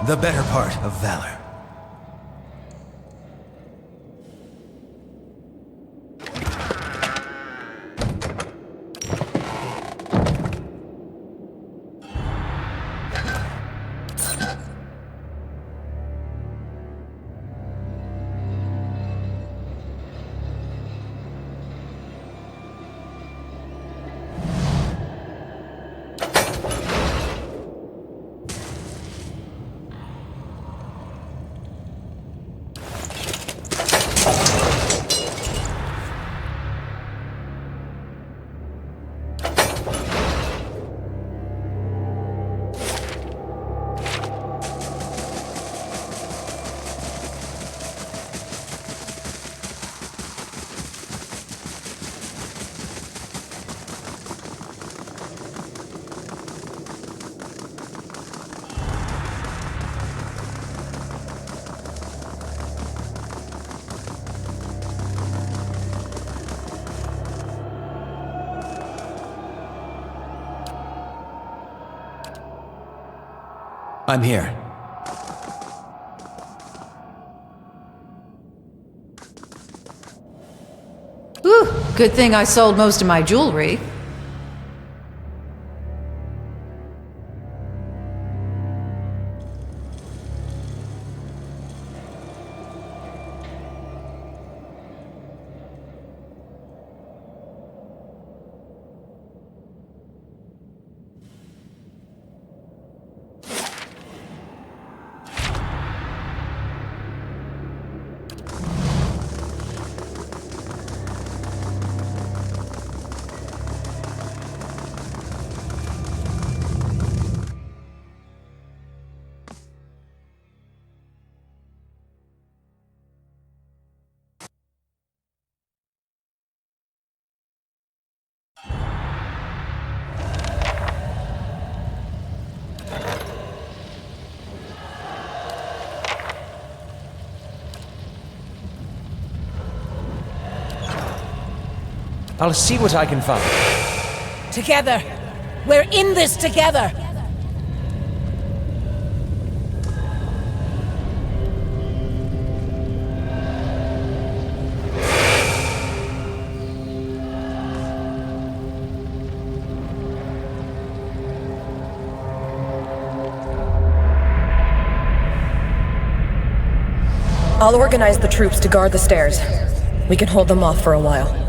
The better part of valor. I'm here. Whew, good thing I sold most of my jewelry. I'll see what I can find. Together! We're in this together! I'll organize the troops to guard the stairs. We can hold them off for a while.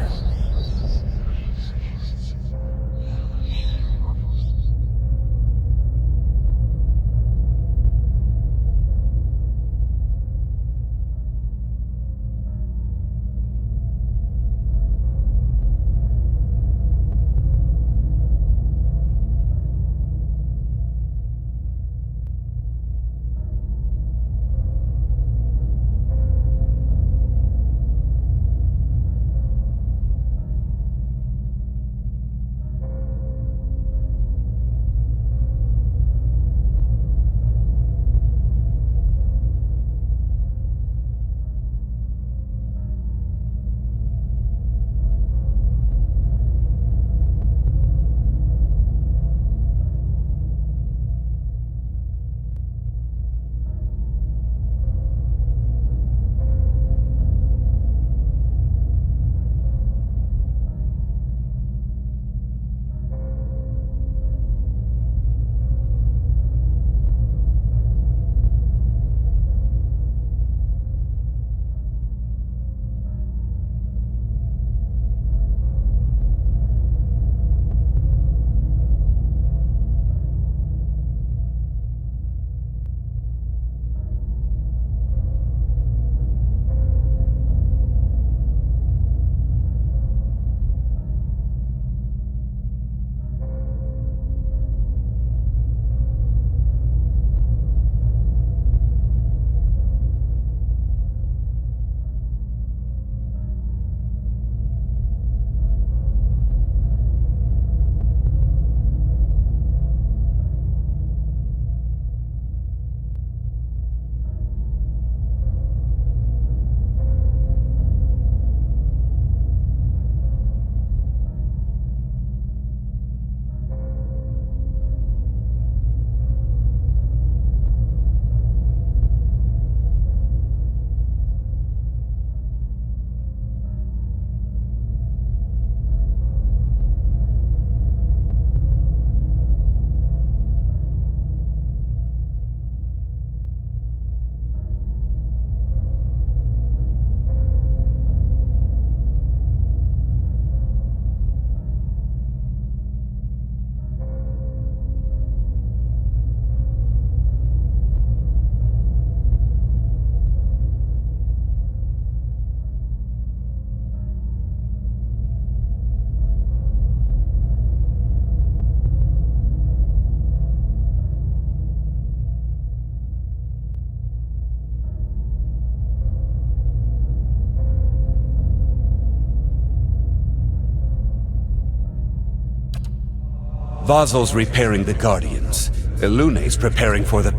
Vazo's repairing the Guardians. Ilune's preparing for the...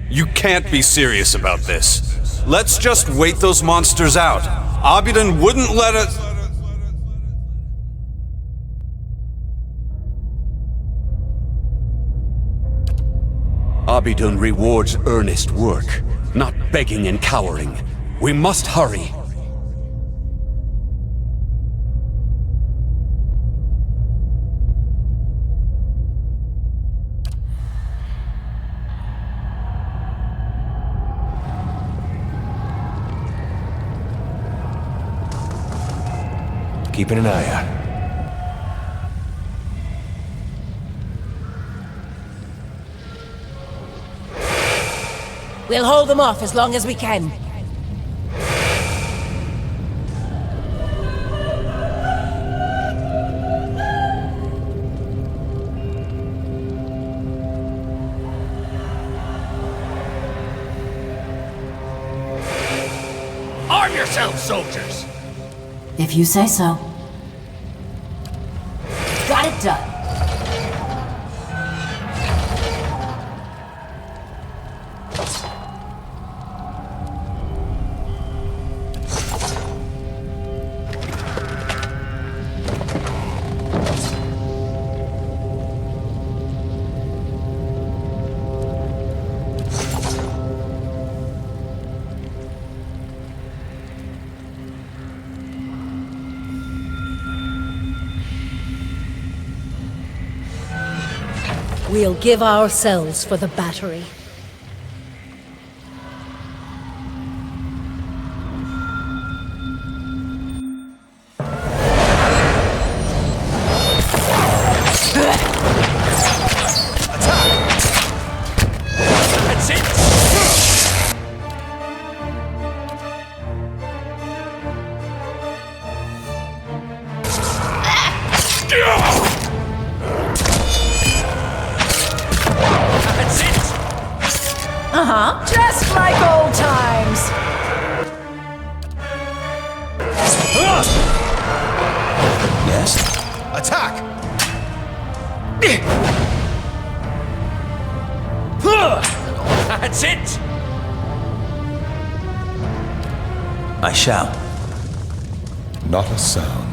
You can't be serious about this. Let's just wait those monsters out. Abidin wouldn't let us... Abidun rewards earnest work, not begging and cowering. We must hurry. Keeping an eye out. We'll hold them off as long as we can. Arm yourselves, soldiers! If you say so. Got it done. We'll give ourselves for the battery. That's it! Just like old times. Yes? Attack! That's it! I shall. Not a sound.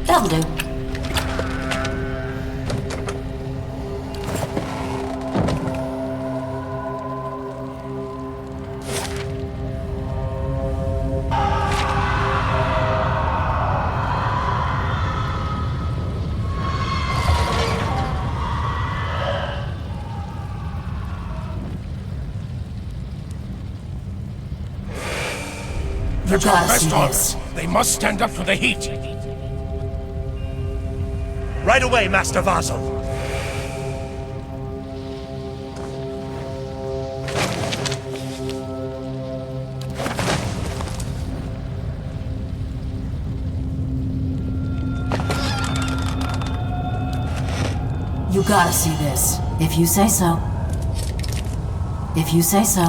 That'll do. Put your best on us. They must stand up to the heat. Right away, Master Vaso. You gotta see this. If you say so. If you say so.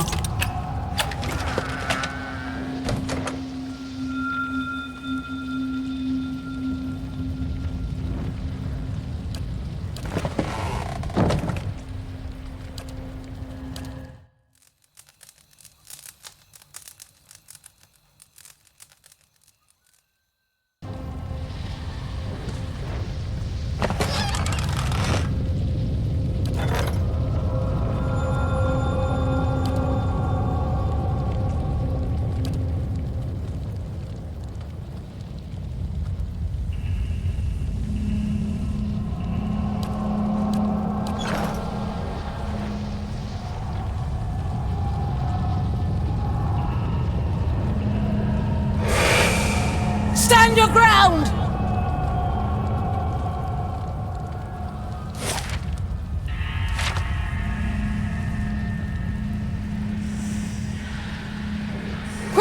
Stand your ground!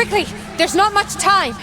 Quickly! There's not much time!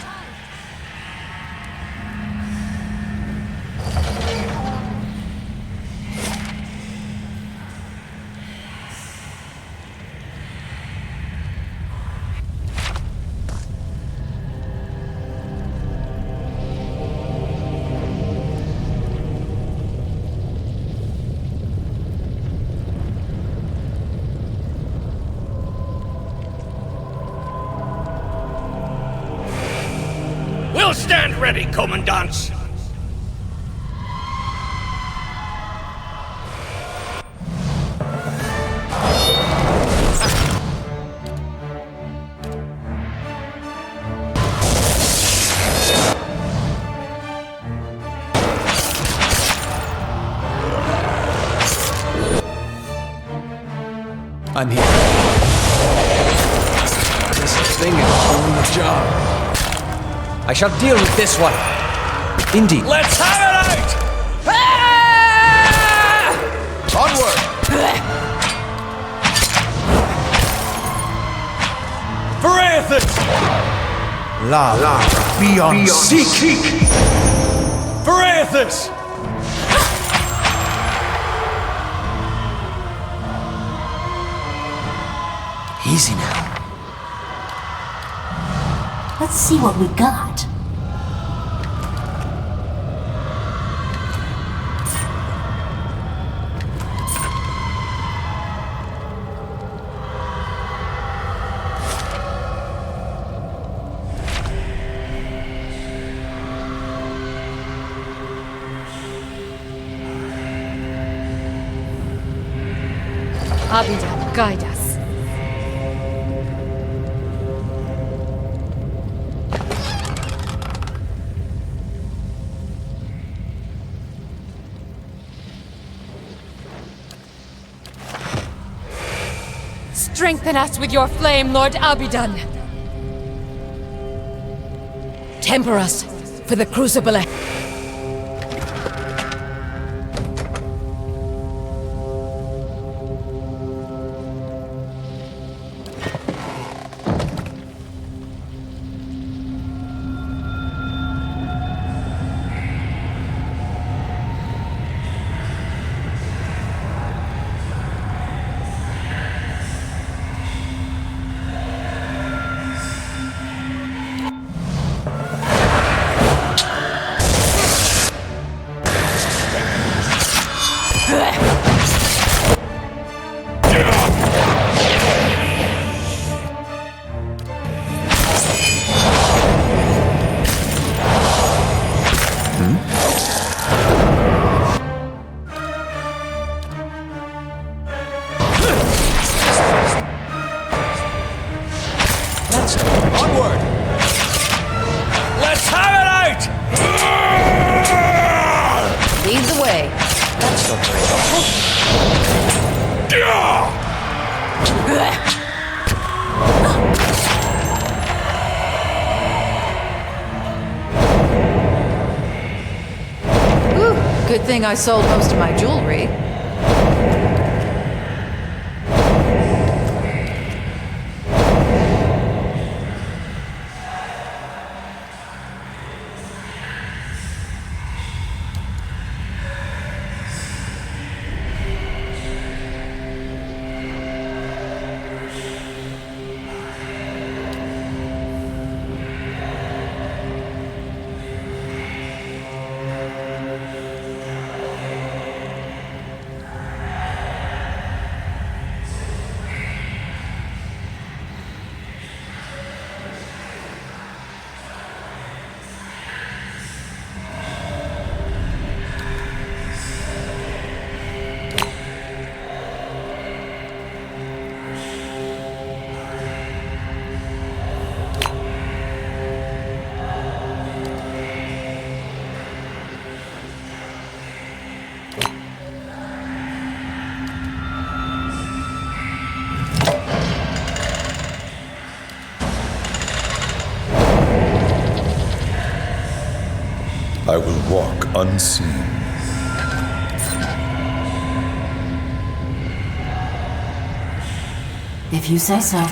We'll stand ready, Commandants! I'm here. This thing is doing the job. I shall deal with this one. Indeed. Let's have it out! Onward! For Athens! La, beyond seek! For Athens! Easy now. Let's see what we got. Abidan, guide us. Strengthen us with your flame, Lord Abidan. Temper us for the crucible. Good thing I sold most of my jewelry. I will walk unseen. If you say so.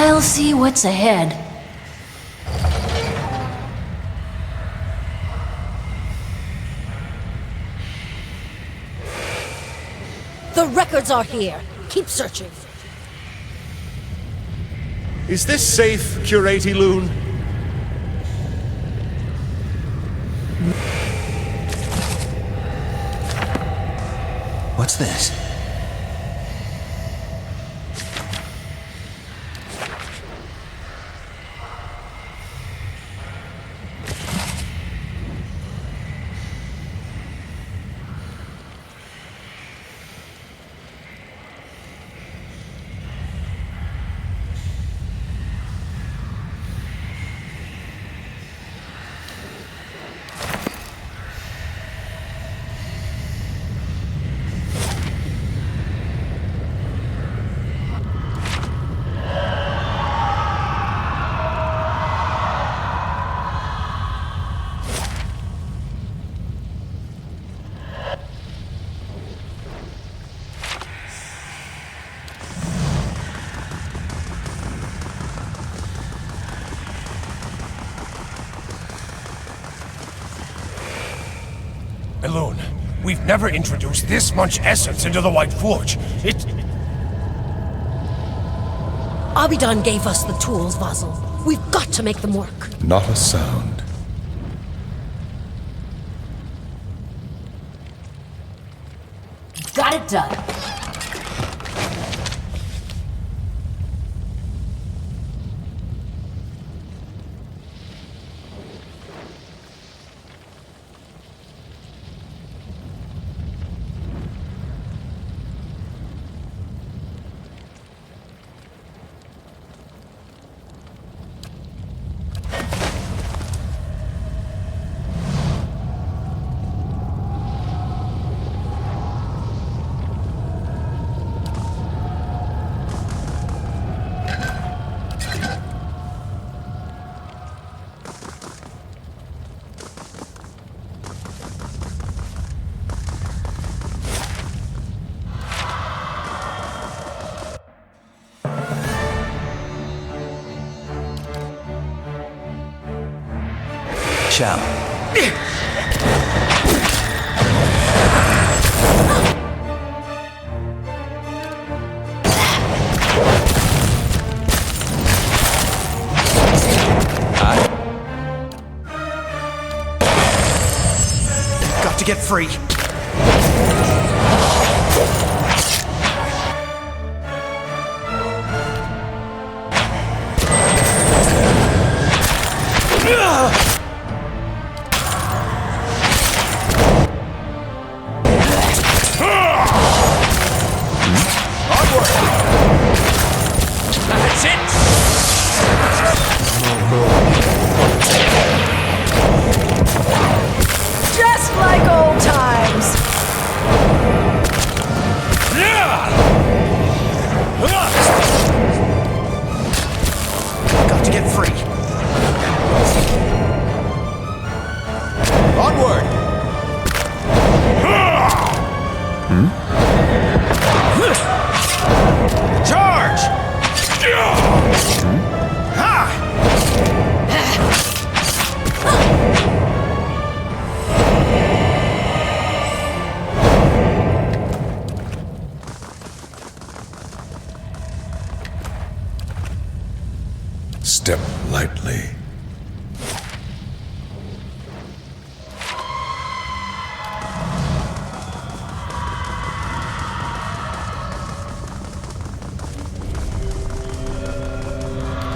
I'll see what's ahead. The records are here. Keep searching. Is this safe, Curate Loon? What's this? Alone, we've never introduced this much essence into the White Forge. Abidan gave us the tools, Vasil. We've got to make them work. Not a sound. Got it done. Ciao. Got to get free. Just like old times. Got to get free. Onward! Charge! Step lightly.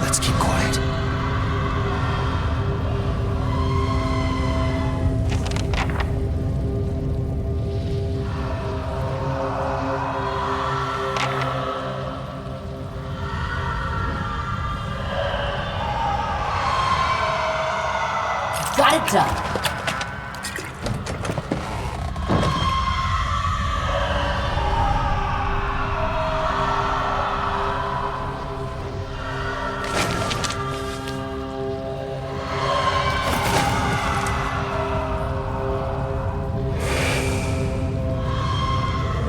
Let's keep quiet. Got it done.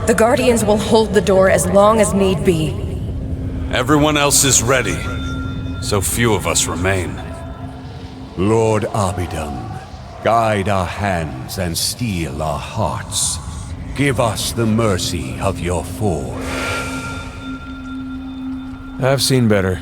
The Guardians will hold the door as long as need be. Everyone else is ready. So few of us remain. Lord Abidam, guide our hands and steel our hearts. Give us the mercy of your forge. I've seen better.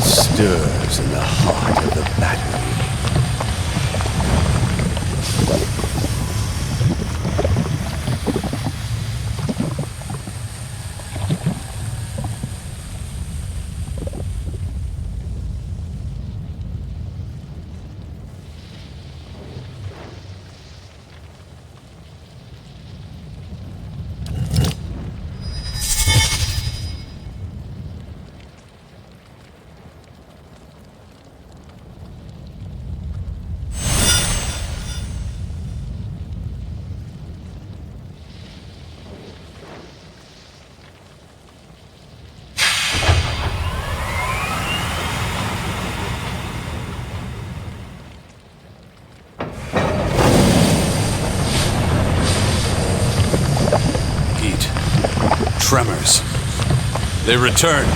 Stirs in the heart of the battery. Tremors. They return.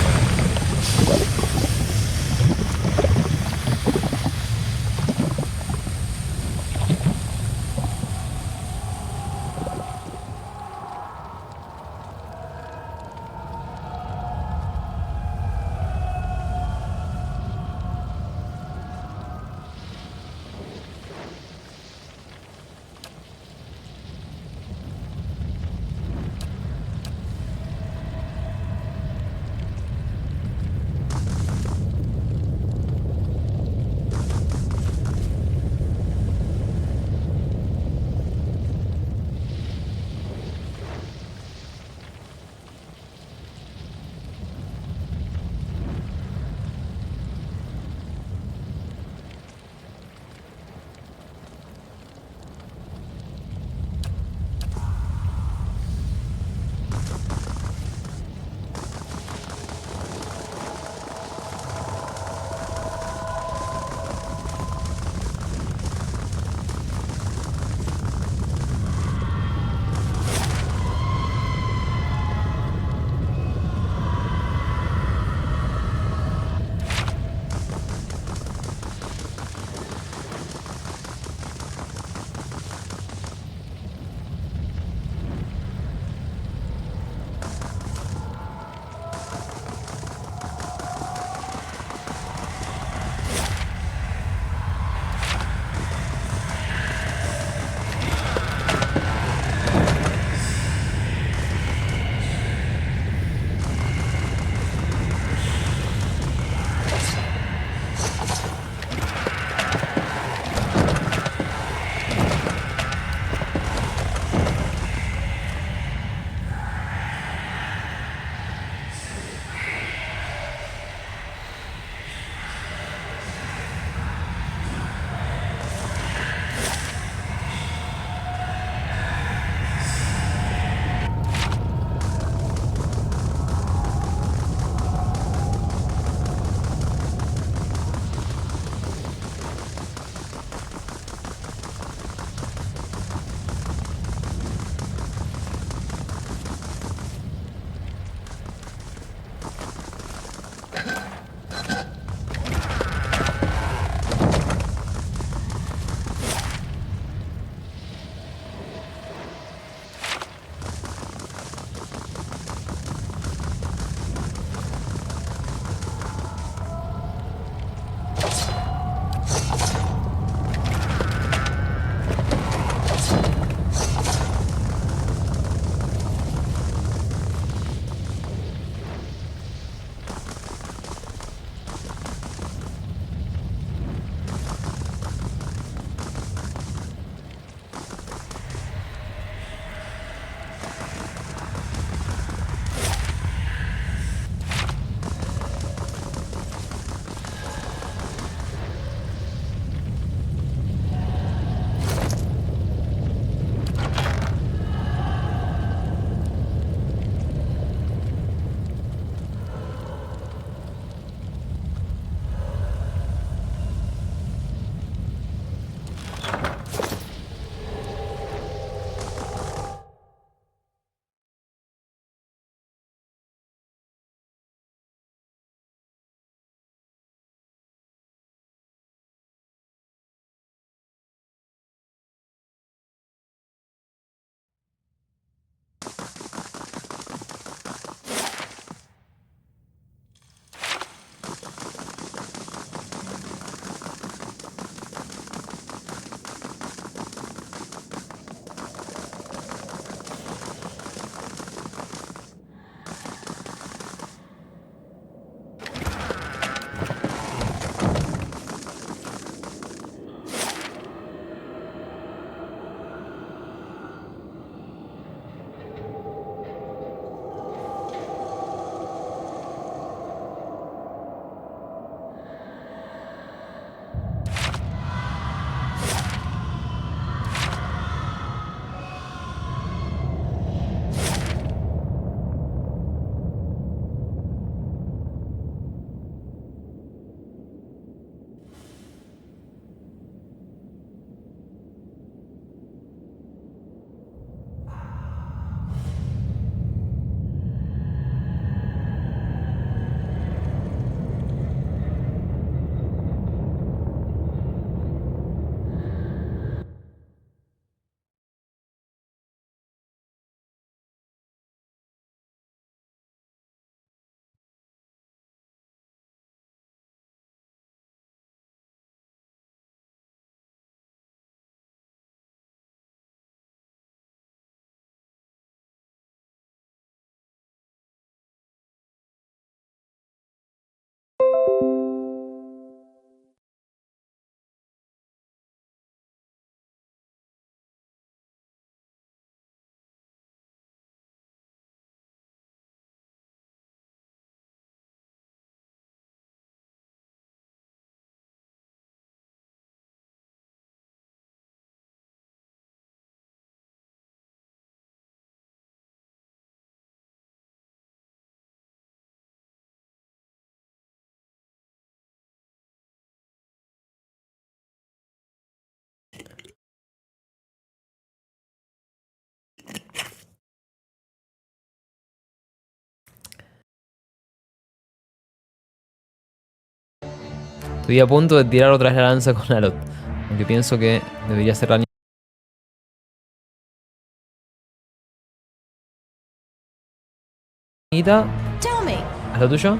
Estoy a punto de tirar otra vez la lanza con Alot. Aunque pienso que debería ser la niñita. Haz lo tuyo.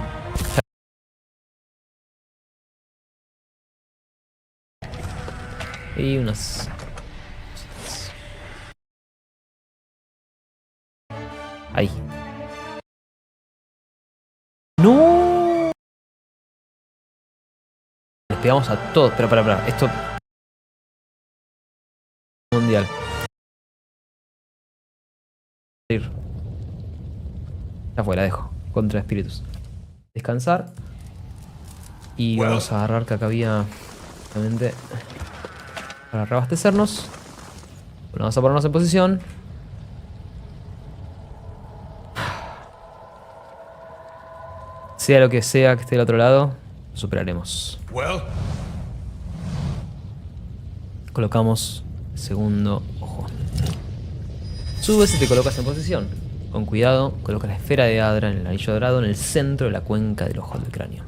Y unas... Ahí. ¡No! Les pegamos a todos. Pero para. Esto... Mundial. Ya fue, la dejo. Contra espíritus. Descansar. Y vamos a agarrar que acá había... Obviamente... Para reabastecernos. Bueno, vamos a ponernos en posición. Sea lo que sea que esté del otro lado, lo superaremos. Colocamos el segundo ojo. Subes y te colocas en posición. Con cuidado, coloca la esfera de Adra en el anillo dorado en el centro de la cuenca del ojo del cráneo.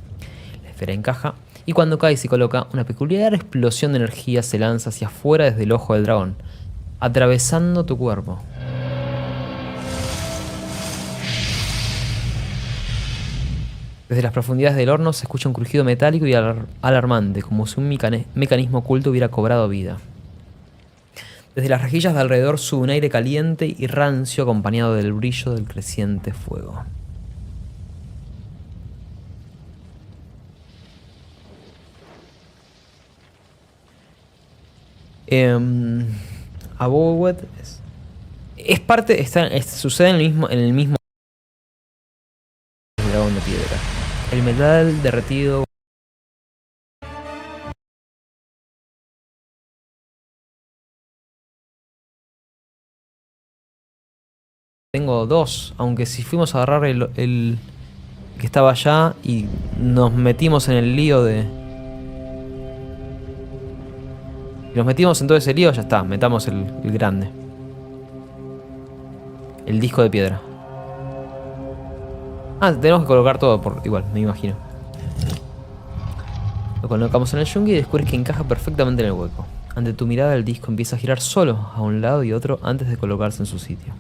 La esfera encaja y cuando cae y se coloca, una peculiar explosión de energía se lanza hacia afuera desde el ojo del dragón, atravesando tu cuerpo. Desde las profundidades del horno se escucha un crujido metálico y alarmante, como si un mecanismo oculto hubiera cobrado vida. Desde las rejillas de alrededor sube un aire caliente y rancio acompañado del brillo del creciente fuego. Abowet es parte, sucede en el mismo dragón de piedra. El metal derretido. Tengo dos, aunque si fuimos a agarrar el que estaba allá y nos metimos en el lío de... Y nos metimos en todo ese lío, ya está, metamos el grande. El disco de piedra. Ah, tenemos que colocar todo por igual, me imagino. Lo colocamos en el yunque y descubres que encaja perfectamente en el hueco. Ante tu mirada el disco empieza a girar solo a un lado y otro antes de colocarse en su sitio.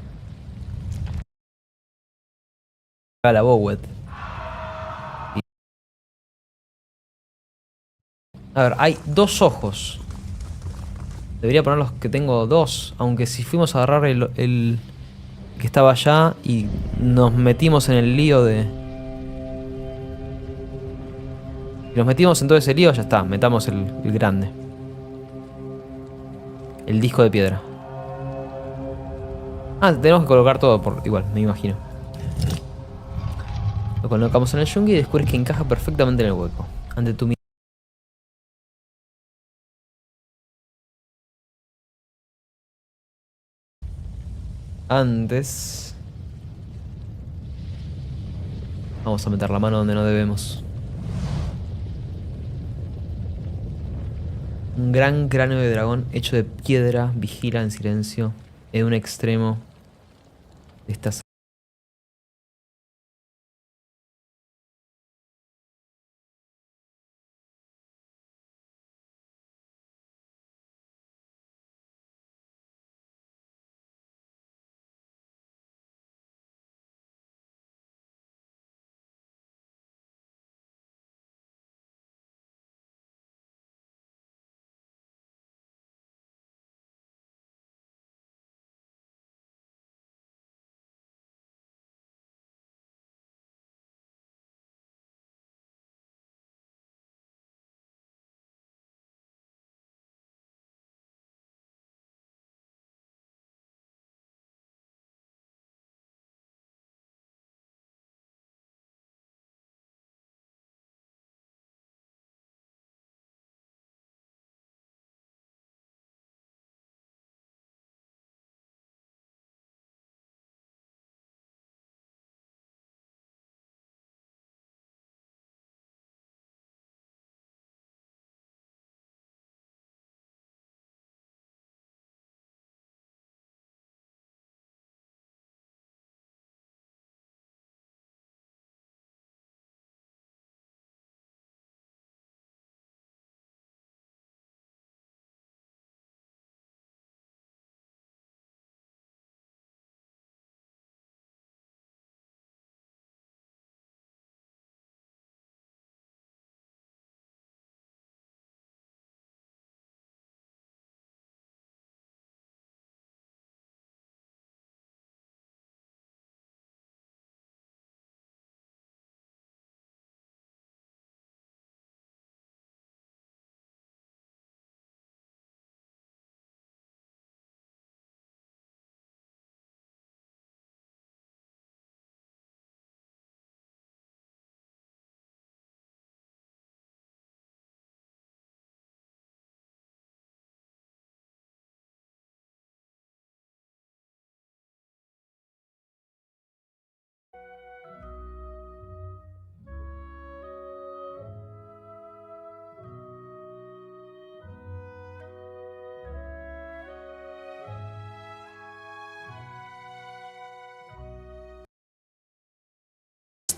A la Bowet. A ver, hay dos ojos. Debería poner los que tengo dos, aunque si fuimos a agarrar el que estaba allá y nos metimos en el lío de... Y nos metimos en todo ese lío, ya está, metamos el grande. El disco de piedra. Ah, tenemos que colocar todo por igual, me imagino. Lo colocamos en el yunque y descubres que encaja perfectamente en el hueco. Ante tu mirada. Antes... Vamos a meter la mano donde no debemos. Un gran cráneo de dragón hecho de piedra vigila en silencio en un extremo de esta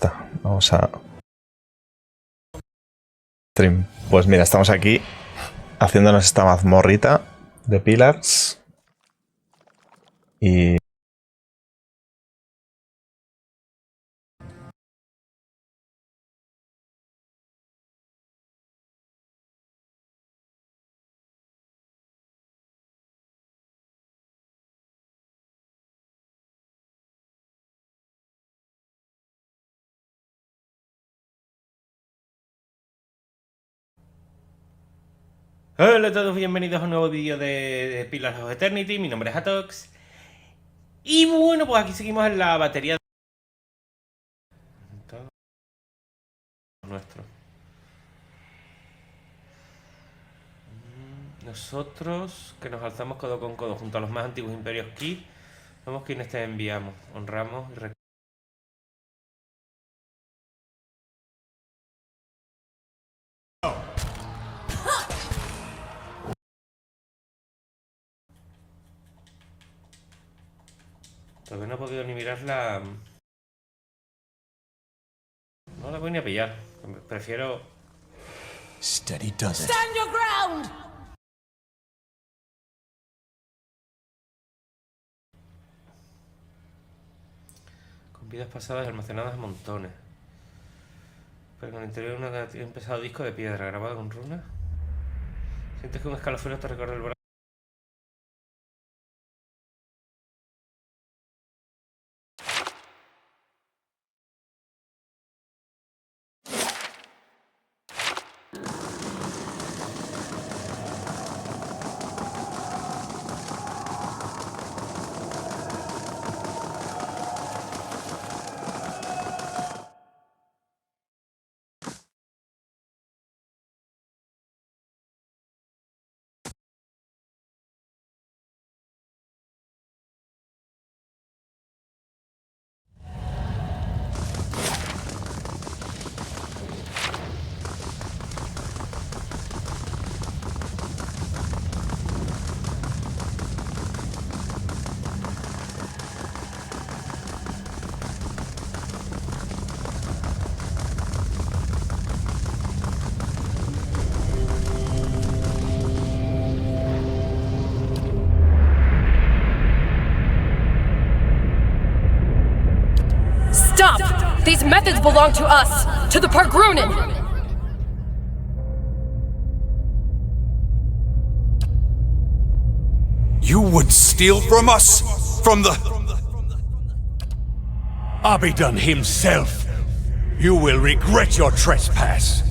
está. Vamos a... Stream. Pues mira, estamos aquí haciéndonos esta mazmorrita de Pillars. Y... Hola a todos, bienvenidos a un nuevo vídeo de Pillars of Eternity. Mi nombre es Atox. Y bueno, pues aquí seguimos en la batería nuestro. Nosotros, que nos alzamos codo con codo junto a los más antiguos imperios Ki, somos quienes te enviamos, honramos y todavía no he podido ni mirar la... No la voy ni a pillar. Prefiero... Steady does it. Stand your ground! Con vidas pasadas almacenadas a montones. Pero en el interior de un pesado disco de piedra grabado con runas. Sientes que un escalofrío te recorre el brazo. Stop! These methods belong to us, to the Pargrunen! You would steal from us? From the... Abidan himself. You will regret your trespass.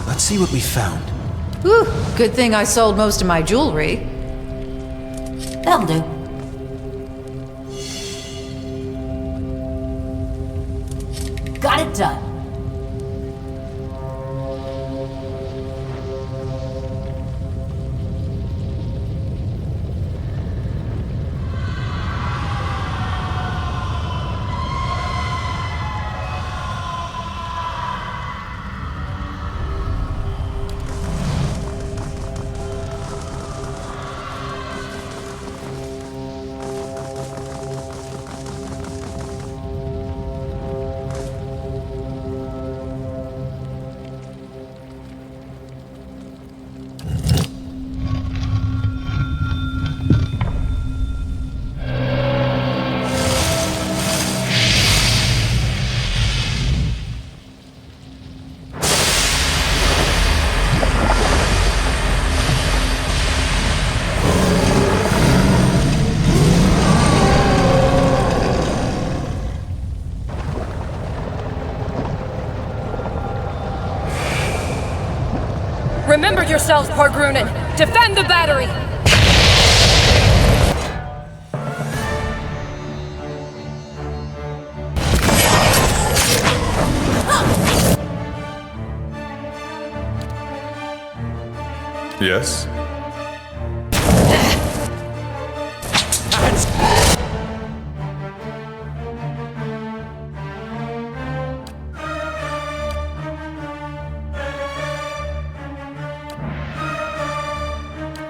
Let's see what we found. Whew, good thing I sold most of my jewelry. That'll do. Got it done. Remember yourselves, Pargrunen! Defend the battery! Yes?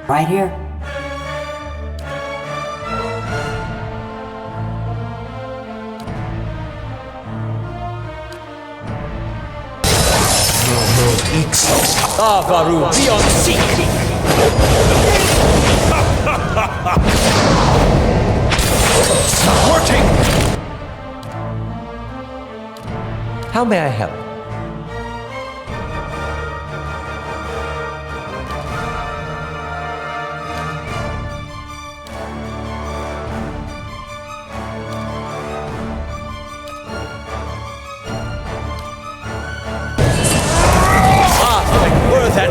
Right here. Avaru, beyond seeking! It's not working! How may I help? Worth it!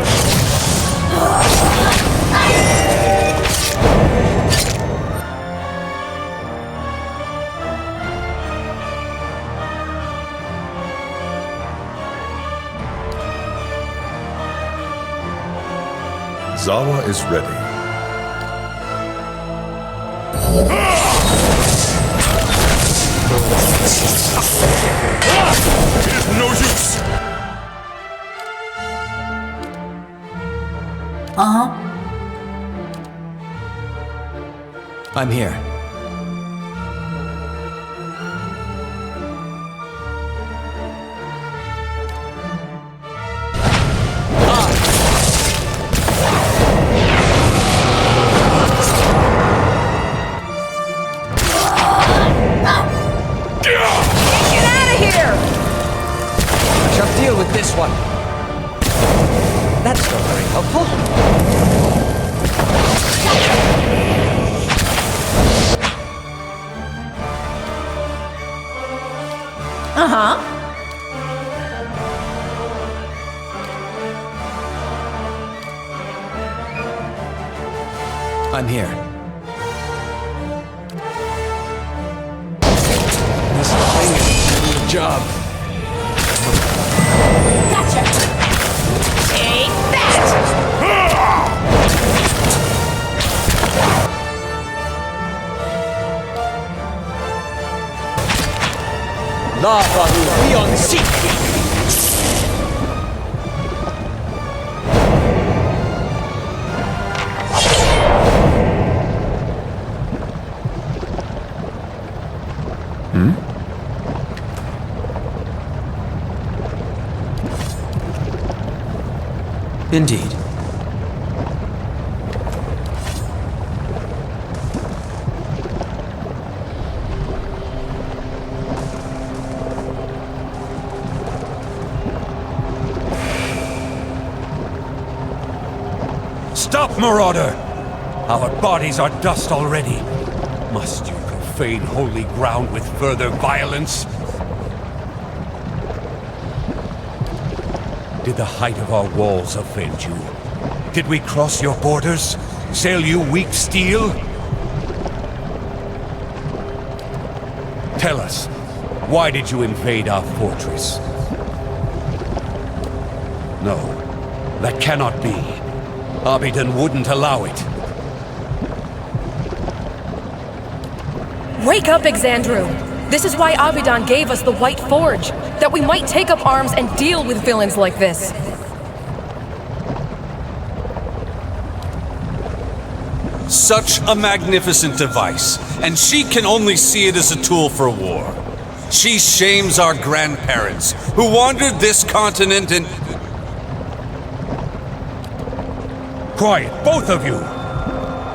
Zawa is ready. It is no use! I'm here. Get out of here! I shall deal with this one. That's not very helpful. I'm here. This thing is doing the job. Gotcha! Take that! Lava beyond seeking! Indeed. Stop, marauder! Our bodies are dust already. Must you profane holy ground with further violence? Did the height of our walls offend you? Did we cross your borders? Sell you weak steel? Tell us, why did you invade our fortress? No, that cannot be. Abidon wouldn't allow it. Wake up, Exandru! This is why Abidon gave us the White Forge, that we might take up arms and deal with villains like this. Such a magnificent device, and she can only see it as a tool for war. She shames our grandparents, who wandered this continent and... Quiet, both of you!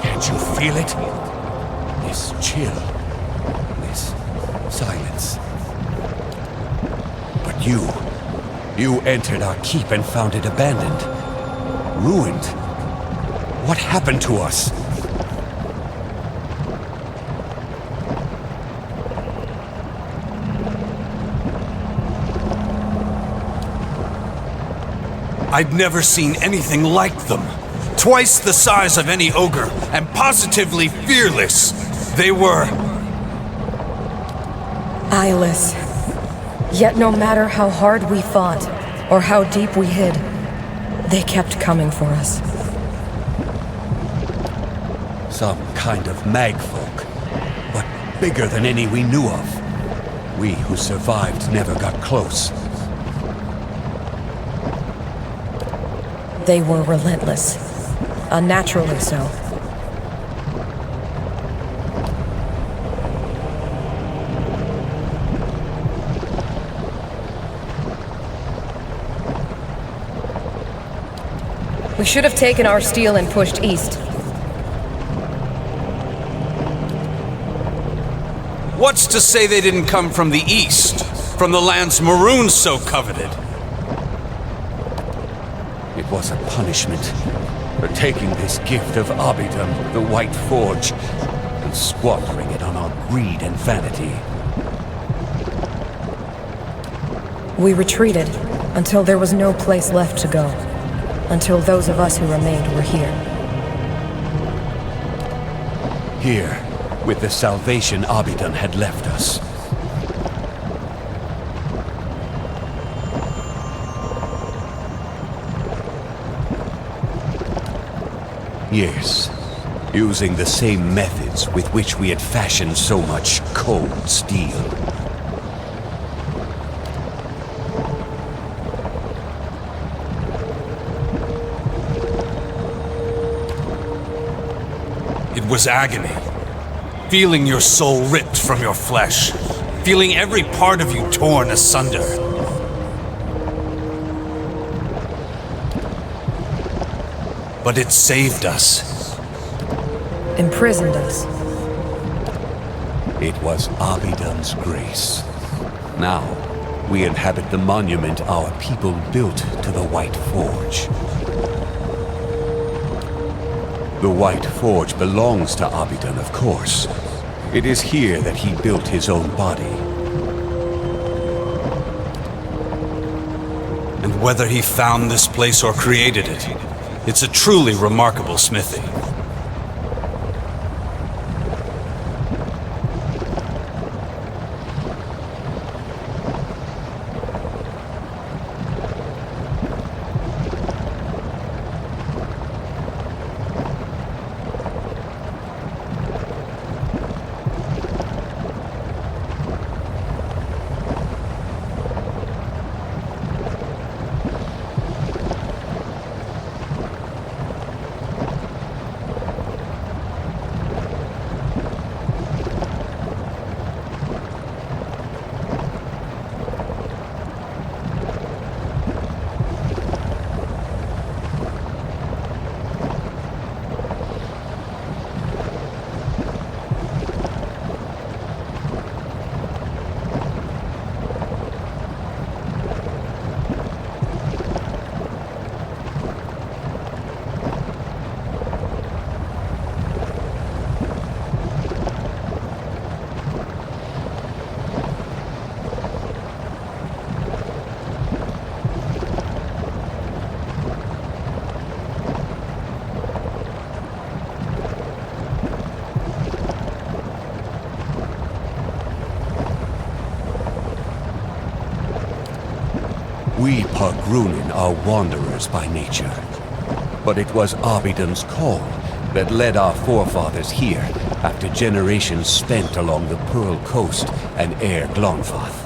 Can't you feel it? This chill. This silence. But you entered our keep and found it abandoned. Ruined. What happened to us? I'd never seen anything like them. Twice the size of any ogre, and positively fearless. They were... eyeless. Yet no matter how hard we fought, or how deep we hid, they kept coming for us. Some kind of magfolk, but bigger than any we knew of. We who survived never got close. They were relentless. unnaturally so. We should have taken our steel and pushed east. What's to say they didn't come from the east? From the lands Maroon so coveted? It was a punishment for taking this gift of Abidam, the White Forge, and squandering it on our greed and vanity. We retreated until there was no place left to go. Until those of us who remained were here. Here, with the salvation Abidam had left us. Yes, using the same methods with which we had fashioned so much cold steel. It was agony. Feeling your soul ripped from your flesh. Feeling every part of you torn asunder. But it saved us. Imprisoned us. It was Abidam's grace. Now, we inhabit the monument our people built to the White Forge. The White Forge belongs to Abidam, of course. It is here that he built his own body. And whether he found this place or created it, it's a truly remarkable smithy. We Pogrunin are wanderers by nature. But it was Abidam's call that led our forefathers here after generations spent along the Pearl Coast and Air Glonfath.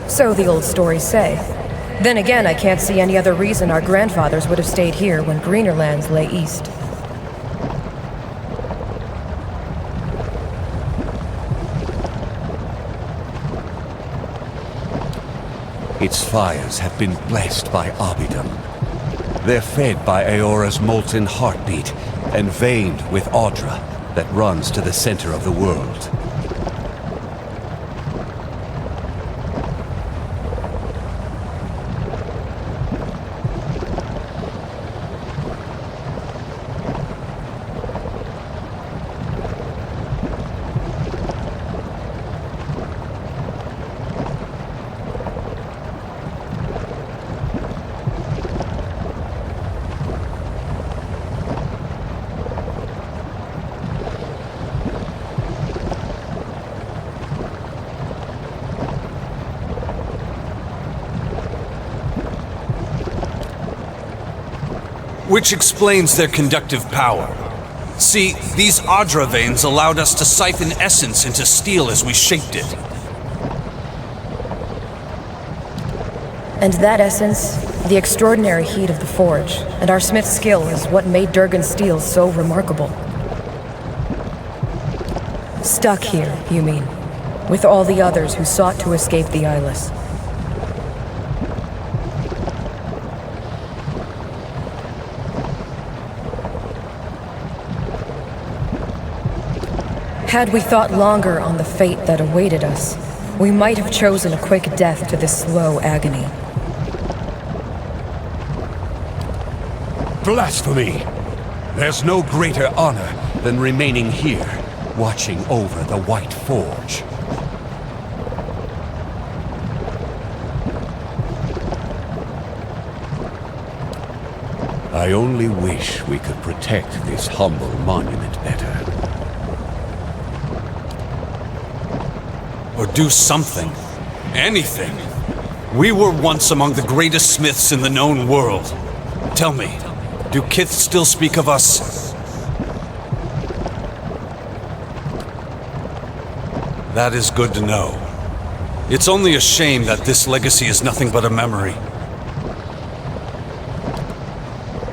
So the old stories say. Then again, I can't see any other reason our grandfathers would have stayed here when greener lands lay east. Its fires have been blessed by Abidam. They're fed by Aora's molten heartbeat and veined with Adra that runs to the center of the world. Which explains their conductive power. See, these Adra veins allowed us to siphon essence into steel as we shaped it. And that essence, the extraordinary heat of the forge, and our smith's skill is what made Durgan's steel so remarkable. Stuck here, you mean, with all the others who sought to escape the eyeless. Had we thought longer on the fate that awaited us, we might have chosen a quick death to this slow agony. Blasphemy! There's no greater honor than remaining here, watching over the White Forge. I only wish we could protect this humble monument better. Or do something. Anything. We were once among the greatest smiths in the known world. Tell me, do Kith still speak of us? That is good to know. It's only a shame that this legacy is nothing but a memory.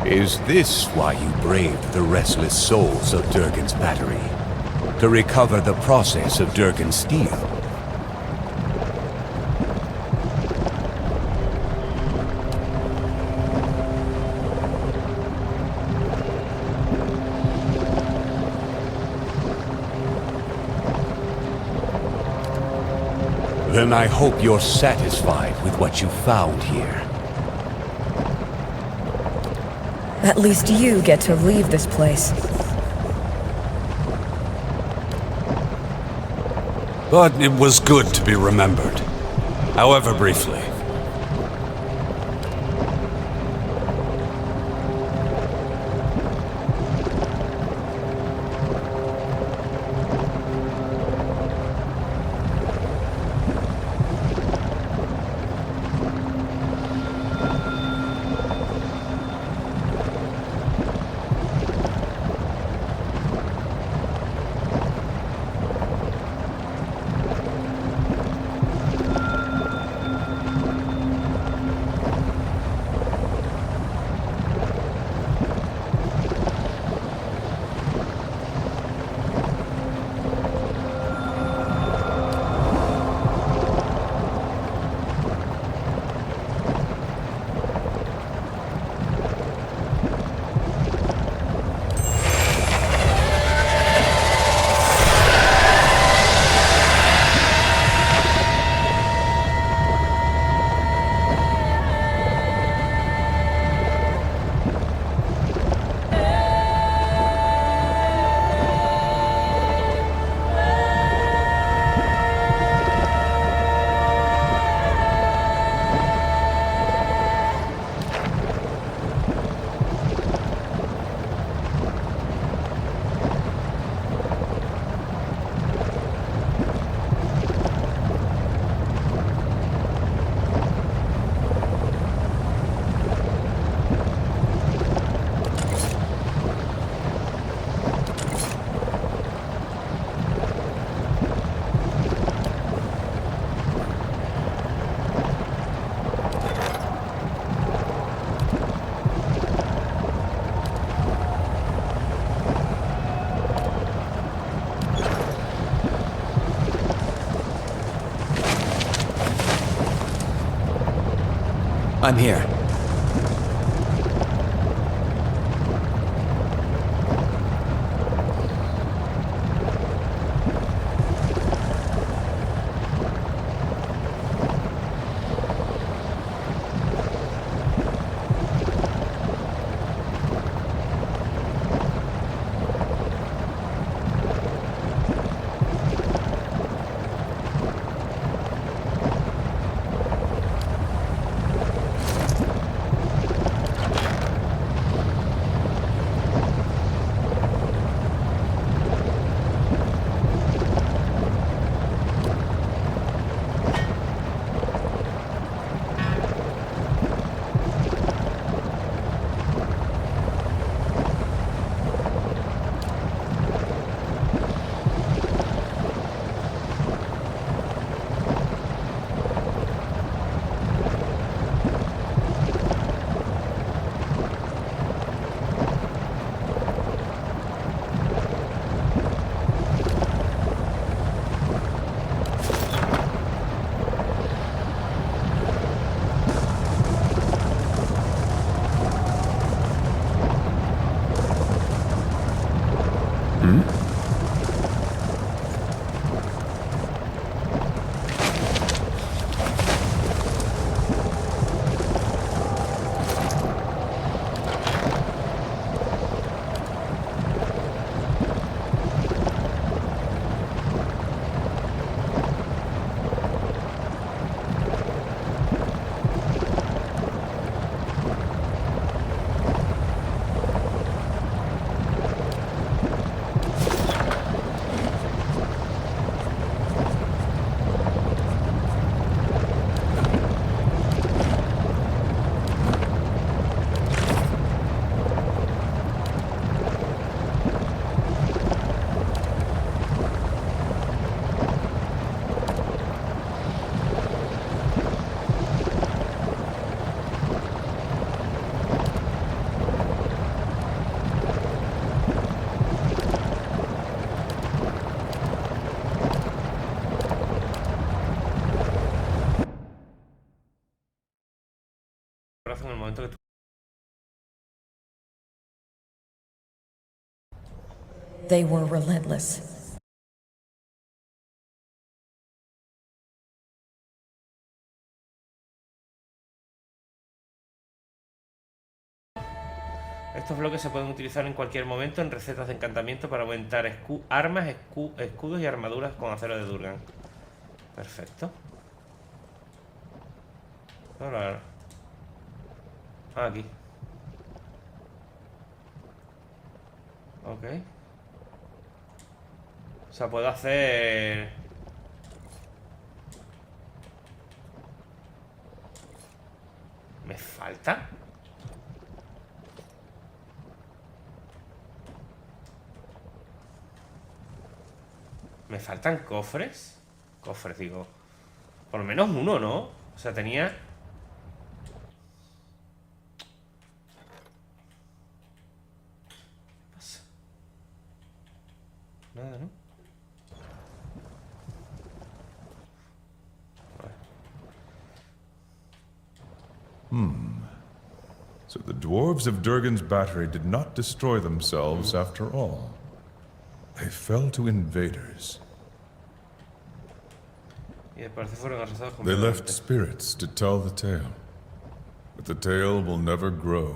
Is this why you braved the restless souls of Durgan's battery? To recover the process of Durgan's steel? Then I hope you're satisfied with what you found here. At least you get to leave this place. But it was good to be remembered, however briefly. I'm here. brazo en el momento que tú... They were relentless. Estos bloques se pueden utilizar en cualquier momento en recetas de encantamiento para aumentar armas, escudos y armaduras con acero de Durgan. Perfecto. Ahora. Aquí. Ok. O sea, puedo hacer... ¿Me falta? ¿Me faltan cofres? Cofres, digo. Por lo menos uno, ¿no? O sea, tenía... ¿Qué pasa? Nada, ¿no? So the dwarves of Durgan's battery did not destroy themselves after all. They fell to invaders. They left spirits to tell the tale. But the tale will never grow.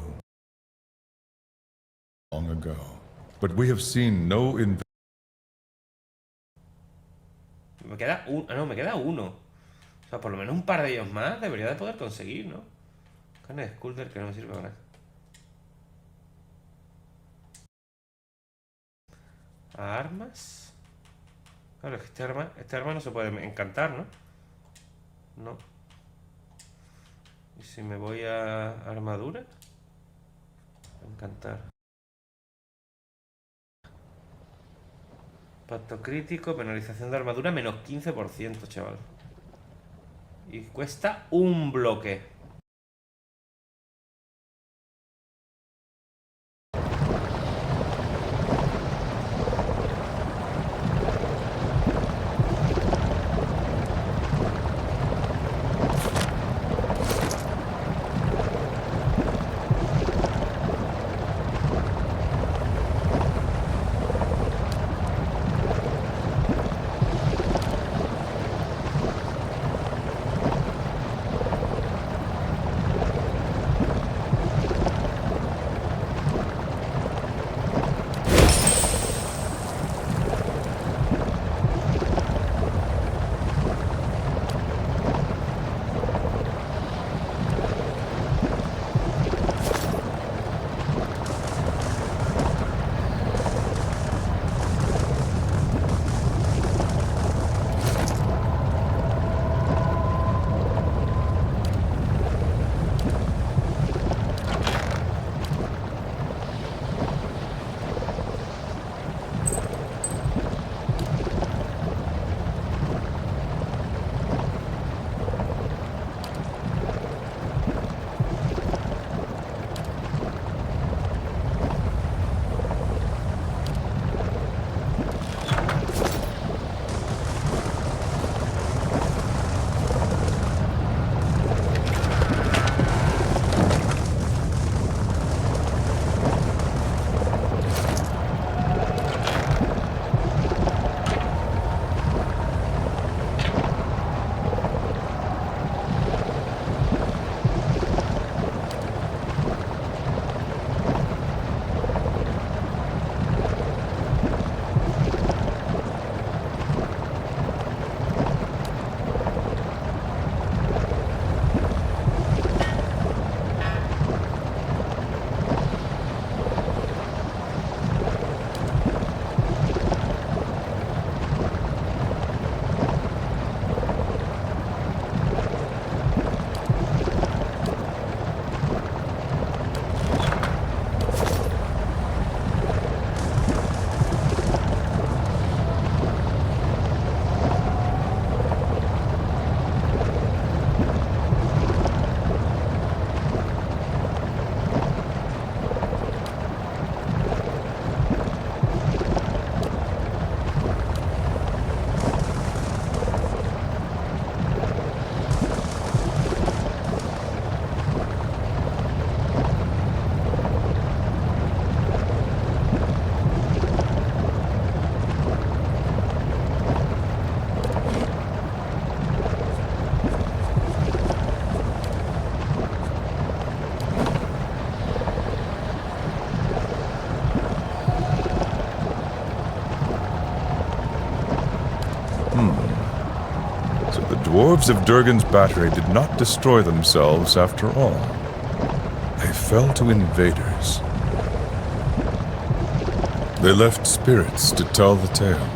Long ago. But we have seen no invasion. Me queda no, me queda uno. O sea, por lo menos un par de ellos más debería de poder conseguir, ¿no? Carne de Skulder que no me sirve para nada. Armas. Claro, es que este arma no se puede encantar, ¿no? No. ¿Y si me voy a armadura? Encantar. Pacto crítico, penalización de armadura, menos 15%, chaval. Y cuesta un bloque. dwarves of Durgan's battery did not destroy themselves after all. They fell to invaders. They left spirits to tell the tale.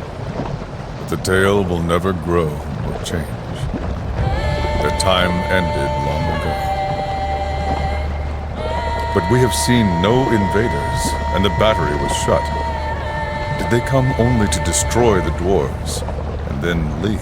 But the tale will never grow or change. Their time ended long ago. But we have seen no invaders, and the battery was shut. Did they come only to destroy the dwarves, and then leave?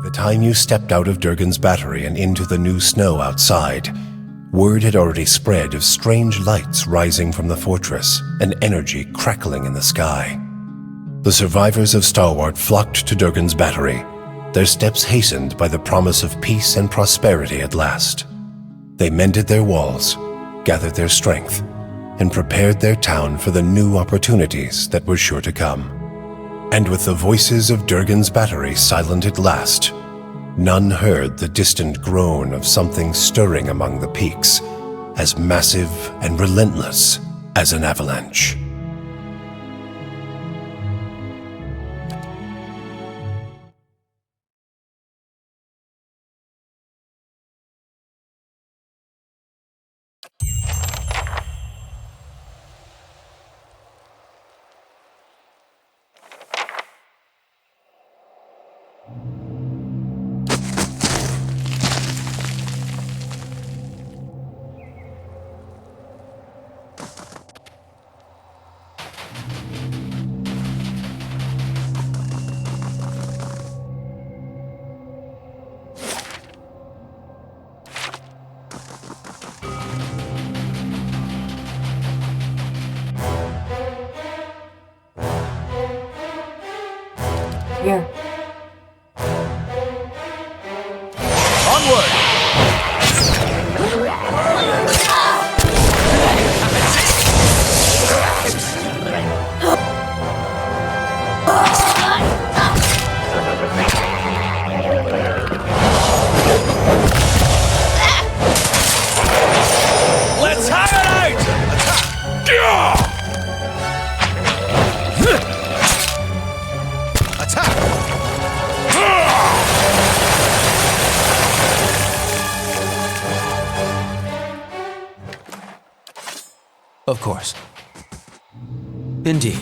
The time you stepped out of Durgan's battery and into the new snow outside, word had already spread of strange lights rising from the fortress and energy crackling in the sky. The survivors of Stalwart flocked to Durgan's battery, their steps hastened by the promise of peace and prosperity at last. They mended their walls, gathered their strength, and prepared their town for the new opportunities that were sure to come. And with the voices of Durgan's battery silent at last, none heard the distant groan of something stirring among the peaks, as massive and relentless as an avalanche. Here. Onward! Let's highlight! Of course. Indeed.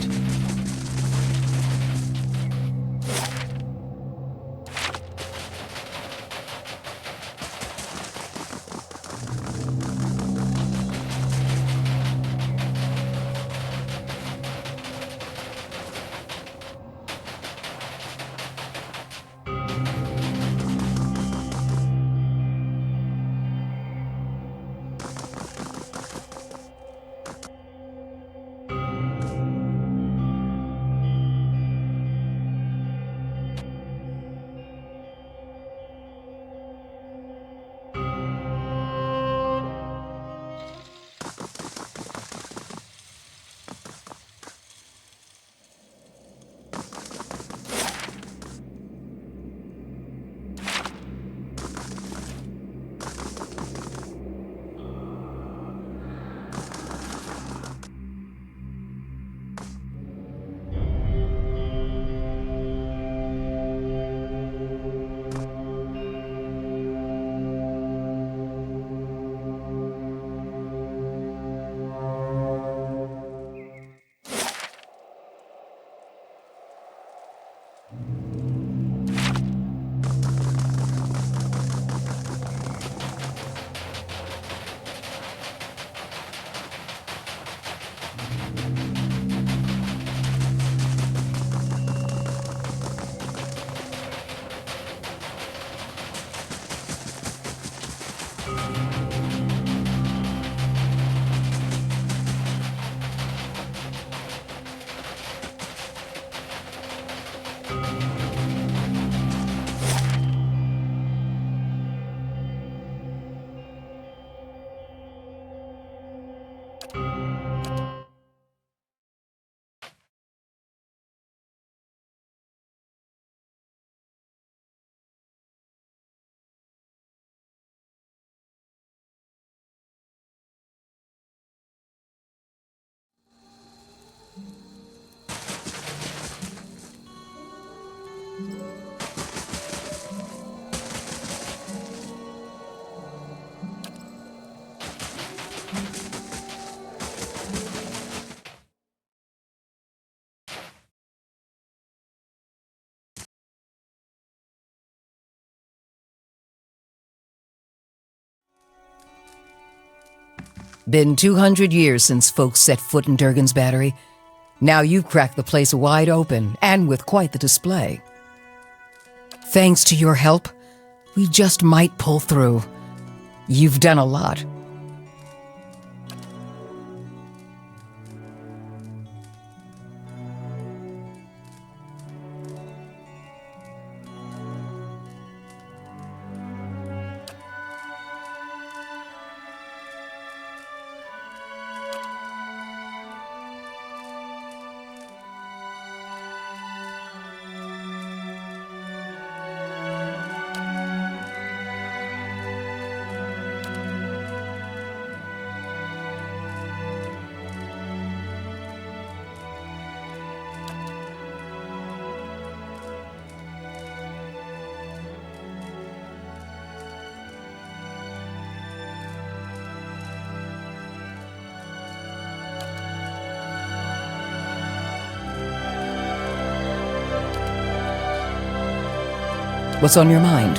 Been 200 years since folks set foot in Durgan's battery. Now you've cracked the place wide open, and with quite the display. Thanks to your help, we just might pull through. You've done a lot. What's on your mind?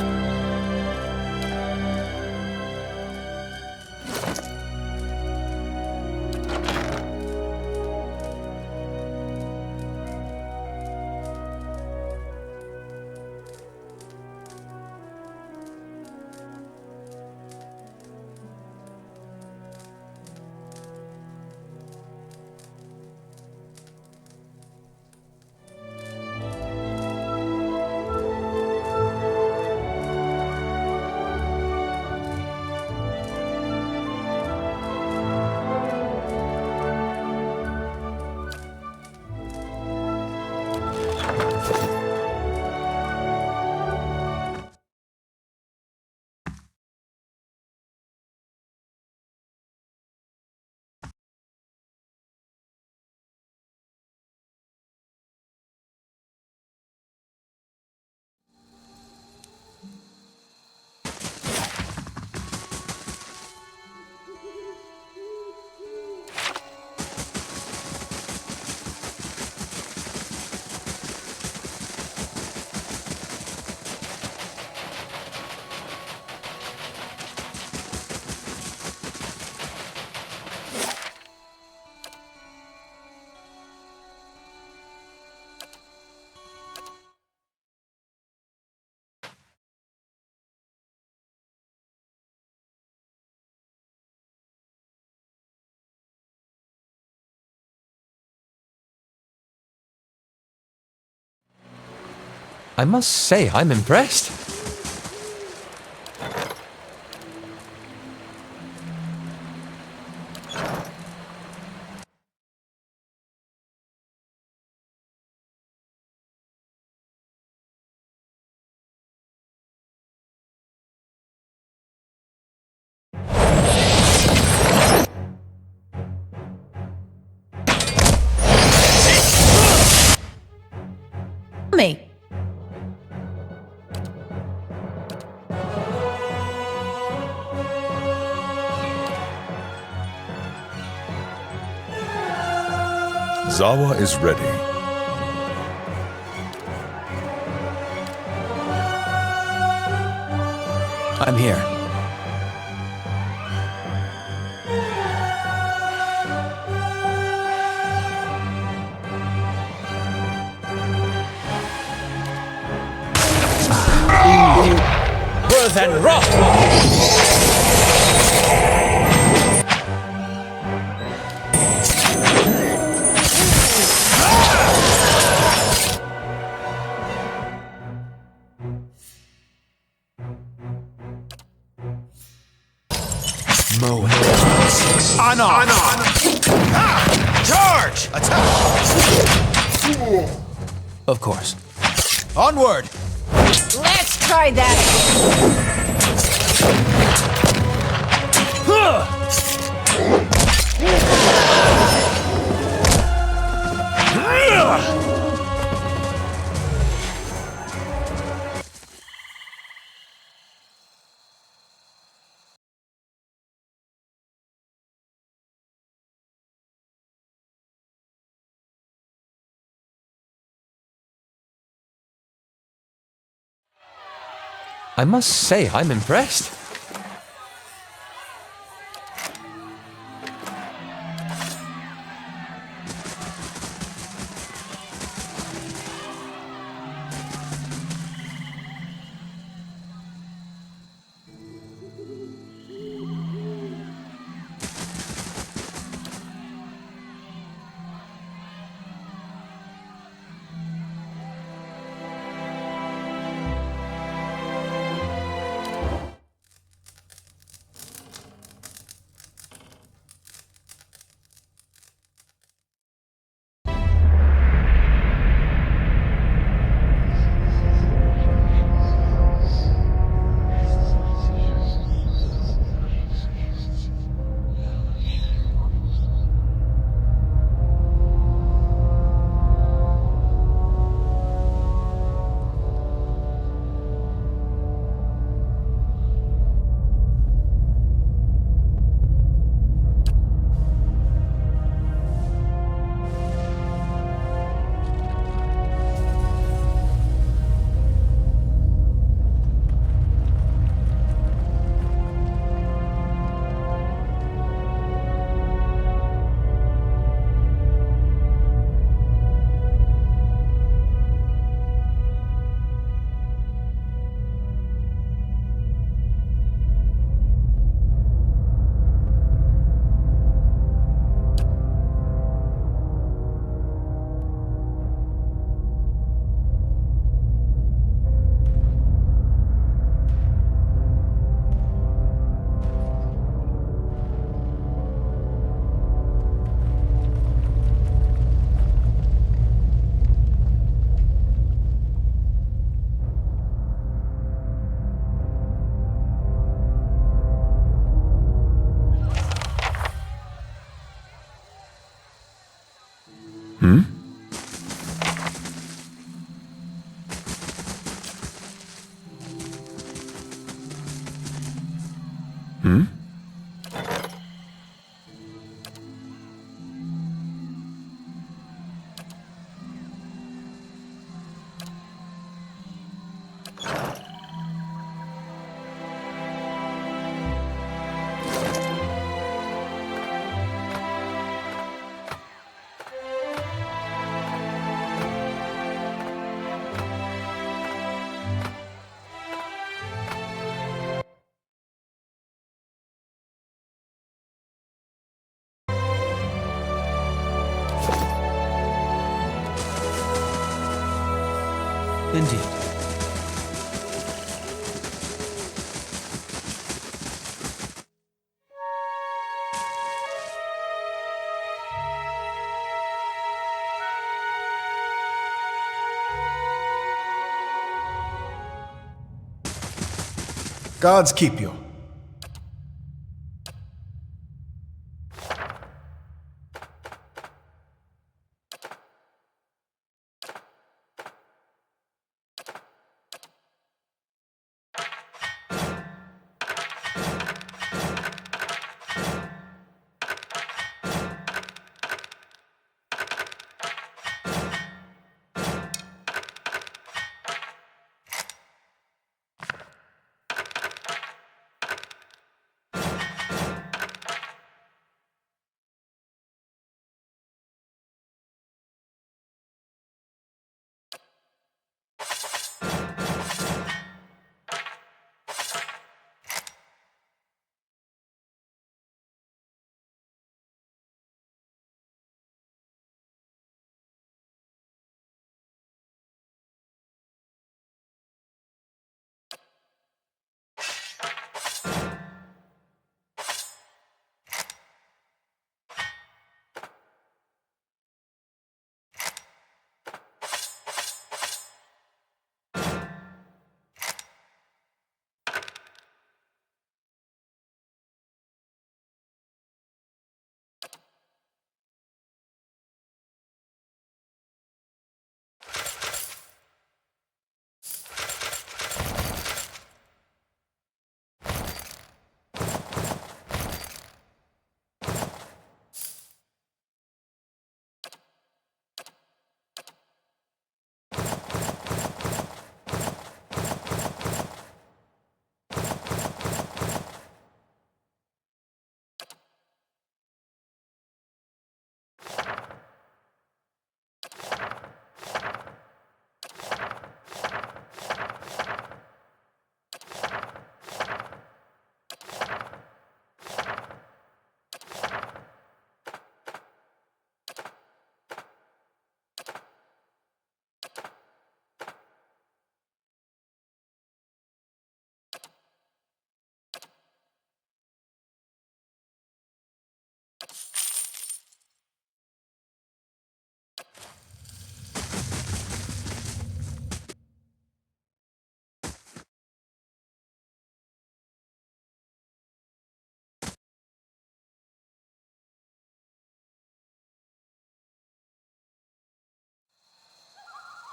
I must say, I'm impressed. Me. Zawa is ready. I'm here. Worth and rough! mow it. On! Ah! Charge! Attack! Of course. Onward! Let's try that. I must say, I'm impressed. Hmm? Hmm? Indeed. Gods keep you.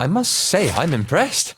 I must say I'm impressed.